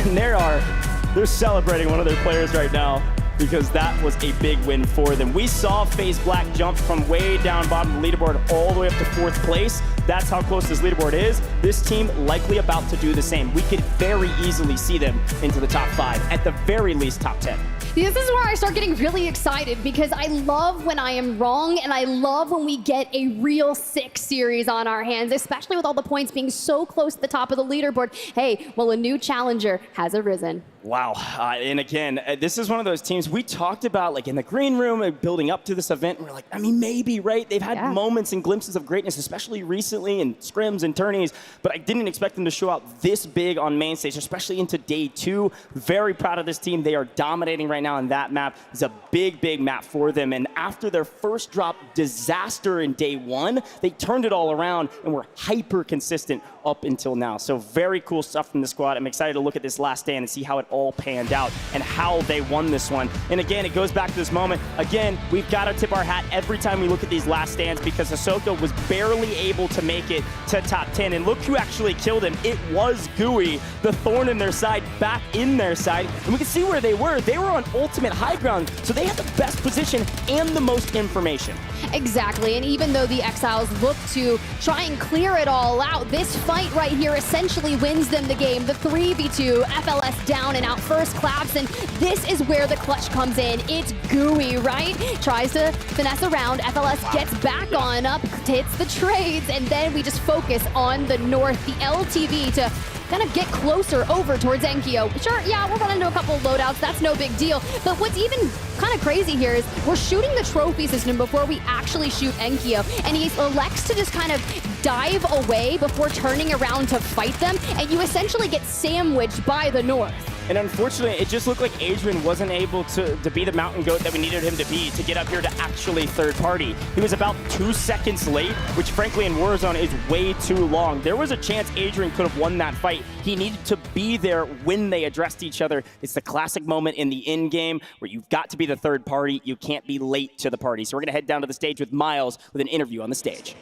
And they're celebrating one of their players right now, because that was a big win for them. We saw FaZe Black jump from way down bottom of the leaderboard all the way up to 4th place. That's how close this leaderboard is. This team likely about to do the same. We could very easily see them into the top 5, at the very least top 10. This is where I start getting really excited, because I love when I am wrong, and I love when we get a real sick series on our hands, especially with all the points being so close to the top of the leaderboard. Hey, well, a new challenger has arisen. Wow. And again, this is one of those teams we talked about, like in the green room, building up to this event. And we're like, I mean, maybe, right? They've had moments and glimpses of greatness, especially recently in scrims and tourneys, but I didn't expect them to show out this big on main stage, especially into day 2. Very proud of this team. They are dominating right now in that map. It's a big, big map for them. And after their first drop disaster in day 1, they turned it all around and were hyper consistent up until now. So very cool stuff from the squad. I'm excited to look at this last stand and see how it all panned out and how they won this one. And again, it goes back to this moment. Again, we've got to tip our hat every time we look at these last stands, because Ahsoka was barely able to make it to top 10. And look who actually killed him. It was Gooey, the thorn in their side, back in their side. And we can see where they were. They were on ultimate high ground, so they had the best position and the most information. Exactly, and even though the Exiles look to try and clear it all out, this fight right here essentially wins them the game. The 3v2, FLS down and out first, claps, and this is where the clutch comes in. It's Gooey, right? Tries to finesse around, FLS gets back on up, hits the trades, and then we just focus on the North, the LTV to kind of get closer over towards Enkyo. Sure, yeah, we're running into a couple of loadouts. That's no big deal. But what's even kind of crazy here is we're shooting the trophy system before we actually shoot Enkyo. And he elects to just kind of dive away before turning around to fight them. And you essentially get sandwiched by the North. And unfortunately, it just looked like Adrian wasn't able to be the mountain goat that we needed him to be to get up here to actually third party. He was about 2 seconds late, which frankly in Warzone is way too long. There was a chance Adrian could have won that fight. He needed to be there when they addressed each other. It's the classic moment in the end game where you've got to be the third party. You can't be late to the party. So we're going to head down to the stage with Miles with an interview on the stage.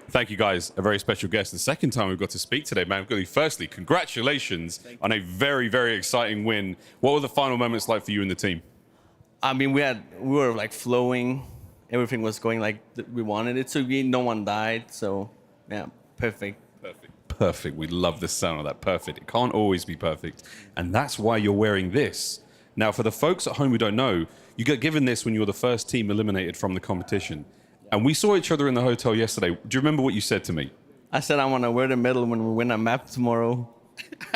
Thank you, guys. A very special guest. The second time we've got to speak today, man. Firstly, congratulations on a very, very exciting win. What were the final moments like for you and the team? I mean, we were like flowing. Everything was going like we wanted it to be. No one died. So, yeah, perfect. Perfect. We love the sound of that. Perfect. It can't always be perfect. And that's why you're wearing this. Now, for the folks at home who don't know, you got given this when you were the first team eliminated from the competition. And we saw each other in the hotel yesterday. Do you remember what you said to me? I said I want to wear the medal when we win a map tomorrow.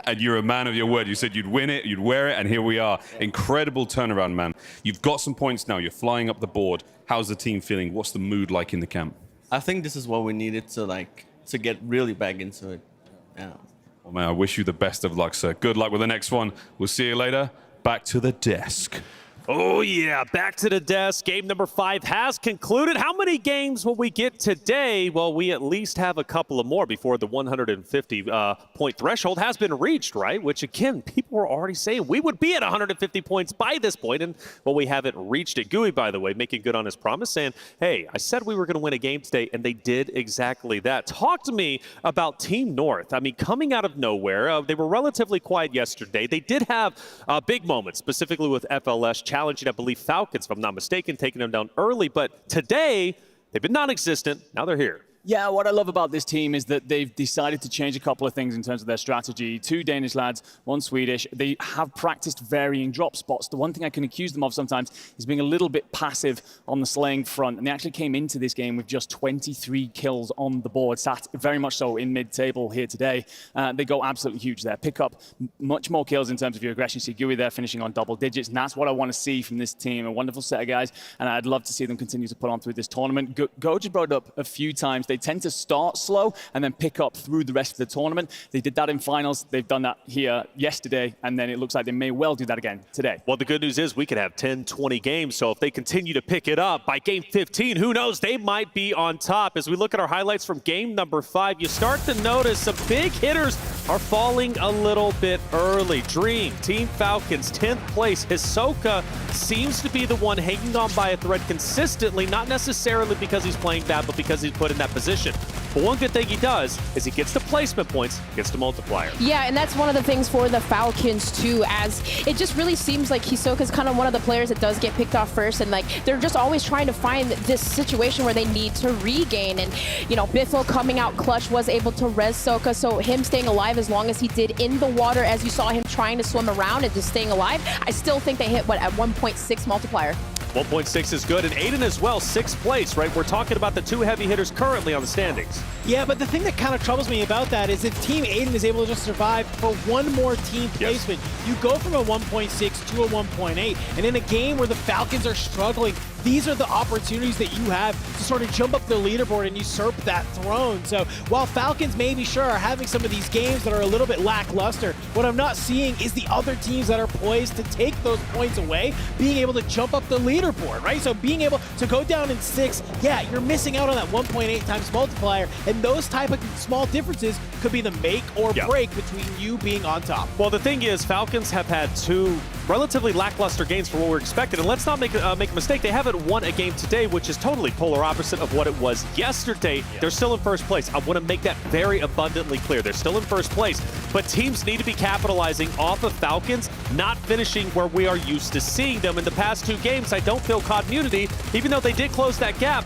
And you're a man of your word. You said you'd win it, you'd wear it, and here we are. Incredible turnaround, man. You've got some points now. You're flying up the board. How's the team feeling? What's the mood like in the camp? I think this is what we needed to get really back into it. Yeah. Well, man, I wish you the best of luck, sir. Good luck with the next one. We'll see you later. Back to the desk. Oh, yeah, back to the desk. Game number 5 has concluded. How many games will we get today? Well, we at least have a couple of more before the 150-point threshold has been reached, right? Which, again, people were already saying we would be at 150 points by this point, and, well, we haven't reached it. Gooey, by the way, making good on his promise, saying, hey, I said we were going to win a game today, and they did exactly that. Talk to me about Team North. I mean, coming out of nowhere, they were relatively quiet yesterday. They did have big moments, specifically with FLS challenging, I believe, Falcons, if I'm not mistaken, taking them down early. But today, they've been non-existent. Now they're here. Yeah, what I love about this team is that they've decided to change a couple of things in terms of their strategy. 2 Danish lads, 1 Swedish. They have practiced varying drop spots. The one thing I can accuse them of sometimes is being a little bit passive on the slaying front. And they actually came into this game with just 23 kills on the board, sat very much so in mid-table here today. They go absolutely huge there. Pick up much more kills in terms of your aggression. See Gooey there finishing on double digits. And that's what I want to see from this team. A wonderful set of guys. And I'd love to see them continue to put on through this tournament. Goji brought it up a few times. They tend to start slow and then pick up through the rest of the tournament. They did that in finals. They've done that here yesterday, and then it looks like they may well do that again today. Well, the good news is we could have 10, 20 games, so if they continue to pick it up by game 15, who knows, they might be on top. As we look at our highlights from game number 5, you start to notice some big hitters are falling a little bit early. Dream, Team Falcons, 10th place. Hisoka seems to be the one hanging on by a thread consistently, not necessarily because he's playing bad, but because he's put in that position. But one good thing he does is he gets the placement points, gets the multiplier. Yeah, and that's one of the things for the Falcons too, as it just really seems like Hisoka's kind of one of the players that does get picked off first, and like they're just always trying to find this situation where they need to regain. And you know, Biffle coming out clutch was able to res Soka, so him staying alive as long as he did in the water, as you saw him trying to swim around and just staying alive, I still think they hit what, at 1.6 multiplier. 1.6 is good, and Aiden as well, 6th place, right? We're talking about the 2 heavy hitters currently on the standings. Yeah, but the thing that kind of troubles me about that is if Team Aiden is able to just survive for one more team placement, you go from a 1.6 to a 1.8, and in a game where the Falcons are struggling, these are the opportunities that you have to sort of jump up the leaderboard and usurp that throne. So while Falcons maybe sure are having some of these games that are a little bit lackluster, what I'm not seeing is the other teams that are poised to take those points away, being able to jump up the leaderboard, right? So being able to go down in 6, yeah, you're missing out on that 1.8 times multiplier, and those type of small differences could be the make or break between you being on top. Well, the thing is, Falcons have had 2 relatively lackluster games for what we're expected, and let's not make a mistake, they haven't won a game today, which is totally polar opposite of what it was yesterday. They're still in first place. I want to make that very abundantly clear. They're still in first place, but teams need to be capitalizing off of Falcons not finishing where we are used to seeing them. In the past 2 games, I don't feel COD immunity, even though they did close that gap.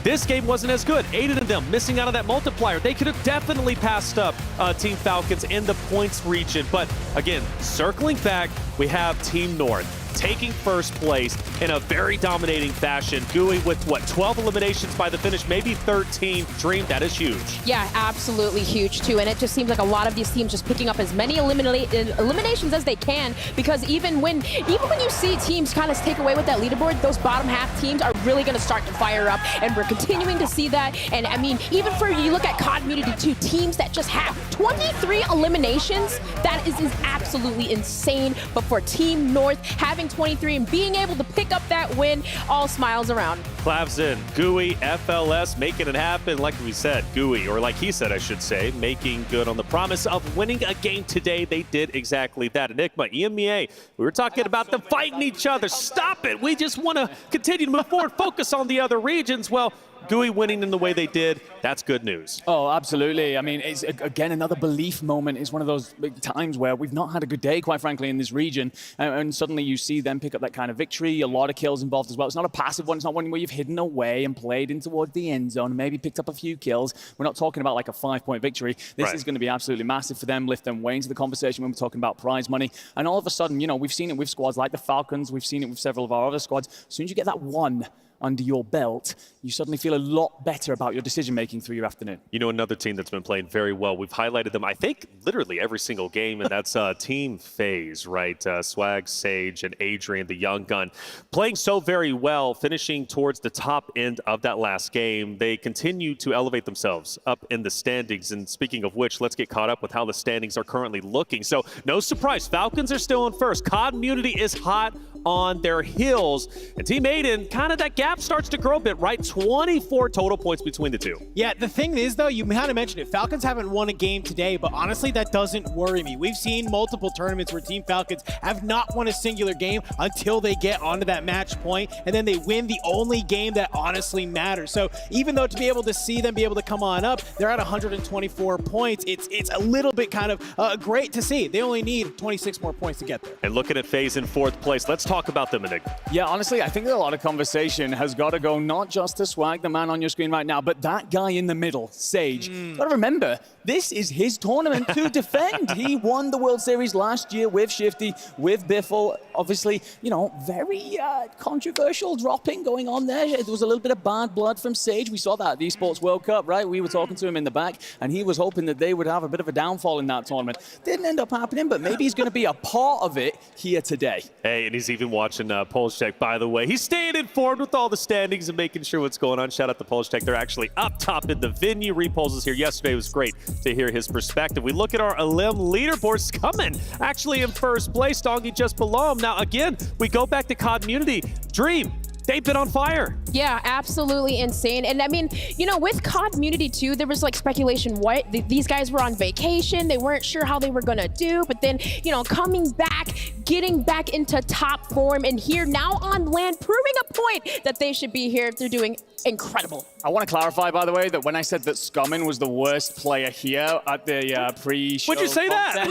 This game wasn't as good. Aiden and them missing out on that multiplier. They could have definitely passed up Team Falcons in the points region. But again, circling back, we have Team North taking first place in a very dominating fashion. Gooey with, what, 12 eliminations by the finish, maybe 13. Dream, that is huge. Yeah, absolutely huge too. And it just seems like a lot of these teams just picking up as many eliminations as they can, because even when you see teams kind of take away with that leaderboard, those bottom half teams are really going to start to fire up, and we're continuing to see that. And I mean, even for you look at COD Immunity too, teams that just have 23 eliminations, that is absolutely insane. But for Team North, having 23 and being able to pick up that win, all smiles around. Clavs in, Gooey, FLS, making it happen. Like we said, Gooey, or like he said, I should say, making good on the promise of winning a game today. They did exactly that. Enigma, EMEA, we were talking about them fighting each other. Stop it. We just want to continue to move forward, focus on the other regions. Well, Gooey winning in the way they did, that's good news. Oh, absolutely. I mean, it's, again, another belief moment. Is one of those big times where we've not had a good day, quite frankly, in this region. And suddenly you see them pick up that kind of victory. A lot of kills involved as well. It's not a passive one. It's not one where you've hidden away and played in towards the end zone and maybe picked up a few kills. We're not talking about like a 5-point victory. This is going to be absolutely massive for them, lift them way into the conversation when we're talking about prize money. And all of a sudden, you know, we've seen it with squads like the Falcons. We've seen it with several of our other squads. As soon as you get that one under your belt, you suddenly feel a lot better about your decision-making through your afternoon. You know, another team that's been playing very well, we've highlighted them, I think, literally every single game, and that's Team FaZe, right? Swag, Sage, and Adrian, the young gun, playing so very well, finishing towards the top end of that last game. They continue to elevate themselves up in the standings, and speaking of which, let's get caught up with how the standings are currently looking. So, no surprise, Falcons are still in first. Community is hot on their heels, and Team Aiden, kind of that gap starts to grow a bit, right? 24 total points between the two. Yeah, the thing is, though, you kind of mentioned it. Falcons haven't won a game today, but honestly, that doesn't worry me. We've seen multiple tournaments where Team Falcons have not won a singular game until they get onto that match point, and then they win the only game that honestly matters. So even though to be able to see them be able to come on up, they're at 124 points. It's a little bit kind of great to see. They only need 26 more points to get there. And looking at FaZe in 4th place, let's talk about them, Enigma. Yeah, honestly, I think that a lot of conversation has got to go not just to Swag, the man on your screen right now, but that guy in the middle, Sage. Gotta remember, this is his tournament to defend. He won the World Series last year with Shifty, with Biffle. Obviously, you know, very controversial dropping going on there. There was a little bit of bad blood from Sage. We saw that at the Esports World Cup, right? We were talking to him in the back, and he was hoping that they would have a bit of a downfall in that tournament. Didn't end up happening, but maybe he's going to be a part of it here today. Hey, and he's even watching Polscheck, by the way. He's staying informed with all the standings and making sure what's going on. Shout out to Polscheck. They're actually up top in the venue. Repulse was here yesterday. It was great to hear his perspective. We look at our Elim leaderboards coming actually in 1st place. Dongi just below him. Now, again, we go back to Community. Dream. They've been on fire. Yeah, absolutely insane. And I mean, you know, with Community too, there was like speculation, what? These guys were on vacation. They weren't sure how they were going to do. But then, you know, coming back, getting back into top form, and here now on land, proving a point that they should be here. They're doing incredible. I want to clarify, by the way, that when I said that Scummin was the worst player here at the pre-show... Would you say that?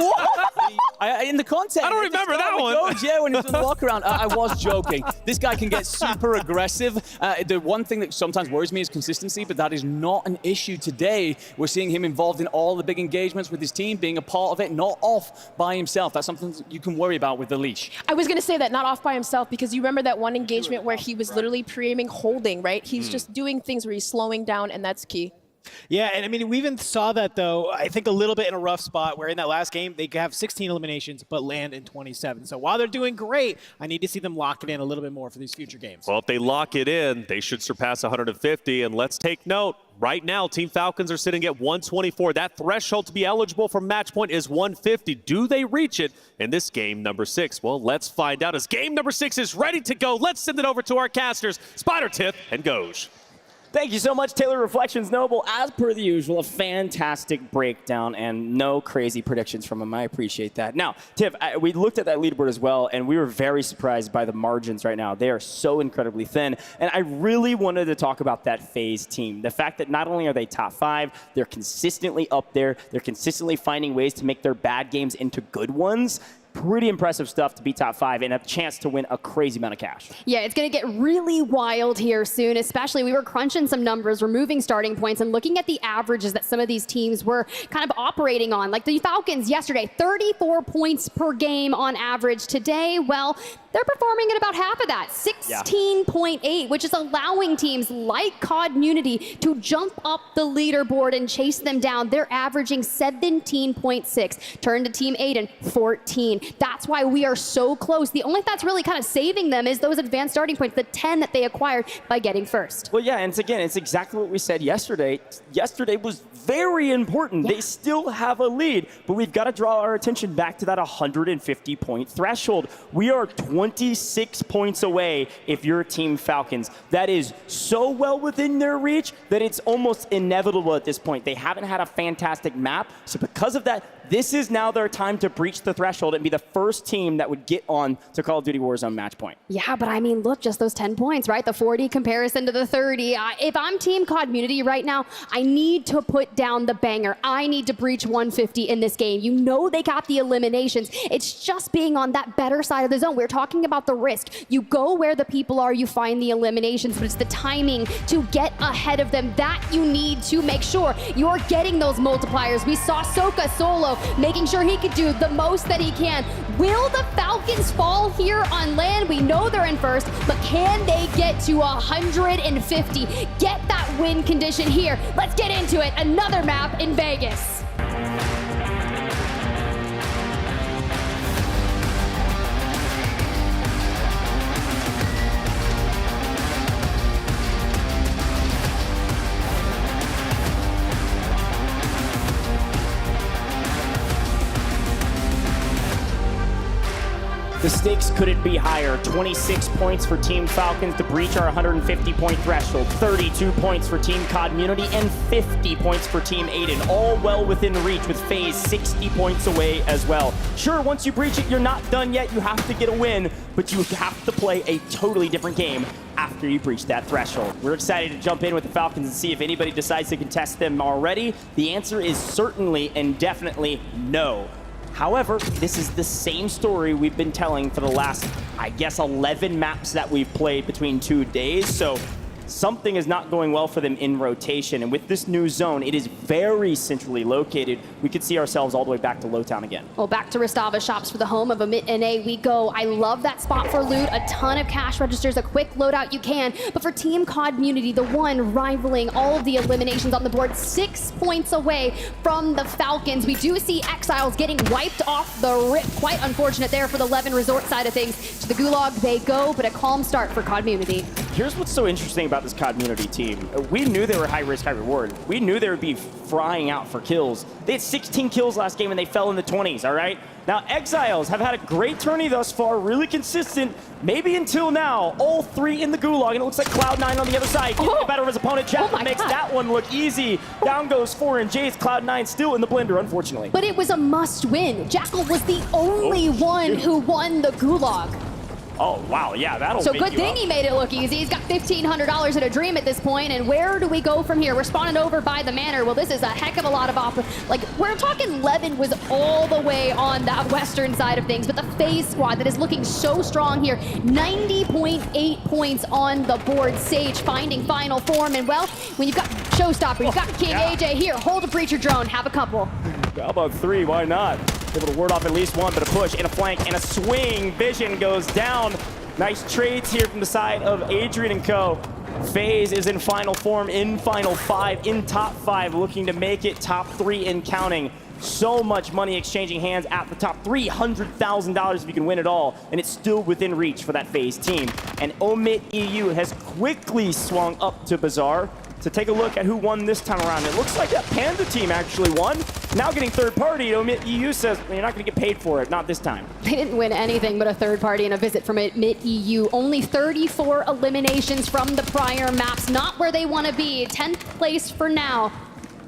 In the context. I don't remember that one. Goes, yeah, when he was in the walk around. I was joking. This guy can get super aggressive. The one thing that sometimes worries me is consistency, but that is not an issue today. We're seeing him involved in all the big engagements with his team, being a part of it, not off by himself. That's something you can worry about with the leash. I was going to say that, not off by himself, because you remember that one engagement where he was literally pre-aiming holding, right? He's just doing things where he's slowing down, and that's key. Yeah, and I mean, we even saw that, though, I think a little bit in a rough spot where in that last game, they have 16 eliminations, but land in 27. So while they're doing great, I need to see them lock it in a little bit more for these future games. Well, if they lock it in, they should surpass 150. And let's take note, right now, Team Falcons are sitting at 124. That threshold to be eligible for match point is 150. Do they reach it in this game number 6? Well, let's find out as game number 6 is ready to go. Let's send it over to our casters, Spider, Tiff, and Goj. Thank you so much, Taylor Reflections Noble. As per the usual, a fantastic breakdown and no crazy predictions from him. I appreciate that. Now, Tiff, we looked at that leaderboard as well, and we were very surprised by the margins right now. They are so incredibly thin, and I really wanted to talk about that FaZe team. The fact that not only are they top 5, they're consistently up there, they're consistently finding ways to make their bad games into good ones. Pretty impressive stuff to be top 5 and a chance to win a crazy amount of cash. Yeah, it's going to get really wild here soon, especially we were crunching some numbers, removing starting points, and looking at the averages that some of these teams were kind of operating on. Like the Falcons yesterday, 34 points per game on average. Today, well, they're performing at about half of that, 16.8, which is allowing teams like Community to jump up the leaderboard and chase them down. They're averaging 17.6. Turn to Team Aiden, 14. That's why we are so close. The only thing that's really kind of saving them is those advanced starting points, the 10 that they acquired by getting first. Well, yeah, and it's exactly what we said yesterday. Yesterday was very important. They still have a lead, but we've got to draw our attention back to that 150-point threshold. We are 26 points away if you're Team Falcons. That is so well within their reach that it's almost inevitable at this point. They haven't had a fantastic map, so because of that, this is now their time to breach the threshold and be the first team that would get on to Call of Duty Warzone match point. Yeah, but I mean, look, just those 10 points, right? The 40 comparison to the 30. If I'm Team Community right now, I need to put down the banger. I need to breach 150 in this game. You know they got the eliminations. It's just being on that better side of the zone. We're talking about the risk. You go where the people are, you find the eliminations, but it's the timing to get ahead of them that you need to make sure you're getting those multipliers. We saw Soka solo Exile, making sure he could do the most that he can. Will the Falcons fall here on land? We know they're in first, but can they get to 150? Get that win condition here. Let's get into it. Another map in Vegas. The stakes couldn't be higher. 26 points for Team Falcons to breach our 150-point threshold. 32 points for Team Community and 50 points for Team Aiden. All well within reach with FaZe 60 points away as well. Sure, once you breach it, you're not done yet. You have to get a win, but you have to play a totally different game after you breach that threshold. We're excited to jump in with the Falcons and see if anybody decides to contest them already. The answer is certainly and definitely no. However, this is the same story we've been telling for the last, I guess, 11 maps that we've played between 2 days. So something is not going well for them in rotation. And with this new zone, it is very centrally located. We could see ourselves all the way back to Lowtown again. Well, back to Rostava Shops for the home of Omit NA we go. I love that spot for loot. A ton of cash registers, a quick loadout you can. But for Team Community, the one rivaling all of the eliminations on the board, 6 points away from the Falcons. We do see Exiles getting wiped off the rip. Quite unfortunate there for the Levin Resort side of things. To the Gulag they go, but a calm start for Community. Here's what's so interesting about this Community team. We knew they were high risk, high reward. We knew they would be frying out for kills. They had 16 kills last game and they fell in the 20s, all right? Now, Exiles have had a great tourney thus far, really consistent, maybe until now. All 3 in the Gulag, and it looks like Cloud9 on the other side. Getting the better of his opponent. Jackal makes that one look easy. Down goes 4 and Jace. Cloud9 still in the blender, unfortunately. But it was a must win. Jackal was the only one who won the Gulag. Oh, wow, yeah, that'll So make good you thing up. he made it look easy. He's got $1,500 in a dream at this point, and where do we go from here? We're spawning over by the Manor. Well, this is a heck of a lot of like, we're talking Levin was all the way on that western side of things, but the FaZe squad that is looking so strong here, 90.8 points on the board. Sage finding final form, and well, when you've got Showstopper, you've got King AJ here, hold a breacher drone, have a couple. How about 3? Why not? Able to ward off at least one, but a push and a flank and a swing. Vision goes down. Nice trades here from the side of Adrian and co. FaZe is in final form, in final 5, in top 5, looking to make it top 3 and counting. So much money exchanging hands at the top. $300,000 if you can win it all, and it's still within reach for that FaZe team. And Omit EU has quickly swung up to Bazaar to take a look at who won this time around. It looks like that Panda team actually won. Now getting third party, Omit EU says, you're not going to get paid for it, not this time. They didn't win anything but a third party and a visit from Omit EU. Only 34 eliminations from the prior maps, not where they want to be. 10th place for now.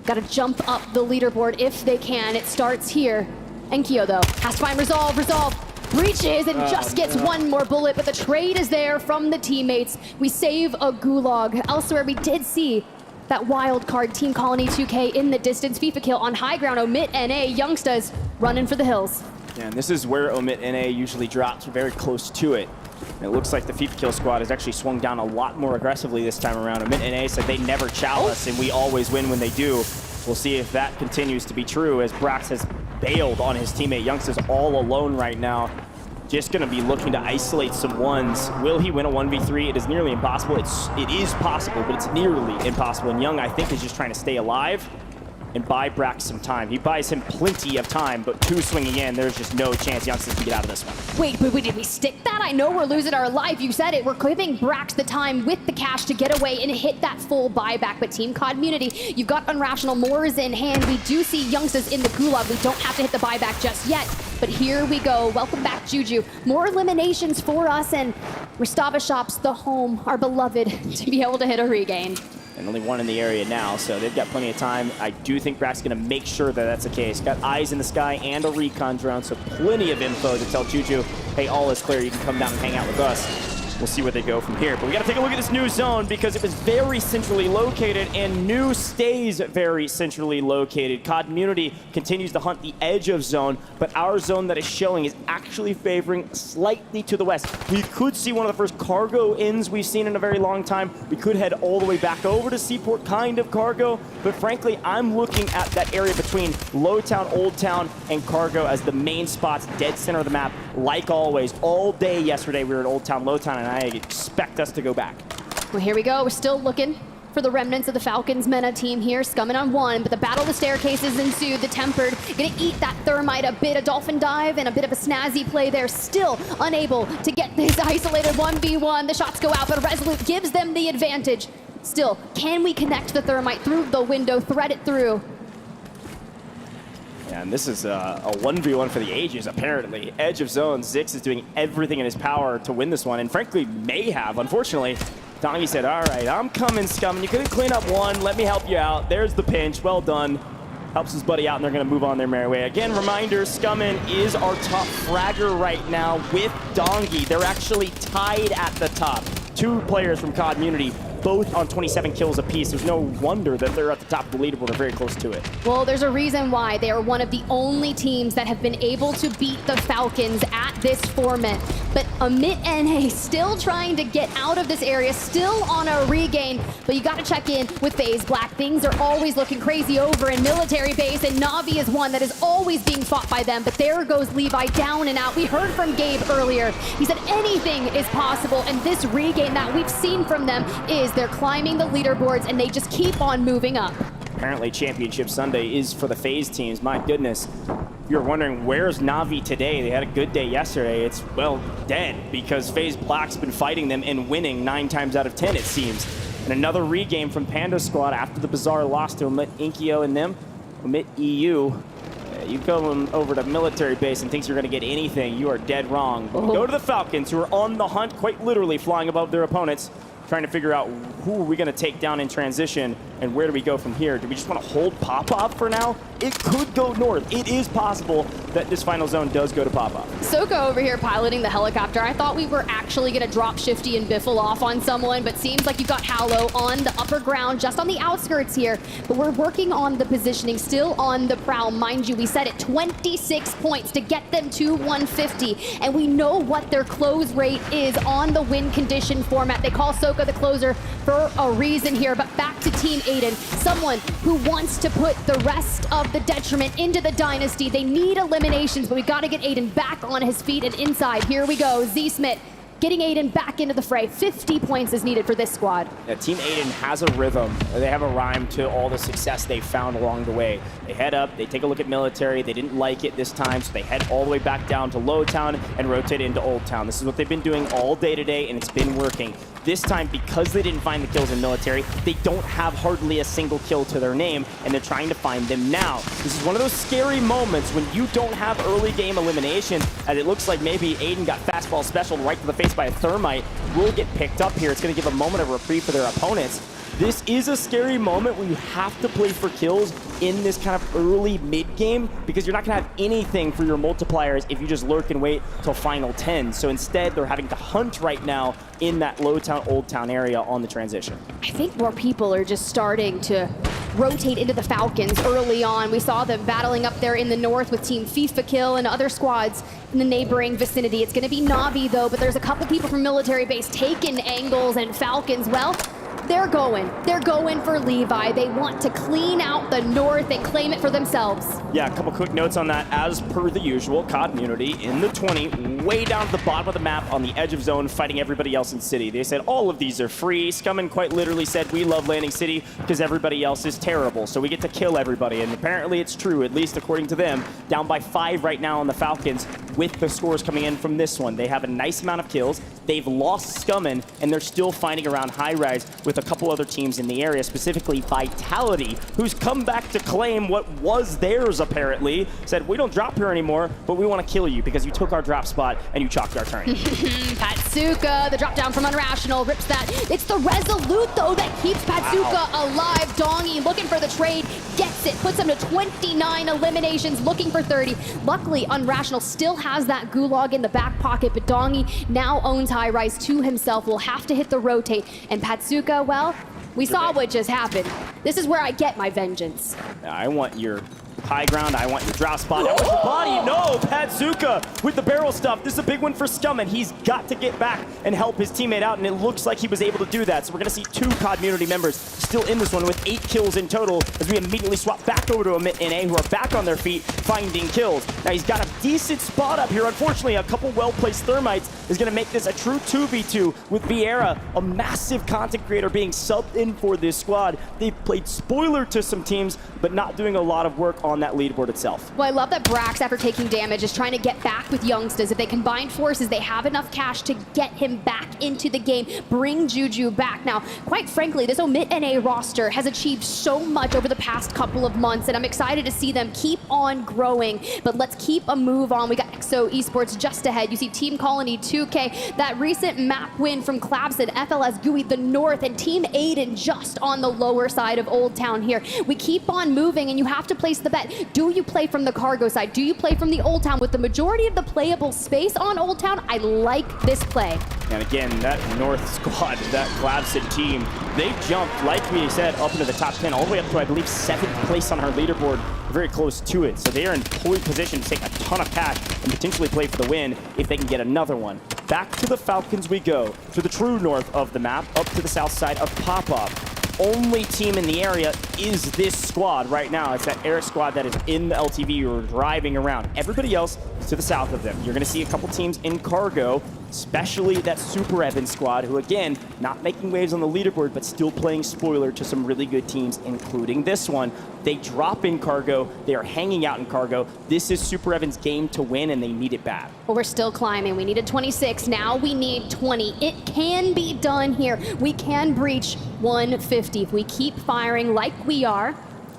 Got to jump up the leaderboard if they can. It starts here. And Kyo, though, has to find Resolve. Breaches and just gets one more bullet, but the trade is there from the teammates. We save a Gulag. Elsewhere, we did see that wild card Team Colony 2K in the distance. FIFA kill on high ground. Omit NA, youngsters running for the hills. Yeah, and this is where Omit NA usually drops, very close to it. And it looks like the FIFA kill squad has actually swung down a lot more aggressively this time around. Omit NA said they never chow us, and we always win when they do. We'll see if that continues to be true, as Brax has bailed on his teammate Youngsters all alone right now. Just going to be looking to isolate some ones. Will he win a 1v3? It is nearly impossible. It is possible, but it's nearly impossible. And Young, I think, is just trying to stay alive and buy Brax some time. He buys him plenty of time, but 2 swinging in, there's just no chance Youngsters can get out of this one. Wait, did we stick that? I know we're losing our life. You said it. We're giving Brax the time with the cash to get away and hit that full buyback. But Team Community, you've got Unrational Moors in hand. We do see Youngsters in the Gulag. We don't have to hit the buyback just yet. But here we go. Welcome back, Juju. More eliminations for us, and Rostava Shops, the home, our beloved, to be able to hit a regain. And only one in the area now, so they've got plenty of time. I do think Brax's going to make sure that that's the case. Got eyes in the sky and a recon drone, so plenty of info to tell Juju, hey, all is clear. You can come down and hang out with us. We'll see where they go from here. But we got to take a look at this new zone because it was very centrally located, and new stays very centrally located. Community continues to hunt the edge of zone, but our zone that is showing is actually favoring slightly to the west. We could see one of the first cargo ins we've seen in a very long time. We could head all the way back over to Seaport, kind of cargo, but frankly, I'm looking at that area between Low Town, Old Town, and cargo as the main spots, dead center of the map. Like always, all day yesterday we were at Old Town, Low Town, and I expect us to go back. Well, here we go. We're still looking for the remnants of the Falcons Mena team here, scumming on one, but the battle of the staircases ensued. The Tempered gonna eat that thermite a bit, a dolphin dive and a bit of a snazzy play there, still unable to get this isolated 1v1. The shots go out, but Resolute gives them the advantage. Still, can we connect the thermite through the window, thread it through? And this is a 1v1 for the ages, apparently. Edge of zone, Zix is doing everything in his power to win this one, and frankly, may have, unfortunately. Donnie said, all right, I'm coming, Scum. You couldn't clean up one. Let me help you out. There's the pinch. Well done. Helps his buddy out, and they're going to move on their merry way. Again, reminder, Scummin is our top fragger right now with Dongi. They're actually tied at the top. 2 players from Community, both on 27 kills apiece. There's no wonder that they're at the top of the leaderboard or very close to it. Well, there's a reason why they are one of the only teams that have been able to beat the Falcons at this format. But Omit NA still trying to get out of this area, still on a regain. But you got to check in with FaZe Black. Things are always looking crazy over in military base, and Navi is one that is always being fought by them. But there goes Levi down and out. We heard from Gabe earlier. He said anything is possible, and this regain that we've seen from them is they're climbing the leaderboards, and they just keep on moving up. Apparently Championship Sunday is for the FaZe teams. My goodness. If you're wondering where's Navi today, they had a good day yesterday. It's, well, dead because FaZe Black's been fighting them and winning 9 times out of 10, it seems. And another regame from Panda Squad after the bizarre loss to Omit EU and them. Omit EU. You go over to military base and thinks you're going to get anything. You are dead wrong. But we go to the Falcons, who are on the hunt, quite literally flying above their opponents, trying to figure out who are we going to take down in transition and where do we go from here. Do we just want to hold Pop-Off for now? It could go north. It is possible that this final zone does go to Pop-Off. Soka over here piloting the helicopter. I thought we were actually going to drop Shifty and Biffle off on someone, but seems like you've got Hallow on the upper ground, just on the outskirts here. But we're working on the positioning, still on the prowl. Mind you, we set it 26 points to get them to 150, and we know what their close rate is on the win condition format. They call Soka the closer for a reason here, but back to Team Aiden, someone who wants to put the rest of the detriment into the Dynasty. They need eliminations, but we got to get Aiden back on his feet and inside. Here we go, Z-Smith getting Aiden back into the fray. 50 points is needed for this squad. Yeah, Team Aiden has a rhythm. They have a rhyme to all the success they've found along the way. They head up, they take a look at military, they didn't like it this time, so they head all the way back down to Low Town and rotate into Old Town. This is what they've been doing all day today, and it's been working. This time, because they didn't find the kills in military, they don't have hardly a single kill to their name, and they're trying to find them now. This is one of those scary moments when you don't have early game elimination, and it looks like maybe Aiden got fastball specialed right to the face by a thermite. Will get picked up here. It's going to give a moment of reprieve for their opponents. This is a scary moment where you have to play for kills in this kind of early mid-game because you're not going to have anything for your multipliers if you just lurk and wait till final 10. So instead, they're having to hunt right now in that Low Town, Old Town area on the transition. I think more people are just starting to rotate into the Falcons early on. We saw them battling up there in the north with Team FIFA Kill and other squads in the neighboring vicinity. It's going to be Navi, though, but there's a couple people from military base taking angles, and Falcons, well, they're going for Levi. They want to clean out the north and claim it for themselves. Yeah, a couple quick notes on that. As per the usual, Community in the 20, way down at the bottom of the map on the edge of zone, fighting everybody else in City. They said all of these are free. Scummin quite literally said, we love landing City because everybody else is terrible, so we get to kill everybody. And apparently it's true, at least according to them. Down by 5 right now on the Falcons with the scores coming in from this one. They have a nice amount of kills. They've lost Scummin, and they're still fighting around high rise with with a couple other teams in the area, specifically Vitality, who's come back to claim what was theirs apparently. Said, we don't drop here anymore, but we want to kill you because you took our drop spot and you chalked our turn. Patsuka, the drop down from Unrational, rips that. It's the Resolute, though, that keeps Patsuka alive. Dongy looking for the trade, gets it, puts him to 29 eliminations, looking for 30. Luckily, Unrational still has that gulag in the back pocket, but Dongy now owns high rise to himself. Will have to hit the rotate. And Patsuka, well, we saw what just happened. This is where I get my vengeance. I want your high ground, I want your drop spot, I want your body. No, Patsuka with the barrel stuff. This is a big one for Scum, and he's got to get back and help his teammate out, and it looks like he was able to do that. So we're gonna see 2 community members still in this one with 8 kills in total as we immediately swap back over to Omit NA, who are back on their feet finding kills. Now he's got a decent spot up here. Unfortunately, a couple well-placed thermites is gonna make this a true 2v2 with Vieira, a massive content creator, being subbed in for this squad. They've played spoiler to some teams, but not doing a lot of work on that leaderboard itself. Well, I love that Brax, after taking damage, is trying to get back with Youngstas. If they combine forces, they have enough cash to get him back into the game, bring Juju back. Now, quite frankly, this Omit NA roster has achieved so much over the past couple of months, and I'm excited to see them keep on growing. But let's keep a move on. We got EXO Esports just ahead. You see Team Colony 2K, that recent map win from Clabson, FLS GUI the North, and Team Aiden just on the lower side of Old Town here. We keep on moving, and you have to place the bet. Do you play from the cargo side? Do you play from the Old Town? With the majority of the playable space on Old Town, I like this play. And again, that North squad, that Clabson team, they jumped, like we said, up into the top 10, all the way up to, I believe, 7th place on our leaderboard, very close to it. So they are in pole position to take a ton of cash and potentially play for the win if they can get another one. Back to the Falcons we go, to the true north of the map, up to the south side of Pop-Up. Only team in the area is this squad right now. It's that Eric squad that is in the LTV or driving around. Everybody else is to the south of them. You're going to see a couple teams in cargo, especially that Super Evan squad, who again, not making waves on the leaderboard, but still playing spoiler to some really good teams, including this one. They drop in cargo. They are hanging out in cargo. This is Super Evan's game to win, and they need it bad. Well, we're still climbing. We needed 26. Now we need 20. It can be done here. We can breach 150 if we keep firing like we are.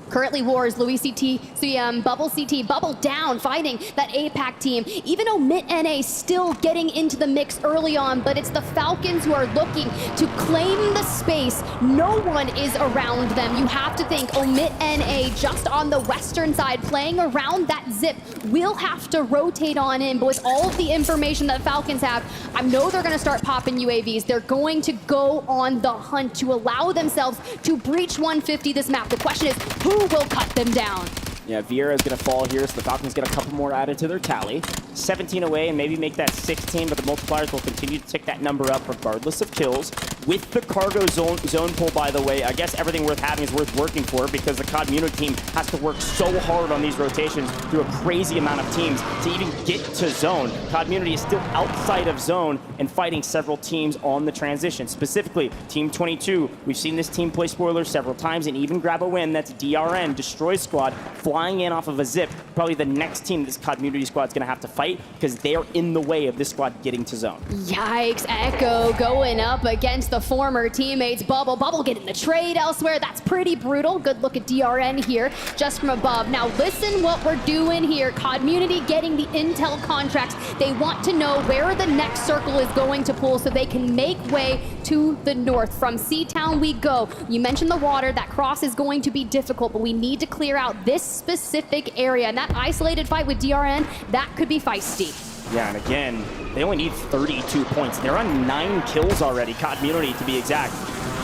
Currently Wars, Louis CT, CM, Bubble CT, Bubble down, fighting that APAC team. Even Omit NA still getting into the mix early on, but it's the Falcons who are looking to claim the space. No one is around them. You have to think Omit NA just on the western side, playing around that zip. We'll have to rotate on in, but with all of the information that Falcons have, I know they're gonna start popping UAVs. They're going to go on the hunt to allow themselves to breach 150 this map. The question is, who will cut them down? Yeah, Vieira is going to fall here, so the Falcons get a couple more added to their tally. 17 away and maybe make that 16, but the multipliers will continue to tick that number up regardless of kills. With the cargo zone pull, by the way, I guess everything worth having is worth working for because the community team has to work so hard on these rotations through a crazy amount of teams to even get to zone. Community is still outside of zone and fighting several teams on the transition. Specifically, Team 22, we've seen this team play spoilers several times and even grab a win. That's DRN, Destroy Squad, flying in off of a zip. Probably the next team this community squad's going to have to fight because they are in the way of this squad getting to zone. Yikes, Echo going up against the former teammates. Bubble getting the trade elsewhere. That's pretty brutal. Good look at DRN here just from above. Now listen what we're doing here. Community getting the intel contracts. They want to know where the next circle is going to pull so they can make way to the north. From C-Town we go. You mentioned the water. That cross is going to be difficult, but we need to clear out this specific area. And that isolated fight with DRN, that could be feisty. Yeah, and again, they only need 32 points. They're on 9 kills already, community to be exact.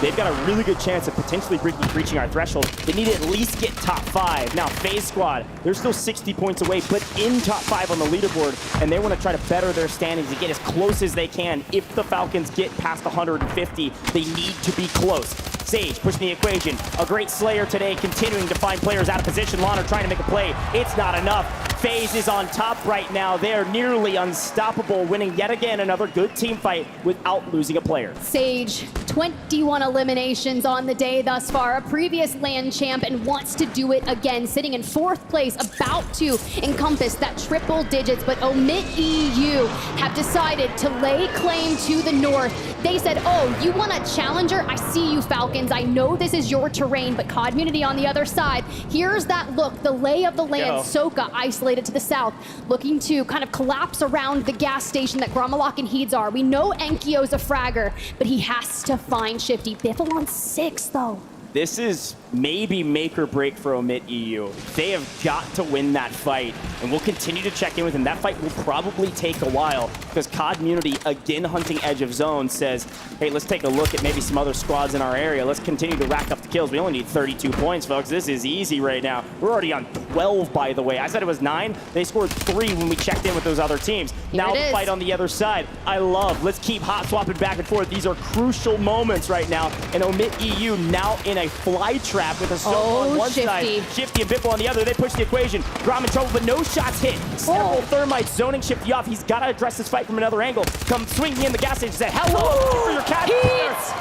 They've got a really good chance of potentially breaching our threshold. They need to at least get top 5. Now, FaZe squad, they're still 60 points away, but in top 5 on the leaderboard, and they want to try to better their standings and get as close as they can. If the Falcons get past 150, they need to be close. Sage pushing the equation. A great Slayer today, continuing to find players out of position. Lana trying to make a play. It's not enough. FaZe is on top right now. They're nearly unstoppable, winning yet again another good team fight without losing a player. Sage, 21 eliminations on the day thus far. A previous LAN champ and wants to do it again. Sitting in 4th place, about to encompass that triple digits. But Omit EU have decided to lay claim to the north. They said, oh, you want a challenger? I see you, Falcons. I know this is your terrain, but Community on the other side. Here's that look, the lay of the land. Soka isolated to the south, looking to kind of collapse around the gas station that Gromalok and Heeds are. We know Enkyo's a fragger, but he has to find Shifty. Biffle on 6, though. This is maybe make or break for Omit EU. They have got to win that fight, and we'll continue to check in with him. That fight will probably take a while because Community, again hunting edge of zone, says, hey, let's take a look at maybe some other squads in our area. Let's continue to rack up the kills. We only need 32 points, folks. This is easy right now. We're already on 12, by the way. I said it was 9. They scored 3 when we checked in with those other teams. Now the fight on the other side. I love. Let's keep hot swapping back and forth. These are crucial moments right now, and Omit EU now in a fly trap with a Soka on one side, Shifty and Biffle on the other. They push the equation. Grom in trouble, but no shots hit. Several thermites zoning Shifty off. He's got to address this fight from another angle. Come swinging in the gas station. Said, hello, for your cat.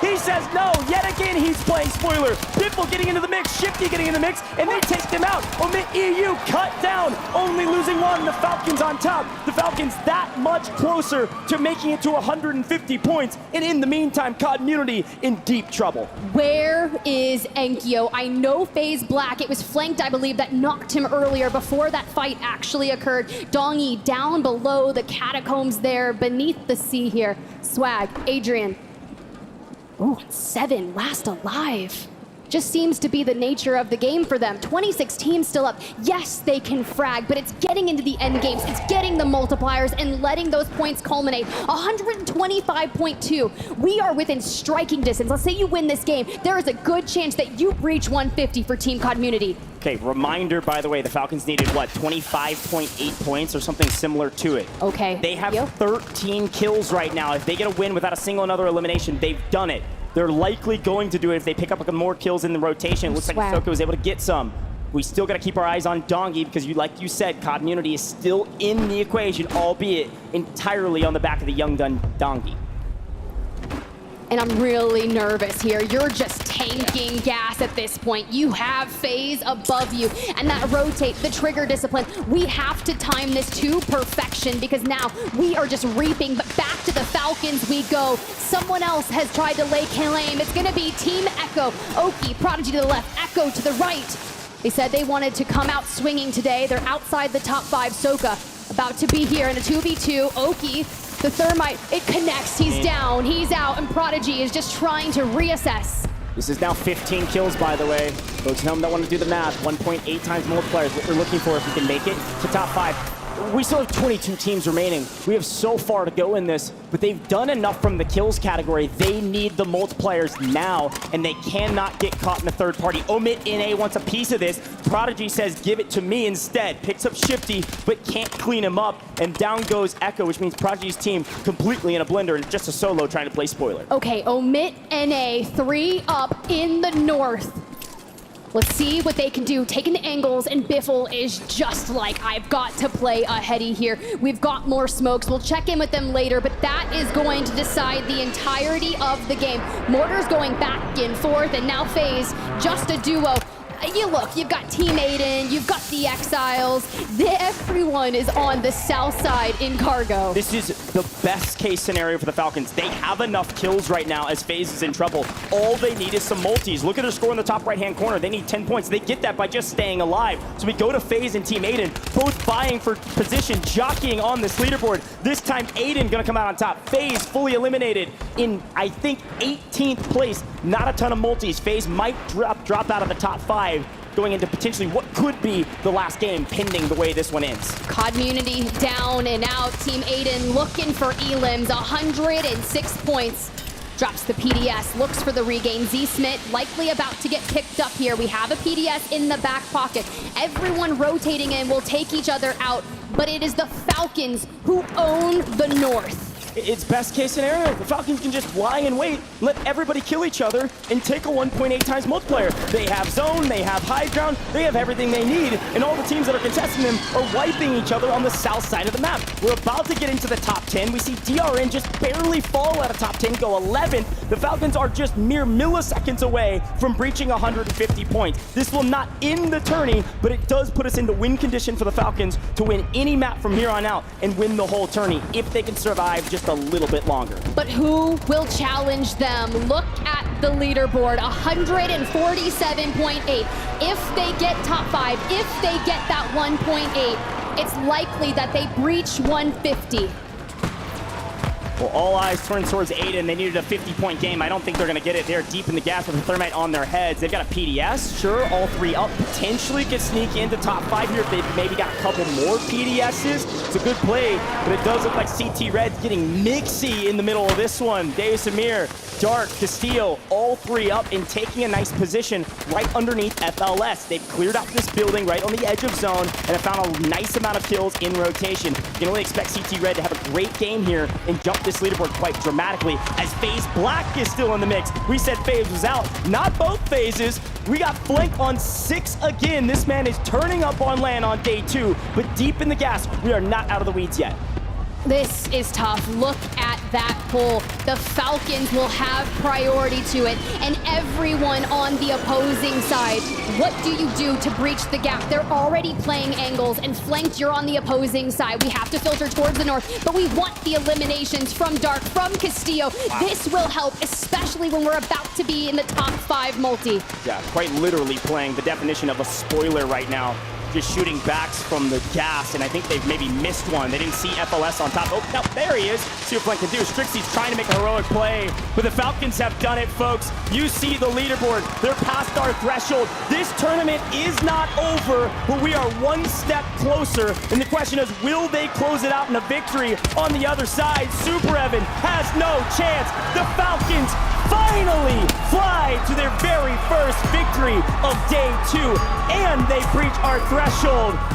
He says no. Yet again, he's playing spoiler. Biffle getting into the mix. Shifty getting in the mix, and they take him out. Omit EU cut down, only losing 1. The Falcons on top. The Falcons that much closer to making it to 150 points. And in the meantime, Community in deep trouble. Where is Enkyo? I know FaZe Black. It was flanked, I believe, that knocked him earlier before that fight actually occurred. Dongy down below the catacombs there beneath the sea here. Swag, Adrian. Oh, 7, last alive. Just seems to be the nature of the game for them. 26 teams still up. Yes, they can frag, but it's getting into the end games. It's getting the multipliers and letting those points culminate. 125.2. We are within striking distance. Let's say you win this game. There is a good chance that you breach 150 for Team Community. Okay, reminder, by the way, the Falcons needed, what, 25.8 points or something similar to it. Okay. They have 13 kills right now. If they get a win without a single another elimination, they've done it. They're likely going to do it if they pick up more kills in the rotation. It looks like Soka was able to get some. We still got to keep our eyes on Dongy because, like you said, Community is still in the equation, albeit entirely on the back of the young Dongy. And I'm really nervous here. You're just tanking gas at this point. You have FaZe above you, and that rotate, the trigger discipline. We have to time this to perfection because now we are just reaping, but back to the Falcons we go. Someone else has tried to lay claim. It's gonna be Team Echo. Oki, Prodigy to the left, Echo to the right. They said they wanted to come out swinging today. They're outside the top 5. Soka about to be here in a 2v2. Oki, the thermite, it connects. He's down, he's out, and Prodigy is just trying to reassess. This is now 15 kills, by the way. Folks at home that want to do the math, 1.8 times multipliers, what we're looking for if we can make it to top 5. We still have 22 teams remaining. We have so far to go in this, but they've done enough from the kills category. They need the multipliers now, and they cannot get caught in the third party. Omit NA wants a piece of this. Prodigy says, give it to me instead. Picks up Shifty, but can't clean him up, and down goes Echo, which means Prodigy's team completely in a blender, and just a solo trying to play spoiler. Okay, Omit NA, 3 up in the north. Let's see what they can do. Taking the angles, and Biffle is just like, I've got to play a heady here. We've got more smokes. We'll check in with them later, but that is going to decide the entirety of the game. Mortar's going back and forth, and now FaZe, just a duo. You look, you've got Team Aiden, you've got the Exiles. Everyone is on the south side in cargo. This is the best case scenario for the Falcons. They have enough kills right now as FaZe is in trouble. All they need is some multis. Look at their score in the top right-hand corner. They need 10 points. They get that by just staying alive. So we go to FaZe and Team Aiden, both vying for position, jockeying on this leaderboard. This time, Aiden gonna come out on top. FaZe fully eliminated in, I think, 18th place. Not a ton of multis. FaZe might drop out of the top 5. Going into potentially what could be the last game, pending the way this one ends. Community down and out. Team Aiden looking for elims, 106 points. Drops the PDS, looks for the regain. Z-Smith likely about to get picked up here. We have a PDS in the back pocket. Everyone rotating in will take each other out, but it is the Falcons who own the north. It's best case scenario. The Falcons can just lie in wait, let everybody kill each other, and take a 1.8 times multiplier. They have zone, they have high ground, they have everything they need, and all the teams that are contesting them are wiping each other on the south side of the map. We're about to get into the top 10. We see DRN just barely fall out of top 10, go 11th. The Falcons are just mere milliseconds away from breaching 150 points. This will not end the tourney, but it does put us in the win condition for the Falcons to win any map from here on out and win the whole tourney if they can survive just a little bit longer. But who will challenge them? Look at the leaderboard, 147.8. If they get top 5, if they get that 1.8, it's likely that they breach 150. Well, all eyes turned towards Aiden. They needed a 50-point game. I don't think they're going to get it. They're deep in the gas with a thermite on their heads. They've got a PDS. Sure, all 3 up. Potentially could sneak into top 5 here if they've maybe got a couple more PDSs. It's a good play, but it does look like CT Red's getting mixy in the middle of this one. Davis, Amir, Dark, Castillo, all 3 up and taking a nice position right underneath FLS. They've cleared out this building right on the edge of zone and have found a nice amount of kills in rotation. You can only expect CT Red to have a great game here and jump this leaderboard quite dramatically as FaZe Black is still in the mix. We said FaZe was out. Not both phases. We got Flank on 6 again. This man is turning up on land on day 2, but deep in the gas, we are not out of the weeds yet. This is tough. Look at that pull. The Falcons will have priority to it, and everyone on the opposing side. What do you do to breach the gap? They're already playing angles, and flanked, you're on the opposing side. We have to filter towards the north, but we want the eliminations from Dark, from Castillo. Wow. This will help, especially when we're about to be in the top 5 multi. Yeah, quite literally playing the definition of a spoiler right now. Just shooting backs from the gas, and I think they've maybe missed one. They didn't see FLS on top. Oh, no, there he is. See what Flank can do. Strixie's trying to make a heroic play, but the Falcons have done it, folks. You see the leaderboard. They're past our threshold. This tournament is not over, but we are one step closer, and the question is, will they close it out in a victory on the other side? Super Evan has no chance. The Falcons finally fly to their very first victory of day 2, and they breach our threshold.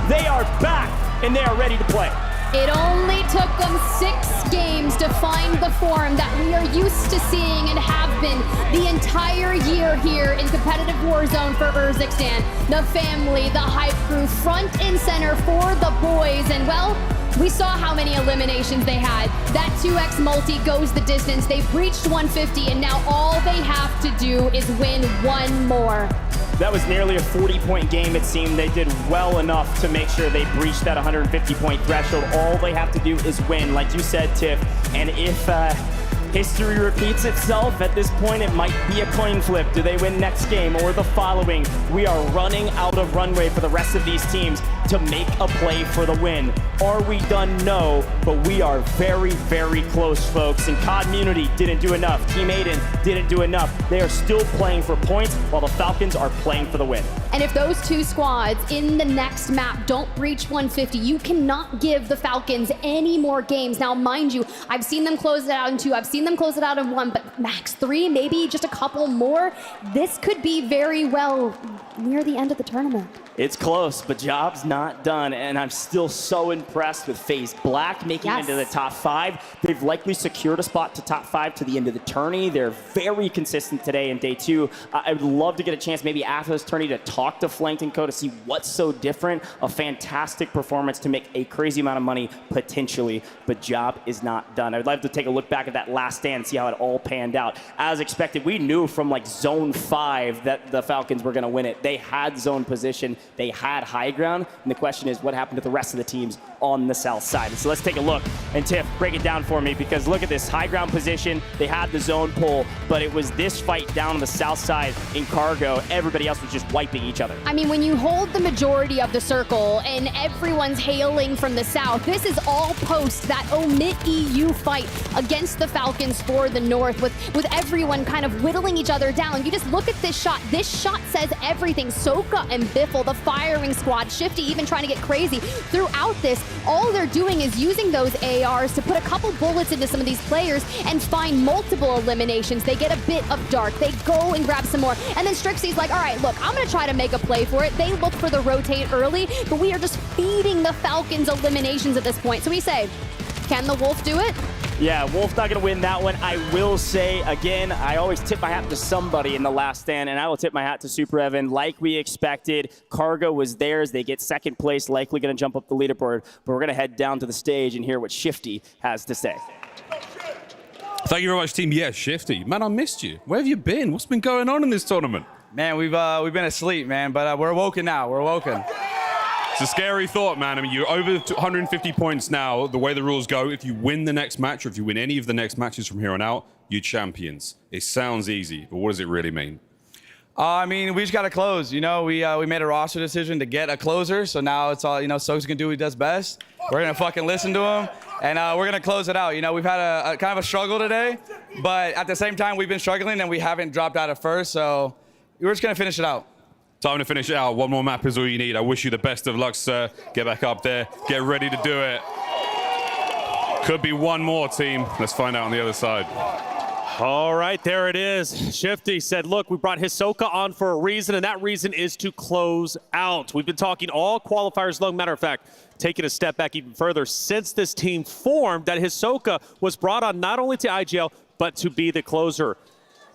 They are back, and they are ready to play. It only took them 6 games to find the form that we are used to seeing and have been the entire year here in competitive Warzone for Urzikstan. The family, the hype crew, front and center for the boys, and well, we saw how many eliminations they had. That 2x multi goes the distance. They breached 150, and now all they have to do is win 1 more. That was nearly a 40-point game, it seemed. They did well enough to make sure they breached that 150-point threshold. All they have to do is win, like you said, Tiff. And if history repeats itself, at this point, it might be a coin flip. Do they win next game or the following? We are running out of runway for the rest of these teams to make a play for the win. Are we done? No, but we are very, very close, folks. And Community didn't do enough. Team Aiden didn't do enough. They are still playing for points while the Falcons are playing for the win. And if those 2 squads in the next map don't breach 150, you cannot give the Falcons any more games. Now, mind you, I've seen them close it out in 2. I've seen them close it out in 1, but max 3, maybe just a couple more. This could be very well near the end of the tournament. It's close, but job's not done, and I'm still so impressed with FaZe Black making it into the top 5. They've likely secured a spot to top 5 to the end of the tourney. They're very consistent today in day 2. I would love to get a chance maybe after this tourney to talk to Flanked & Co. to see what's so different. A fantastic performance to make a crazy amount of money potentially, but job is not done. I'd love to take a look back at that last stand and see how it all panned out. As expected, we knew from like zone 5 that the Falcons were going to win it. They had zone position. They had high ground, and the question is what happened to the rest of the teams on the south side. So let's take a look, and Tiff, break it down for me, because look at this high ground position. They had the zone pull, but it was this fight down on the south side in Cargo. Everybody else was just wiping each other. I mean, when you hold the majority of the circle and everyone's hailing from the south, this is all post that Omit EU fight against the Falcons for the north, with everyone kind of whittling each other down. You just look at this shot. This shot says everything. Soka and Biffle, the firing squad, Shifty even trying to get crazy. Throughout this, all they're doing is using those ARs to put a couple bullets into some of these players and find multiple eliminations. They get a bit of Dark. They go and grab some more. And then Strixie's like, all right, look, I'm going to try to make a play for it. They look for the rotate early, but we are just feeding the Falcons eliminations at this point. So we say, can the Wolf do it? Yeah, Wolf not going to win that one. I will say, again, I always tip my hat to somebody in the last stand, and I will tip my hat to Super Evan. Like we expected, Cargo was theirs. They get second place, likely going to jump up the leaderboard. But we're going to head down to the stage and hear what Shifty has to say. Thank you very much, team. Yeah, Shifty. Man, I missed you. Where have you been? What's been going on in this tournament? Man, we've been asleep, man, but we're woken now. We're woken. It's a scary thought, man. I mean, you're over 150 points now. The way the rules go, if you win the next match, or if you win any of the next matches from here on out, you're champions. It sounds easy, but what does it really mean? I mean, we just got to close. You know, we made a roster decision to get a closer, so now it's all, you know, Soak's going to do what he does best. We're going to fucking listen to him, and we're going to close it out. You know, we've had a kind of a struggle today, but at the same time, we've been struggling, and we haven't dropped out at first, so we're just going to finish it out. Time to finish it out. One more map is all you need. I wish you the best of luck, sir. Get back up there. Get ready to do it. Could be one more, team. Let's find out on the other side. All right, there it is. Shifty said, look, we brought Hisoka on for a reason, and that reason is to close out. We've been talking all qualifiers long. Matter of fact, taking a step back even further, since this team formed, that Hisoka was brought on not only to IGL, but to be the closer.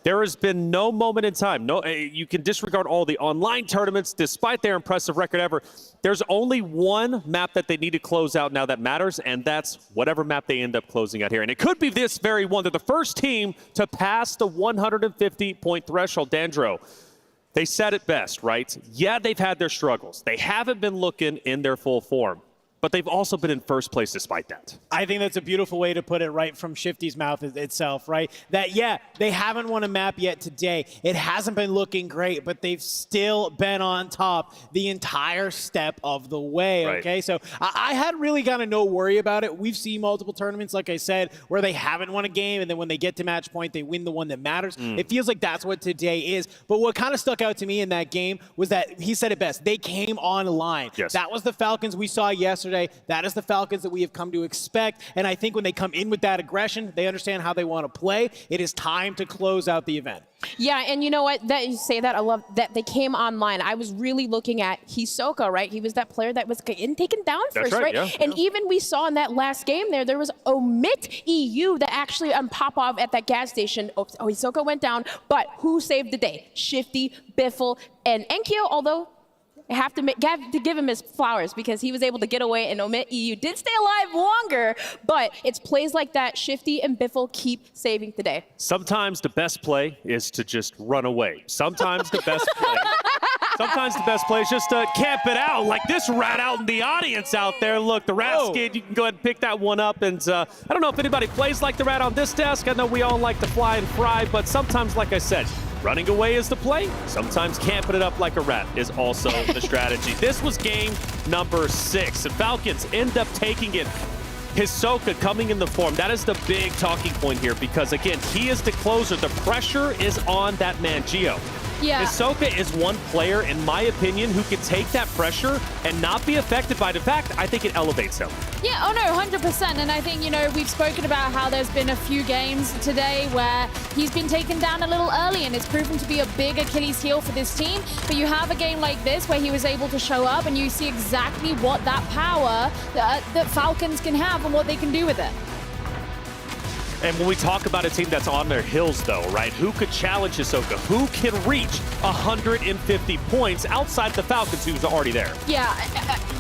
There has been no moment in time. No, you can disregard all the online tournaments, despite their impressive record ever. There's only one map that they need to close out now that matters, and that's whatever map they end up closing out here. And it could be this very one. They're the first team to pass the 150-point threshold. Dandro, they said it best, right? Yeah, they've had their struggles. They haven't been looking in their full form, but they've also been in first place despite that. I think that's a beautiful way to put it right from Shifty's mouth itself, right? That, yeah, they haven't won a map yet today. It hasn't been looking great, but they've still been on top the entire step of the way, okay? So I had really kind of no worry about it. We've seen multiple tournaments, like I said, where they haven't won a game, and then when they get to match point, they win the one that matters. It feels like that's what today is. But what kind of stuck out to me in that game was that he said it best. They came online. Yes. That was the Falcons we saw yesterday. That is the Falcons that we have come to expect. And I think when they come in with that aggression, they understand how they want to play. It is time to close out the event. Yeah, and you know what? That you say that, I love that they came online. I was really looking at Hisoka, right? He was that player that was getting taken down first, right? Yeah. And even we saw in that last game there was Omit EU that actually pop off at that gas station. Oh, Hisoka went down, but who saved the day? Shifty, Biffle, and Enkyo, although I have to give him his flowers because he was able to get away, and Omit EU did stay alive longer, but it's plays like that Shifty and Biffle keep saving the day. Sometimes the best play is to just run away. Sometimes the best play is just to camp it out, like this rat out in the audience out there. Look, the rat skid, you can go ahead and pick that one up. And I don't know if anybody plays like the rat on this desk. I know we all like to fly and fry, but sometimes, like I said, running away is the play. Sometimes camping it up like a rat is also the strategy. This was game number 6, and Falcons end up taking it. Hisoka coming in the form, that is the big talking point here because, again, he is the closer. The pressure is on that man, Geo. Yeah. Hisoka is one player, in my opinion, who can take that pressure and not be affected by it. In fact, I think it elevates him. Yeah, oh no, 100%. And I think, you know, we've spoken about how there's been a few games today where he's been taken down a little early, and it's proven to be a big Achilles heel for this team. But you have a game like this where he was able to show up, and you see exactly what that power that Falcons can have and what they can do with it. And when we talk about a team that's on their heels, though, right? Who could challenge Hisoka? Who can reach 150 points outside the Falcons, who's already there? Yeah,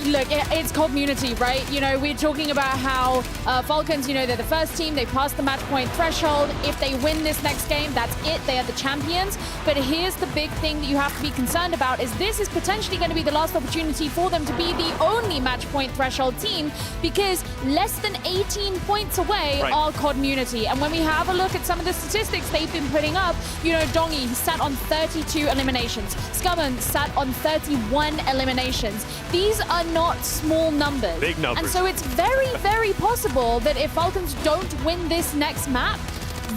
look, it's community, right? You know, we're talking about how Falcons, you know, they're the first team. They passed the match point threshold. If they win this next game, that's it. They are the champions. But here's the big thing that you have to be concerned about is this is potentially going to be the last opportunity for them to be the only match point threshold team because less than 18 points away are community. And when we have a look at some of the statistics they've been putting up, you know, Dongy sat on 32 eliminations. Scummon sat on 31 eliminations. These are not small numbers. Big numbers. And so it's very, very possible that if Falcons don't win this next map,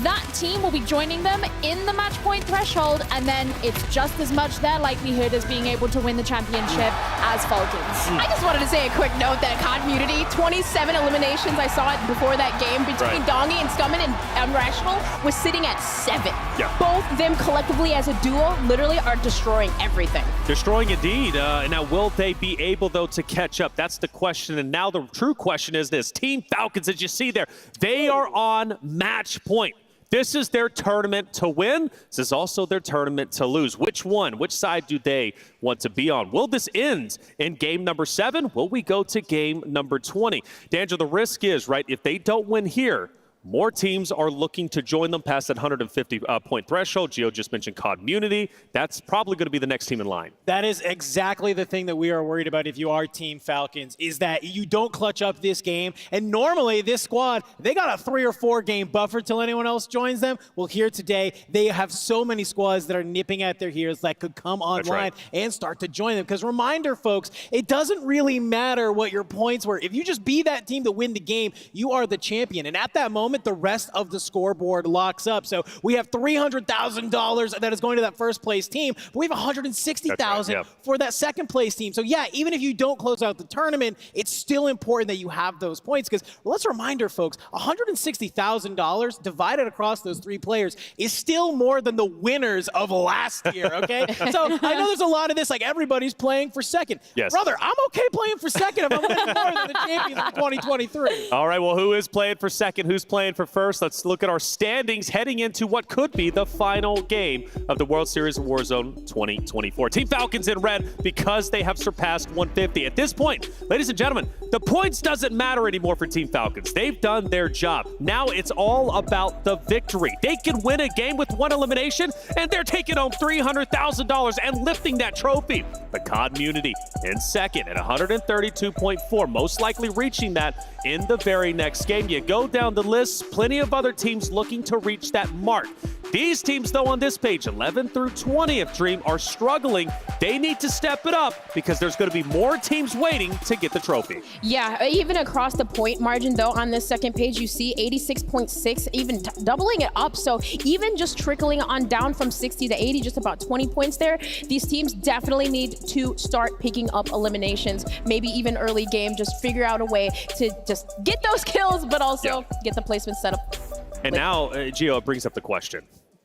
that team will be joining them in the match point threshold, and then it's just as much their likelihood as being able to win the championship as Falcons. I just wanted to say a quick note that community, 27 eliminations, I saw it before that game, between Dongy and Scummon and Rational was sitting at 7. Yeah. Both of them collectively as a duo literally are destroying everything. Destroying indeed. And now will they be able, though, to catch up? That's the question. And now the true question is this. Team Falcons, as you see there, they are on match point. This is their tournament to win. This is also their tournament to lose. Which one? Which side do they want to be on? Will this end in game number 7? Will we go to game number 20? Dandro, the risk is, right, if they don't win here, More teams are looking to join them past that 150 point threshold. Gio just mentioned community. That's probably going to be the next team in line. That is exactly the thing that we are worried about if you are Team Falcons, is that you don't clutch up this game. And normally this squad, they got a 3 or 4 game buffer till anyone else joins them. Well, here today, they have so many squads that are nipping at their heels that could come online and start to join them. Because reminder, folks, it doesn't really matter what your points were. If you just be that team to win the game, you are the champion. And at that moment, the rest of the scoreboard locks up. So we have $300,000 that is going to that first place team, but we have $160,000 for that second place team. So yeah, even if you don't close out the tournament, it's still important that you have those points, because let's reminder, folks, $160,000 divided across those 3 players is still more than the winners of last year, okay? So I know there's a lot of this, like everybody's playing for second. Yes. Brother, I'm okay playing for second if I'm winning more than the champions of 2023. All right, well, who is playing for second? Who's playing for first? Let's look at our standings heading into what could be the final game of the World Series of Warzone 2024. Team Falcons in red because they have surpassed 150. At this point, ladies and gentlemen, the points doesn't matter anymore for Team Falcons. They've done their job. Now it's all about the victory. They can win a game with 1 elimination, and they're taking home $300,000 and lifting that trophy. The community in second at 132.4, most likely reaching that in the very next game. You go down the list, plenty of other teams looking to reach that mark. These teams, though, on this page, 11 through 20 of Dream, are struggling. They need to step it up because there's going to be more teams waiting to get the trophy. Yeah, even across the point margin, though, on this second page, you see 86.6, even doubling it up. So even just trickling on down from 60 to 80, just about 20 points there, these teams definitely need to start picking up eliminations, maybe even early game, just figure out a way to just get those kills, but also get the placement set up. And now, Gio, it brings up the question.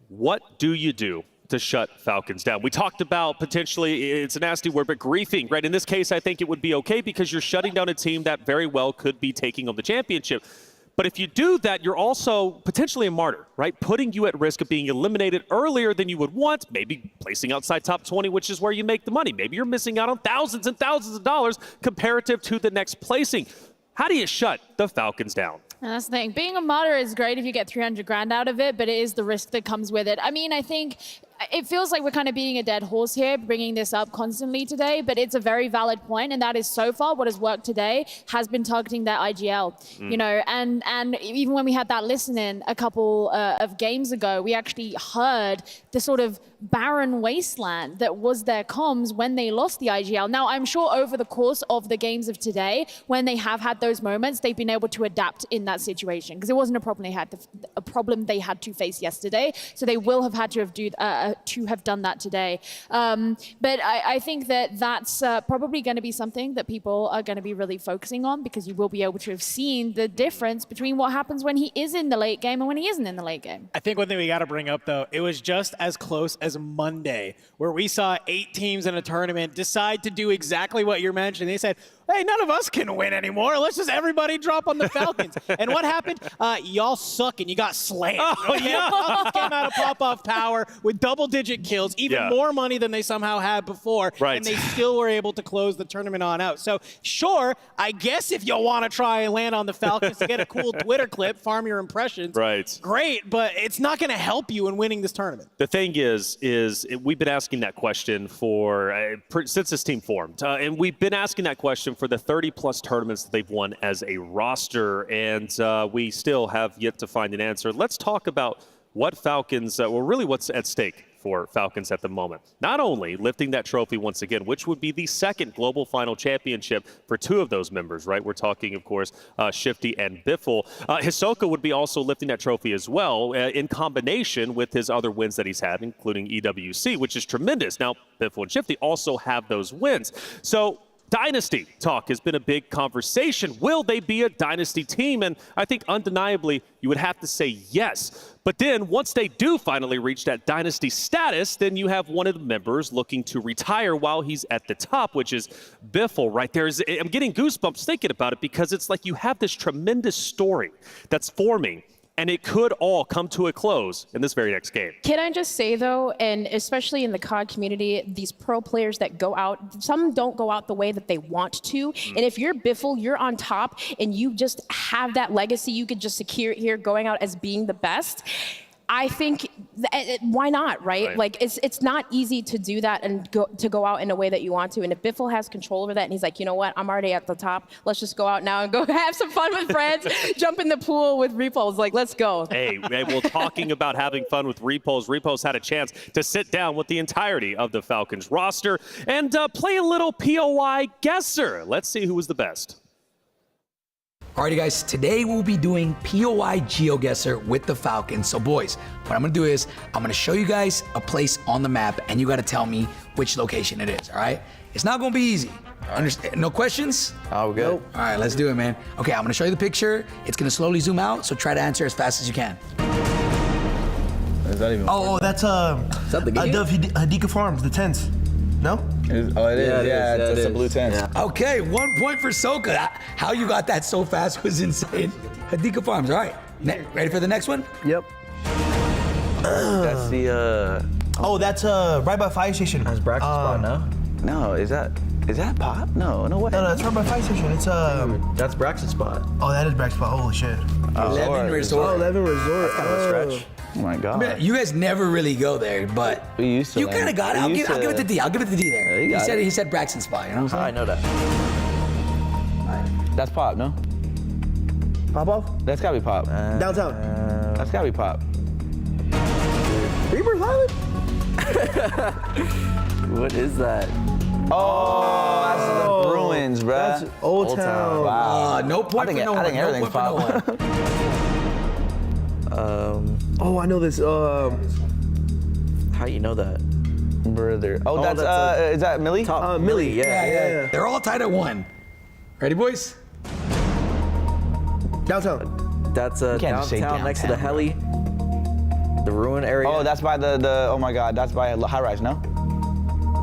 What do you do to shut Falcons down? We talked about potentially, it's a nasty word, but griefing, right? In this case, I think it would be okay because you're shutting down a team that very well could be taking on the championship. But if you do that, you're also potentially a martyr, right? Putting you at risk of being eliminated earlier than you would want, maybe placing outside top 20, which is where you make the money. Maybe you're missing out on thousands and thousands of dollars comparative to the next placing. How do you shut the Falcons down? And that's the thing. Being a martyr is great if you get 300 grand out of it, but it is the risk that comes with it. I mean, I think it feels like we're kind of beating a dead horse here, bringing this up constantly today, but it's a very valid point, and that is so far what has worked today has been targeting that IGL, you know, and even when we had that listening a couple of games ago, we actually heard the sort of barren wasteland that was their comms when they lost the IGL. Now, I'm sure over the course of the games of today, when they have had those moments, they've been able to adapt in that situation, because it wasn't a problem they had to face yesterday, so they will have had to have done that today. But I think that that's probably going to be something that people are going to be really focusing on, because you will be able to have seen the difference between what happens when he is in the late game and when he isn't in the late game. I think one thing we got to bring up, though, it was just as close as Monday, where we saw 8 teams in a tournament decide to do exactly what you're mentioning. They said, hey, none of us can win anymore. Let's just everybody drop on the Falcons. And what happened? Y'all suck, and you got slammed. Oh, yeah. Falcons came out of pop-off power with double-digit kills, even more money than they somehow had before, and they still were able to close the tournament on out. So, sure, I guess if you want to try and land on the Falcons to get a cool Twitter clip, farm your impressions, great, but it's not going to help you in winning this tournament. The thing is we've been asking that question for since this team formed, and we've been asking that question for the 30-plus tournaments that they've won as a roster, and we still have yet to find an answer. Let's talk about what Falcons, well, really what's at stake for Falcons at the moment. Not only lifting that trophy once again, which would be the second global final championship for 2 of those members, right? We're talking, of course, Shifty and Biffle. Hisoka would be also lifting that trophy as well, in combination with his other wins that he's had, including EWC, which is tremendous. Now, Biffle and Shifty also have those wins. So, Dynasty talk has been a big conversation. Will they be a Dynasty team? And I think undeniably you would have to say yes. But then once they do finally reach that Dynasty status, then you have one of the members looking to retire while he's at the top, which is Biffle right there. I'm getting goosebumps thinking about it, because it's like you have this tremendous story that's forming, and it could all come to a close in this very next game. Can I just say, though, and especially in the COD community, these pro players that go out, some don't go out the way that they want to. And if you're Biffle, you're on top, and you just have that legacy, you could just secure it here, going out as being the best. I think, why not, right? Like, it's not easy to do that and go out in a way that you want to. And if Biffle has control over that and he's like, you know what, I'm already at the top. Let's just go out now and go have some fun with friends, jump in the pool with Repulse. Like, let's go. Hey, well, talking about having fun with Repulse, Repulse had a chance to sit down with the entirety of the Falcons roster and play a little POI guesser. Let's see who was the best. Alrighty guys, today we'll be doing POI GeoGuesser with the Falcons. So boys, what I'm gonna do is, I'm gonna show you guys a place on the map and you gotta tell me which location it is, all right? It's not gonna be easy. Understand? No questions? Oh, we're good. Nope. All right, let's do it, man. Okay, I'm gonna show you the picture. It's gonna slowly zoom out, so try to answer as fast as you can. Is that even that's is that the game? Hadika Farms, the tents. No? It is, it's a blue tent. Yeah. Okay, 1 point for Soka. How you got that so fast was insane. Hadika Farms, all right. Ready for the next one? Yep. That's the, that's right by fire station. That's Braxton spot, no? No, is that Pop? No way. No, it's right by fire station. It's that's Braxton spot. Oh, that is Braxton spot. Holy shit. 11 Resort. Oh, 11 Resort. That's kind of a stretch. Oh my God. I mean, you guys never really go there, but we used to. You kind of got it. I'll give it the D. I'll give it the D there. Yeah, he said Braxton spot. You know what I'm saying? I know that. That's Pop, no? Pop off? That's gotta be Pop. Downtown. That's gotta be Pop. Reaper's Island? What is that? Oh, that's the Bruins, bruh. That's Old Town. Wow. No point for no one. I think everything's Pop. Oh, I know this. How you know that? Brother. Oh, that's is that Millie? Millie, yeah. They're all tied at 1. Ready, boys? Downtown. That's downtown next to the heli. The ruin area. Oh, that's by the oh my God, that's by a high rise, no?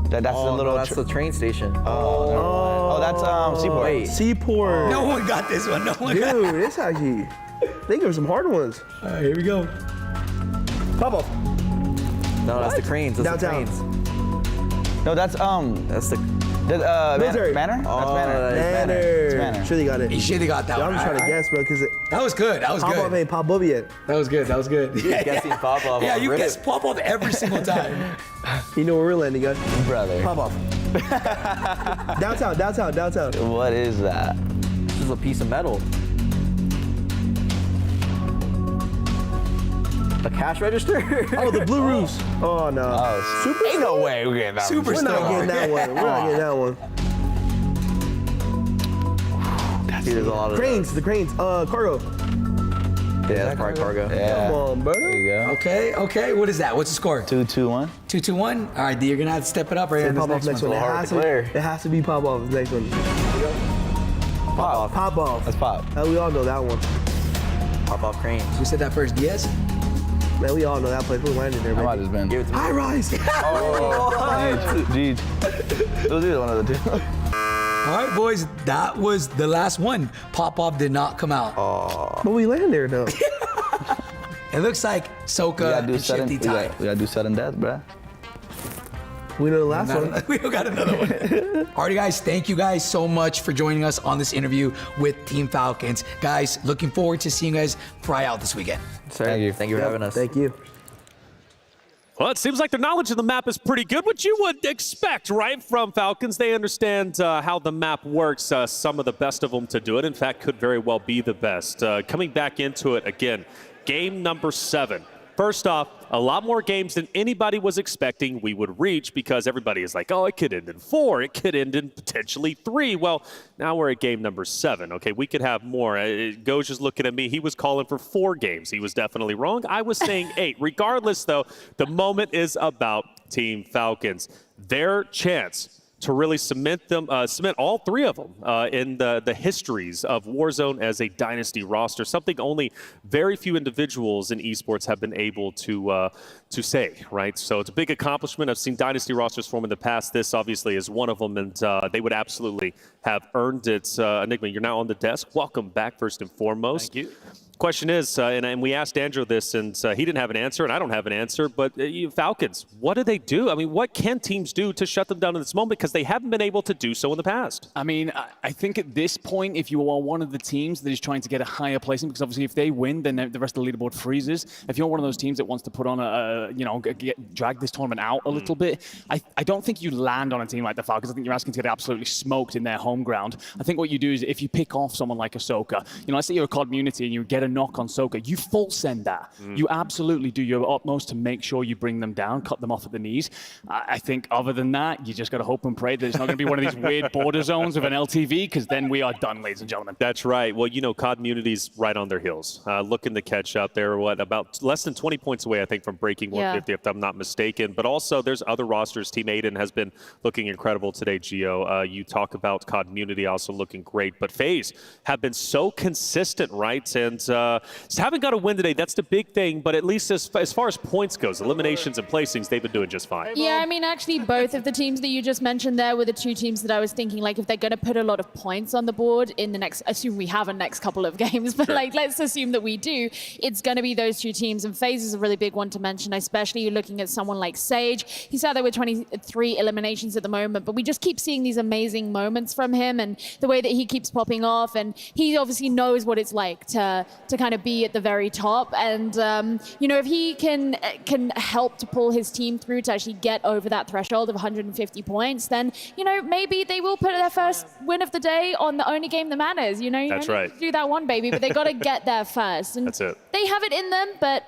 That's the little. That's the train station. Oh, that's Seaport. Wait, Seaport. No one got this one. No one Dude, got it. this actually. They give some hard ones. All right, here we go. Pop off. No, that's the cranes. That's Downtown. the cranes. No, that's the Military. Manor? Oh, That's Manor. Manor. Manor. Sure they got it. You should have got that I'm one. just trying to guess, bro, because that was good. That was Pop good. off ain't pop up yet. That was good. That was good. You're guessing Pop off. Yeah, you guess pop off every single time. You know where we're landing, guys. Brother. Pop off. Downtown. What is that? This is a piece of metal. A cash register? Oh, the blue roofs. Oh, no. Oh, Super ain't no way we're getting that. We're not getting that one. We're not getting that one. Dude, there's a lot of Cranes, the cranes. Cargo. Yeah, that's probably cargo. Yeah. Come on, brother. There you go. Okay. What is that? What's the score? 2-2-1. 2-2-1. All right, D, you're gonna have to step it up right here. Pop off next one. It has to be pop off next one. Pop off. Pop off. That's Pop. We all know that one. Pop off cranes. Who said that first? Diaz? Man, we all know that place. We're landing there, man. Might have been. High rise. Oh, Jeez. Those are one of the two. All right, boys, that was the last one. Pop-off did not come out. But we land there, though. It looks like Soka and Shifty tied. We gotta do sudden death, bruh. We know the last one. We don't got another one. Alrighty, guys, thank you guys so much for joining us on this interview with Team Falcons. Guys, looking forward to seeing you guys fry out this weekend. Thank you. Thank you for having us. Thank you. Well, it seems like their knowledge of the map is pretty good, which you would expect, right, from Falcons. They understand how the map works, some of the best of them to do it. In fact, could very well be the best. Coming back into it again, game number 7. First off, a lot more games than anybody was expecting we would reach because everybody is like, oh, it could end in 4. It could end in potentially 3. Well, now we're at game number 7. Okay, we could have more. Goj is looking at me. He was calling for 4 games. He was definitely wrong. I was saying 8. Regardless, though, the moment is about Team Falcons. Their chance to really cement all 3 of them in the histories of Warzone as a Dynasty roster, something only very few individuals in esports have been able to say, right? So it's a big accomplishment. I've seen Dynasty rosters form in the past. This obviously is one of them, and they would absolutely have earned it. Enigma, you're now on the desk. Welcome back, first and foremost. Thank you. Question is, and we asked Andrew this, and he didn't have an answer, and I don't have an answer, but Falcons, what do they do? I mean, what can teams do to shut them down in this moment? Because they haven't been able to do so in the past. I mean, I think at this point, if you are one of the teams that is trying to get a higher placement, because obviously if they win, then the rest of the leaderboard freezes. If you're one of those teams that wants to put on drag this tournament out a little bit, I don't think you land on a team like the Falcons. I think you're asking to get absolutely smoked in their home ground. I think what you do is if you pick off someone like Ahsoka, let's say you're a community and you get a knock on Ahsoka, you full send that. You absolutely do your utmost to make sure you bring them down, cut them off at the knees. I think other than that, you just got to hope and pray that it's not going to be one of these weird border zones of an LTV, because then we are done, ladies and gentlemen. That's right. Well, Community's right on their heels, looking to catch up. They're, about less than 20 points away, I think, from breaking 150, if I'm not mistaken. But also, there's other rosters. Team Aiden has been looking incredible today, Geo. You talk about Community also looking great. But FaZe have been so consistent, right? And haven't got a win today. That's the big thing. But at least as far as points goes, eliminations and placings, they've been doing just fine. Yeah, I mean, actually, both of the teams that you just mentioned there were the two teams that I was thinking, like, if they're going to put a lot of points on the board in the next, assume we have a next couple of games, but like, let's assume that we do, it's going to be those two teams. And FaZe is a really big one to mention, especially looking at someone like Sage. He's out there with 23 eliminations at the moment, but we just keep seeing these amazing moments from him and the way that he keeps popping off. And he obviously knows what it's like to kind of be at the very top. And, if he can help to pull his team through to actually get over that threshold of 150 points, then, maybe they will put their first win of the day on the only game that matters. That's right. Do that one, baby, but they got to get there first. And that's it. They have it in them, but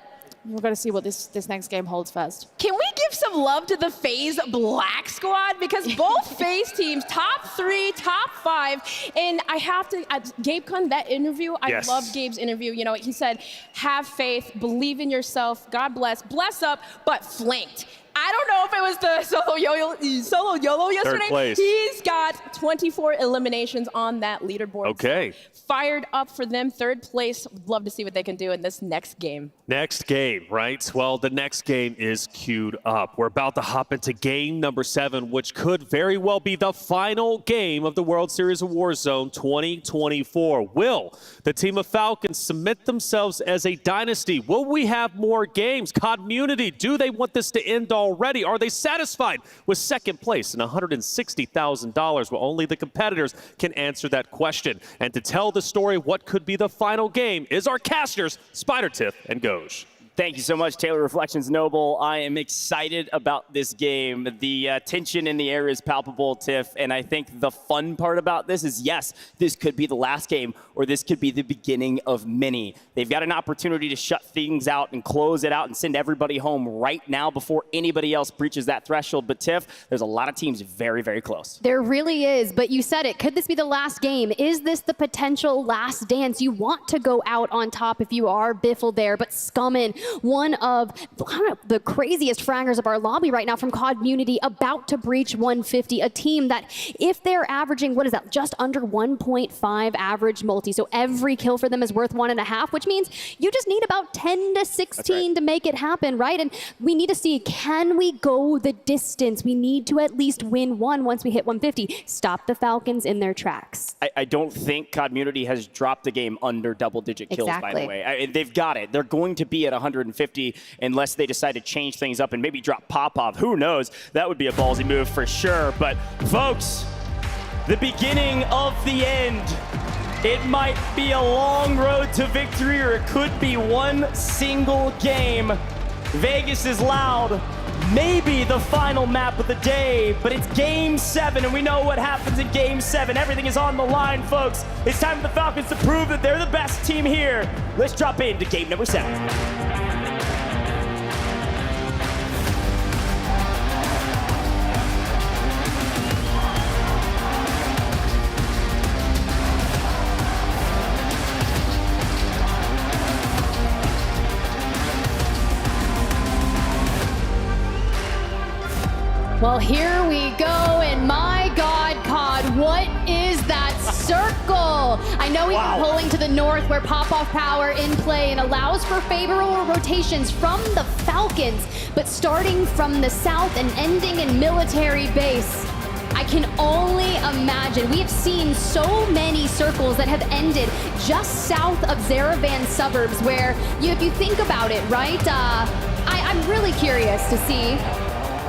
we've got to see what this next game holds first. Can we give some love to the FaZe Black Squad? Because both FaZe teams, top 3, top 5, and I have to, at GabeCon, that interview, I love Gabe's interview. He said, have faith, believe in yourself, God bless up, but flanked. I don't know if it was the solo YOLO yesterday. Third place. He's got 24 eliminations on that leaderboard. Okay. Fired up for them, third place. Would love to see what they can do in this next game. Next game, right? Well, the next game is queued up. We're about to hop into game number 7, which could very well be the final game of the World Series of Warzone 2024. Will the team of Falcons submit themselves as a dynasty? Will we have more games? Community, do they want this to end already? Are they satisfied with second place and $160,000? Well, only the competitors can answer that question. And to tell the story of what could be the final game is our casters, Spider, Tiff, and Goj. Thank you so much, Taylor Reflections Noble. I am excited about this game. The tension in the air is palpable, Tiff, and I think the fun part about this is, yes, this could be the last game, or this could be the beginning of many. They've got an opportunity to shut things out and close it out and send everybody home right now before anybody else breaches that threshold. But Tiff, there's a lot of teams very, very close. There really is, but you said it. Could this be the last game? Is this the potential last dance? You want to go out on top if you are Biffle there, but Scummin', one of the craziest fraggers of our lobby right now from Community, about to breach 150, a team that if they're averaging, what is that, just under 1.5 average multi, so every kill for them is worth 1.5, which means you just need about 10 to 16 to make it happen, right? And we need to see, can we go the distance? We need to at least win one once we hit 150. Stop the Falcons in their tracks. I don't think Community has dropped a game under double-digit kills, by the way. They've got it. They're going to be at 150 unless they decide to change things up and maybe drop Popov. Who knows? That would be a ballsy move for sure. But folks, the beginning of the end. It might be a long road to victory, or it could be one single game. Vegas is loud. Maybe the final map of the day, but it's game 7, and we know what happens in game 7. Everything is on the line, folks. It's time for the Falcons to prove that they're the best team here. Let's drop into game number 7. Well, here we go, and my God, COD, what is that circle? I know we've been pulling to the north where pop-off power in play and allows for favorable rotations from the Falcons, but starting from the south and ending in military base. I can only imagine. We have seen so many circles that have ended just south of Zaravan suburbs where, if you think about it, right? I'm really curious to see.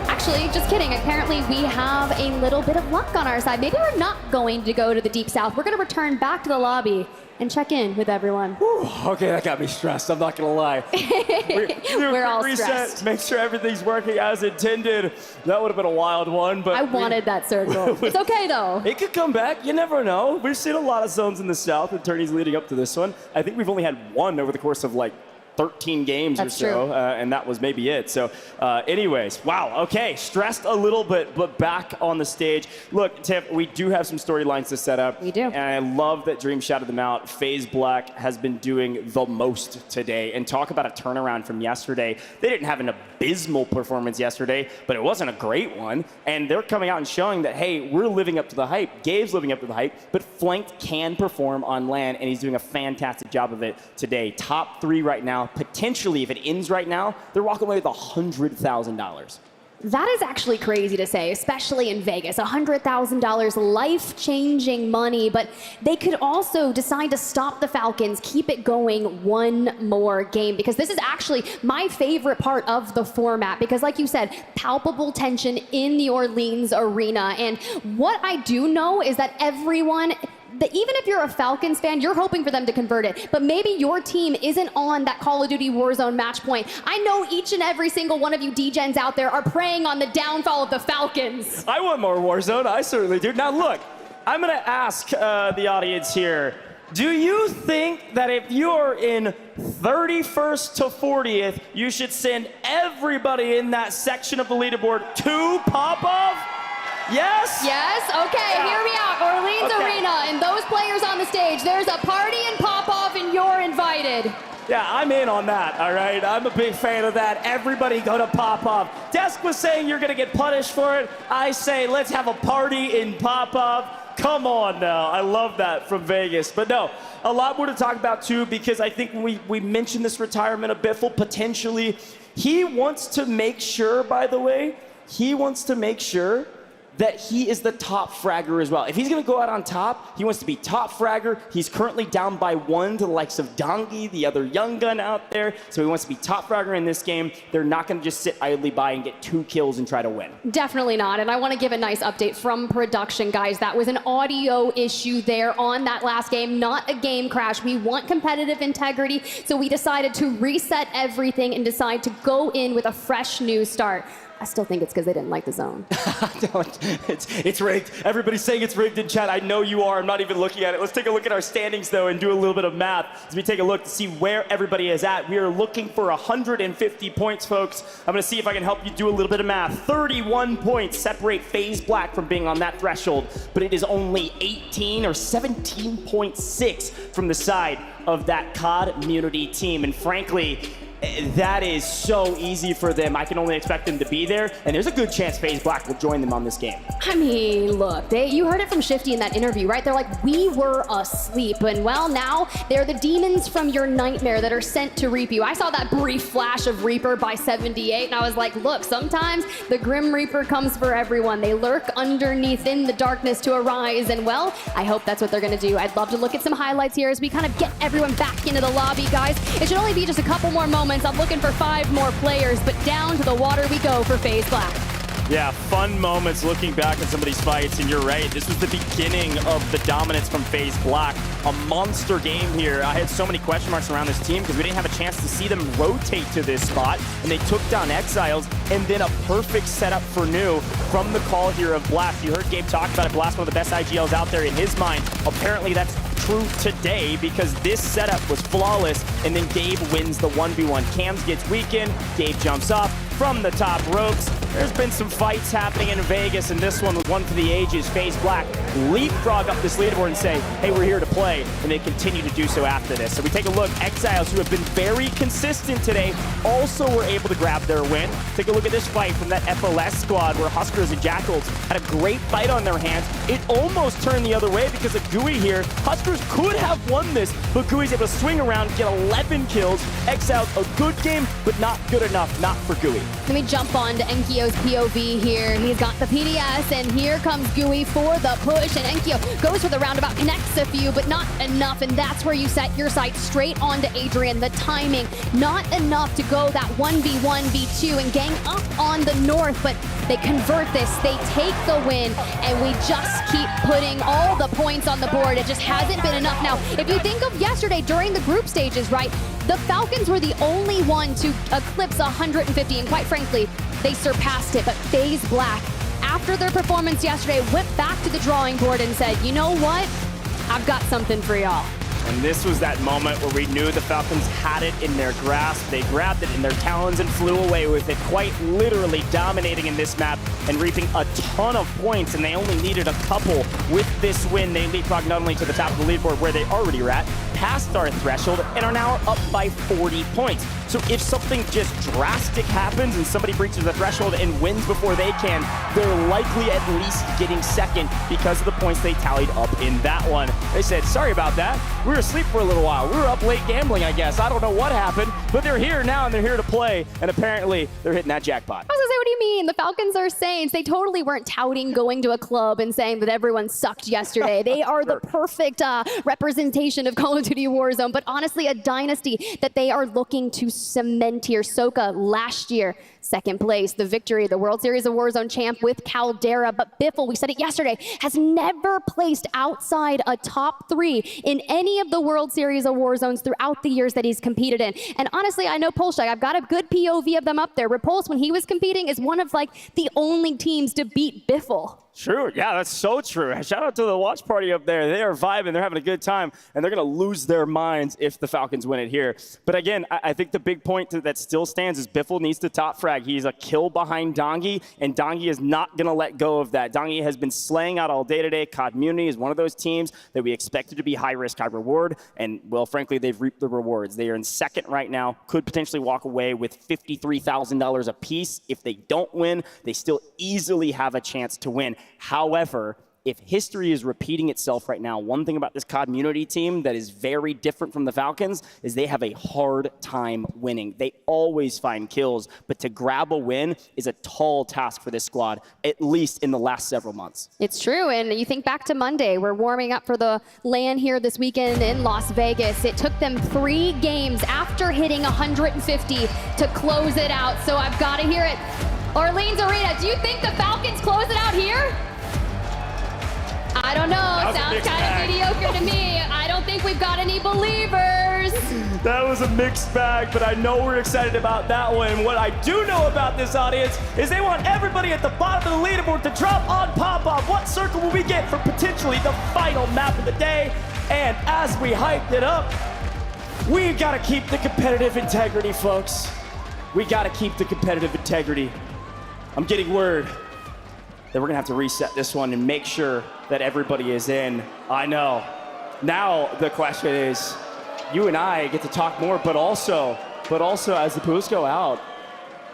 Actually, just kidding. Apparently, we have a little bit of luck on our side. Maybe we're not going to go to the Deep South. We're going to return back to the lobby and check in with everyone. Whew, okay, that got me stressed. I'm not gonna lie. We're all reset, stressed. make sure everything's working as intended. That would have been a wild one, but I wanted that circle. It's okay though. It could come back. You never know. We've seen a lot of zones in the south and tourneys leading up to this one. I think we've only had one over the course of like 13 games That's or so, true. And that was maybe it. So anyways, wow, okay, stressed a little bit, but back on the stage. Look, Tiff, we do have some storylines to set up. We do. And I love that Dream shouted them out. FaZe Black has been doing the most today. And talk about a turnaround from yesterday. They didn't have an abysmal performance yesterday, but it wasn't a great one. And they're coming out and showing that, hey, we're living up to the hype. Gabe's living up to the hype, but Flanked can perform on LAN, and he's doing a fantastic job of it today. Top 3 right now. Potentially, if it ends right now, they're walking away with $100,000. That is actually crazy to say, especially in Vegas. $100,000, life-changing money, but they could also decide to stop the Falcons, keep it going one more game, because this is actually my favorite part of the format, because like you said, palpable tension in the Orleans arena. And what I do know is that everyone, even if you're a Falcons fan, you're hoping for them to convert it. But maybe your team isn't on that Call of Duty Warzone match point. I know each and every single one of you D-Gens out there are preying on the downfall of the Falcons. I want more Warzone. I certainly do. Now, look, I'm going to ask the audience here. Do you think that if you're in 31st to 40th, you should send everybody in that section of the leaderboard to pop-off? Yes? Yes? Okay, Yeah. hear me out. Orleans Okay. Arena and those players on the stage, there's a party and pop-off and you're invited. Yeah, I'm in on that, all right? I'm a big fan of that. Everybody go to pop-off. Desk was saying you're going to get punished for it. I say let's have a party in pop-off. Come on now. I love that from Vegas. But no, a lot more to talk about too, because I think when we mentioned this retirement of Biffle, potentially, he wants to make sure, by the way, that he is the top fragger as well. If he's gonna go out on top, he wants to be top fragger. He's currently down by 1 to the likes of Dongi, the other young gun out there. So he wants to be top fragger in this game. They're not gonna just sit idly by and get 2 kills and try to win. Definitely not. And I want to give a nice update from production, guys. That was an audio issue there on that last game, not a game crash. We want competitive integrity, so we decided to reset everything and decide to go in with a fresh new start. I still think it's because they didn't like the zone. It's rigged. Everybody's saying it's rigged in chat. I know you are. I'm not even looking at it. Let's take a look at our standings, though, and do a little bit of math as we take a look to see where everybody is at. We are looking for 150 points, folks. I'm going to see if I can help you do a little bit of math. 31 points separate FaZe Black from being on that threshold, but it is only 18 or 17.6 from the side of that COD Immunity team. And frankly, that is so easy for them. I can only expect them to be there, and there's a good chance FaZe Black will join them on this game. I mean, look, you heard it from Shifty in that interview, right? They're like, we were asleep. And well, now they're the demons from your nightmare that are sent to reap you. I saw that brief flash of Reaper by 78, and I was like, look, sometimes the Grim Reaper comes for everyone. They lurk underneath in the darkness to arise. And well, I hope that's what they're going to do. I'd love to look at some highlights here as we kind of get everyone back into the lobby, guys. It should only be just a couple more moments. I'm looking for 5 more players, but down to the water we go for FaZe Black. Yeah, fun moments looking back at some of these fights, and you're right. This was the beginning of the dominance from FaZe Black. A monster game here. I had so many question marks around this team because we didn't have a chance to see them rotate to this spot, and they took down Exiles, and then a perfect setup for New from the call here of Blast. You heard Gabe talk about it. Blast, one of the best IGLs out there in his mind. Apparently that's true today because this setup was flawless, and then Gabe wins the 1v1. Cams gets weakened, Gabe jumps up from the top ropes. There's been some fights happening in Vegas, and this one was one for the ages. FaZe Black leapfrog up this leaderboard and say, hey, we're here to play, and they continue to do so after this. So we take a look. Exiles, who have been very consistent today, also were able to grab their win. Take a look at this fight from that FLS squad where Huskers and Jackals had a great fight on their hands. It almost turned the other way because of Gooey here. Huskers could have won this, but Gooey's able to swing around, get 11 kills. Exiles, a good game, but not good enough, not for Gooey. Let me jump on to Enki Enkyo's POV here. He's got the PDS, and here comes Gooey for the push, and Enkyo goes for the roundabout, connects a few, but not enough, and that's where you set your sights straight onto Adrian. The timing, not enough to go that 1v1, v2, and gang up on the north, but they convert this, they take the win, and we just keep putting all the points on the board. It just hasn't been enough. Now, if you think of yesterday during the group stages, right, the Falcons were the only one to eclipse 150, and quite frankly, they surpassed it. But FaZe Black, after their performance yesterday, went back to the drawing board and said, you know what? I've got something for y'all. And this was that moment where we knew the Falcons had it in their grasp. They grabbed it in their talons and flew away with it, quite literally dominating in this map and reaping a ton of points, and they only needed a couple. With this win, they leapfrog not only to the top of the leaderboard where they already were at, past our threshold, and are now up by 40 points. So if something just drastic happens and somebody breaches the threshold and wins before they can, they're likely at least getting second because of the points they tallied up in that one. They said, sorry about that. We were asleep for a little while. We were up late gambling, I guess. I don't know what happened, but they're here now and they're here to play, and apparently they're hitting that jackpot. I was gonna say, what do you mean? The Falcons are Saints. They totally weren't touting going to a club and saying that everyone sucked yesterday. They are the perfect representation of Call of Duty Warzone, but honestly, a dynasty that they are looking to cement here. Soka last year, second place, the victory, the World Series of Warzone champ with Caldera, but Biffle, we said it yesterday, has never placed outside a top 3 in any of the World Series of Warzones throughout the years that he's competed in. And honestly, I know Polshag, I've got a good POV of them up there. Repulse, when he was competing, is one of like the only teams to beat Biffle. True, yeah, that's so true. Shout out to the watch party up there. They are vibing, they're having a good time, and they're gonna lose their minds if the Falcons win it here. But again, I think the big point that still stands is Biffle needs to top frag. He's a kill behind Dongi, and Dongi is not gonna let go of that. Dongi has been slaying out all day today. COD Muni is one of those teams that we expected to be high risk, high reward, and well, frankly, they've reaped the rewards. They are in second right now, could potentially walk away with $53,000 apiece. If they don't win, they still easily have a chance to win. However, if history is repeating itself right now, one thing about this COD Community team that is very different from the Falcons is they have a hard time winning. They always find kills, but to grab a win is a tall task for this squad, at least in the last several months. It's true, and you think back to Monday, we're warming up for the LAN here this weekend in Las Vegas. It took them 3 games after hitting 150 to close it out, so I've got to hear it. Orleans Arena, do you think the Falcons close it out here? I don't know, sounds kind of mediocre to me. I don't think we've got any believers. That was a mixed bag, but I know we're excited about that one. What I do know about this audience is they want everybody at the bottom of the leaderboard to drop on pop-off. What circle will we get for potentially the final map of the day? And as we hyped it up, we've got to keep the competitive integrity, folks. We got to keep the competitive integrity. I'm getting word that we're gonna have to reset this one and make sure that everybody is in. I know. Now the question is, you and I get to talk more, but also as the pools go out,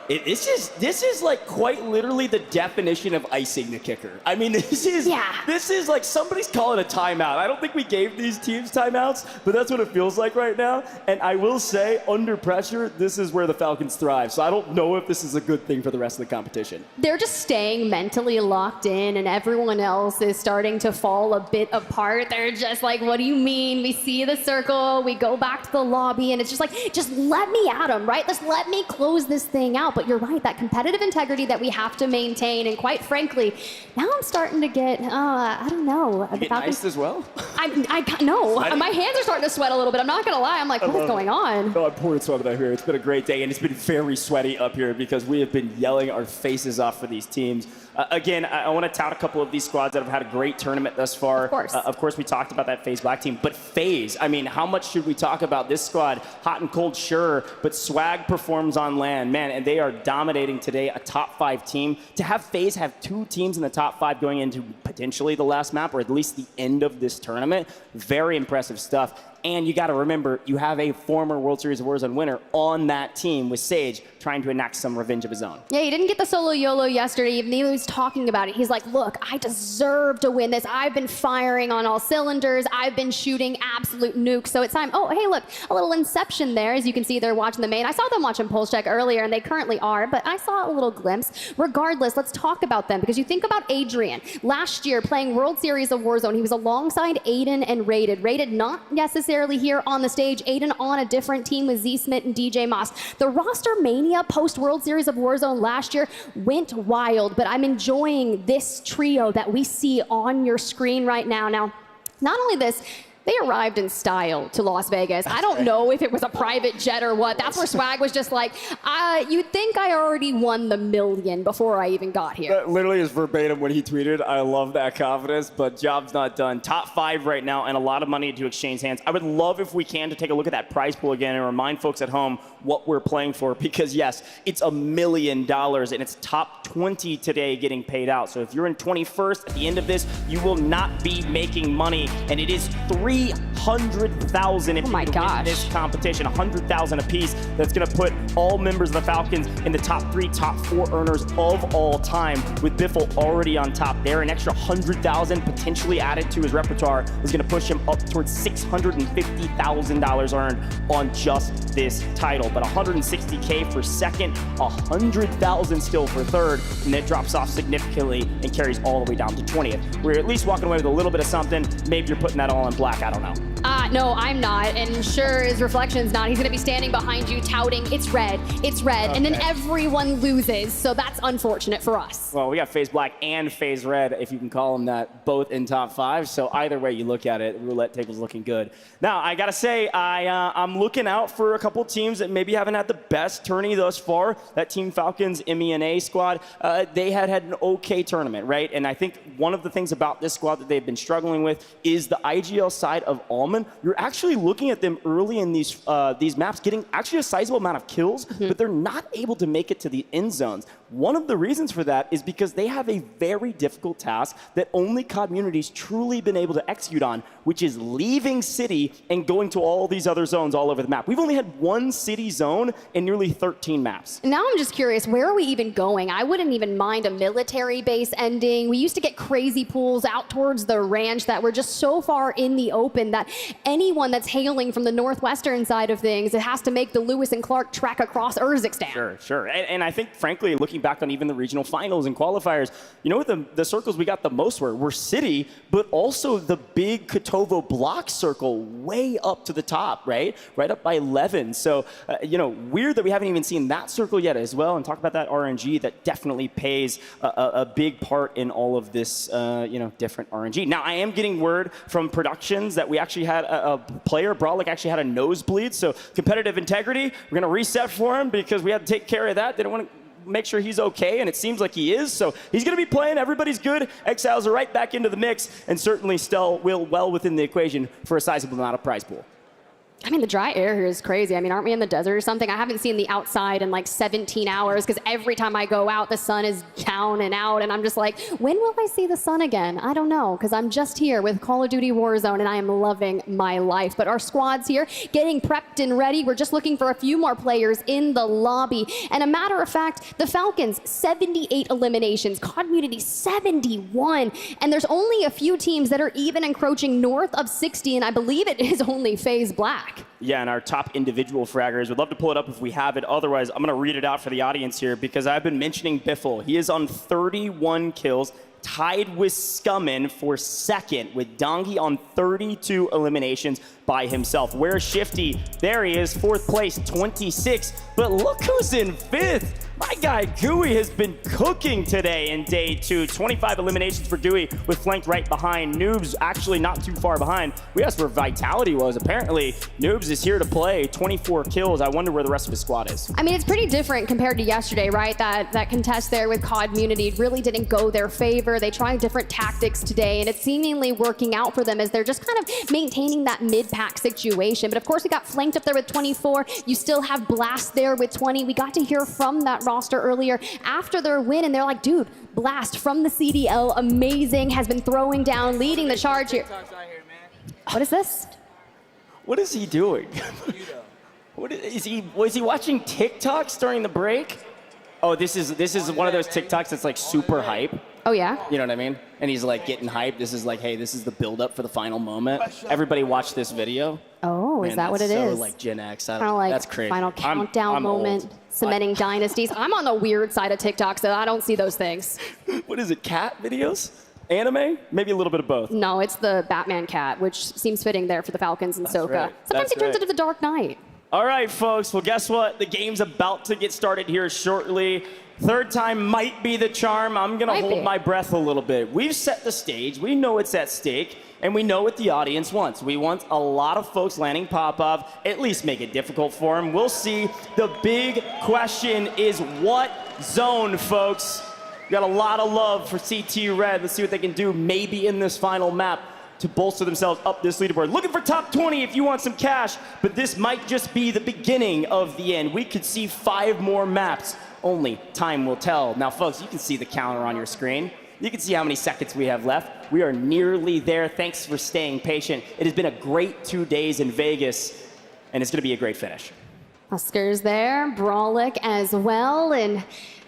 this is like quite literally the definition of icing the kicker. I mean, this is like somebody's calling a timeout. I don't think we gave these teams timeouts, but that's what it feels like right now. And I will say, under pressure, this is where the Falcons thrive. So I don't know if this is a good thing for the rest of the competition. They're just staying mentally locked in, and everyone else is starting to fall a bit apart. They're just like, what do you mean? We see the circle, we go back to the lobby, and it's just like, just let me at them, right? Just let me close this thing out. But you're right, that competitive integrity that we have to maintain, and quite frankly, now I'm starting to get, I don't know. You get iced as well? No, my hands are starting to sweat a little bit. I'm not gonna lie, I'm like, what is going on? Oh, I'm pouring sweat out here. It's been a great day, and it's been very sweaty up here because we have been yelling our faces off for these teams. Again, I want to tout a couple of these squads that have had a great tournament thus far. Of course, we talked about that FaZe Black team, but FaZe, I mean, how much should we talk about this squad? Hot and cold, sure, but swag performs on land, man, and they are dominating today, a top 5 team. To have FaZe have 2 teams in the top 5 going into potentially the last map, or at least the end of this tournament, very impressive stuff. And you got to remember, you have a former World Series of Warzone winner on that team with Sage trying to enact some revenge of his own. Yeah, he didn't get the solo YOLO yesterday, even though he was talking about it. He's like, look, I deserve to win this. I've been firing on all cylinders. I've been shooting absolute nukes. So it's time. Oh, hey, look, a little inception there. As you can see, they're watching the main. I saw them watching Pulse Check earlier, and they currently are, but I saw a little glimpse. Regardless, let's talk about them, because you think about Adrian. Last year, playing World Series of Warzone, he was alongside Aiden and Rated. Rated not necessarily here on the stage. Aiden on a different team with Z-Smith and DJ Moss. The roster mania post-World Series of Warzone last year went wild, but I'm enjoying this trio that we see on your screen right now. Now, not only this, they arrived in style to Las Vegas. I don't know if it was a private jet or what. That's where Swag was just like, you'd think I already won the million before I even got here. That literally is verbatim what he tweeted. I love that confidence, but job's not done. Top 5 right now and a lot of money to exchange hands. I would love if we can to take a look at that prize pool again and remind folks at home what we're playing for, because yes, it's $1 million and it's top 20 today getting paid out. So if you're in 21st at the end of this, you will not be making money, and it is $300,000 if you win this competition, $100,000 apiece. That's going to put all members of the Falcons in the top 3, top 4 earners of all time, with Biffle already on top there. An extra $100,000 potentially added to his repertoire is going to push him up towards $650,000 earned on just this title. But $160K for second, $100,000 still for third, and then it drops off significantly and carries all the way down to 20th. We're at least walking away with a little bit of something. Maybe you're putting that all in black. I don't know. No, I'm not, and sure his reflection's not. He's gonna be standing behind you touting, it's red, and then everyone loses, so that's unfortunate for us. Well, we got FaZe Black and FaZe Red, if you can call them that, both in top 5, so either way you look at it, roulette table's looking good. Now, I gotta say, I'm looking out for a couple teams that maybe haven't had the best tourney thus far. That Team Falcons EMEA squad, they had an okay tournament, right? And I think one of the things about this squad that they've been struggling with is the IGL side of Almond. You're actually looking at them early in these maps getting actually a sizable amount of kills, but they're not able to make it to the end zones. One of the reasons for that is because they have a very difficult task that only Community's truly been able to execute on, which is leaving City and going to all these other zones all over the map. We've only had one City zone in nearly 13 maps. Now I'm just curious, where are we even going? I wouldn't even mind a military base ending. We used to get crazy pools out towards the ranch that were just so far in the open that anyone that's hailing from the northwestern side of things, it has to make the Lewis and Clark trek across Urzikstan. Sure. And I think, frankly, looking back on even the regional finals and qualifiers, you know what the circles we got the most were City, but also the big Kotovo block circle way up to the top, right? Right up by 11. So, weird that we haven't even seen that circle yet as well. And talk about that RNG that definitely plays a big part in all of this, different RNG. Now, I am getting word from productions that we actually had a player, Brawlick, actually had a nosebleed. So competitive integrity, we're going to reset for him because we had to take care of that. They don't want to make sure he's okay, and it seems like he is. So he's going to be playing. Everybody's good. Exiles are right back into the mix, and certainly still well within the equation for a sizable amount of prize pool. I mean, the dry air here is crazy. I mean, aren't we in the desert or something? I haven't seen the outside in like 17 hours because every time I go out, the sun is down and out. And I'm just like, when will I see the sun again? I don't know, because I'm just here with Call of Duty Warzone and I am loving my life. But our squad's here getting prepped and ready. We're just looking for a few more players in the lobby. And a matter of fact, the Falcons, 78 eliminations, Community 71. And there's only a few teams that are even encroaching north of 60. And I believe it is only FaZe Black. Yeah, and our top individual fraggers. We'd love to pull it up if we have it. Otherwise, I'm going to read it out for the audience here because I've been mentioning Biffle. He is on 31 kills, tied with Scummin for second, with Dongi on 32 eliminations by himself. Where's Shifty? There he is, 4th place, 26. But look who's in 5th. My guy Gooey has been cooking today in day 2. 25 eliminations for Dewey with flanked right behind. Noobs actually not too far behind. We asked where Vitality was. Apparently, Noobs is here to play. 24 kills. I wonder where the rest of his squad is. I mean, it's pretty different compared to yesterday, right? That contest there with Community really didn't go their favor. They tried different tactics today, and it's seemingly working out for them as they're just kind of maintaining that mid-pack situation. But of course, we got flanked up there with 24. You still have Blast there with 20. We got to hear from that roster earlier after their win, and they're like, dude, Blast from the CDL, amazing, has been throwing down, leading the charge here. What is this? What is he doing? Was he watching TikToks during the break? Oh, this is one of those TikToks that's like super hype. Oh yeah? You know what I mean? And he's like getting hyped. This is like, hey, this is the build up for the final moment. Everybody watch this video. Oh, Man, is that what it so is? like Gen X. Kind of like that's crazy. final countdown I'm moment, old. cementing dynasties. I'm on the weird side of TikTok, so I don't see those things. What is it, cat videos? Anime? Maybe a little bit of both. No, it's the Batman cat, which seems fitting there for the Falcons and Soka. right. Sometimes That's he turns right. into the Dark Knight. All right, folks. Well, guess what? The game's about to get started here shortly. Third time might be the charm. I'm going to hold my breath a little bit. We've set the stage. We know it's at stake, and we know what the audience wants. We want a lot of folks landing Popov, at least make it difficult for them. We'll see. The big question is what zone, folks? We got a lot of love for CT Red. Let's see what they can do maybe in this final map to bolster themselves up this leaderboard. Looking for top 20 if you want some cash, but this might just be the beginning of the end. We could see 5 more maps. Only time will tell. Now, folks, you can see the counter on your screen. You can see how many seconds we have left. We are nearly there. Thanks for staying patient. It has been a great 2 days in Vegas, and it's going to be a great finish. Huskers there, Brawlick as well, and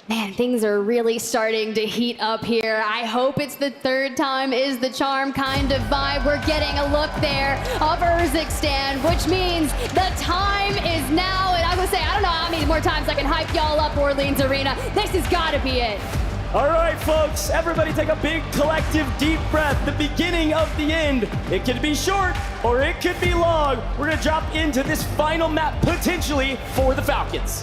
man, things are really starting to heat up here. I hope it's the third time is the charm kind of vibe. We're getting a look there of Urzikstan, which means the time is now. And I would say, I don't know how many more times I can hype y'all up Orleans Arena. This has got to be it. All right, folks, everybody take a big collective deep breath. The beginning of the end. It could be short or it could be long. We're going to drop into this final map potentially for the Falcons.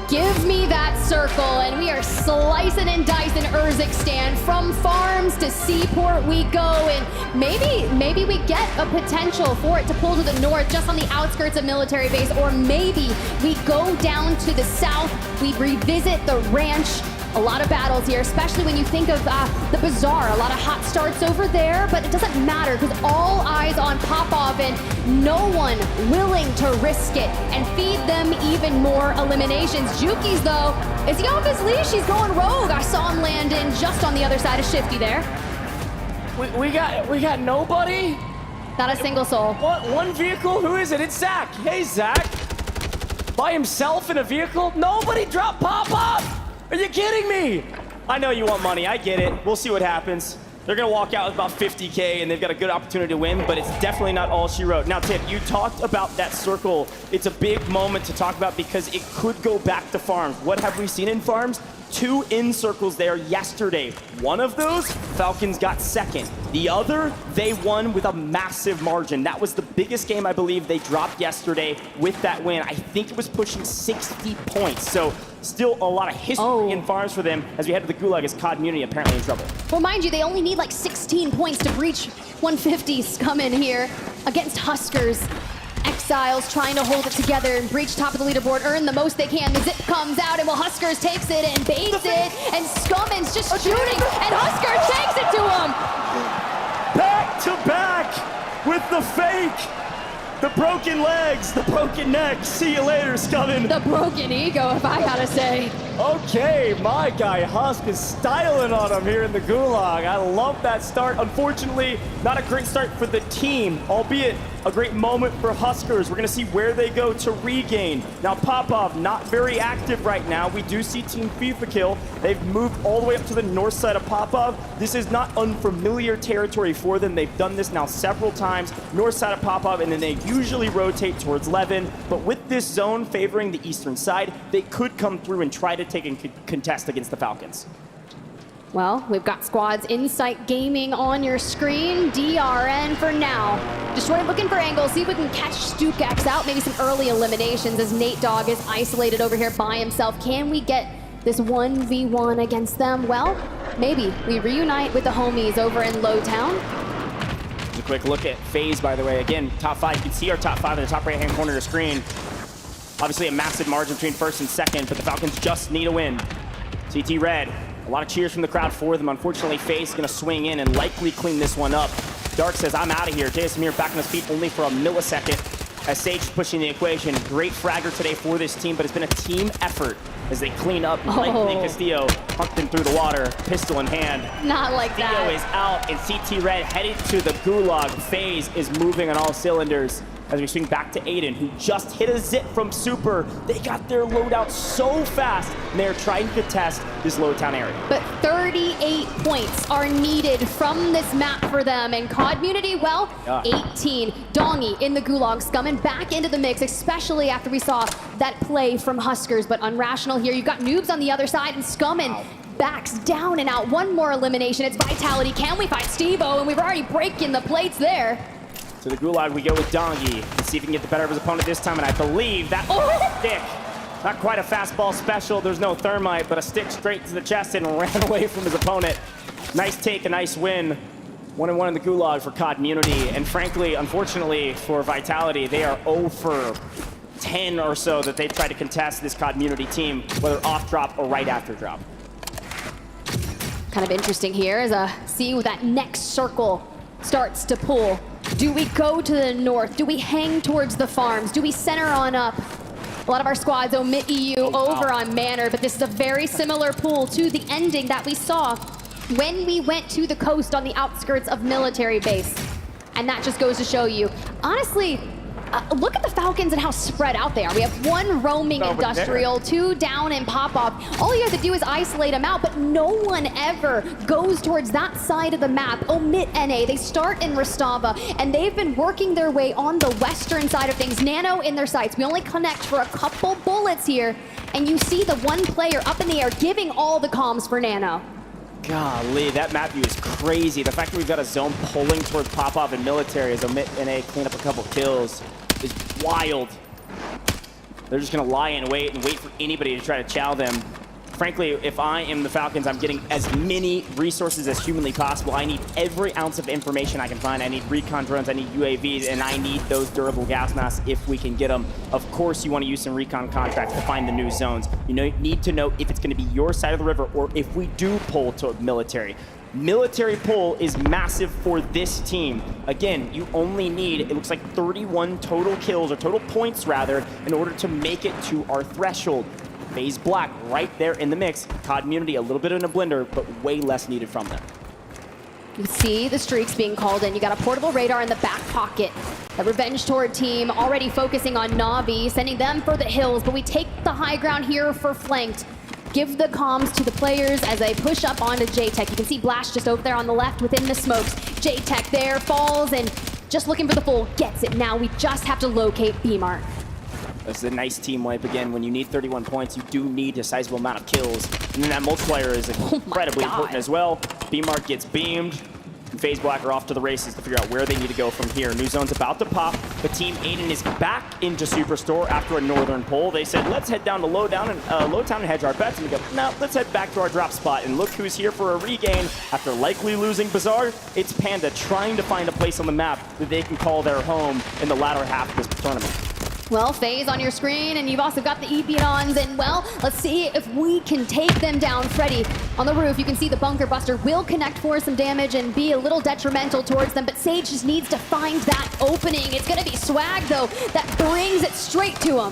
Give me that circle, and we are slicing and dicing Urzikstan. From farms to seaport we go, and maybe we get a potential for it to pull to the north, just on the outskirts of military base, or maybe we go down to the south, we revisit the ranch. A lot of battles here, especially when you think of the Bazaar. A lot of hot starts over there, but it doesn't matter because all eyes on Popov and no one willing to risk it and feed them even more eliminations. Juki's, though, is he off his leash? He's going rogue. I saw him land in just on the other side of Shifty there. We got nobody? Not a single soul. One vehicle? Who is it? It's Zach. Hey, Zach. By himself in a vehicle? Nobody dropped Popov? Are you kidding me? I know you want money. I get it. We'll see what happens. They're going to walk out with about 50K, and they've got a good opportunity to win, but it's definitely not all she wrote. Now, Tip, you talked about that circle. It's a big moment to talk about because it could go back to farms. What have we seen in farms? 2 in circles there yesterday. One of those, Falcons got second. The other, they won with a massive margin. That was the biggest game, I believe, they dropped yesterday with that win. I think it was pushing 60 points. So still a lot of history in farms for them as we head to the Gulag as COD Muni apparently in trouble. Well, mind you, they only need like 16 points to breach 150 scum in here against Huskers. Exiles trying to hold it together and breach top of the leaderboard, earn the most they can. The zip comes out, and well, Huskers takes it and baits it, and Scumman's just shooting, and Huskers takes it to him! Back to back with the fake! The broken legs, the broken neck. See you later, Scumman. The broken ego, if I gotta say. Okay, my guy Husk is styling on him here in the Gulag. I love that start. Unfortunately, not a great start for the team, albeit a great moment for Huskers. We're going to see where they go to regain. Now, Popov, not very active right now. We do see Team FIFA kill. They've moved all the way up to the north side of Popov. This is not unfamiliar territory for them. They've done this now several times. North side of Popov, and then they usually rotate towards Levin. But with this zone favoring the eastern side, they could come through and try to take and contest against the Falcons. Well, we've got squads Insight Gaming on your screen. DRN for now. Destroy looking for angles. See if we can catch Stukax out. Maybe some early eliminations as Nate Dogg is isolated over here by himself. Can we get this 1v1 against them? Well, maybe. We reunite with the homies over in Lowtown. Just a quick look at FaZe, by the way. Again, top 5. You can see our top 5 in the top right-hand corner of the screen. Obviously a massive margin between first and second, but the Falcons just need a win. CT Red A lot of cheers from the crowd for them. Unfortunately, FaZe is going to swing in and likely clean this one up. Dark says, I'm out of here. Amir back on his feet only for a millisecond as Sage is pushing the equation. Great fragger today for this team, but it's been a team effort as they clean up. Likely Castillo pumped him through the water, pistol in hand. Not like Castillo that. is out, and CT Red headed to the gulag. FaZe is moving on all cylinders as we swing back to Aiden, who just hit a zip from Super. They got their loadout so fast, and they're trying to contest this low town area. But 38 points are needed from this map for them. And Community, well, 18. Dongy in the gulag, scumming back into the mix, especially after we saw that play from Huskers. But Unrational here, you've got Noobs on the other side, and Scumming backs down and out. One more elimination, it's Vitality. Can we find Steve-O? And we've already breaking the plates there. To the gulag we go with Dongy. Let's see if he can get the better of his opponent this time, and I believe that stick, not quite a fastball special, there's no thermite, but a stick straight to the chest and ran away from his opponent. Nice take, a nice win. 1-1 in the gulag for Community, and frankly, unfortunately for Vitality, they are 0 for 10 or so that they've tried to contest this Community team, whether off drop or right after drop. Kind of interesting here as see that next circle starts to pull. Do we go to the north? Do we hang towards the farms? Do we center on up? A lot of our squads omit EU over on Manor, but this is a very similar pool to the ending that we saw when we went to the coast on the outskirts of military base. And that just goes to show you, honestly, look at the Falcons and how spread out they are. We have one roaming industrial, two down and pop-off. All you have to do is isolate them out, but no one ever goes towards that side of the map. Omit NA, they start in Rostava, and they've been working their way on the western side of things. Nano in their sights. We only connect for a couple bullets here, and you see the one player up in the air giving all the comms for Nano. Golly, that map view is crazy. The fact that we've got a zone pulling towards Pop-Off and military as Omit NA clean up a couple kills is wild. They're just gonna lie in wait and wait for anybody to try to chow them. Frankly, if I am the Falcons, I'm getting as many resources as humanly possible. I need every ounce of information I can find. I need recon drones, I need UAVs, and I need those durable gas masks if we can get them. Of course, you want to use some recon contracts to find the new zones. You need to know if it's going to be your side of the river or if we do pull to military. Military pull is massive for this team. Again, you only need, it looks like 31 total kills, or total points rather, in order to make it to our threshold. FaZe Black right there in the mix. Community a little bit in a blender, but way less needed from them. You see the streaks being called in. You got a portable radar in the back pocket. The Revenge Toward team already focusing on Navi, sending them for the hills, but we take the high ground here for flanked. Give the comms to the players as they push up onto J-Tech. You can see Blast just over there on the left within the smokes. J-Tech there, falls, and just looking for the full, gets it. Now we just have to locate B-Mark. This is a nice team wipe again. When you need 31 points, you do need a sizable amount of kills. And then that multiplier is incredibly important as well. B-Mark gets beamed. And FaZe Black are off to the races to figure out where they need to go from here. New zone's about to pop, but Team Aiden is back into Superstore after a northern pull. They said, let's head down to Lowtown and hedge our bets. And we go, no, let's head back to our drop spot. And look who's here for a regain after likely losing Bazaar. It's Panda trying to find a place on the map that they can call their home in the latter half of this tournament. Well, FaZe on your screen, and you've also got the Epions, and well, let's see if we can take them down. Freddy on the roof, you can see the Bunker Buster will connect for some damage and be a little detrimental towards them, but Sage just needs to find that opening. It's gonna be Swag, though, that brings it straight to him.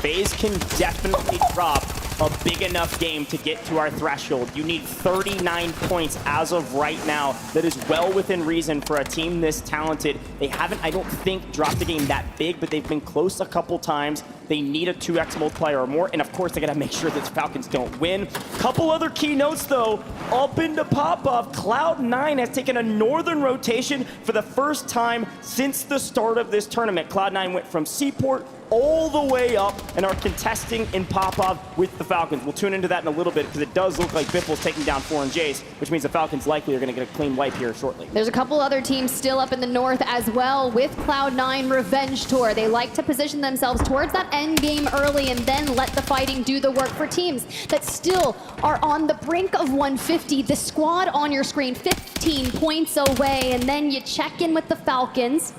FaZe can definitely drop a big enough game to get to our threshold. You need 39 points as of right now. That is well within reason for a team this talented. They haven't, I don't think, dropped a game that big, but they've been close a couple times. They need a 2x multiplier or more, and of course, they gotta make sure that the Falcons don't win. Couple other key notes, though. Up into Pop-Off, Cloud9 has taken a northern rotation for the first time since the start of this tournament. Cloud9 went from Seaport all the way up and are contesting in Pop-Off with the Falcons. We'll tune into that in a little bit because it does look like Biffle's taking down 4 and Jace, which means the Falcons likely are going to get a clean wipe here shortly. There's a couple other teams still up in the north as well with Cloud9 Revenge Tour. They like to position themselves towards that end game early and then let the fighting do the work for teams that still are on the brink of 150. The squad on your screen, 15 points away, and then you check in with the Falcons.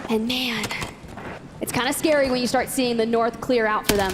And man, it's kind of scary when you start seeing the north clear out for them.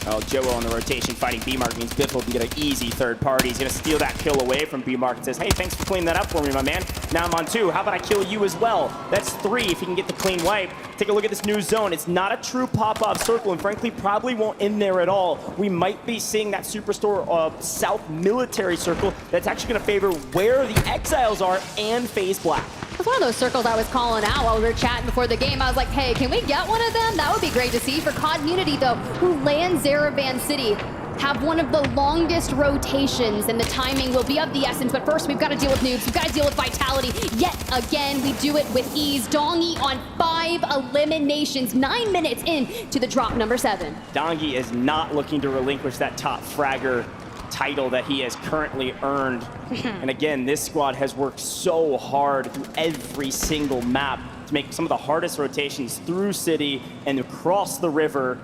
Well, Joe on the rotation fighting B-Mark means Biffle can get an easy third party. He's going to steal that kill away from B-Mark and says, hey, thanks for cleaning that up for me, my man. Now I'm on 2. How about I kill you as well? That's 3 if he can get the clean wipe. Take a look at this new zone. It's not a true pop-off circle, and frankly, probably won't end there at all. We might be seeing that Superstore South military circle that's actually going to favor where the Exiles are and FaZe Black. It's one of those circles I was calling out while we were chatting before the game. I was like, hey, can we get one of them? That would be great to see. For Community, though, who land Zaravan City, have one of the longest rotations, and the timing will be of the essence. But first, we've got to deal with noobs. We've got to deal with Vitality. Yet again, we do it with ease. Dongi on 5 eliminations, 9 minutes in to the drop number 7. Dongi is not looking to relinquish that top fragger title that he has currently earned. And again, this squad has worked so hard through every single map to make some of the hardest rotations through City and across the river.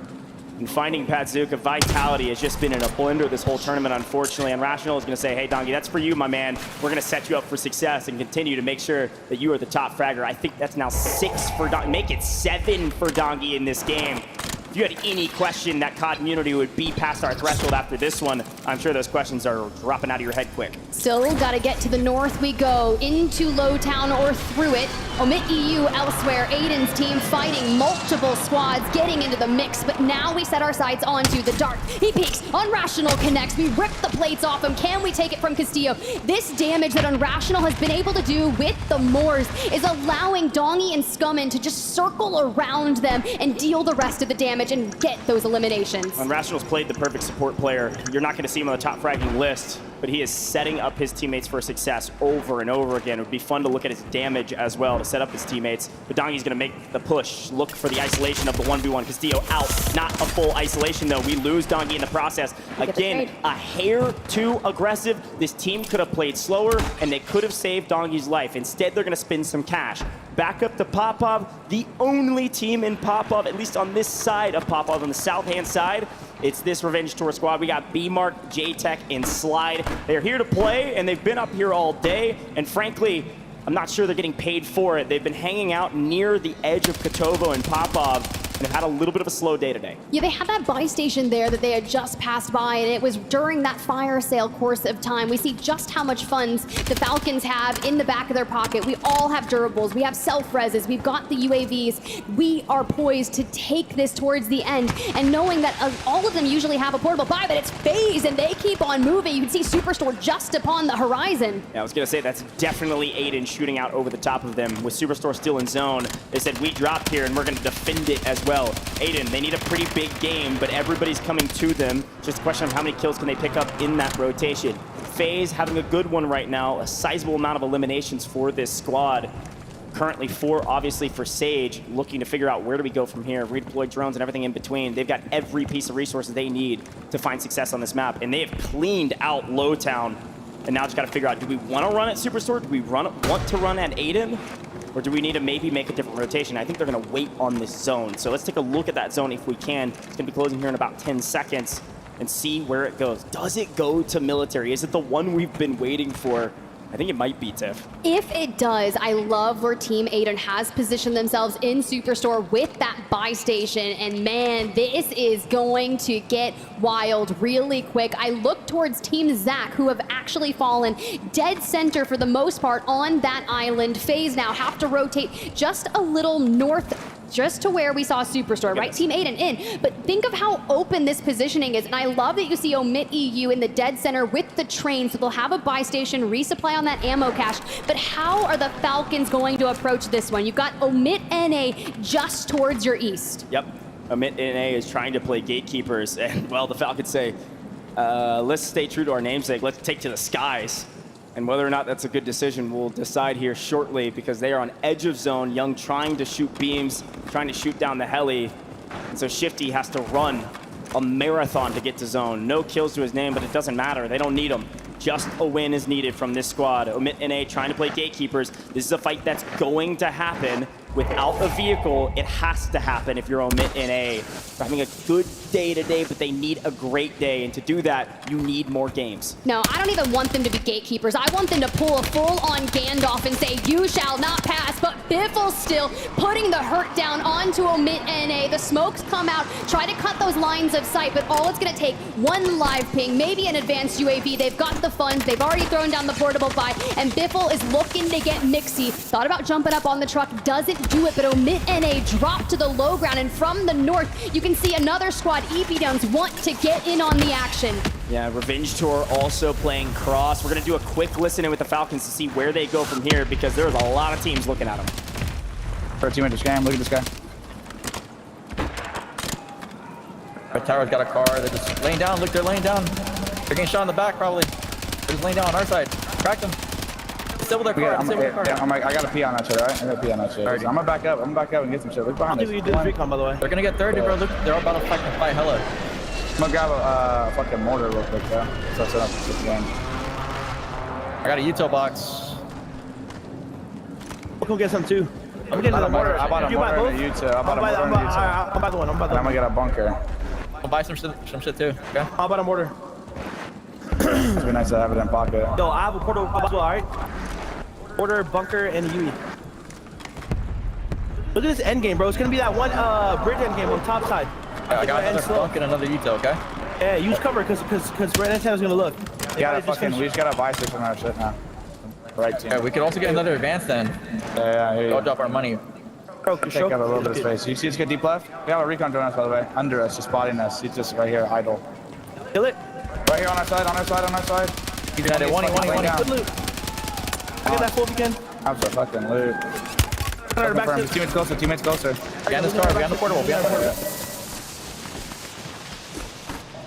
And finding Patzuka, Vitality has just been in a blender this whole tournament, unfortunately. And Rational is going to say, hey, Dongi, that's for you, my man. We're going to set you up for success and continue to make sure that you are the top fragger. I think that's now 6 for Dongi. Make it 7 for Dongi in this game. If you had any question that COD Community would be past our threshold after this one, I'm sure those questions are dropping out of your head quick. Still got to get to the north we go, into Lowtown or through it. Omit EU elsewhere, Aiden's team fighting multiple squads, getting into the mix, but now we set our sights onto the dark. He peeks, Unrational connects, we rip the plates off him. Can we take it from Castillo? This damage that Unrational has been able to do with the Moors is allowing Dongi and Scummin to just circle around them and deal the rest of the damage and get those eliminations. Unrational's played the perfect support player. You're not going to see him on the top fragging list, but he is setting up his teammates for success over and over again. It would be fun to look at his damage as well to set up his teammates. But Dongi's going to make the push, look for the isolation of the 1v1. Castillo out, not a full isolation though. We lose Dongi in the process. Again, a hair too aggressive. This team could have played slower and they could have saved Dongi's life. Instead, they're going to spend some cash. Back up to Popov, the only team in Popov, at least on this side of Popov, on the south-hand side. It's this Revenge Tour squad. We got B-Mark, J-Tech, and Slide. They're here to play, and they've been up here all day. And frankly, I'm not sure they're getting paid for it. They've been hanging out near the edge of Kotovo and Popov, and have had a little bit of a slow day today. Yeah, they had that buy station there that they had just passed by, and it was during that fire sale course of time. We see just how much funds the Falcons have in the back of their pocket. We all have durables, we have self-reses, we've got the UAVs. We are poised to take this towards the end, and knowing that all of them usually have a portable buy, but it's FaZe, and they keep on moving. You can see Superstore just upon the horizon. Yeah, I was gonna say, that's definitely Aiden shooting out over the top of them. With Superstore still in zone, they said, we dropped here, and we're gonna defend it as well. Aiden, they need a pretty big game, but everybody's coming to them. Just a question of how many kills can they pick up in that rotation. FaZe having a good one right now, a sizable amount of eliminations for this squad. Currently 4, obviously, for Sage, looking to figure out where do we go from here, redeploy drones and everything in between. They've got every piece of resources they need to find success on this map, and they have cleaned out Lowtown. And now just got to figure out, do we want to run at Superstore? Do we want to run at Aiden? Or do we need to maybe make a different rotation? I think they're going to wait on this zone. So let's take a look at that zone if we can. It's going to be closing here in about 10 seconds and see where it goes. Does it go to military? Is it the one we've been waiting for? I think it might be, Tiff. If it does, I love where Team Aiden has positioned themselves in Superstore with that buy station. And man, this is going to get wild really quick. I look towards Team Zach, who have actually fallen dead center for the most part on that island. FaZe now have to rotate just a little north, just to where we saw Superstore, right? Team Aiden in. But think of how open this positioning is. And I love that you see Omit EU in the dead center with the train. So they'll have a buy station, resupply on that ammo cache. But how are the Falcons going to approach this one? You've got Omit NA just towards your east. Yep. Omit NA is trying to play gatekeepers. And, well, the Falcons say, let's stay true to our namesake. Let's take to the skies. And whether or not that's a good decision, we'll decide here shortly, because they are on edge of zone. Young trying to shoot beams, trying to shoot down the heli. And so Shifty has to run a marathon to get to zone. No kills to his name, but it doesn't matter. They don't need them. Just a win is needed from this squad. Omit NA trying to play gatekeepers. This is a fight that's going to happen. without a vehicle, it has to happen if you're Omit NA. They're having a good day today, but they need a great day. And to do that, you need more games. No, I don't even want them to be gatekeepers. I want them to pull a full-on Gandalf and say, you shall not pass. But Biffle's still putting the hurt down onto Omit NA. The smokes come out, try to cut those lines of sight, but all it's going to take, one live ping, maybe an advanced UAV. They've got the funds. They've already thrown down the portable buy, and Biffle is looking to get Mixie. Thought about jumping up on the truck, doesn't do it, but Omit NA dropped to the low ground, and from the north, you can see another squad, EP Downs, want to get in on the action. Yeah, Revenge Tour also playing cross. We're going to do a quick listen in with the Falcons to see where they go from here, because there's a lot of teams looking at them. For a teammate to scam, look at this guy. Red Tower's got a car. They're just laying down. Look, they're laying down. They're getting shot in the back, probably. They're just laying down on our side. Cracked them. Disable their car. I got a pee on that shit, right? I got a pee on that shit. Right, I'm gonna back up. I'm gonna back up and get some shit. Look behind us. By the way. They're gonna get third, bro. Look, they're all about to fucking fight hella. I'm gonna grab a fucking mortar real quick, though. So set up this game. I got a util box. We'll go get some too. I'm getting a mortar. I bought a mortar and a util. I bought a mortar and a util. I'm about the one. I'm gonna get a bunker. I'll buy some shit too. Okay. How about a mortar? It'd be nice to have it in pocket. Yo, I have a portal as well, alright? Mortar, bunker, and a UE. Look at this end game, bro. It's gonna be that one bridge end game on top side. Yeah, I got another bunk and another util, okay? Yeah, use cover because right next time is gonna look. We just gotta buy six on our shit now. Right team. Yeah, we could also get another advance then. Yeah. Go drop our money. Take up a little bit of space. You see this guy deep left? We have a recon drone us, by the way. Under us, just spotting us. He's just right here, idle. Kill it. Right here on our side, on our side, on our side. He's at it. One. Good loot. Get that full if you can. I'm so fucking loot. Teammates closer. Behind this car, behind the portable, behind the portable.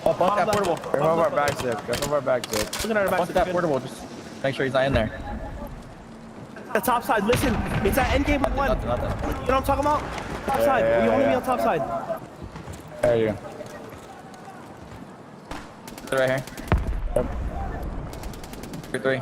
Oh, bump that portable. Go over our back zip. Go over our back zip. Bump that portable. Just make sure he's not in there. The top side, listen. It's that end game with one. Nothing. You know what I'm talking about? Top side. You only be on top side. There you go. They're right here. Yep. 3.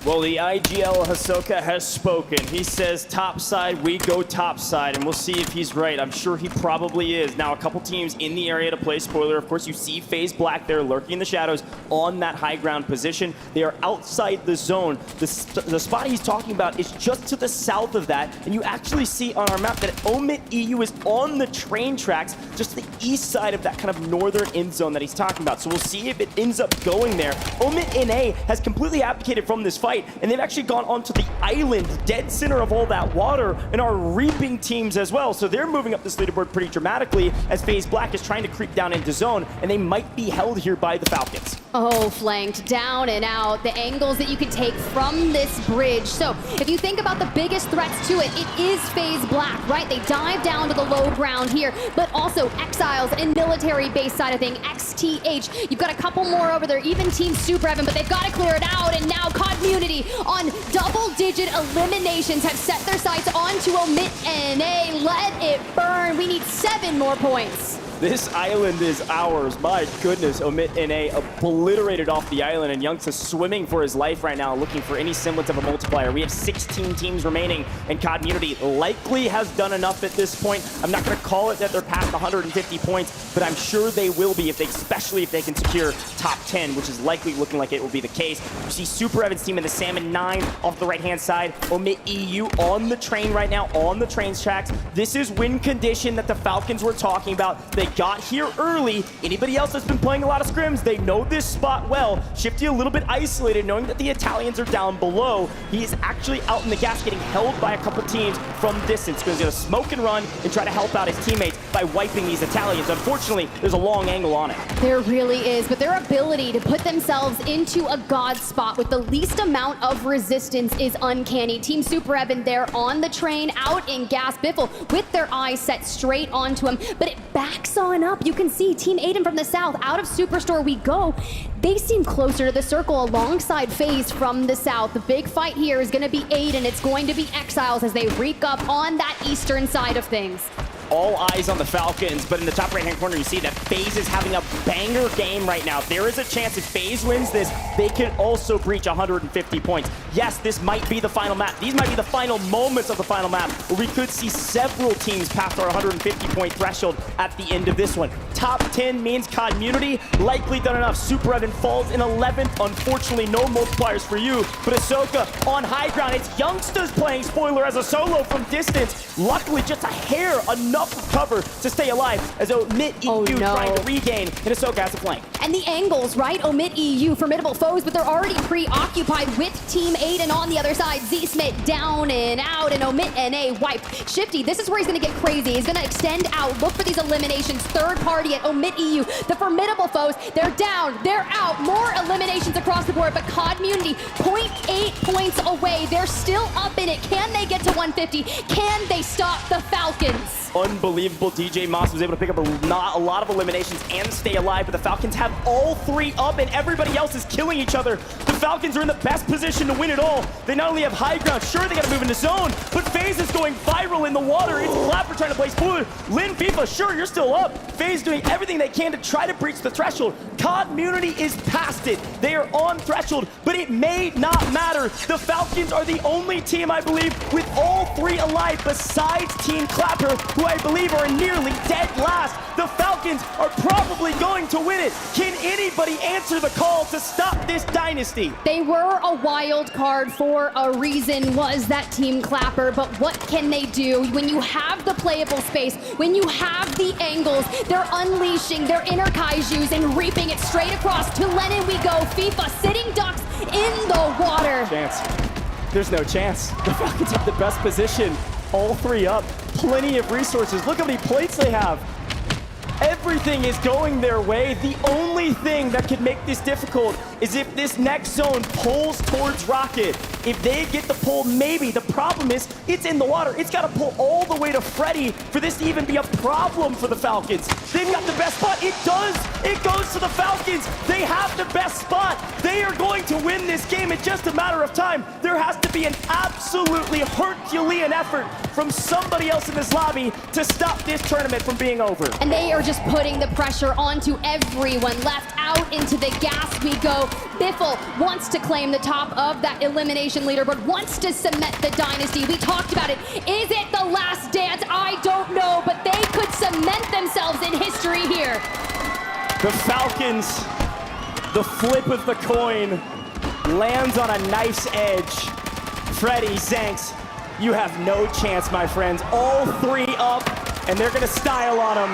Well, the IGL Hisoka has spoken. He says topside, we go topside, and we'll see if he's right. I'm sure he probably is. Now, a couple teams in the area to play spoiler. Of course, you see FaZe Black there lurking in the shadows on that high ground position. They are outside the zone. The spot he's talking about is just to the south of that, and you actually see on our map that Omit EU is on the train tracks, just to the east side of that kind of northern end zone that he's talking about. So we'll see if it ends up going there. Omit NA has completely abdicated from this fight, and they've actually gone onto the island, dead center of all that water, and are reaping teams as well. So they're moving up this leaderboard pretty dramatically as FaZe Black is trying to creep down into zone, and they might be held here by the Falcons. Oh, flanked down and out. The angles that you can take from this bridge. So if you think about the biggest threats to it, it is FaZe Black, right? They dive down to the low ground here, but also Exiles and military base side of thing, XTH. You've got a couple more over there, even Team Super Evan, but they've got to clear it out. And now Community on double-digit eliminations have set their sights onto Omit NA. Let it burn. We need 7 more points. This island is ours. My goodness, Omit NA obliterated off the island, and Young's is swimming for his life right now, looking for any semblance of a multiplier. We have 16 teams remaining, and Community likely has done enough at this point. I'm not going to call it that they're past 150 points, but I'm sure they will be, especially if they can secure top 10, which is likely looking like it will be the case. You see Super Evan's team in the Salmon 9 off the right-hand side. Omit EU on the train right now, on the train's tracks. This is win condition that the Falcons were talking about. They got here early. Anybody else that's been playing a lot of scrims, they know this spot well. Shifty a little bit isolated, knowing that the Italians are down below. He is actually out in the gas, getting held by a couple teams from distance. He's going to smoke and run and try to help out his teammates by wiping these Italians. Unfortunately, there's a long angle on it. There really is, but their ability to put themselves into a god spot with the least amount of resistance is uncanny. Team Super Evan there on the train, out in gas. Biffle with their eyes set straight onto him, but it backs on up. You can see Team Aiden from the south, out of Superstore we go. They seem closer to the circle alongside FaZe from the south. The big fight here is going to be Aiden. It's going to be Exiles as they reek up on that eastern side of things. all eyes on the Falcons, but in the top right-hand corner, you see that FaZe is having a banger game right now. There is a chance if FaZe wins this, they can also breach 150 points. Yes, this might be the final map. These might be the final moments of the final map, where we could see several teams past our 150-point threshold at the end of this one. Top 10 means community likely done enough. Super Evan falls in 11th. Unfortunately, no multipliers for you, but Ahsoka on high ground. It's Youngsters playing spoiler as a solo from distance. Luckily, just a hair enough cover to stay alive as Omit EU trying to regain, and Ahsoka has a flank. And the angles, right? Omit EU, formidable foes, but they're already preoccupied with Team Aiden on the other side. Z-Smith down and out, and Omit NA wiped. Shifty, this is where he's gonna get crazy. He's gonna extend out, look for these eliminations. Third party at Omit EU. The formidable foes, they're down, they're out. More eliminations across the board, but community 0.8 points away. They're still up in it. Can they get to 150? Can they stop the Falcons? Unbelievable. DJ Moss was able to pick up a lot of eliminations and stay alive, but the Falcons have all three up and everybody else is killing each other. The Falcons are in the best position to win it all. They not only have high ground, sure they gotta move into zone, but FaZe is going viral in the water. It's Clapper trying to play spoiler. Lin FIFA, sure, you're still up. FaZe doing everything they can to try to breach the threshold. Community is past it. They are on threshold, but it may not matter. The Falcons are the only team, I believe, with all three alive besides Team Clapper, who I believe are nearly dead last. The Falcons are probably going to win it. Can anybody answer the call to stop this dynasty? They were a wild card for a reason, was that Team Clapper, but what can they do when you have the playable space, when you have the angles? They're unleashing their inner kaijus and reaping it straight across. To Lennon we go. FIFA sitting ducks in the water. Chance. There's no chance. The Falcons have the best position. All three up. Plenty of resources. Look how many plates they have. Everything is going their way. The only thing that could make this difficult is if this next zone pulls towards Rocket. If they get the pull, maybe. The problem is it's in the water. It's got to pull all the way to Freddy for this to even be a problem for the Falcons. They've got the best spot. It does. It goes to the Falcons. They have the best spot. They are going to win this game in just a matter of time. There has to be an absolutely Herculean effort from somebody else in this lobby to stop this tournament from being over. And they are just putting the pressure onto everyone. Left out into the gas we go. Biffle wants to claim the top of that elimination leaderboard, wants to cement the dynasty. We talked about it. Is it the last dance? I don't know, but they could cement themselves in history here. The Falcons, the flip of the coin, lands on a nice edge. Freddy, Zanks, you have no chance, my friends. All three up, and they're gonna style on them.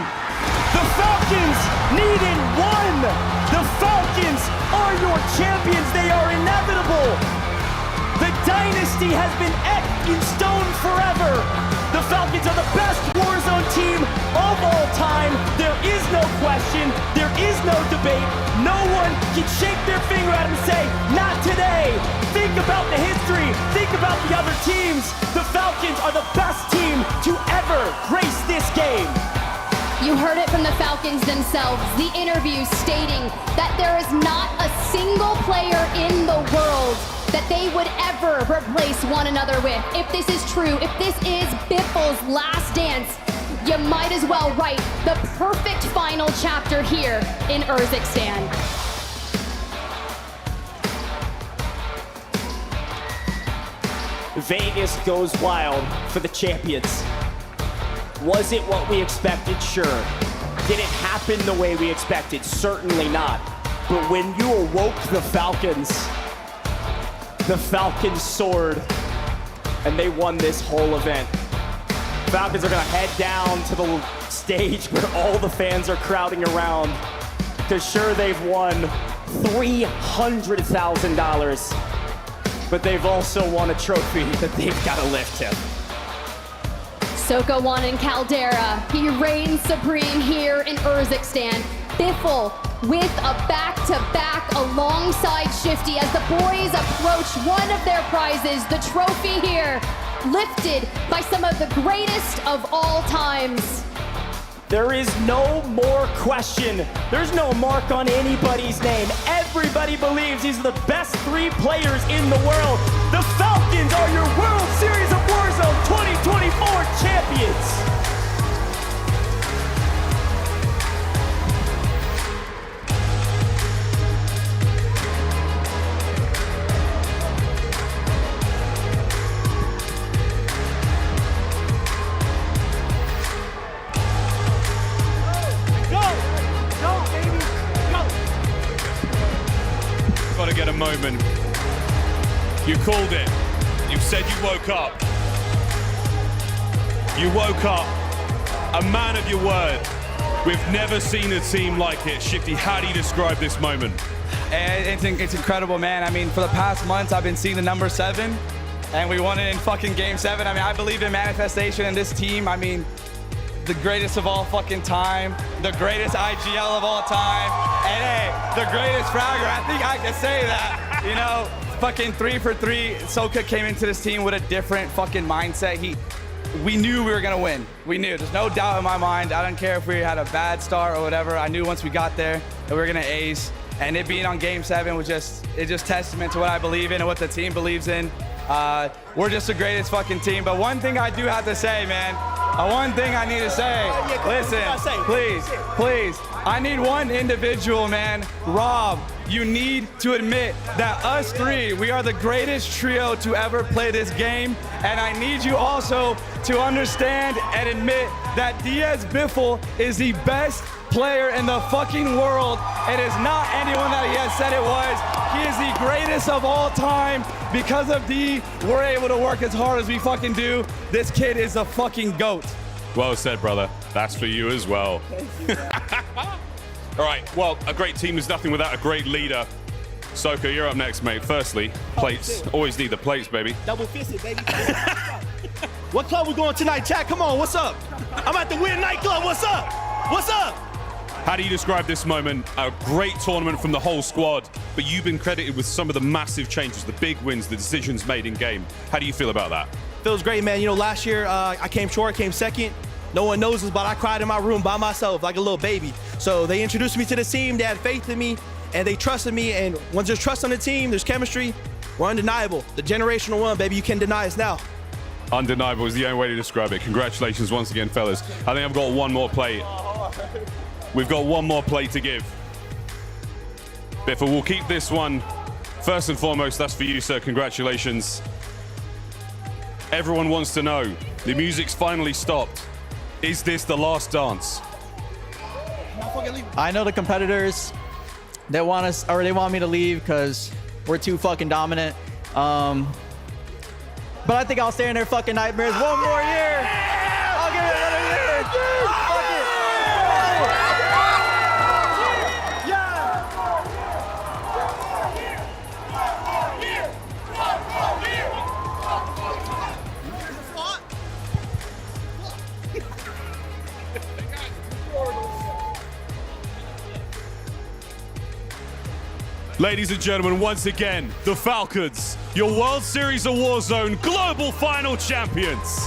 The Falcons needed one. The Falcons are your champions. They are inevitable. The dynasty has been etched in stone forever. The Falcons are the best Warzone team of all time. There is no question. There is no debate. No one can shake their finger at him and say, not today. Think about the history. Think about the other teams. The Falcons are the best team to ever grace this game. You heard it from the Falcons themselves. The interview stating that there is not a single player in the world that they would ever replace one another with. If this is true, if this is Biffle's last dance, you might as well write the perfect final chapter here in Urzikstan. Vegas goes wild for the champions. Was it what we expected? Sure. Did it happen the way we expected? Certainly not. But when you awoke the Falcons soared, and they won this whole event. Falcons are gonna head down to the stage where all the fans are crowding around, because sure, they've won $300,000, but they've also won a trophy that they've gotta lift to. Soka won in Caldera. He reigns supreme here in Urzikstan. Biffle with a back-to-back alongside Shifty as the boys approach one of their prizes, the trophy here, lifted by some of the greatest of all times. There is no more question. There's no mark on anybody's name. Everybody believes these are the best three players in the world. The Falcons are your World Series of Warzone 2024 champions. to get a moment. You called it. You said you woke up. You woke up. A man of your word. We've never seen a team like it. Shifty, how do you describe this moment? It's incredible, man. I mean, for the past months, I've been seeing the number 7, and we won it in fucking game 7. I mean, I believe in manifestation in this team. I mean, the greatest of all fucking time, the greatest IGL of all time, and hey, the greatest fragger. I think I can say that, you know, fucking 3 for 3. Soka came into this team with a different fucking mindset. We knew we were gonna win. We knew, there's no doubt in my mind. I don't care if we had a bad start or whatever. I knew once we got there that we were gonna ace. And it being on game 7 was just testament to what I believe in and what the team believes in. We're just the greatest fucking team. But one thing I do have to say, man, one thing I need to say, listen, please, I need one individual, man. Rob, you need to admit that us 3, we are the greatest trio to ever play this game. And I need you also to understand and admit that Diaz Biffle is the best player in the fucking world. It is not anyone that he has said it was. He is the greatest of all time. Because of D, we're able to work as hard as we fucking do. This kid is a fucking GOAT. Well said, brother. That's for you as well. All right, well, a great team is nothing without a great leader. Soka, you're up next, mate. Firstly, plates. Always need the plates, baby. Double fisted, baby. What club we going tonight, chat? Come on, what's up? I'm at the Win nightclub. What's up? What's up? How do you describe this moment? A great tournament from the whole squad, but you've been credited with some of the massive changes, the big wins, the decisions made in game. How do you feel about that? Feels great, man. You know, last year I came short, came second. No one knows this, but I cried in my room by myself like a little baby. So they introduced me to the team, they had faith in me, and they trusted me. And once there's trust on the team, there's chemistry, we're undeniable. The generational one, baby, you can't deny us now. Undeniable is the only way to describe it. Congratulations once again, fellas. I think I've got one more plate. We've got one more play to give. Biffa, we'll keep this one. First and foremost, that's for you, sir. Congratulations. Everyone wants to know, the music's finally stopped. Is this the last dance? I know the competitors, they want us, or they want me to leave because we're too fucking dominant. But I think I'll stay in their fucking nightmares one more year. I'll give it another year. Fuck it. Ladies and gentlemen, once again, the Falcons, your World Series of Warzone Global Final Champions.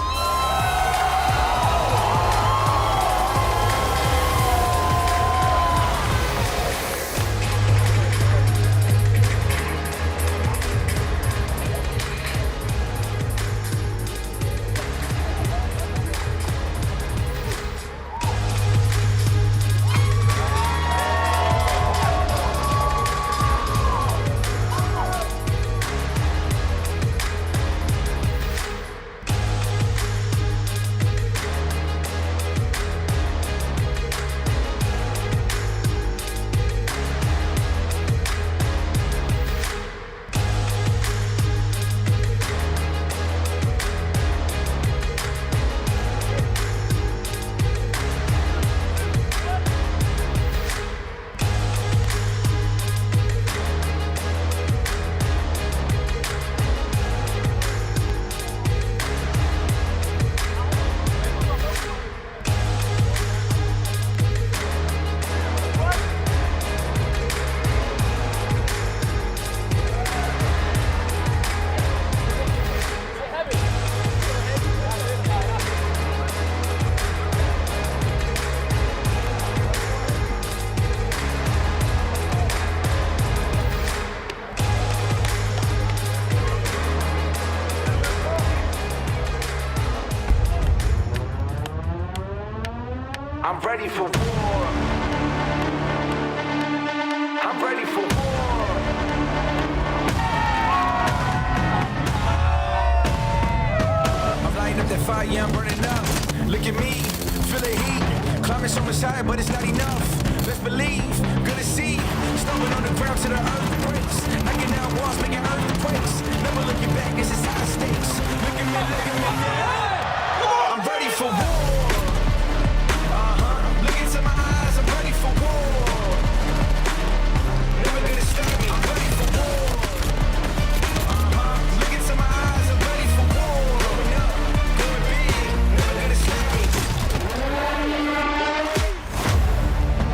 I'm ready for war. I'm ready for war. I'm lighting up that fire, yeah, I'm burning up. Look at me, feel the heat. Climbing so much higher, but it's not enough. Best believe, good to see. Stomping on the ground to the earth breaks. I walls making earthquakes. Never looking back, this is high stakes. Look at me, I'm ready for war. Look into my eyes, I'm ready for war. Never gonna stop me, I'm ready for war. Look into my eyes, I'm ready for war. Going up, going big, never gonna stop me.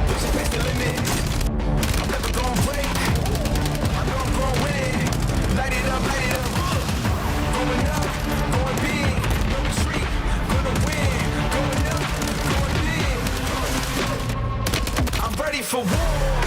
Push it past the limit. I'm never gonna break. I know I'm gonna win. Light it up, light it up. Going up, going big, no retreat. Gonna win, going up, going big. I'm ready for war.